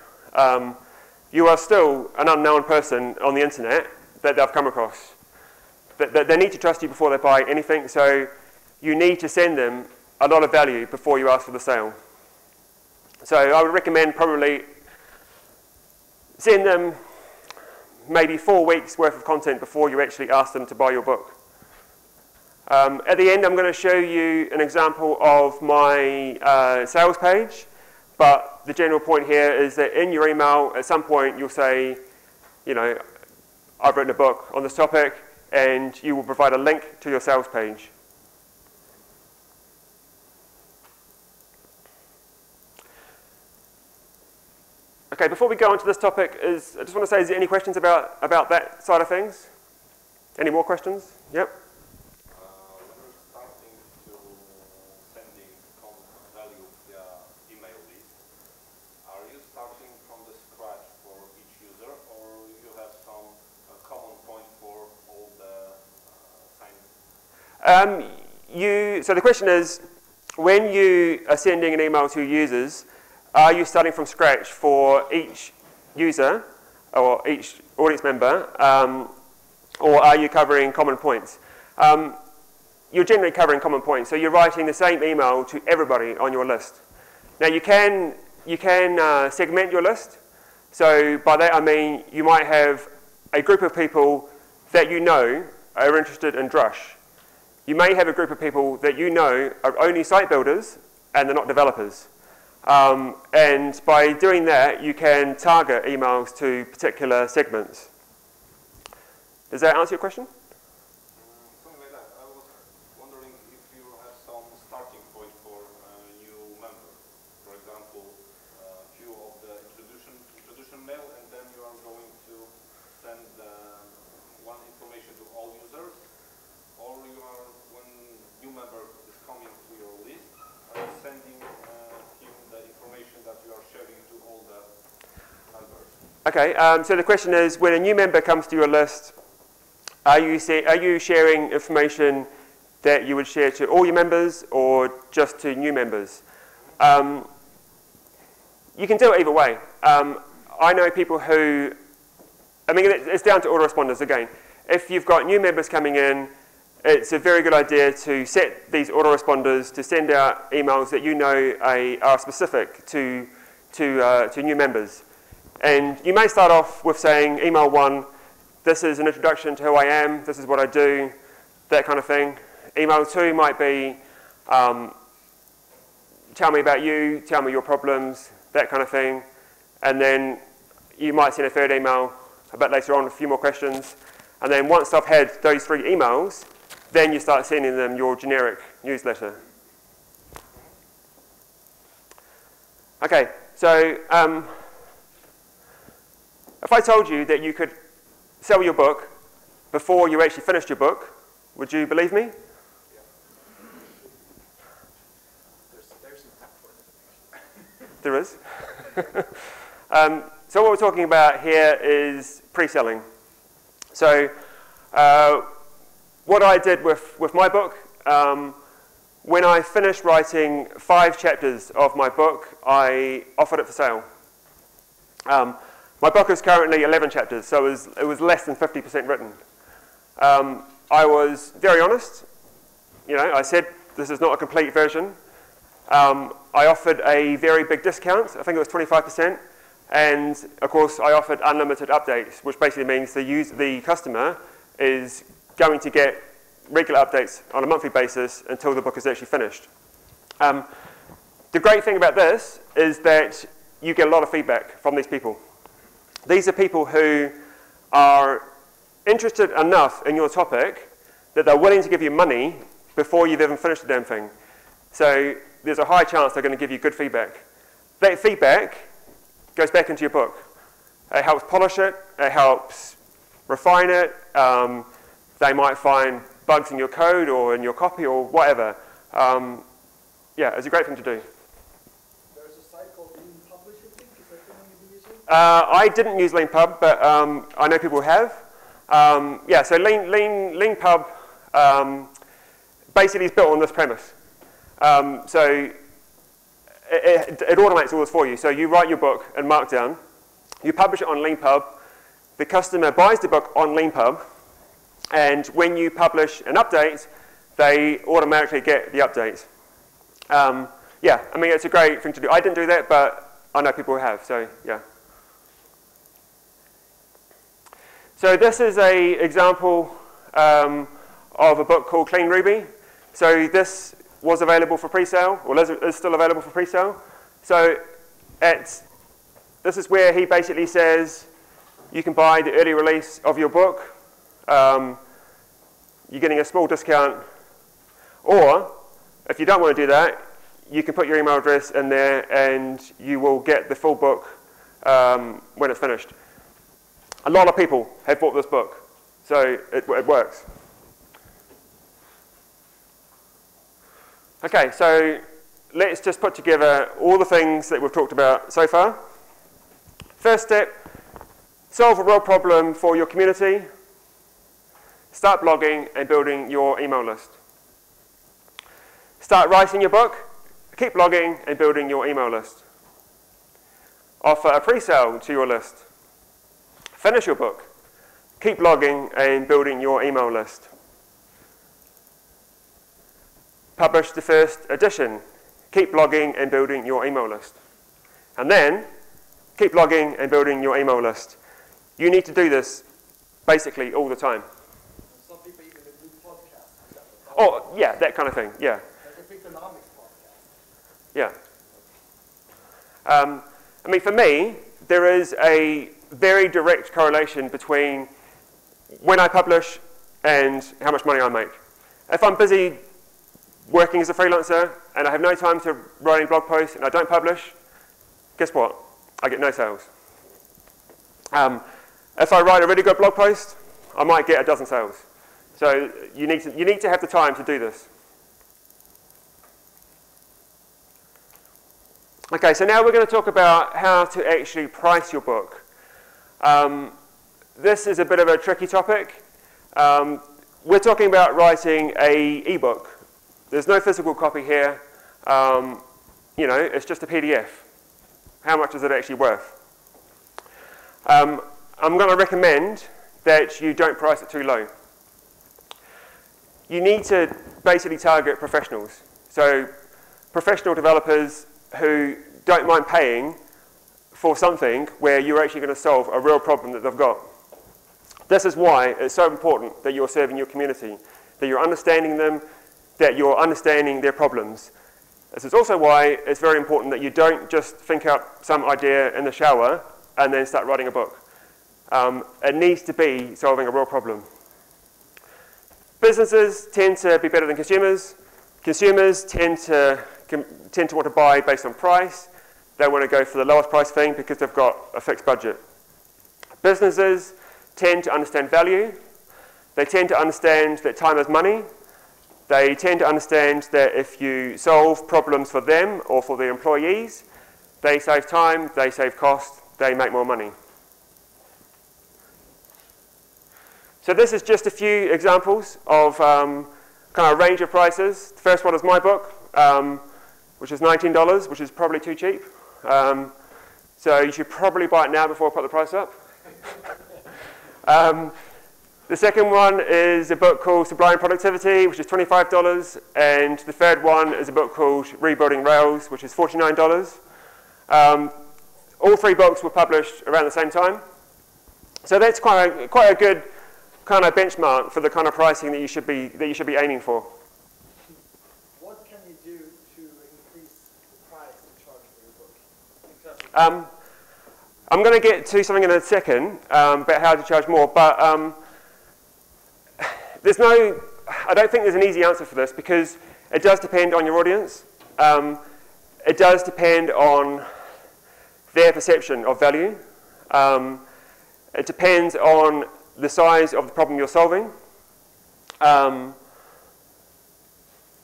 S18: You are still an unknown person on the internet that they've come across. They need to trust you before they buy anything, so you need to send them a lot of value before you ask for the sale. So I would recommend probably send them maybe 4 weeks worth of content before you actually ask them to buy your book. At the end, I'm going to show you an example of my sales page, but the general point here is that in your email, at some point, you'll say, you know, I've written a book on this topic, and you will provide a link to your sales page. Okay, before we go on to this topic, I just want to say, is there any questions about that side of things? Any more questions? Yep.
S16: When you're starting to sending value via email list, are you starting from the scratch for each user, or you have some common point for all the signs?
S18: So the question is, when you are sending an email to users, are you starting from scratch for each user or each audience member, or are you covering common points? You're generally covering common points, so you're writing the same email to everybody on your list. Now you can segment your list. So by that I mean you might have a group of people that you know are interested in Drush. You may have a group of people that you know are only site builders and they're not developers. And by doing that, you can target emails to particular segments. Does that answer your question?
S16: Something like that. I was wondering if you have some starting point for new members. For example, few of the introduction mail, and then you are going to send one information to all users, or you are, when new member is coming to your list, are you sending him the information that you are sharing to all the members?
S18: Okay, so the question is, when a new member comes to your list, are you sharing information that you would share to all your members or just to new members? You can do it either way. I know people who, I mean, it's down to autoresponders again. If you've got new members coming in, it's a very good idea to set these autoresponders to send out emails that you know are specific to new members. And you may start off with saying, email 1, this is an introduction to who I am, this is what I do, that kind of thing. Email 2 might be, tell me about you, tell me your problems, that kind of thing. And then you might send a third email a bit later on, a few more questions. And then once I've had those 3 emails, then you start sending them your generic newsletter. Okay, so if I told you that you could sell your book before you actually finished your book, would you believe me? There is. So what we're talking about here is pre-selling. So what I did with my book, when I finished writing 5 chapters of my book, I offered it for sale. My book is currently 11 chapters, so it was less than 50% written. I was very honest. You know, I said this is not a complete version. I offered a very big discount. I think it was 25%. And of course, I offered unlimited updates, which basically means the customer is going to get regular updates on a monthly basis until the book is actually finished. The great thing about this is that you get a lot of feedback from these people. These are people who are interested enough in your topic that they're willing to give you money before you've even finished the damn thing. So there's a high chance they're going to give you good feedback. That feedback goes back into your book. It helps polish it. It helps refine it. They might find bugs in your code or in your copy or whatever. Yeah, it's a great thing to do.
S10: There's a site called Lean Publish, I think. Is that the one you've been using?
S18: I didn't use LeanPub, but I know people have. Yeah, so LeanPub basically is built on this premise. So it automates all this for you. So you write your book in Markdown, you publish it on LeanPub, the customer buys the book on LeanPub, and when you publish an update, they automatically get the update. Yeah, I mean, it's a great thing to do. I didn't do that, but I know people who have, so yeah. So this is an example of a book called Clean Ruby. So this was available for pre-sale, or is still available for pre-sale. So this is where he basically says, you can buy the early release of your book. You're getting a small discount. Or, if you don't want to do that, you can put your email address in there and you will get the full book when it's finished. A lot of people have bought this book, so it works. Okay, so let's just put together all the things that we've talked about so far. First step, solve a real problem for your community. Start blogging and building your email list. Start writing your book. Keep blogging and building your email list. Offer a pre-sale to your list. Finish your book. Keep blogging and building your email list. Publish the first edition. Keep blogging and building your email list. And then, keep blogging and building your email list. You need to do this basically all the time.
S10: Some people even do podcasts.
S18: Oh, yeah, that kind of thing, yeah.
S10: Like a economics podcast.
S18: Yeah. I mean, for me, there is a very direct correlation between when I publish and how much money I make. If I'm busy working as a freelancer and I have no time to write any blog posts and I don't publish, guess what? I get no sales. If I write a really good blog post, I might get a dozen sales. So you need to have the time to do this. Okay, so now we're going to talk about how to actually price your book. This is a bit of a tricky topic. We're talking about writing an ebook. There's no physical copy here. You know, it's just a PDF. How much is it actually worth? I'm going to recommend that you don't price it too low. You need to basically target professionals. So professional developers who don't mind paying for something where you're actually going to solve a real problem that they've got. This is why it's so important that you're serving your community, that you're understanding them, that you're understanding their problems. This is also why it's very important that you don't just think up some idea in the shower and then start writing a book. It needs to be solving a real problem. Businesses tend to be better than consumers. Consumers tend to want to buy based on price. They want to go for the lowest price thing because they've got a fixed budget. Businesses tend to understand value. They tend to understand that time is money. They tend to understand that if you solve problems for them or for their employees, they save time, they save cost, they make more money. So this is just a few examples of kind of range of prices. The first one is my book, which is $19, which is probably too cheap. So you should probably buy it now before I put the price up. The second one is a book called Sublime Productivity, which is $25. And the third one is a book called Rebuilding Rails, which is $49. All three books were published around the same time. So that's quite a good kind of benchmark for the kind of pricing that you should be aiming for.
S10: What can you do to increase the price to charge for your book?
S18: I'm going to get to something in a second about how to charge more, but I don't think there's an easy answer for this because it does depend on your audience. It does depend on their perception of value. It depends on the size of the problem you're solving. Yeah,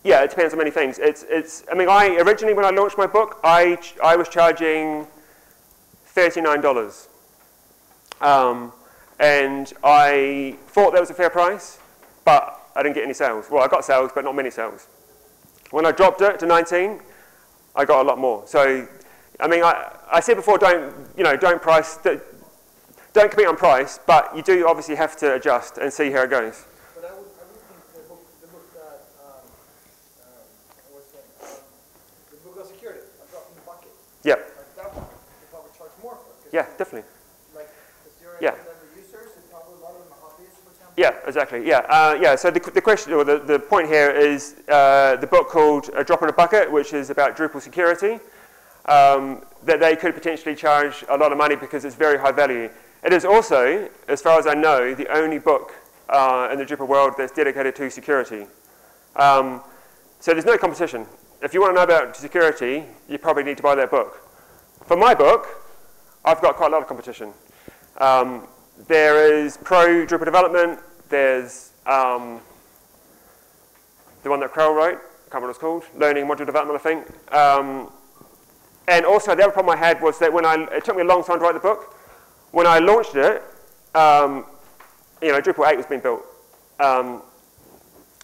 S18: it depends on many things. I mean, originally when I launched my book, I was charging $39. And I thought that was a fair price, but I didn't get any sales. Well, I got sales, but not many sales. When I dropped it to 19, I got a lot more. So, I mean, I said before, don't price, don't compete on price, but you do obviously have to adjust and see how it goes.
S10: But I would think the book that was saying, the book of security, I dropped in the bucket.
S18: Yeah.
S10: Like that one, you probably charge more for it.
S18: Yeah, definitely.
S10: Like, because you're
S18: Yeah.
S10: the users, and probably a lot of them are hobbyists, for example.
S18: Yeah, exactly. Yeah. So the question, or the point here is the book called A Drop in a Bucket, which is about Drupal security, that they could potentially charge a lot of money because it's very high value. It is also, as far as I know, the only book in the Drupal world that's dedicated to security. So there's no competition. If you want to know about security, you probably need to buy that book. For my book, I've got quite a lot of competition. There is pro Drupal development. There's the one that Krell wrote. I can't remember what it's called. Learning module development, I think. And also, the other problem I had was that it took me a long time to write the book. When I launched it, Drupal 8 was being built.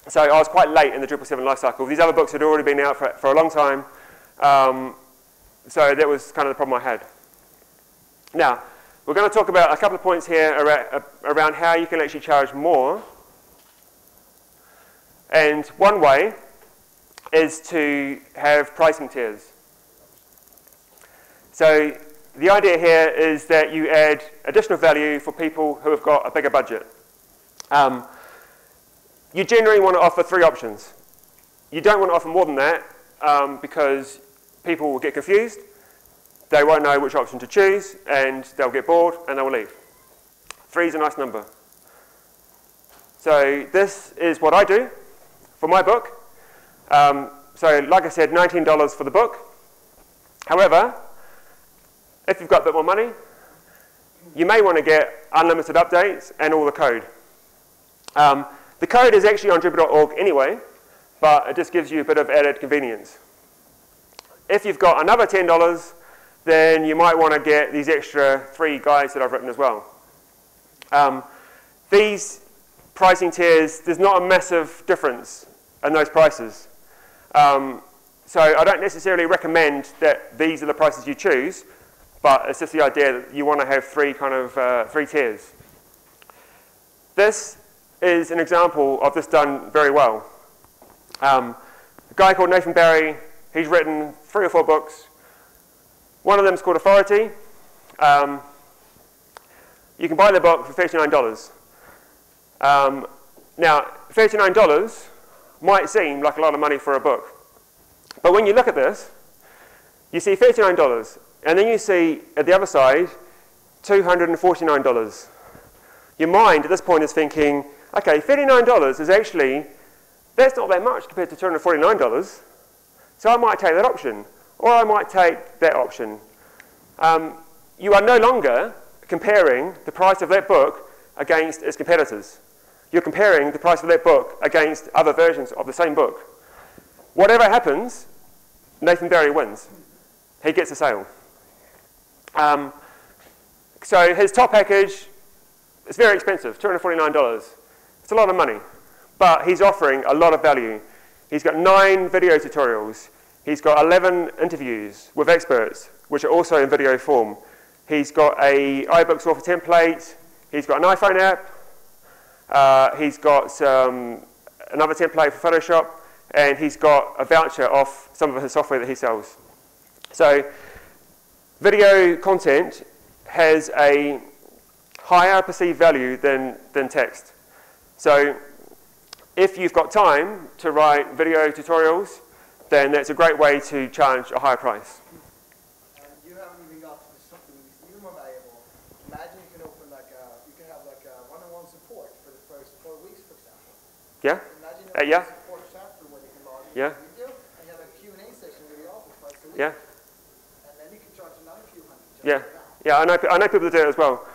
S18: So I was quite late in the Drupal 7 lifecycle. These other books had already been out for a long time. So that was kind of the problem I had. Now, we're going to talk about a couple of points here around how you can actually charge more. And one way is to have pricing tiers. So the idea here is that you add additional value for people who have got a bigger budget. You generally want to offer 3 options. You don't want to offer more than that because people will get confused. They won't know which option to choose, and they'll get bored, and they will leave. 3 is a nice number. So this is what I do for my book. So like I said, $19 for the book. However, if you've got a bit more money, you may want to get unlimited updates and all the code. The code is actually on Drupal.org anyway, but it just gives you a bit of added convenience. If you've got another $10, then you might want to get these extra 3 guides that I've written as well. These pricing tiers, there's not a massive difference in those prices. So I don't necessarily recommend that these are the prices you choose, but it's just the idea that you want to have 3 tiers. This is an example of this done very well. A guy called Nathan Barry, he's written 3 or 4 books. One of them is called Authority. You can buy the book for $39. Now, $39 might seem like a lot of money for a book. But when you look at this, you see $39, and then you see at the other side, $249. Your mind at this point is thinking, okay, $39 is actually, that's not that much compared to $249, so I might take that option, or I might take that option. You are no longer comparing the price of that book against its competitors. You're comparing the price of that book against other versions of the same book. Whatever happens, Nathan Barry wins. He gets a sale. So his top package is very expensive, $249. It's a lot of money, but he's offering a lot of value. He's got 9 video tutorials. He's got 11 interviews with experts, which are also in video form. He's got a iBooks author template. He's got an iPhone app. He's got another template for Photoshop, and he's got a voucher off some of his software that he sells. So video content has a higher perceived value than text. So if you've got time to write video tutorials, then that's a great way to charge a higher price.
S6: You haven't even got to something even more valuable. Imagine you can open you can have one-on-one support for the first 4 weeks, for example.
S18: Yeah?
S6: Imagine
S18: Yeah.
S6: a support chapter where you can log in
S18: Yeah.
S6: video and you have a Q&A session with the author twice a week.
S18: Yeah.
S6: And then you can charge another few hundred.
S18: Yeah. Yeah, I know people that do it as well.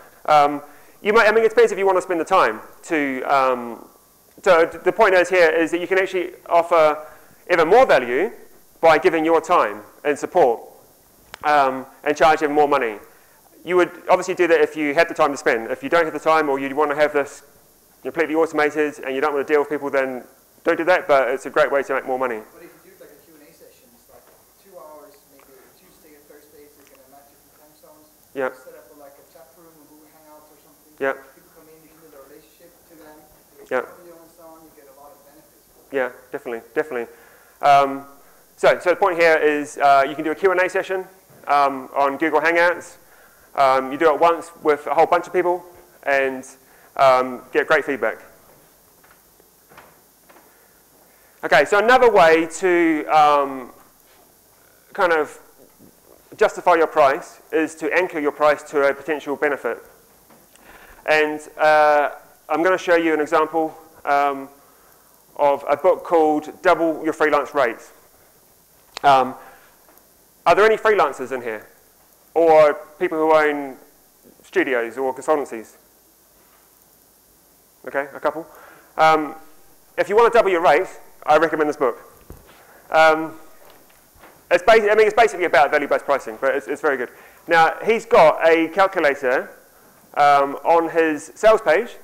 S18: It depends if you want to spend the time to. So the point is here is that you can actually offer even more value by giving your time and support and charge even more money. You would obviously do that if you had the time to spend. If you don't have the time or you want to have this completely automated and you don't want to deal with people, then don't do that, but it's a great way to make more money.
S6: But if you do like a Q&A session, it's like 2 hours, maybe Tuesday and Thursdays, you can match different time zones.
S18: Yeah.
S6: Set up like a chat room or Google Hangouts or something.
S18: Yeah.
S6: People come in, you can build a relationship to them.
S18: Yeah.
S6: Video and so on, you get a lot of benefits.
S18: Yeah, definitely. So the point here is you can do a Q&A session on Google Hangouts. You do it once with a whole bunch of people and get great feedback. Okay, so another way to kind of justify your price is to anchor your price to a potential benefit. And I'm going to show you an example of a book called Double Your Freelance Rates. Are there any freelancers in here? Or people who own studios or consultancies? Okay, a couple. If you want to double your rate, I recommend this book. It's basically about value-based pricing, but it's very good. Now, he's got a calculator on his sales page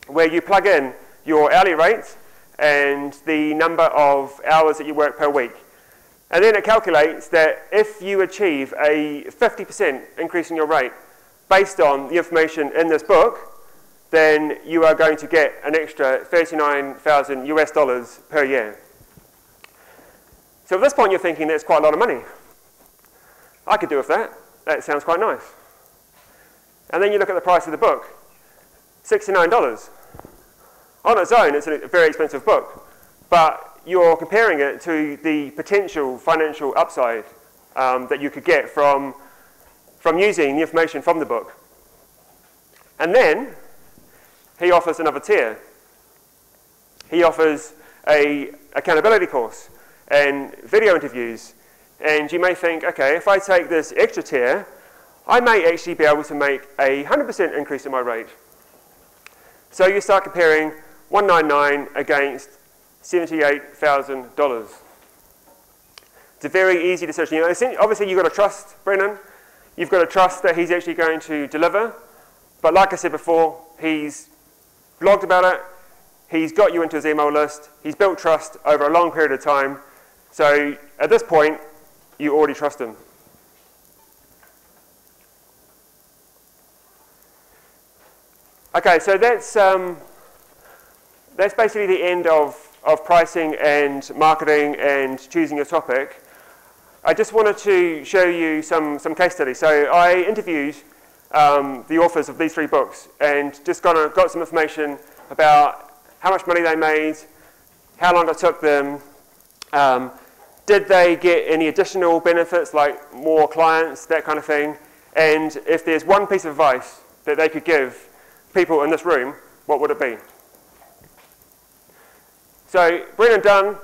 S18: where you plug in your hourly rate and the number of hours that you work per week. And then it calculates that if you achieve a 50% increase in your rate based on the information in this book, then you are going to get an extra $39,000 US per year. So at this point, you're thinking that's quite a lot of money. I could do with that. That sounds quite nice. And then you look at the price of the book, $69. On its own, it's a very expensive book, but you're comparing it to the potential financial upside that you could get from using the information from the book. And then he offers another tier. He offers an accountability course and video interviews. And you may think, okay, if I take this extra tier, I may actually be able to make a 100% increase in my rate. So you start comparing $199 against $78,000. It's a very easy decision. Obviously, you've got to trust Brennan. You've got to trust that he's actually going to deliver. But like I said before, he's blogged about it. He's got you into his email list. He's built trust over a long period of time. So at this point, you already trust him. Okay, so that's basically the end of pricing and marketing and choosing your topic. I just wanted to show you some case studies. So I interviewed the authors of these 3 books and just got some information about how much money they made, how long it took them, did they get any additional benefits like more clients, that kind of thing, and if there's one piece of advice that they could give people in this room, what would it be? So Brennan Dunn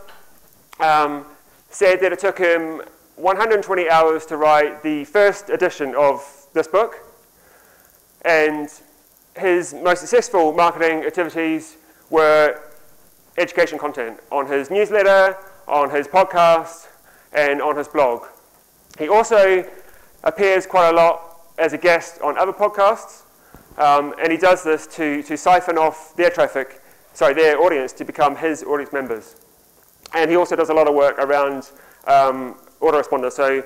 S18: said that it took him 120 hours to write the first edition of this book, and his most successful marketing activities were education content on his newsletter, on his podcast, and on his blog. He also appears quite a lot as a guest on other podcasts, and he does this to siphon off their audience to become his audience members. And he also does a lot of work around autoresponders. So,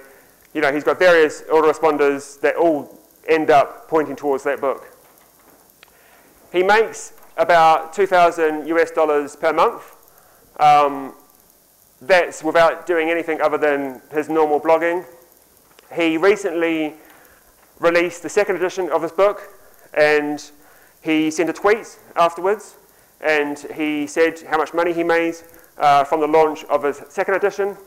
S18: he's got various autoresponders that all end up pointing towards that book. He makes about $2,000 US per month. That's without doing anything other than his normal blogging. He recently released the 2nd edition of his book, and he sent a tweet afterwards, and he said how much money he made from the launch of his 2nd edition.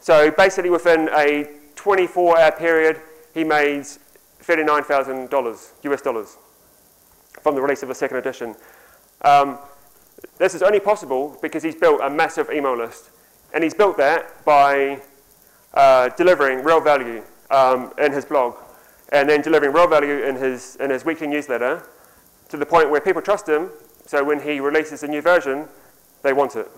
S18: So basically within a 24-hour period, he made $39,000 US from the release of the 2nd edition. This is only possible because he's built a massive email list, and he's built that by delivering real value in his blog, and then delivering real value in his weekly newsletter to the point where people trust him, so when he releases a new version, they want it.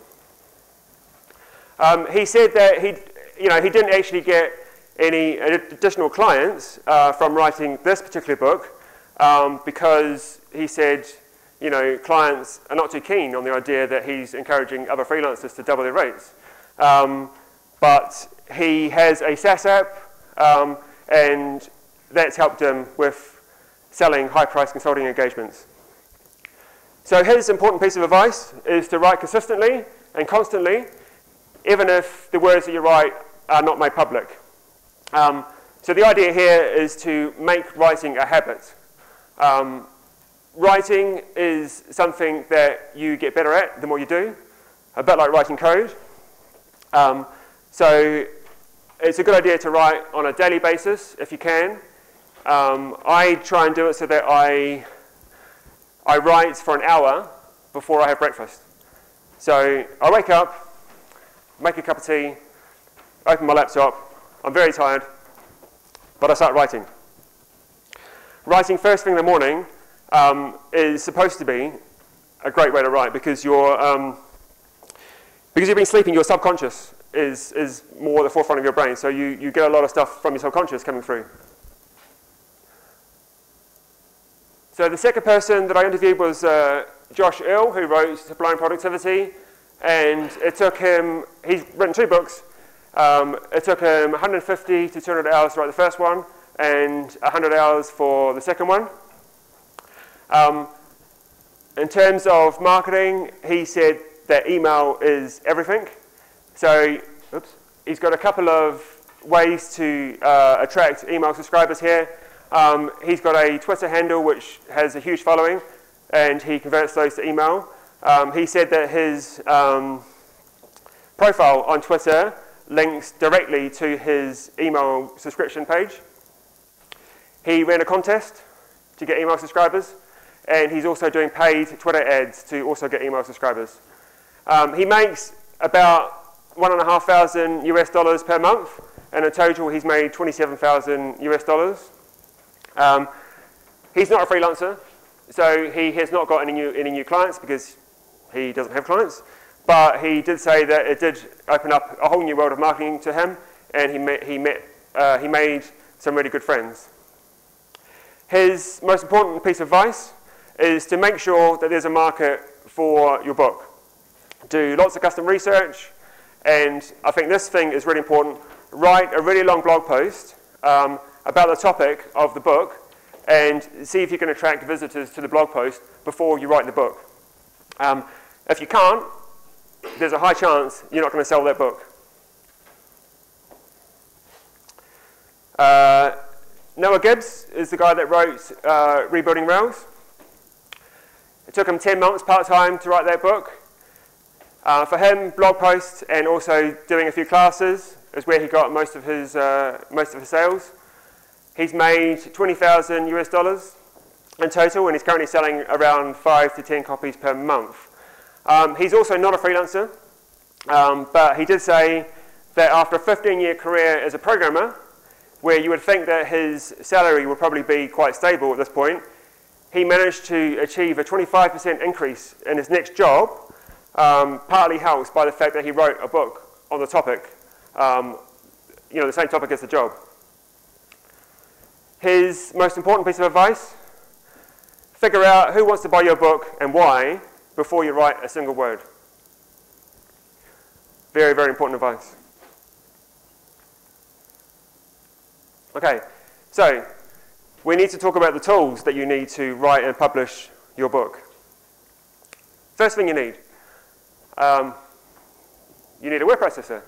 S18: He said that he didn't actually get any additional clients from writing this particular book because he said, clients are not too keen on the idea that he's encouraging other freelancers to double their rates. But he has a SaaS app, and that's helped him with selling high-priced consulting engagements. So his important piece of advice is to write consistently and constantly, even if the words that you write are not made public. So the idea here is to make writing a habit. Writing is something that you get better at the more you do, a bit like writing code. So it's a good idea to write on a daily basis if you can. I try and do it so that I write for an hour before I have breakfast. So I wake up, make a cup of tea, open my laptop. I'm very tired, but I start writing. Writing first thing in the morning is supposed to be a great way to write because you've been sleeping, your subconscious is more at the forefront of your brain, so you get a lot of stuff from your subconscious coming through. So the second person that I interviewed was Josh Earl, who wrote Sublime Productivity, and it took him, he's written 2 books, it took him 150 to 200 hours to write the first one, and 100 hours for the second one. In terms of marketing, he said that email is everything. So, he's got a couple of ways to attract email subscribers here. He's got a Twitter handle which has a huge following, and he converts those to email. He said that his profile on Twitter links directly to his email subscription page. He ran a contest to get email subscribers, and he's also doing paid Twitter ads to also get email subscribers. He makes about $1,500 US per month, and in total he's made $27,000 US. He's not a freelancer, so he has not got any new clients because he doesn't have clients. But he did say that it did open up a whole new world of marketing to him, and he made some really good friends. His most important piece of advice is to make sure that there's a market for your book. Do lots of custom research, and I think this thing is really important. Write a really long blog post about the topic of the book, and see if you can attract visitors to the blog post before you write the book. If you can't, there's a high chance you're not going to sell that book. Noah Gibbs is the guy that wrote Rebuilding Rails. It took him 10 months part-time to write that book. For him, blog posts and also doing a few classes is where he got most of his sales. He's made $20,000 US in total, and he's currently selling around 5 to 10 copies per month. He's also not a freelancer, but he did say that after a 15-year career as a programmer, where you would think that his salary would probably be quite stable at this point, he managed to achieve a 25% increase in his next job, partly helped by the fact that he wrote a book on the topic, the same topic as the job. His most important piece of advice: figure out who wants to buy your book and why before you write a single word. Very, very important advice. Okay, so we need to talk about the tools that you need to write and publish your book. First thing you need a word processor.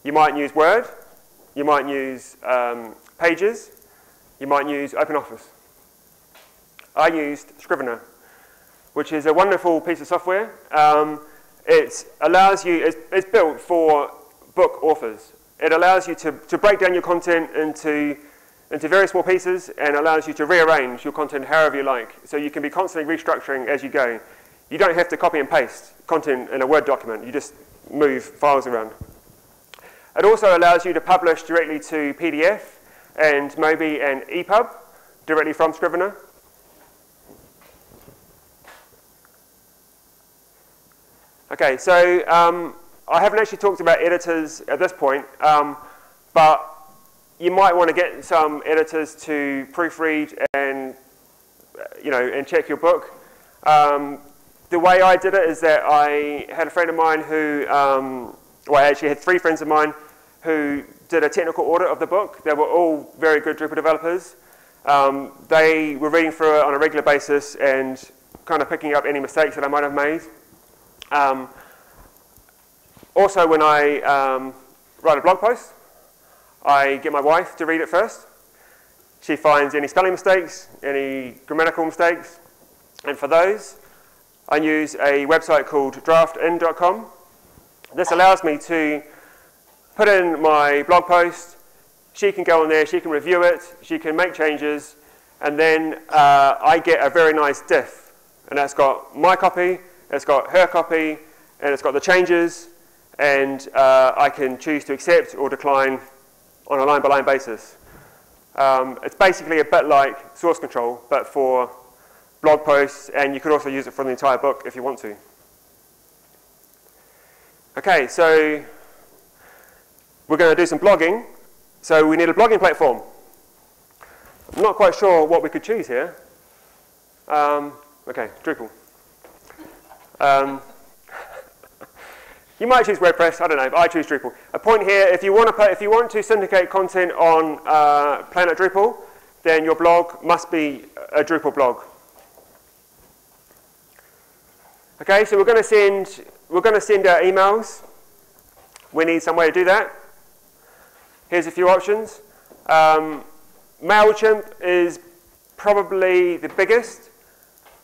S18: You might use Word, you might use Pages, you might use OpenOffice. I used Scrivener, which is a wonderful piece of software. It allows you, it's built for book authors. It allows you to break down your content into very small pieces and allows you to rearrange your content however you like. So you can be constantly restructuring as you go. You don't have to copy and paste content in a Word document. You just move files around. It also allows you to publish directly to PDF and maybe an EPUB directly from Scrivener. Okay, so I haven't actually talked about editors at this point, but you might want to get some editors to proofread and check your book. The way I did it is that I had a friend of mine who, I actually had 3 friends of mine who did a technical audit of the book. They were all very good Drupal developers. They were reading through it on a regular basis and kind of picking up any mistakes that I might have made. Also, when I write a blog post, I get my wife to read it first. She finds any spelling mistakes, any grammatical mistakes, and for those, I use a website called draftin.com. This allows me to put in my blog post, she can go on there, she can review it, she can make changes, and then I get a very nice diff. And that's got my copy, it's got her copy, and it's got the changes, and I can choose to accept or decline on a line-by-line basis. It's basically a bit like source control, but for blog posts, and you could also use it for the entire book if you want to. Okay, so we're going to do some blogging. So we need a blogging platform. I'm not quite sure what we could choose here. Okay, Drupal. You might choose WordPress, I don't know, but I choose Drupal. A point here, if you want to syndicate content on Planet Drupal, then your blog must be a Drupal blog. Okay, so we're going to send out emails. We need some way to do that. Here's a few options. MailChimp is probably the biggest.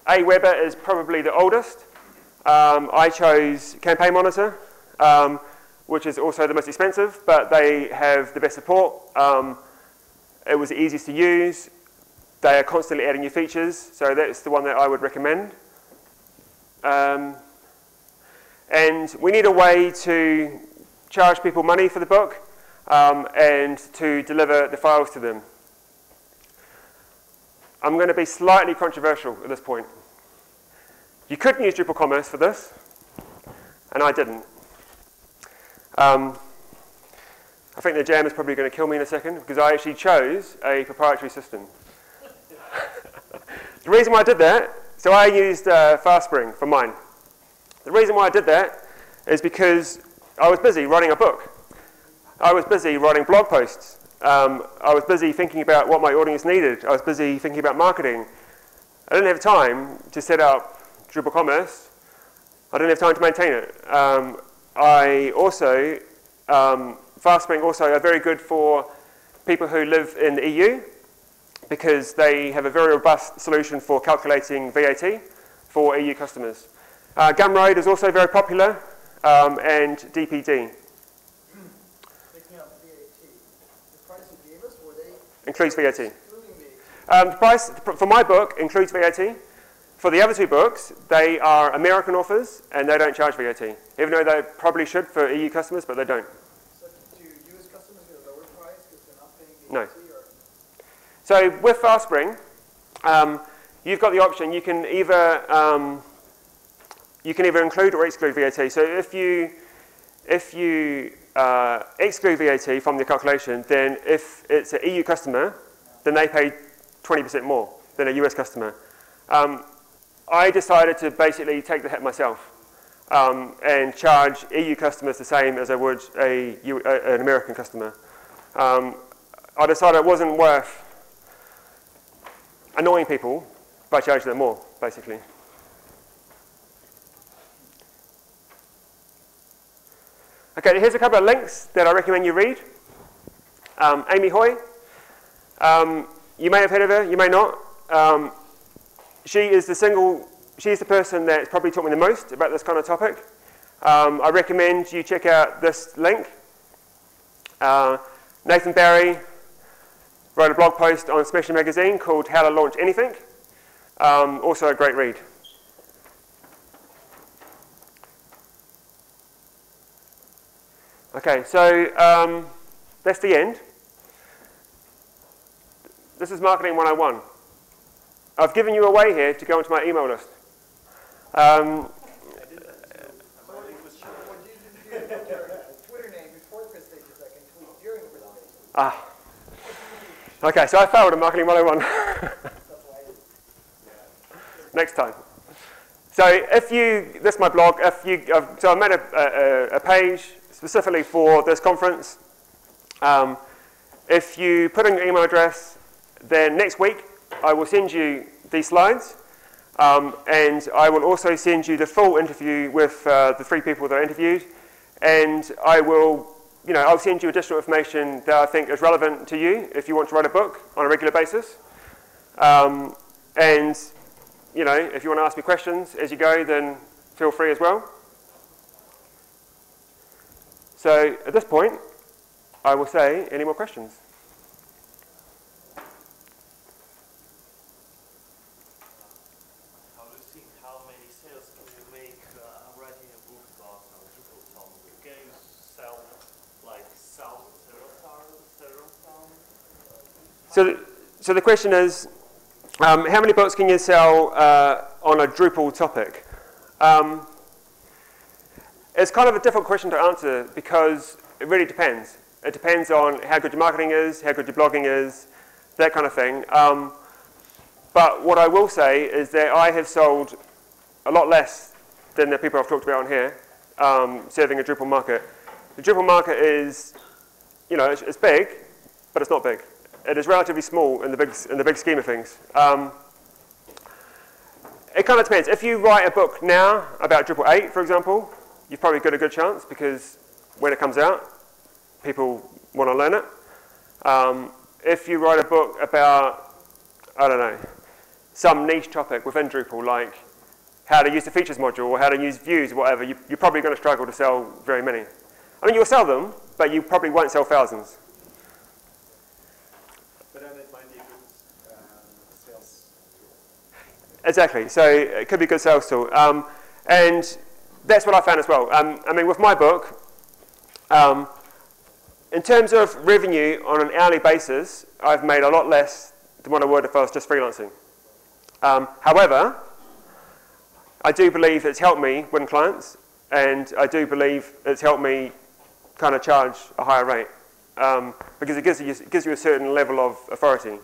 S18: Aweber is probably the oldest. I chose Campaign Monitor, which is also the most expensive, but they have the best support. It was the easiest to use. They are constantly adding new features, so that's the one that I would recommend. And we need a way to charge people money for the book and to deliver the files to them. I'm going to be slightly controversial at this point. You could use Drupal Commerce for this, and I didn't. I think the jam is probably going to kill me in a second, because I actually chose a proprietary system. The reason why I did that, so I used FastSpring for mine. The reason why I did that is because I was busy writing a book. I was busy writing blog posts. I was busy thinking about what my audience needed. I was busy thinking about marketing. I didn't have time to set up Drupal Commerce. I didn't have time to maintain it. FastSpring also are very good for people who live in the EU because they have a very robust solution for calculating VAT for EU customers. Gumroad is also very popular, and DPD.
S6: Picking up VAT. The price you gave us, were they
S18: Includes VAT.
S6: excluding VAT?
S18: The price for my book includes VAT. For the other two books, they are American authors, and they don't charge VAT, even though they probably should for EU customers, but they don't.
S6: So do US customers get a lower price because they're not paying
S18: No.
S6: VAT? Or?
S18: So with FastSpring, you've got the option. You can either include or exclude VAT. So if you exclude VAT from the calculation, then if it's an EU customer, then they pay 20% more than a US customer. I decided to basically take the hit myself and charge EU customers the same as I would an American customer. I decided it wasn't worth annoying people by charging them more, basically. Okay, here's a couple of links that I recommend you read. Amy Hoy, you may have heard of her, you may not. She's the person that's probably taught me the most about this kind of topic. I recommend you check out this link. Nathan Barry wrote a blog post on Smashing Magazine called How to Launch Anything. Also a great read. Okay, so that's the end. This is Marketing 101. I've given you a way here to go into my email list. Okay, so I failed at Marketing 101. Next time. So this is my blog. So I made a page specifically for this conference. If you put in your email address, then next week I will send you these slides, and I will also send you the full interview with the 3 people that I interviewed, and I'll send you additional information that I think is relevant to you if you want to write a book on a regular basis. And if you want to ask me questions as you go, then feel free as well. So at this point, I will say, any more questions? So the question is, how many books can you sell on a Drupal topic? It's kind of a difficult question to answer because it really depends. It depends on how good your marketing is, how good your blogging is, that kind of thing. But what I will say is that I have sold a lot less than the people I've talked about on here, serving a Drupal market. The Drupal market is, you know, it's big, but it's not big. It is relatively small in the big scheme of things. It kind of depends. If you write a book now about Drupal 8, for example, you've probably got a good chance because when it comes out, people want to learn it. If you write a book about, I don't know, some niche topic within Drupal, like how to use the features module or how to use views or whatever, you're probably going to struggle to sell very many. I mean, you'll sell them, but you probably won't sell thousands.
S10: But then it might be a good sales tool.
S18: Exactly. So it could be a good sales tool. And that's what I found as well. I mean, with my book, in terms of revenue on an hourly basis, I've made a lot less than what I would if I was just freelancing. However, I do believe it's helped me win clients, and I do believe it's helped me kind of charge a higher rate because it gives you a certain level of authority.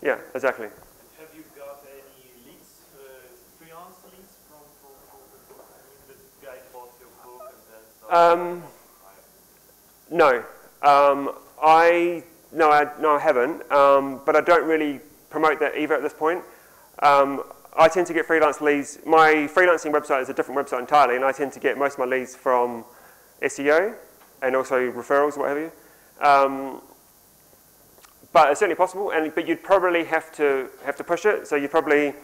S18: Yeah, exactly.
S2: Have you got any leads, freelance leads from the book? I mean, the guy bought your book and then
S18: No. I haven't, but I don't really promote that either at this point. I tend to get freelance leads. My freelancing website is a different website entirely, and I tend to get most of my leads from SEO and also referrals, what have you. But it's certainly possible, but you'd probably have to push it. So you probably,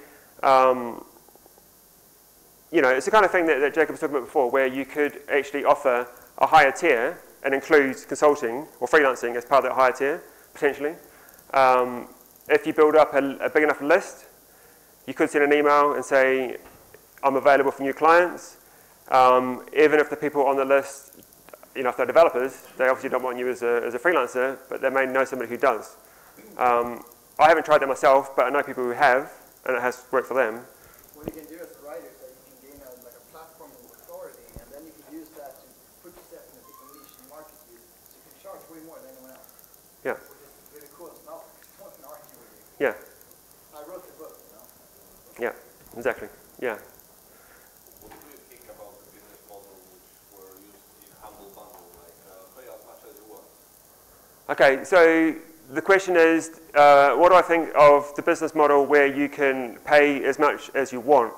S18: you know, it's the kind of thing that Jacob was talking about before, where you could actually offer a higher tier and include consulting or freelancing as part of that higher tier, potentially. If you build up a big enough list, you could send an email and say, I'm available for new clients. Even if the people on the list, you know, if they're developers, they obviously don't want you as a freelancer, but they may know somebody who does. I haven't tried that myself, but I know people who have, and it has worked for them.
S6: What you can do as a writer is that you can gain a platform of authority, and then you can use that to put yourself in a different niche and market you, so you can charge way more than anyone else.
S18: Yeah.
S6: Which is really cool. No, I want to argue with you.
S18: Yeah.
S6: I wrote the book, you know.
S18: Yeah, exactly. Yeah.
S16: What do you think about the business model which were used in Humble Bundle, like pay as much as you want?
S18: Okay, so the question is, what do I think of the business model where you can pay as much as you want?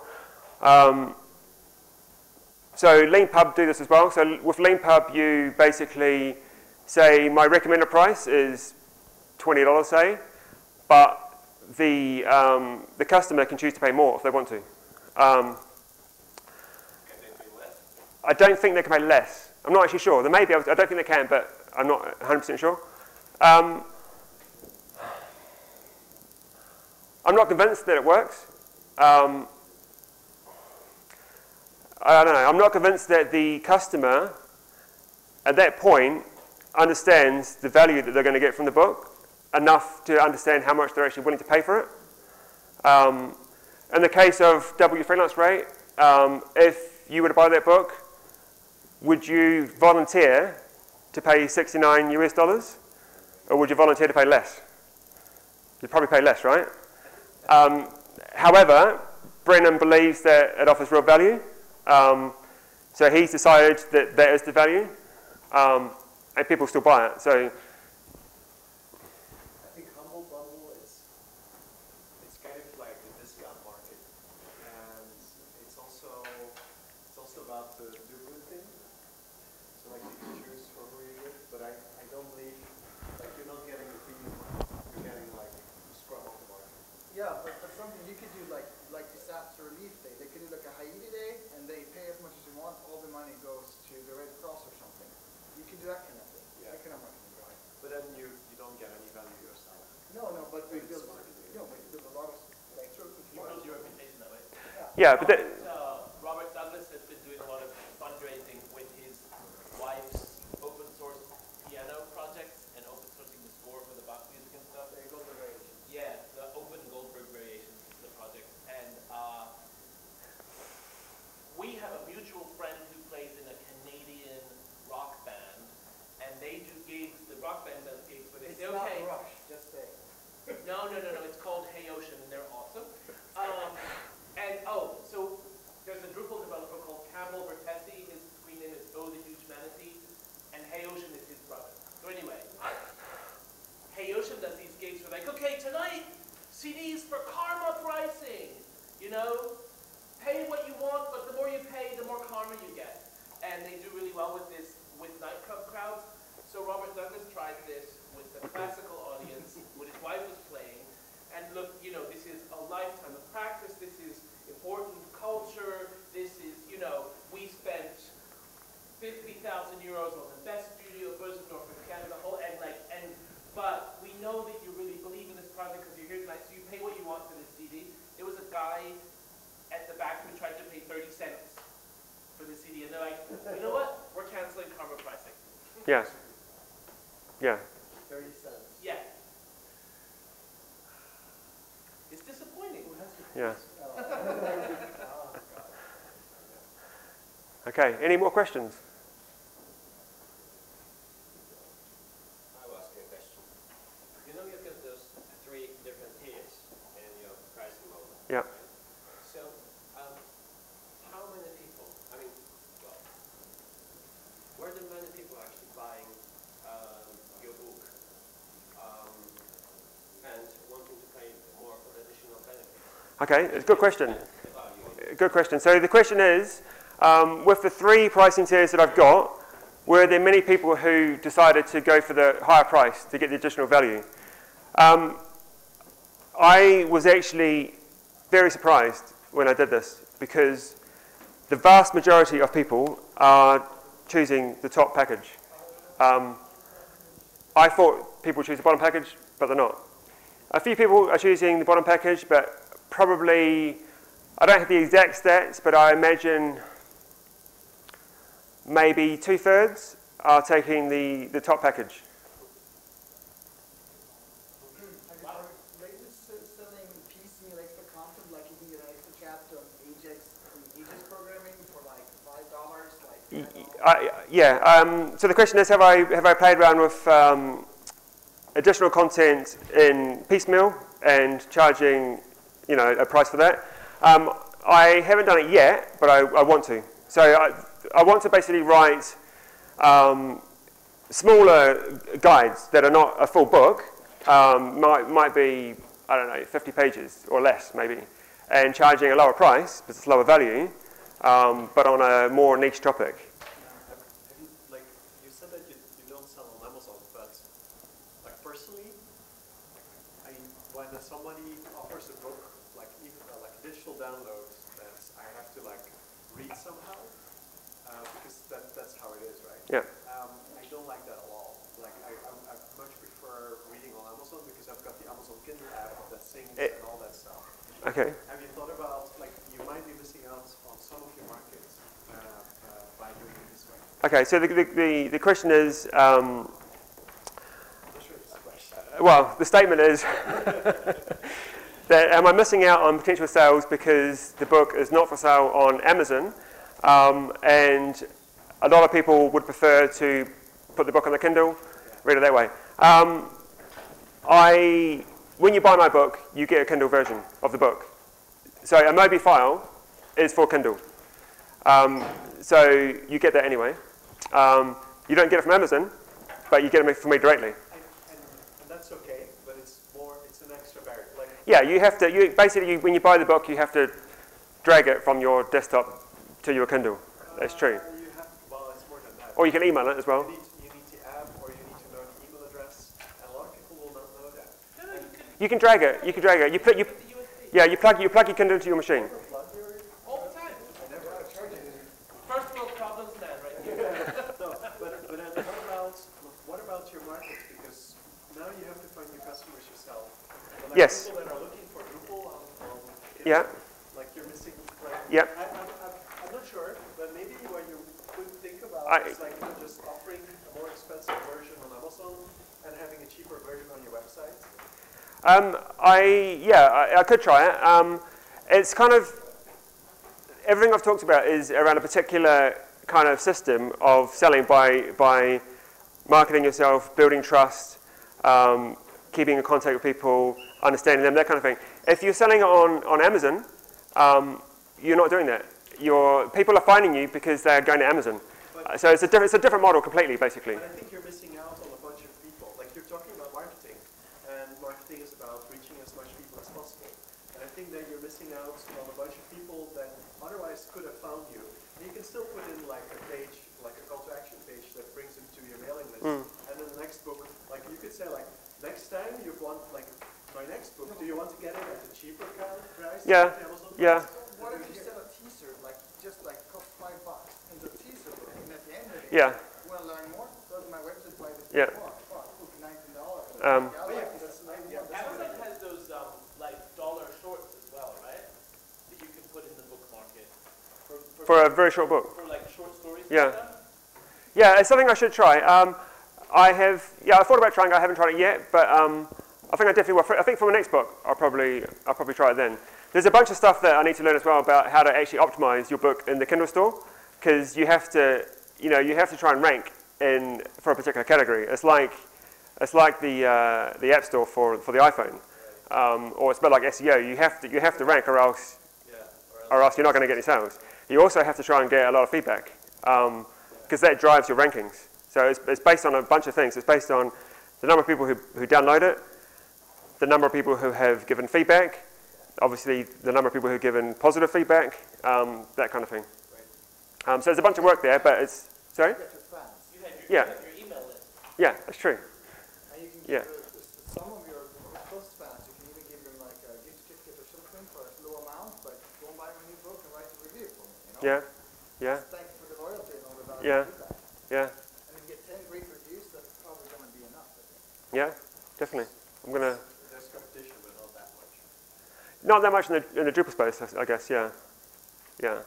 S18: So LeanPub do this as well. So with LeanPub, you basically say my recommended price is $20, say, but the customer can choose to pay more if they want to.
S16: Can they pay less?
S18: I don't think they can pay less. I'm not actually sure. They may be able to, I don't think they can, but I'm not 100% sure. I'm not convinced that it works. I don't know. I'm not convinced that the customer at that point understands the value that they're going to get from the book enough to understand how much they're actually willing to pay for it. In the case of double your freelance rate, if you were to buy that book, would you volunteer to pay $69 US, or would you volunteer to pay less? You'd probably pay less, right? However, Brennan believes that it offers real value, so he's decided that that is the value, and people still buy it. So.
S10: I think Humble Bundle it's kind of like the discount market, and it's also about the good thing. So like you can choose for who you're with, but I don't believe like you're not getting the premium market, you're getting like scrub off the market.
S6: Yeah, but something you could do like disaster relief day. They could do like a Haiti day, and they pay as much as you want. All the money goes to the Red Cross or something. You could do that kind of thing.
S10: Yeah.
S6: That kind of marketing, right?
S10: But then you don't get any value yourself.
S6: No, but we build a lot of like
S17: You build your reputation that way.
S18: Yeah, but
S17: Robert Douglas has been doing a lot of fundraising with his wife's open source piano project
S18: Yeah. Yeah.
S10: 30 cents.
S17: Yeah. It's disappointing.
S18: Yeah. Okay, any more questions?
S10: I will ask you a question. You know you've got those 3 different tiers in your pricing model.
S18: Yeah.
S10: Right? So, how many people, I mean, well, were there many people actually buying your book and wanting to pay more for the additional benefits?
S18: Okay, it's a good question. Good question. So the question is, with the 3 pricing tiers that I've got, were there many people who decided to go for the higher price to get the additional value? I was actually very surprised when I did this because the vast majority of people are choosing the top package. I thought people would choose the bottom package, but they're not. A few people are choosing the bottom package, but probably, I don't have the exact stats, but I imagine maybe 2/3 are taking the top package.
S6: Have you heard lately selling piecemeal extra content, like you can get an extra chapter on Ajax programming for like $5, like
S18: Yeah. So the question is, have I played around with additional content in piecemeal and charging, a price for that? I haven't done it yet, but I want to. So I want to basically write smaller guides that are not a full book. Might be, I don't know, 50 pages or less maybe, and charging a lower price because it's lower value, but on a more niche topic.
S10: Have you, like, you said that you don't sell on Amazon, but like personally, when somebody offers a book, like digital downloads that I have to like read somehow, because that's how it is, right?
S18: Yeah.
S10: I don't like that at all. Like I much prefer reading on Amazon because I've got the Amazon Kindle app that sings and all that stuff.
S18: Okay.
S10: Have you thought about, like, you might be missing out on some of your markets by doing it this way?
S18: Okay, so the question is,
S10: I'm not sure if it's a question.
S18: well, the statement is that am I missing out on potential sales because the book is not for sale on Amazon, and a lot of people would prefer to put the book on the Kindle, read it that way. When you buy my book, you get a Kindle version of the book. So a Mobi file is for Kindle. So you get that anyway. You don't get it from Amazon, but you get it from me directly.
S10: And that's okay, but it's an extra barrier. Like,
S18: Yeah, you have to, basically, when you buy the book, you have to drag it from your desktop to your Kindle. That's true.
S10: Well, it's more than that.
S18: Or you can email it as well.
S10: You need the app, or you need to know the email address, and a lot of people will not know that.
S18: You can drag it. You can drag it. You plug your Kindle into your machine.
S17: All the time. First world problems, man, right here.
S10: No, but what about your market? Because now you have to find new customers yourself. But like
S18: Yes.
S10: people that are looking for Drupal on
S18: Yeah.
S10: like you're missing. Like,
S18: Yep.
S10: I'm not sure, but maybe what you could think about is like just offering a more expensive version on Amazon and having a cheaper version on your website.
S18: I could try it. It's kind of, everything I've talked about is around a particular kind of system of selling by marketing yourself, building trust, keeping in contact with people, understanding them, that kind of thing. If you're selling it on Amazon, you're not doing that. People are finding you because they're going to Amazon. So it's a different model completely, basically.
S10: But I think you're missing out on a bunch of people. Like, you're talking about marketing, and marketing is about reaching as much people as possible. And I think that you're missing out on a bunch of people that otherwise could have found you. And you can still put in like a page, like a call to action page that brings them to your mailing list. And then the next book, like you could say like, next time you want, like, my next book, do you want to get it at a cheaper price?
S18: Yeah,
S10: than Amazon?
S18: yeah.
S6: What if you sell a teaser, like just like cost $5, and the teaser book, and at the end of it,
S18: Yeah.
S6: you want to learn more? Go to my website, buy this
S18: Yeah.
S6: book. Book $19.
S17: Amazon has those like dollar shorts as well, right? That you can put in the book market
S18: For a very short book.
S17: For like short stories.
S18: Yeah.
S17: And stuff.
S18: Yeah, it's something I should try. I thought about trying it. I haven't tried it yet, but I think I definitely will. I think for my next book, I'll probably try it then. There's a bunch of stuff that I need to learn as well about how to actually optimize your book in the Kindle store, because you have to try and rank for a particular category. It's like the App Store for the iPhone, or it's a bit like SEO. You have to rank, or else you're not going to get any sales. You also have to try and get a lot of feedback, because that drives your rankings. So it's based on a bunch of things. It's based on the number of people who download it, the number of people who have given feedback, obviously the number of people who have given positive feedback, that kind of thing. So there's a bunch of work there, but it's, sorry? Yeah. Yeah, that's true.
S6: And you can
S18: Yeah.
S6: some of your close fans, you can even give them like a gift certificate or something for a low amount, but go and buy my new book and write a review for me, you know?
S18: Yeah.
S6: Thanks for the loyalty and all the valuable
S18: Yeah.
S6: feedback.
S18: Yeah.
S6: And if you get 10 great reviews, that's probably going to be enough, I think.
S18: Yeah, definitely. I'm going to...
S10: There's competition, but not that much.
S18: Not that much in the Drupal space, I guess, yeah. Yeah.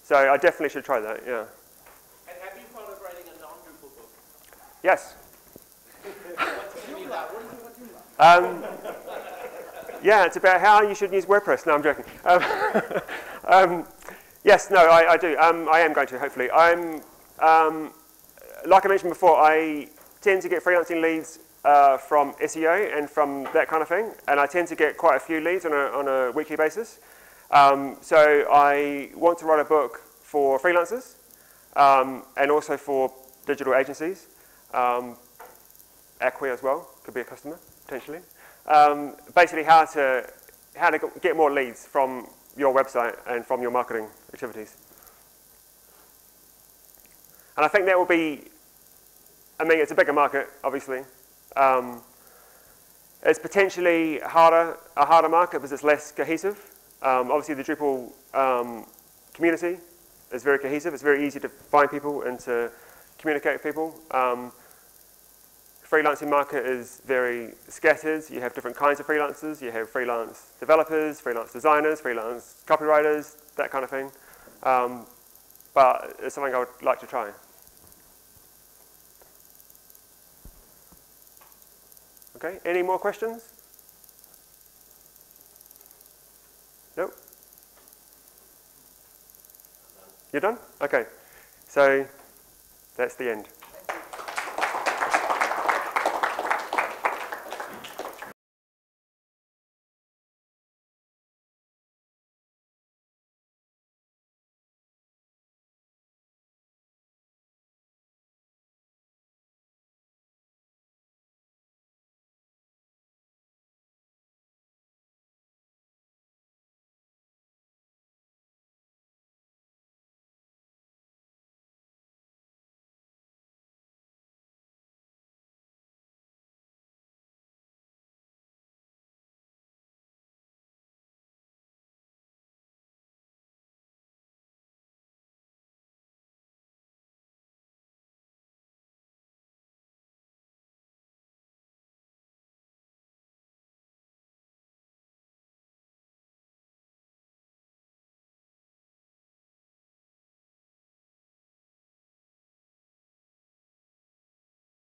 S18: So I definitely should try that, yeah.
S17: And have you thought of writing a non-Drupal book?
S18: Yes.
S17: What's going to be that?
S18: Yeah, it's about how you should use WordPress. No, I'm joking. Yes, no, I do. I am going to, hopefully. Like I mentioned before, I tend to get freelancing leads from SEO and from that kind of thing, and I tend to get quite a few leads on a weekly basis. So I want to write a book for freelancers and also for digital agencies. Acquia as well, could be a customer, potentially. Basically how to get more leads from your website and from your marketing activities. And I think that will be, I mean, it's a bigger market, obviously. It's potentially a harder market because it's less cohesive. Obviously, the Drupal community is very cohesive. It's very easy to find people and to communicate with people. Freelancing market is very scattered. You have different kinds of freelancers. You have freelance developers, freelance designers, freelance copywriters, that kind of thing. But it's something I would like to try. Okay, any more questions? Nope. You're done? Okay, so that's the end.